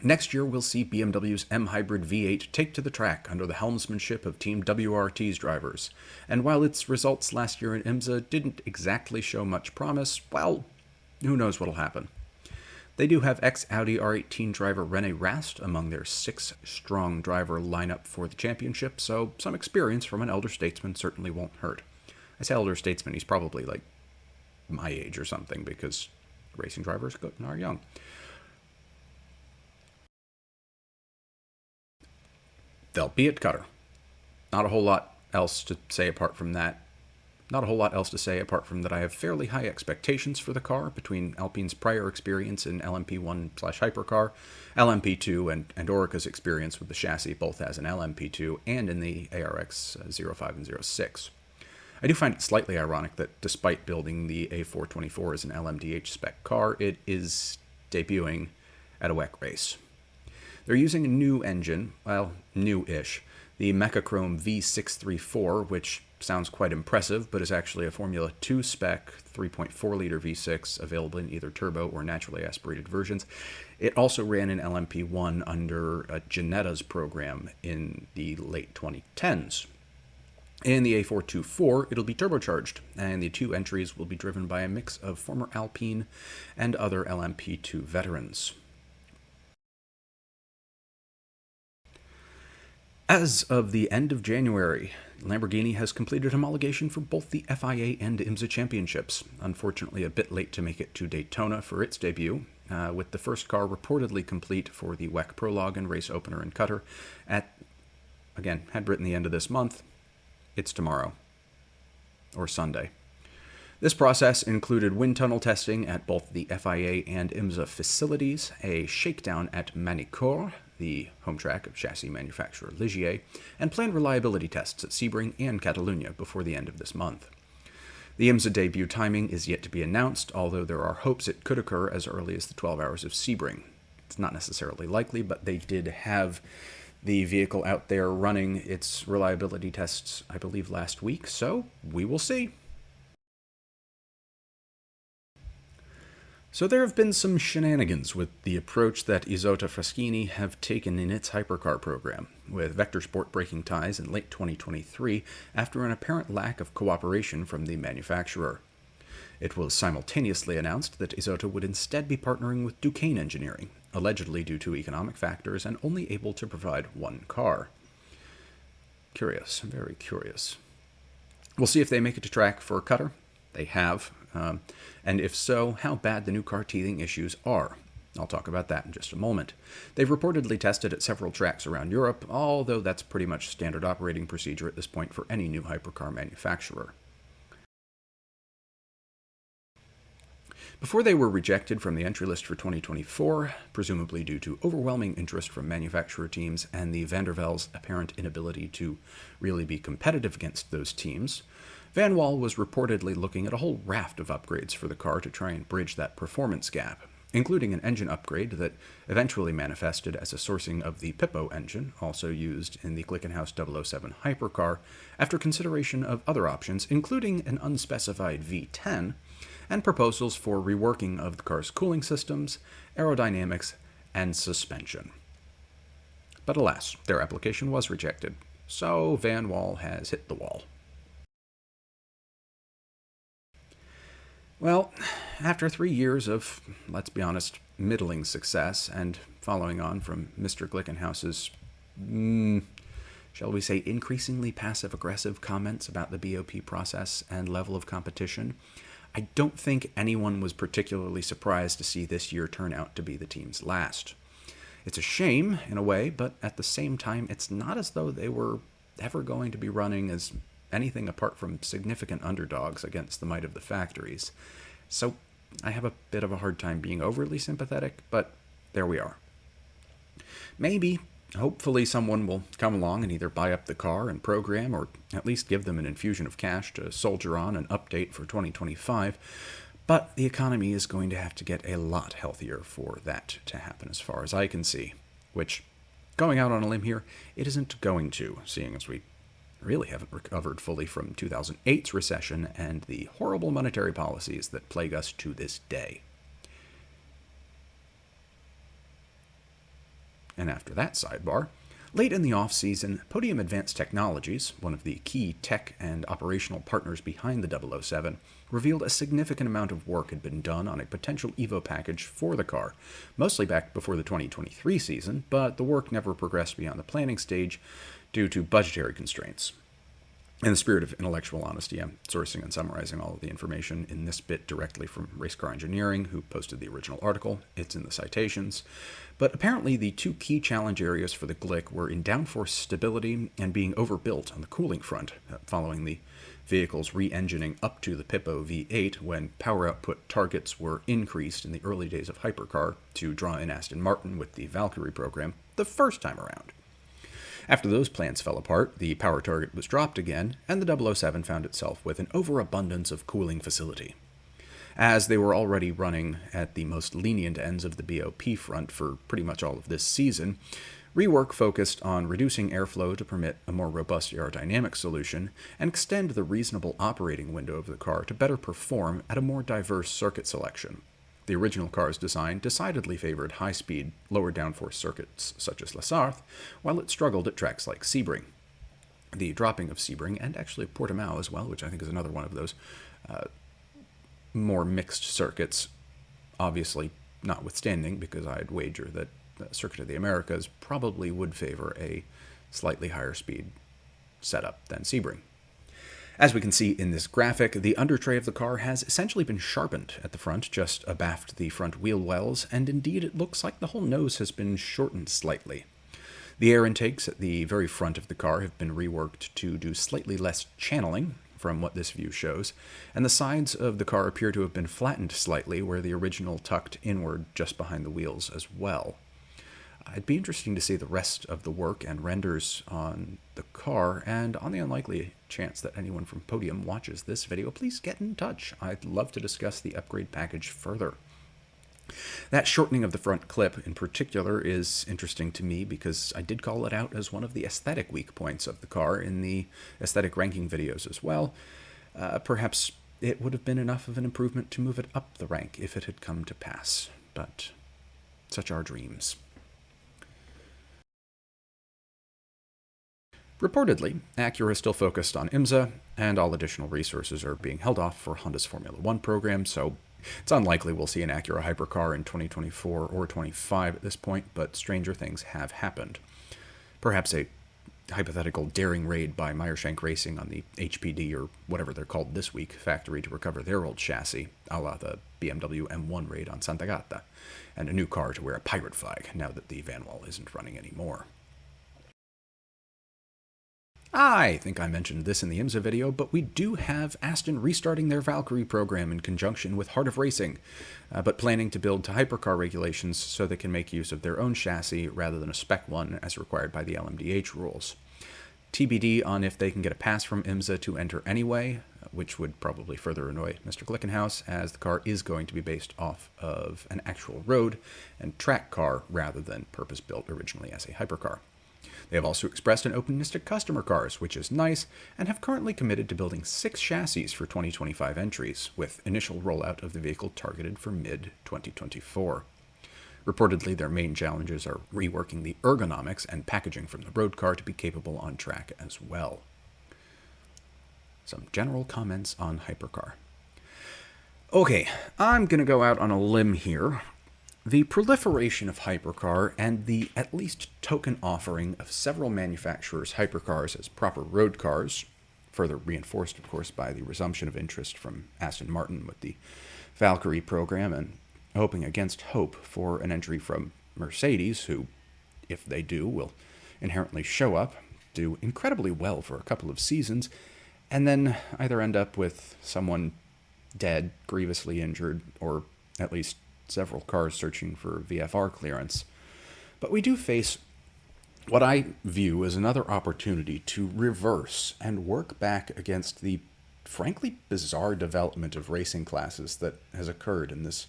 Next year, we'll see BMW's M-Hybrid V8 take to the track under the helmsmanship of Team WRT's drivers, and while its results last year in IMSA didn't exactly show much promise, well, who knows what'll happen. They do have ex-Audi R18 driver René Rast among their 6-strong driver lineup for the championship, so some experience from an elder statesman certainly won't hurt. I say elder statesman, he's probably like my age or something, because racing drivers are young. They'll be at Qatar. Not a whole lot else to say apart from that. Not a whole lot else to say apart from that I have fairly high expectations for the car between Alpine's prior experience in LMP1/Hypercar, LMP2, and Orica's experience with the chassis both as an LMP2 and in the ARX 05 and 06. I do find it slightly ironic that despite building the A424 as an LMDH spec car, it is debuting at a WEC race. They're using a new engine, well, new-ish, the Mechachrome V634, which sounds quite impressive, but is actually a Formula 2 spec 3.4-liter V6 available in either turbo or naturally aspirated versions. It also ran in LMP1 under Giannetta's program in the late 2010s. In the A424, it'll be turbocharged, and the 2 entries will be driven by a mix of former Alpine and other LMP2 veterans. As of the end of January, Lamborghini has completed homologation for both the FIA and IMSA championships, unfortunately a bit late to make it to Daytona for its debut, with the first car reportedly complete for the WEC Prologue and race opener in Qatar at, again, had written the end of this month. It's tomorrow, or Sunday. This process included wind tunnel testing at both the FIA and IMSA facilities, a shakedown at Manicourt, the home track of chassis manufacturer Ligier, and planned reliability tests at Sebring and Catalunya before the end of this month. The IMSA debut timing is yet to be announced, although there are hopes it could occur as early as the 12 Hours of Sebring. It's not necessarily likely, but they did have the vehicle out there running its reliability tests, I believe, last week, so we will see. So there have been some shenanigans with the approach that Isotta Fraschini have taken in its hypercar program, with Vector Sport breaking ties in late 2023 after an apparent lack of cooperation from the manufacturer. It was simultaneously announced that Isotta would instead be partnering with Duquesne Engineering, allegedly due to economic factors and only able to provide one car. Curious, very curious. We'll see if they make it to track for Qatar. They have. And if so, how bad the new car teething issues are. I'll talk about that in just a moment. They've reportedly tested at several tracks around Europe, although that's pretty much standard operating procedure at this point for any new hypercar manufacturer. Before they were rejected from the entry list for 2024, presumably due to overwhelming interest from manufacturer teams and the Van der Vels' apparent inability to really be competitive against those teams, Van Wall was reportedly looking at a whole raft of upgrades for the car to try and bridge that performance gap, including an engine upgrade that eventually manifested as a sourcing of the Pippo engine, also used in the Glickenhaus 007 hypercar, after consideration of other options, including an unspecified V10, and proposals for reworking of the car's cooling systems, aerodynamics, and suspension. But alas, their application was rejected, so Van Wall has hit the wall. Well, after 3 years of, let's be honest, middling success, and following on from Mr. Glickenhaus's, shall we say, increasingly passive-aggressive comments about the BOP process and level of competition, I don't think anyone was particularly surprised to see this year turn out to be the team's last. It's a shame, in a way, but at the same time, it's not as though they were ever going to be running as anything apart from significant underdogs against the might of the factories. So I have a bit of a hard time being overly sympathetic, but there we are. Maybe, hopefully, someone will come along and either buy up the car and program, or at least give them an infusion of cash to soldier on an update for 2025, but the economy is going to have to get a lot healthier for that to happen as far as I can see, which, going out on a limb here, it isn't going to, seeing as we really haven't recovered fully from 2008's recession and the horrible monetary policies that plague us to this day. And after that sidebar, late in the off-season, Podium Advanced Technologies, one of the key tech and operational partners behind the 007, revealed a significant amount of work had been done on a potential Evo package for the car, mostly back before the 2023 season, but the work never progressed beyond the planning stage due to budgetary constraints. In the spirit of intellectual honesty, I'm sourcing and summarizing all of the information in this bit directly from Race Car Engineering, who posted the original article. It's in the citations. But apparently the two key challenge areas for the Glick were in downforce stability and being overbuilt on the cooling front, following the vehicle's re-engining up to the Pippo V8 when power output targets were increased in the early days of hypercar to draw in Aston Martin with the Valkyrie program the first time around. After those plans fell apart, the power target was dropped again, and the 007 found itself with an overabundance of cooling facility. As they were already running at the most lenient ends of the BOP front for pretty much all of this season, rework focused on reducing airflow to permit a more robust aerodynamic solution and extend the reasonable operating window of the car to better perform at a more diverse circuit selection. The original car's design decidedly favored high-speed, lower downforce circuits such as La Sarthe, while it struggled at tracks like Sebring. The dropping of Sebring, and actually Portimão as well, which I think is another one of those more mixed circuits, obviously notwithstanding, because I'd wager that the Circuit of the Americas probably would favor a slightly higher speed setup than Sebring. As we can see in this graphic, the undertray of the car has essentially been sharpened at the front, just abaft the front wheel wells, and indeed it looks like the whole nose has been shortened slightly. The air intakes at the very front of the car have been reworked to do slightly less channeling, from what this view shows, and the sides of the car appear to have been flattened slightly where the original tucked inward just behind the wheels as well. It'd be interesting to see the rest of the work and renders on the car, and on the unlikely chance that anyone from Podium watches this video, please get in touch. I'd love to discuss the upgrade package further. That shortening of the front clip in particular is interesting to me because I did call it out as one of the aesthetic weak points of the car in the aesthetic ranking videos as well. Perhaps it would have been enough of an improvement to move it up the rank if it had come to pass. But such are dreams. Reportedly, Acura is still focused on IMSA, and all additional resources are being held off for Honda's Formula One program, so it's unlikely we'll see an Acura hypercar in 2024 or 25 at this point, but stranger things have happened. Perhaps a hypothetical daring raid by Meyershank Racing on the HPD, or whatever they're called this week, factory to recover their old chassis, a la the BMW M1 raid on Sant'Agata, and a new car to wear a pirate flag now that the Vanwall isn't running anymore. I think I mentioned this in the IMSA video, but we do have Aston restarting their Valkyrie program in conjunction with Heart of Racing, but planning to build to hypercar regulations so they can make use of their own chassis rather than a spec one as required by the LMDH rules. TBD on if they can get a pass from IMSA to enter anyway, which would probably further annoy Mr. Glickenhaus, as the car is going to be based off of an actual road and track car rather than purpose-built originally as a hypercar. They have also expressed an openness to customer cars, which is nice, and have currently committed to building 6 chassis for 2025 entries, with initial rollout of the vehicle targeted for mid-2024. Reportedly, their main challenges are reworking the ergonomics and packaging from the road car to be capable on track as well. Some general comments on hypercar. Okay, I'm going to go out on a limb here. The proliferation of hypercar and the at least token offering of several manufacturers' hypercars as proper road cars, further reinforced, of course, by the resumption of interest from Aston Martin with the Valkyrie program, and hoping against hope for an entry from Mercedes, who, if they do, will inherently show up, do incredibly well for a couple of seasons, and then either end up with someone dead, grievously injured, or at least several cars searching for VFR clearance. But we do face what I view as another opportunity to reverse and work back against the frankly bizarre development of racing classes that has occurred in this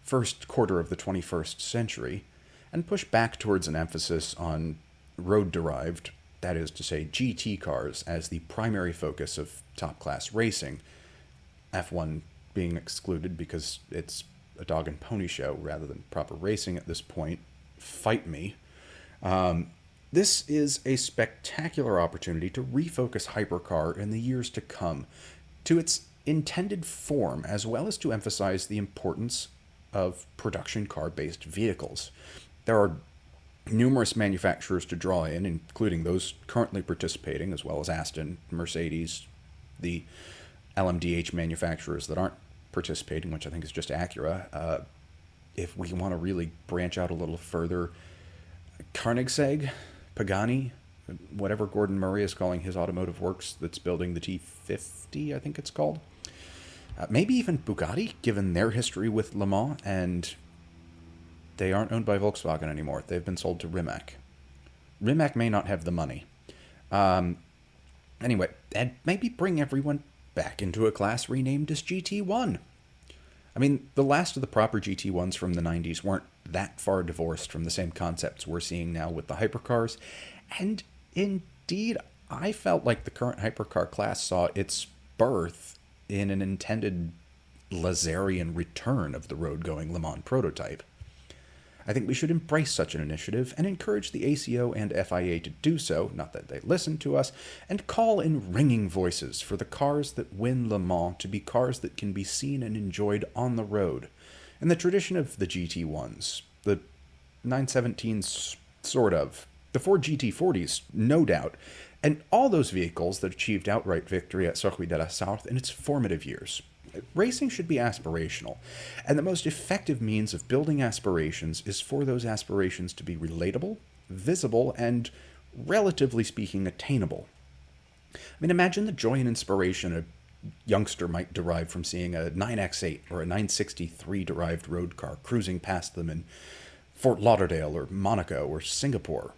first quarter of the 21st century, and push back towards an emphasis on road-derived, that is to say GT cars, as the primary focus of top-class racing, F1 being excluded because it's a dog and pony show rather than proper racing at this point. Fight me. This is a spectacular opportunity to refocus hypercar in the years to come to its intended form, as well as to emphasize the importance of production car-based vehicles. There are numerous manufacturers to draw in, including those currently participating, as well as Aston, Mercedes, the LMDH manufacturers that aren't participating, which I think is just Acura. If we want to really branch out a little further, Koenigsegg, Pagani, whatever Gordon Murray is calling his automotive works that's building the T50, I think it's called. Maybe even Bugatti, given their history with Le Mans, and they aren't owned by Volkswagen anymore. They've been sold to Rimac. Rimac may not have the money. Anyway, and maybe bring everyone back into a class renamed as GT1. I mean, the last of the proper GT1s from the 90s weren't that far divorced from the same concepts we're seeing now with the hypercars, and indeed, I felt like the current hypercar class saw its birth in an intended Lazarian return of the road-going Le Mans prototype. I think we should embrace such an initiative and encourage the ACO and FIA to do so, not that they listen to us, and call in ringing voices for the cars that win Le Mans to be cars that can be seen and enjoyed on the road. In the tradition of the GT1s, the 917s, sort of, the Ford GT40s, no doubt, and all those vehicles that achieved outright victory at Circuit de la Sarthe in its formative years. Racing should be aspirational, and the most effective means of building aspirations is for those aspirations to be relatable, visible, and, relatively speaking, attainable. I mean, imagine the joy and inspiration a youngster might derive from seeing a 9X8 or a 963-derived road car cruising past them in Fort Lauderdale or Monaco or Singapore.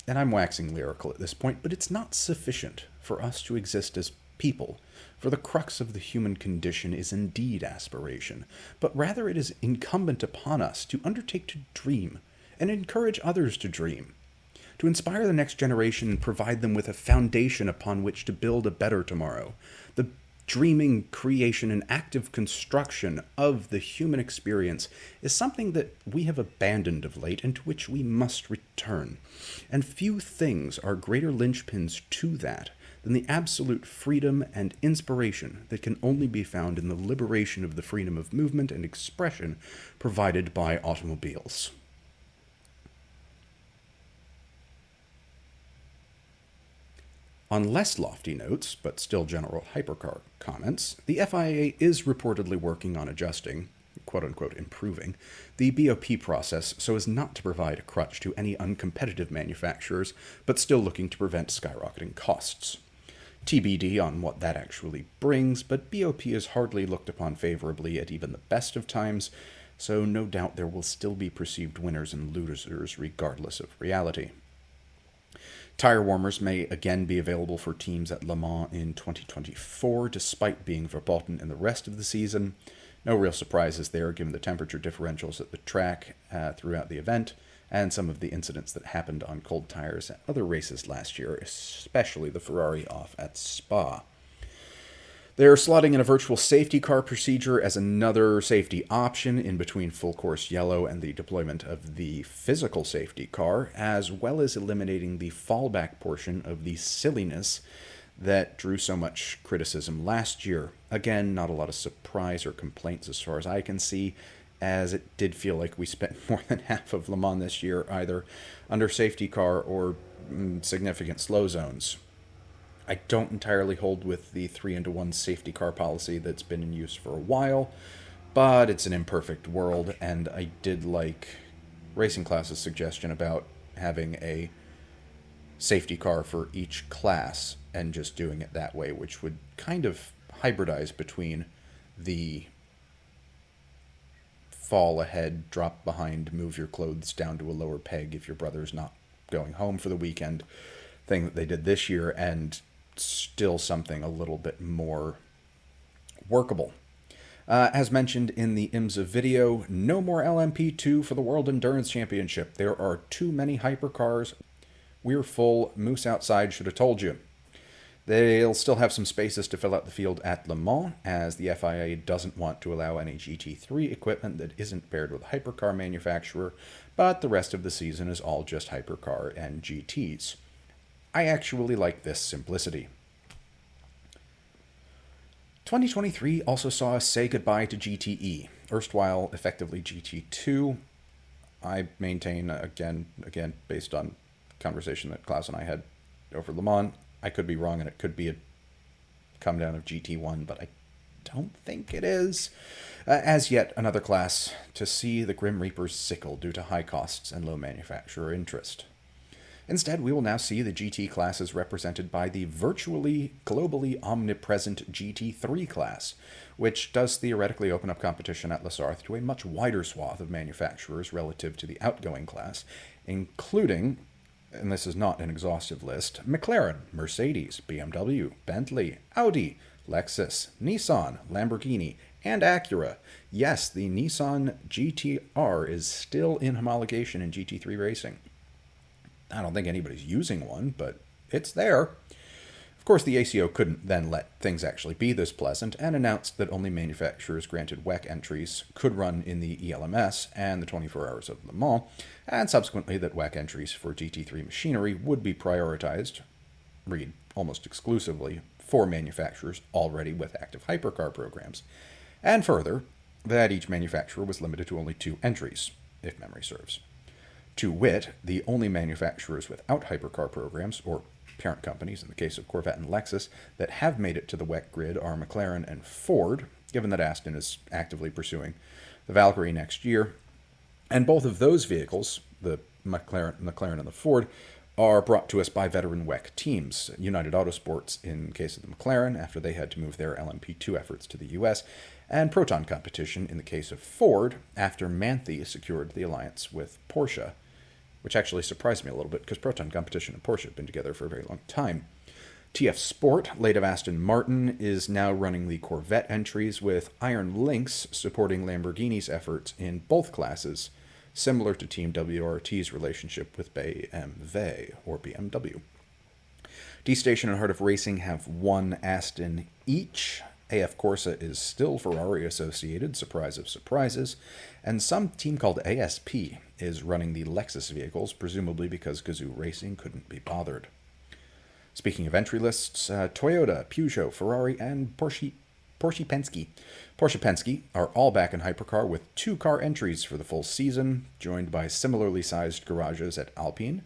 And I'm waxing lyrical at this point, but it's not sufficient for us to exist as people, for the crux of the human condition is indeed aspiration, but rather it is incumbent upon us to undertake to dream and encourage others to dream, to inspire the next generation and provide them with a foundation upon which to build a better tomorrow. The dreaming, creation, and active construction of the human experience is something that we have abandoned of late and to which we must return. And few things are greater linchpins to that than the absolute freedom and inspiration that can only be found in the liberation of the freedom of movement and expression provided by automobiles. On less lofty notes, but still general hypercar comments, the FIA is reportedly working on adjusting, quote-unquote improving, the BOP process so as not to provide a crutch to any uncompetitive manufacturers, but still looking to prevent skyrocketing costs. TBD on what that actually brings, but BOP is hardly looked upon favorably at even the best of times, so no doubt there will still be perceived winners and losers regardless of reality. Tire warmers may again be available for teams at Le Mans in 2024, despite being verboten in the rest of the season. No real surprises there, given the temperature differentials at the track throughout the event, and some of the incidents that happened on cold tires at other races last year, especially the Ferrari off at Spa. They're slotting in a virtual safety car procedure as another safety option in between full course yellow and the deployment of the physical safety car, as well as eliminating the fallback portion of the silliness that drew so much criticism last year. Again, not a lot of surprise or complaints as far as I can see, as it did feel like we spent more than half of Le Mans this year either under safety car or significant slow zones. I don't entirely hold with the 3-1 safety car policy that's been in use for a while, but it's an imperfect world, and I did like Racing Class's suggestion about having a safety car for each class and just doing it that way, which would kind of hybridize between the fall ahead, drop behind, move your clothes down to a lower peg if your brother's not going home for the weekend thing that they did this year, and still something a little bit more workable. As mentioned in the IMSA video, no more LMP2 for the World Endurance Championship. There are too many hypercars. We're full. Moose outside should have told you. They'll still have some spaces to fill out the field at Le Mans, as the FIA doesn't want to allow any GT3 equipment that isn't paired with a hypercar manufacturer, but the rest of the season is all just hypercar and GTs. I actually like this simplicity. 2023 also saw us say goodbye to GTE, erstwhile effectively GT2. I maintain, again, based on conversation that Klaus and I had over Le Mans, I could be wrong and it could be a come down of GT1, but I don't think it is. As yet another class to see the Grim Reapers sickle due to high costs and low manufacturer interest. Instead, we will now see the GT classes represented by the virtually, globally omnipresent GT3 class, which does theoretically open up competition at Les Arth to a much wider swath of manufacturers relative to the outgoing class, including, and this is not an exhaustive list, McLaren, Mercedes, BMW, Bentley, Audi, Lexus, Nissan, Lamborghini, and Acura. Yes, the Nissan GT-R is still in homologation in GT3 racing. I don't think anybody's using one, but it's there. Of course, the ACO couldn't then let things actually be this pleasant and announced that only manufacturers granted WEC entries could run in the ELMS and the 24 Hours of Le Mans, and subsequently that WEC entries for GT3 machinery would be prioritized, read almost exclusively, for manufacturers already with active hypercar programs, and further, that each manufacturer was limited to only 2 entries, if memory serves. To wit, the only manufacturers without hypercar programs, or parent companies in the case of Corvette and Lexus, that have made it to the WEC grid are McLaren and Ford, given that Aston is actively pursuing the Valkyrie next year. And both of those vehicles, the McLaren and the Ford, are brought to us by veteran WEC teams. United Autosports in case of the McLaren, after they had to move their LMP2 efforts to the US, and Proton Competition in the case of Ford, after Manthe secured the alliance with Porsche, which actually surprised me a little bit because Proton Competition and Porsche have been together for a very long time. TF Sport, late of Aston Martin, is now running the Corvette entries, with Iron Lynx supporting Lamborghini's efforts in both classes, similar to Team WRT's relationship with BMW, or BMW. D-Station and Heart of Racing have 1 Aston each, AF Corsa is still Ferrari associated, surprise of surprises, and some team called ASP is running the Lexus vehicles, presumably because Gazoo Racing couldn't be bothered. Speaking of entry lists, Toyota, Peugeot, Ferrari, and Porsche Penske are all back in hypercar with 2 car entries for the full season, joined by similarly sized garages at Alpine,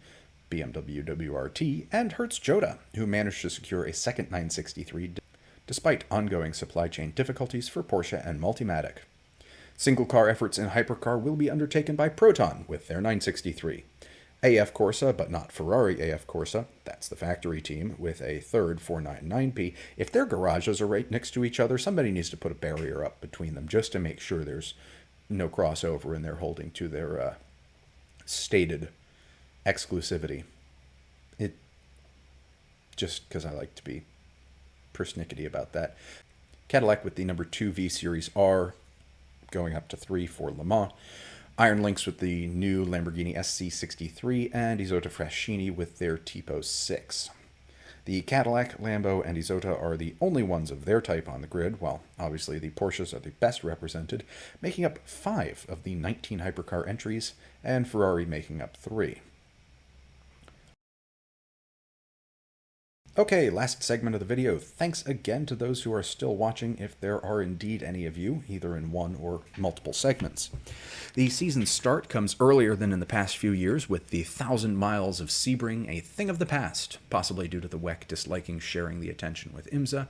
BMW WRT, and Hertz Joda, who managed to secure a second 963 despite ongoing supply chain difficulties for Porsche and Multimatic. Single car efforts in hypercar will be undertaken by Proton with their 963. AF Corsa, but not Ferrari AF Corsa, that's the factory team, with a third 499P. If their garages are right next to each other, somebody needs to put a barrier up between them just to make sure there's no crossover and they're holding to their stated exclusivity. It just because I like to be persnickety about that. Cadillac with the number 2 V Series R, going up to 3 for Le Mans. Iron Lynx with the new Lamborghini SC63, and Isotta Fraschini with their Tipo 6. The Cadillac, Lambo, and Isotta are the only ones of their type on the grid, while obviously the Porsches are the best represented, making up 5 of the 19 hypercar entries, and Ferrari making up 3. Okay, last segment of the video. Thanks again to those who are still watching, if there are indeed any of you, either in one or multiple segments. The season's start comes earlier than in the past few years, with the 1,000 Miles of Sebring a thing of the past, possibly due to the WEC disliking sharing the attention with IMSA,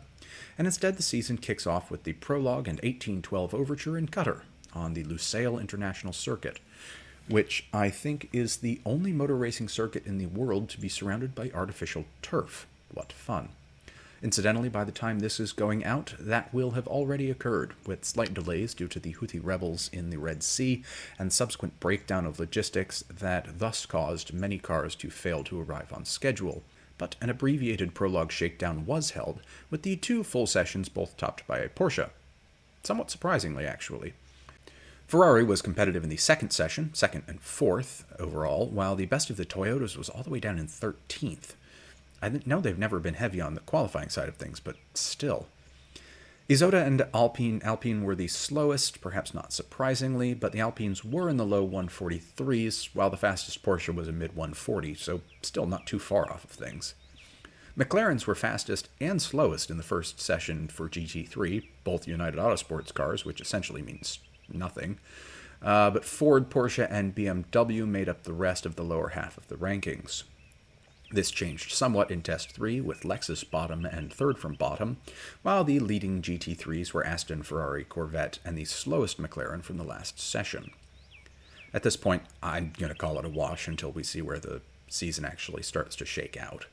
and instead the season kicks off with the prologue and 1812 overture in Qatar, on the Lusail International Circuit, which I think is the only motor racing circuit in the world to be surrounded by artificial turf. What fun. Incidentally, by the time this is going out, that will have already occurred, with slight delays due to the Houthi rebels in the Red Sea and subsequent breakdown of logistics that thus caused many cars to fail to arrive on schedule. But an abbreviated prologue shakedown was held, with the 2 full sessions both topped by a Porsche. Somewhat surprisingly, actually. Ferrari was competitive in the second session, 2nd and 4th overall, while the best of the Toyotas was all the way down in 13th. I know they've never been heavy on the qualifying side of things, but still. Isotta and Alpine were the slowest, perhaps not surprisingly, but the Alpines were in the low 143s, while the fastest Porsche was a mid-140, so still not too far off of things. McLarens were fastest and slowest in the first session for GT3, both United Autosports cars, which essentially means nothing. But Ford, Porsche, and BMW made up the rest of the lower half of the rankings. This changed somewhat in Test 3, with Lexus bottom and 3rd from bottom, while the leading GT3s were Aston, Ferrari, Corvette, and the slowest McLaren from the last session. At this point, I'm going to call it a wash until we see where the season actually starts to shake out.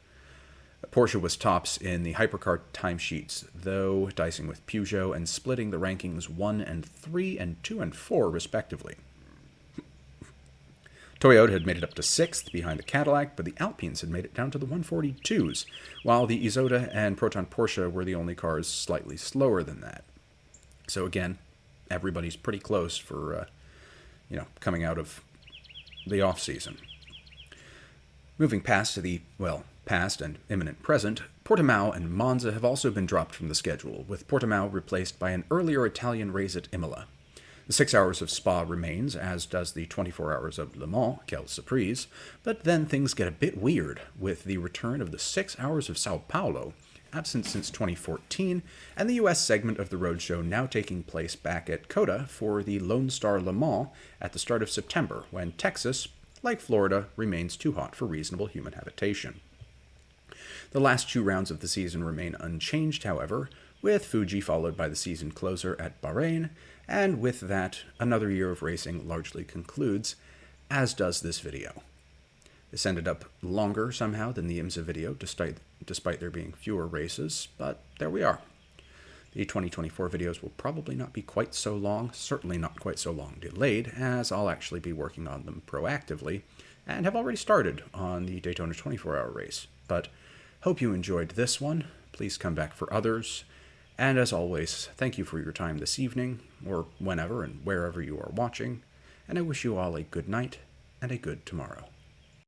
Porsche was tops in the hypercar timesheets, though dicing with Peugeot and splitting the rankings 1 and 3 and 2 and 4 respectively. Toyota had made it up to 6th behind the Cadillac, but the Alpines had made it down to the 142s, while the Isotta and Proton Porsche were the only cars slightly slower than that. So again, everybody's pretty close for, coming out of the off-season. Moving past to the, past and imminent present, Portimão and Monza have also been dropped from the schedule, with Portimão replaced by an earlier Italian race at Imola. The 6 Hours of Spa remains, as does the 24 Hours of Le Mans, quelle surprise, but then things get a bit weird, with the return of the 6 Hours of Sao Paulo, absent since 2014, and the US segment of the roadshow now taking place back at COTA for the Lone Star Le Mans at the start of September, when Texas, like Florida, remains too hot for reasonable human habitation. The last 2 rounds of the season remain unchanged, however, with Fuji followed by the season closer at Bahrain, and with that, another year of racing largely concludes, as does this video. This ended up longer somehow than the IMSA video, despite there being fewer races, but there we are. The 2024 videos will probably not be quite so long, certainly not quite so long delayed, as I'll actually be working on them proactively, and have already started on the Daytona 24-hour race. But hope you enjoyed this one. Please come back for others. And as always, thank you for your time this evening, or whenever and wherever you are watching, and I wish you all a good night and a good tomorrow.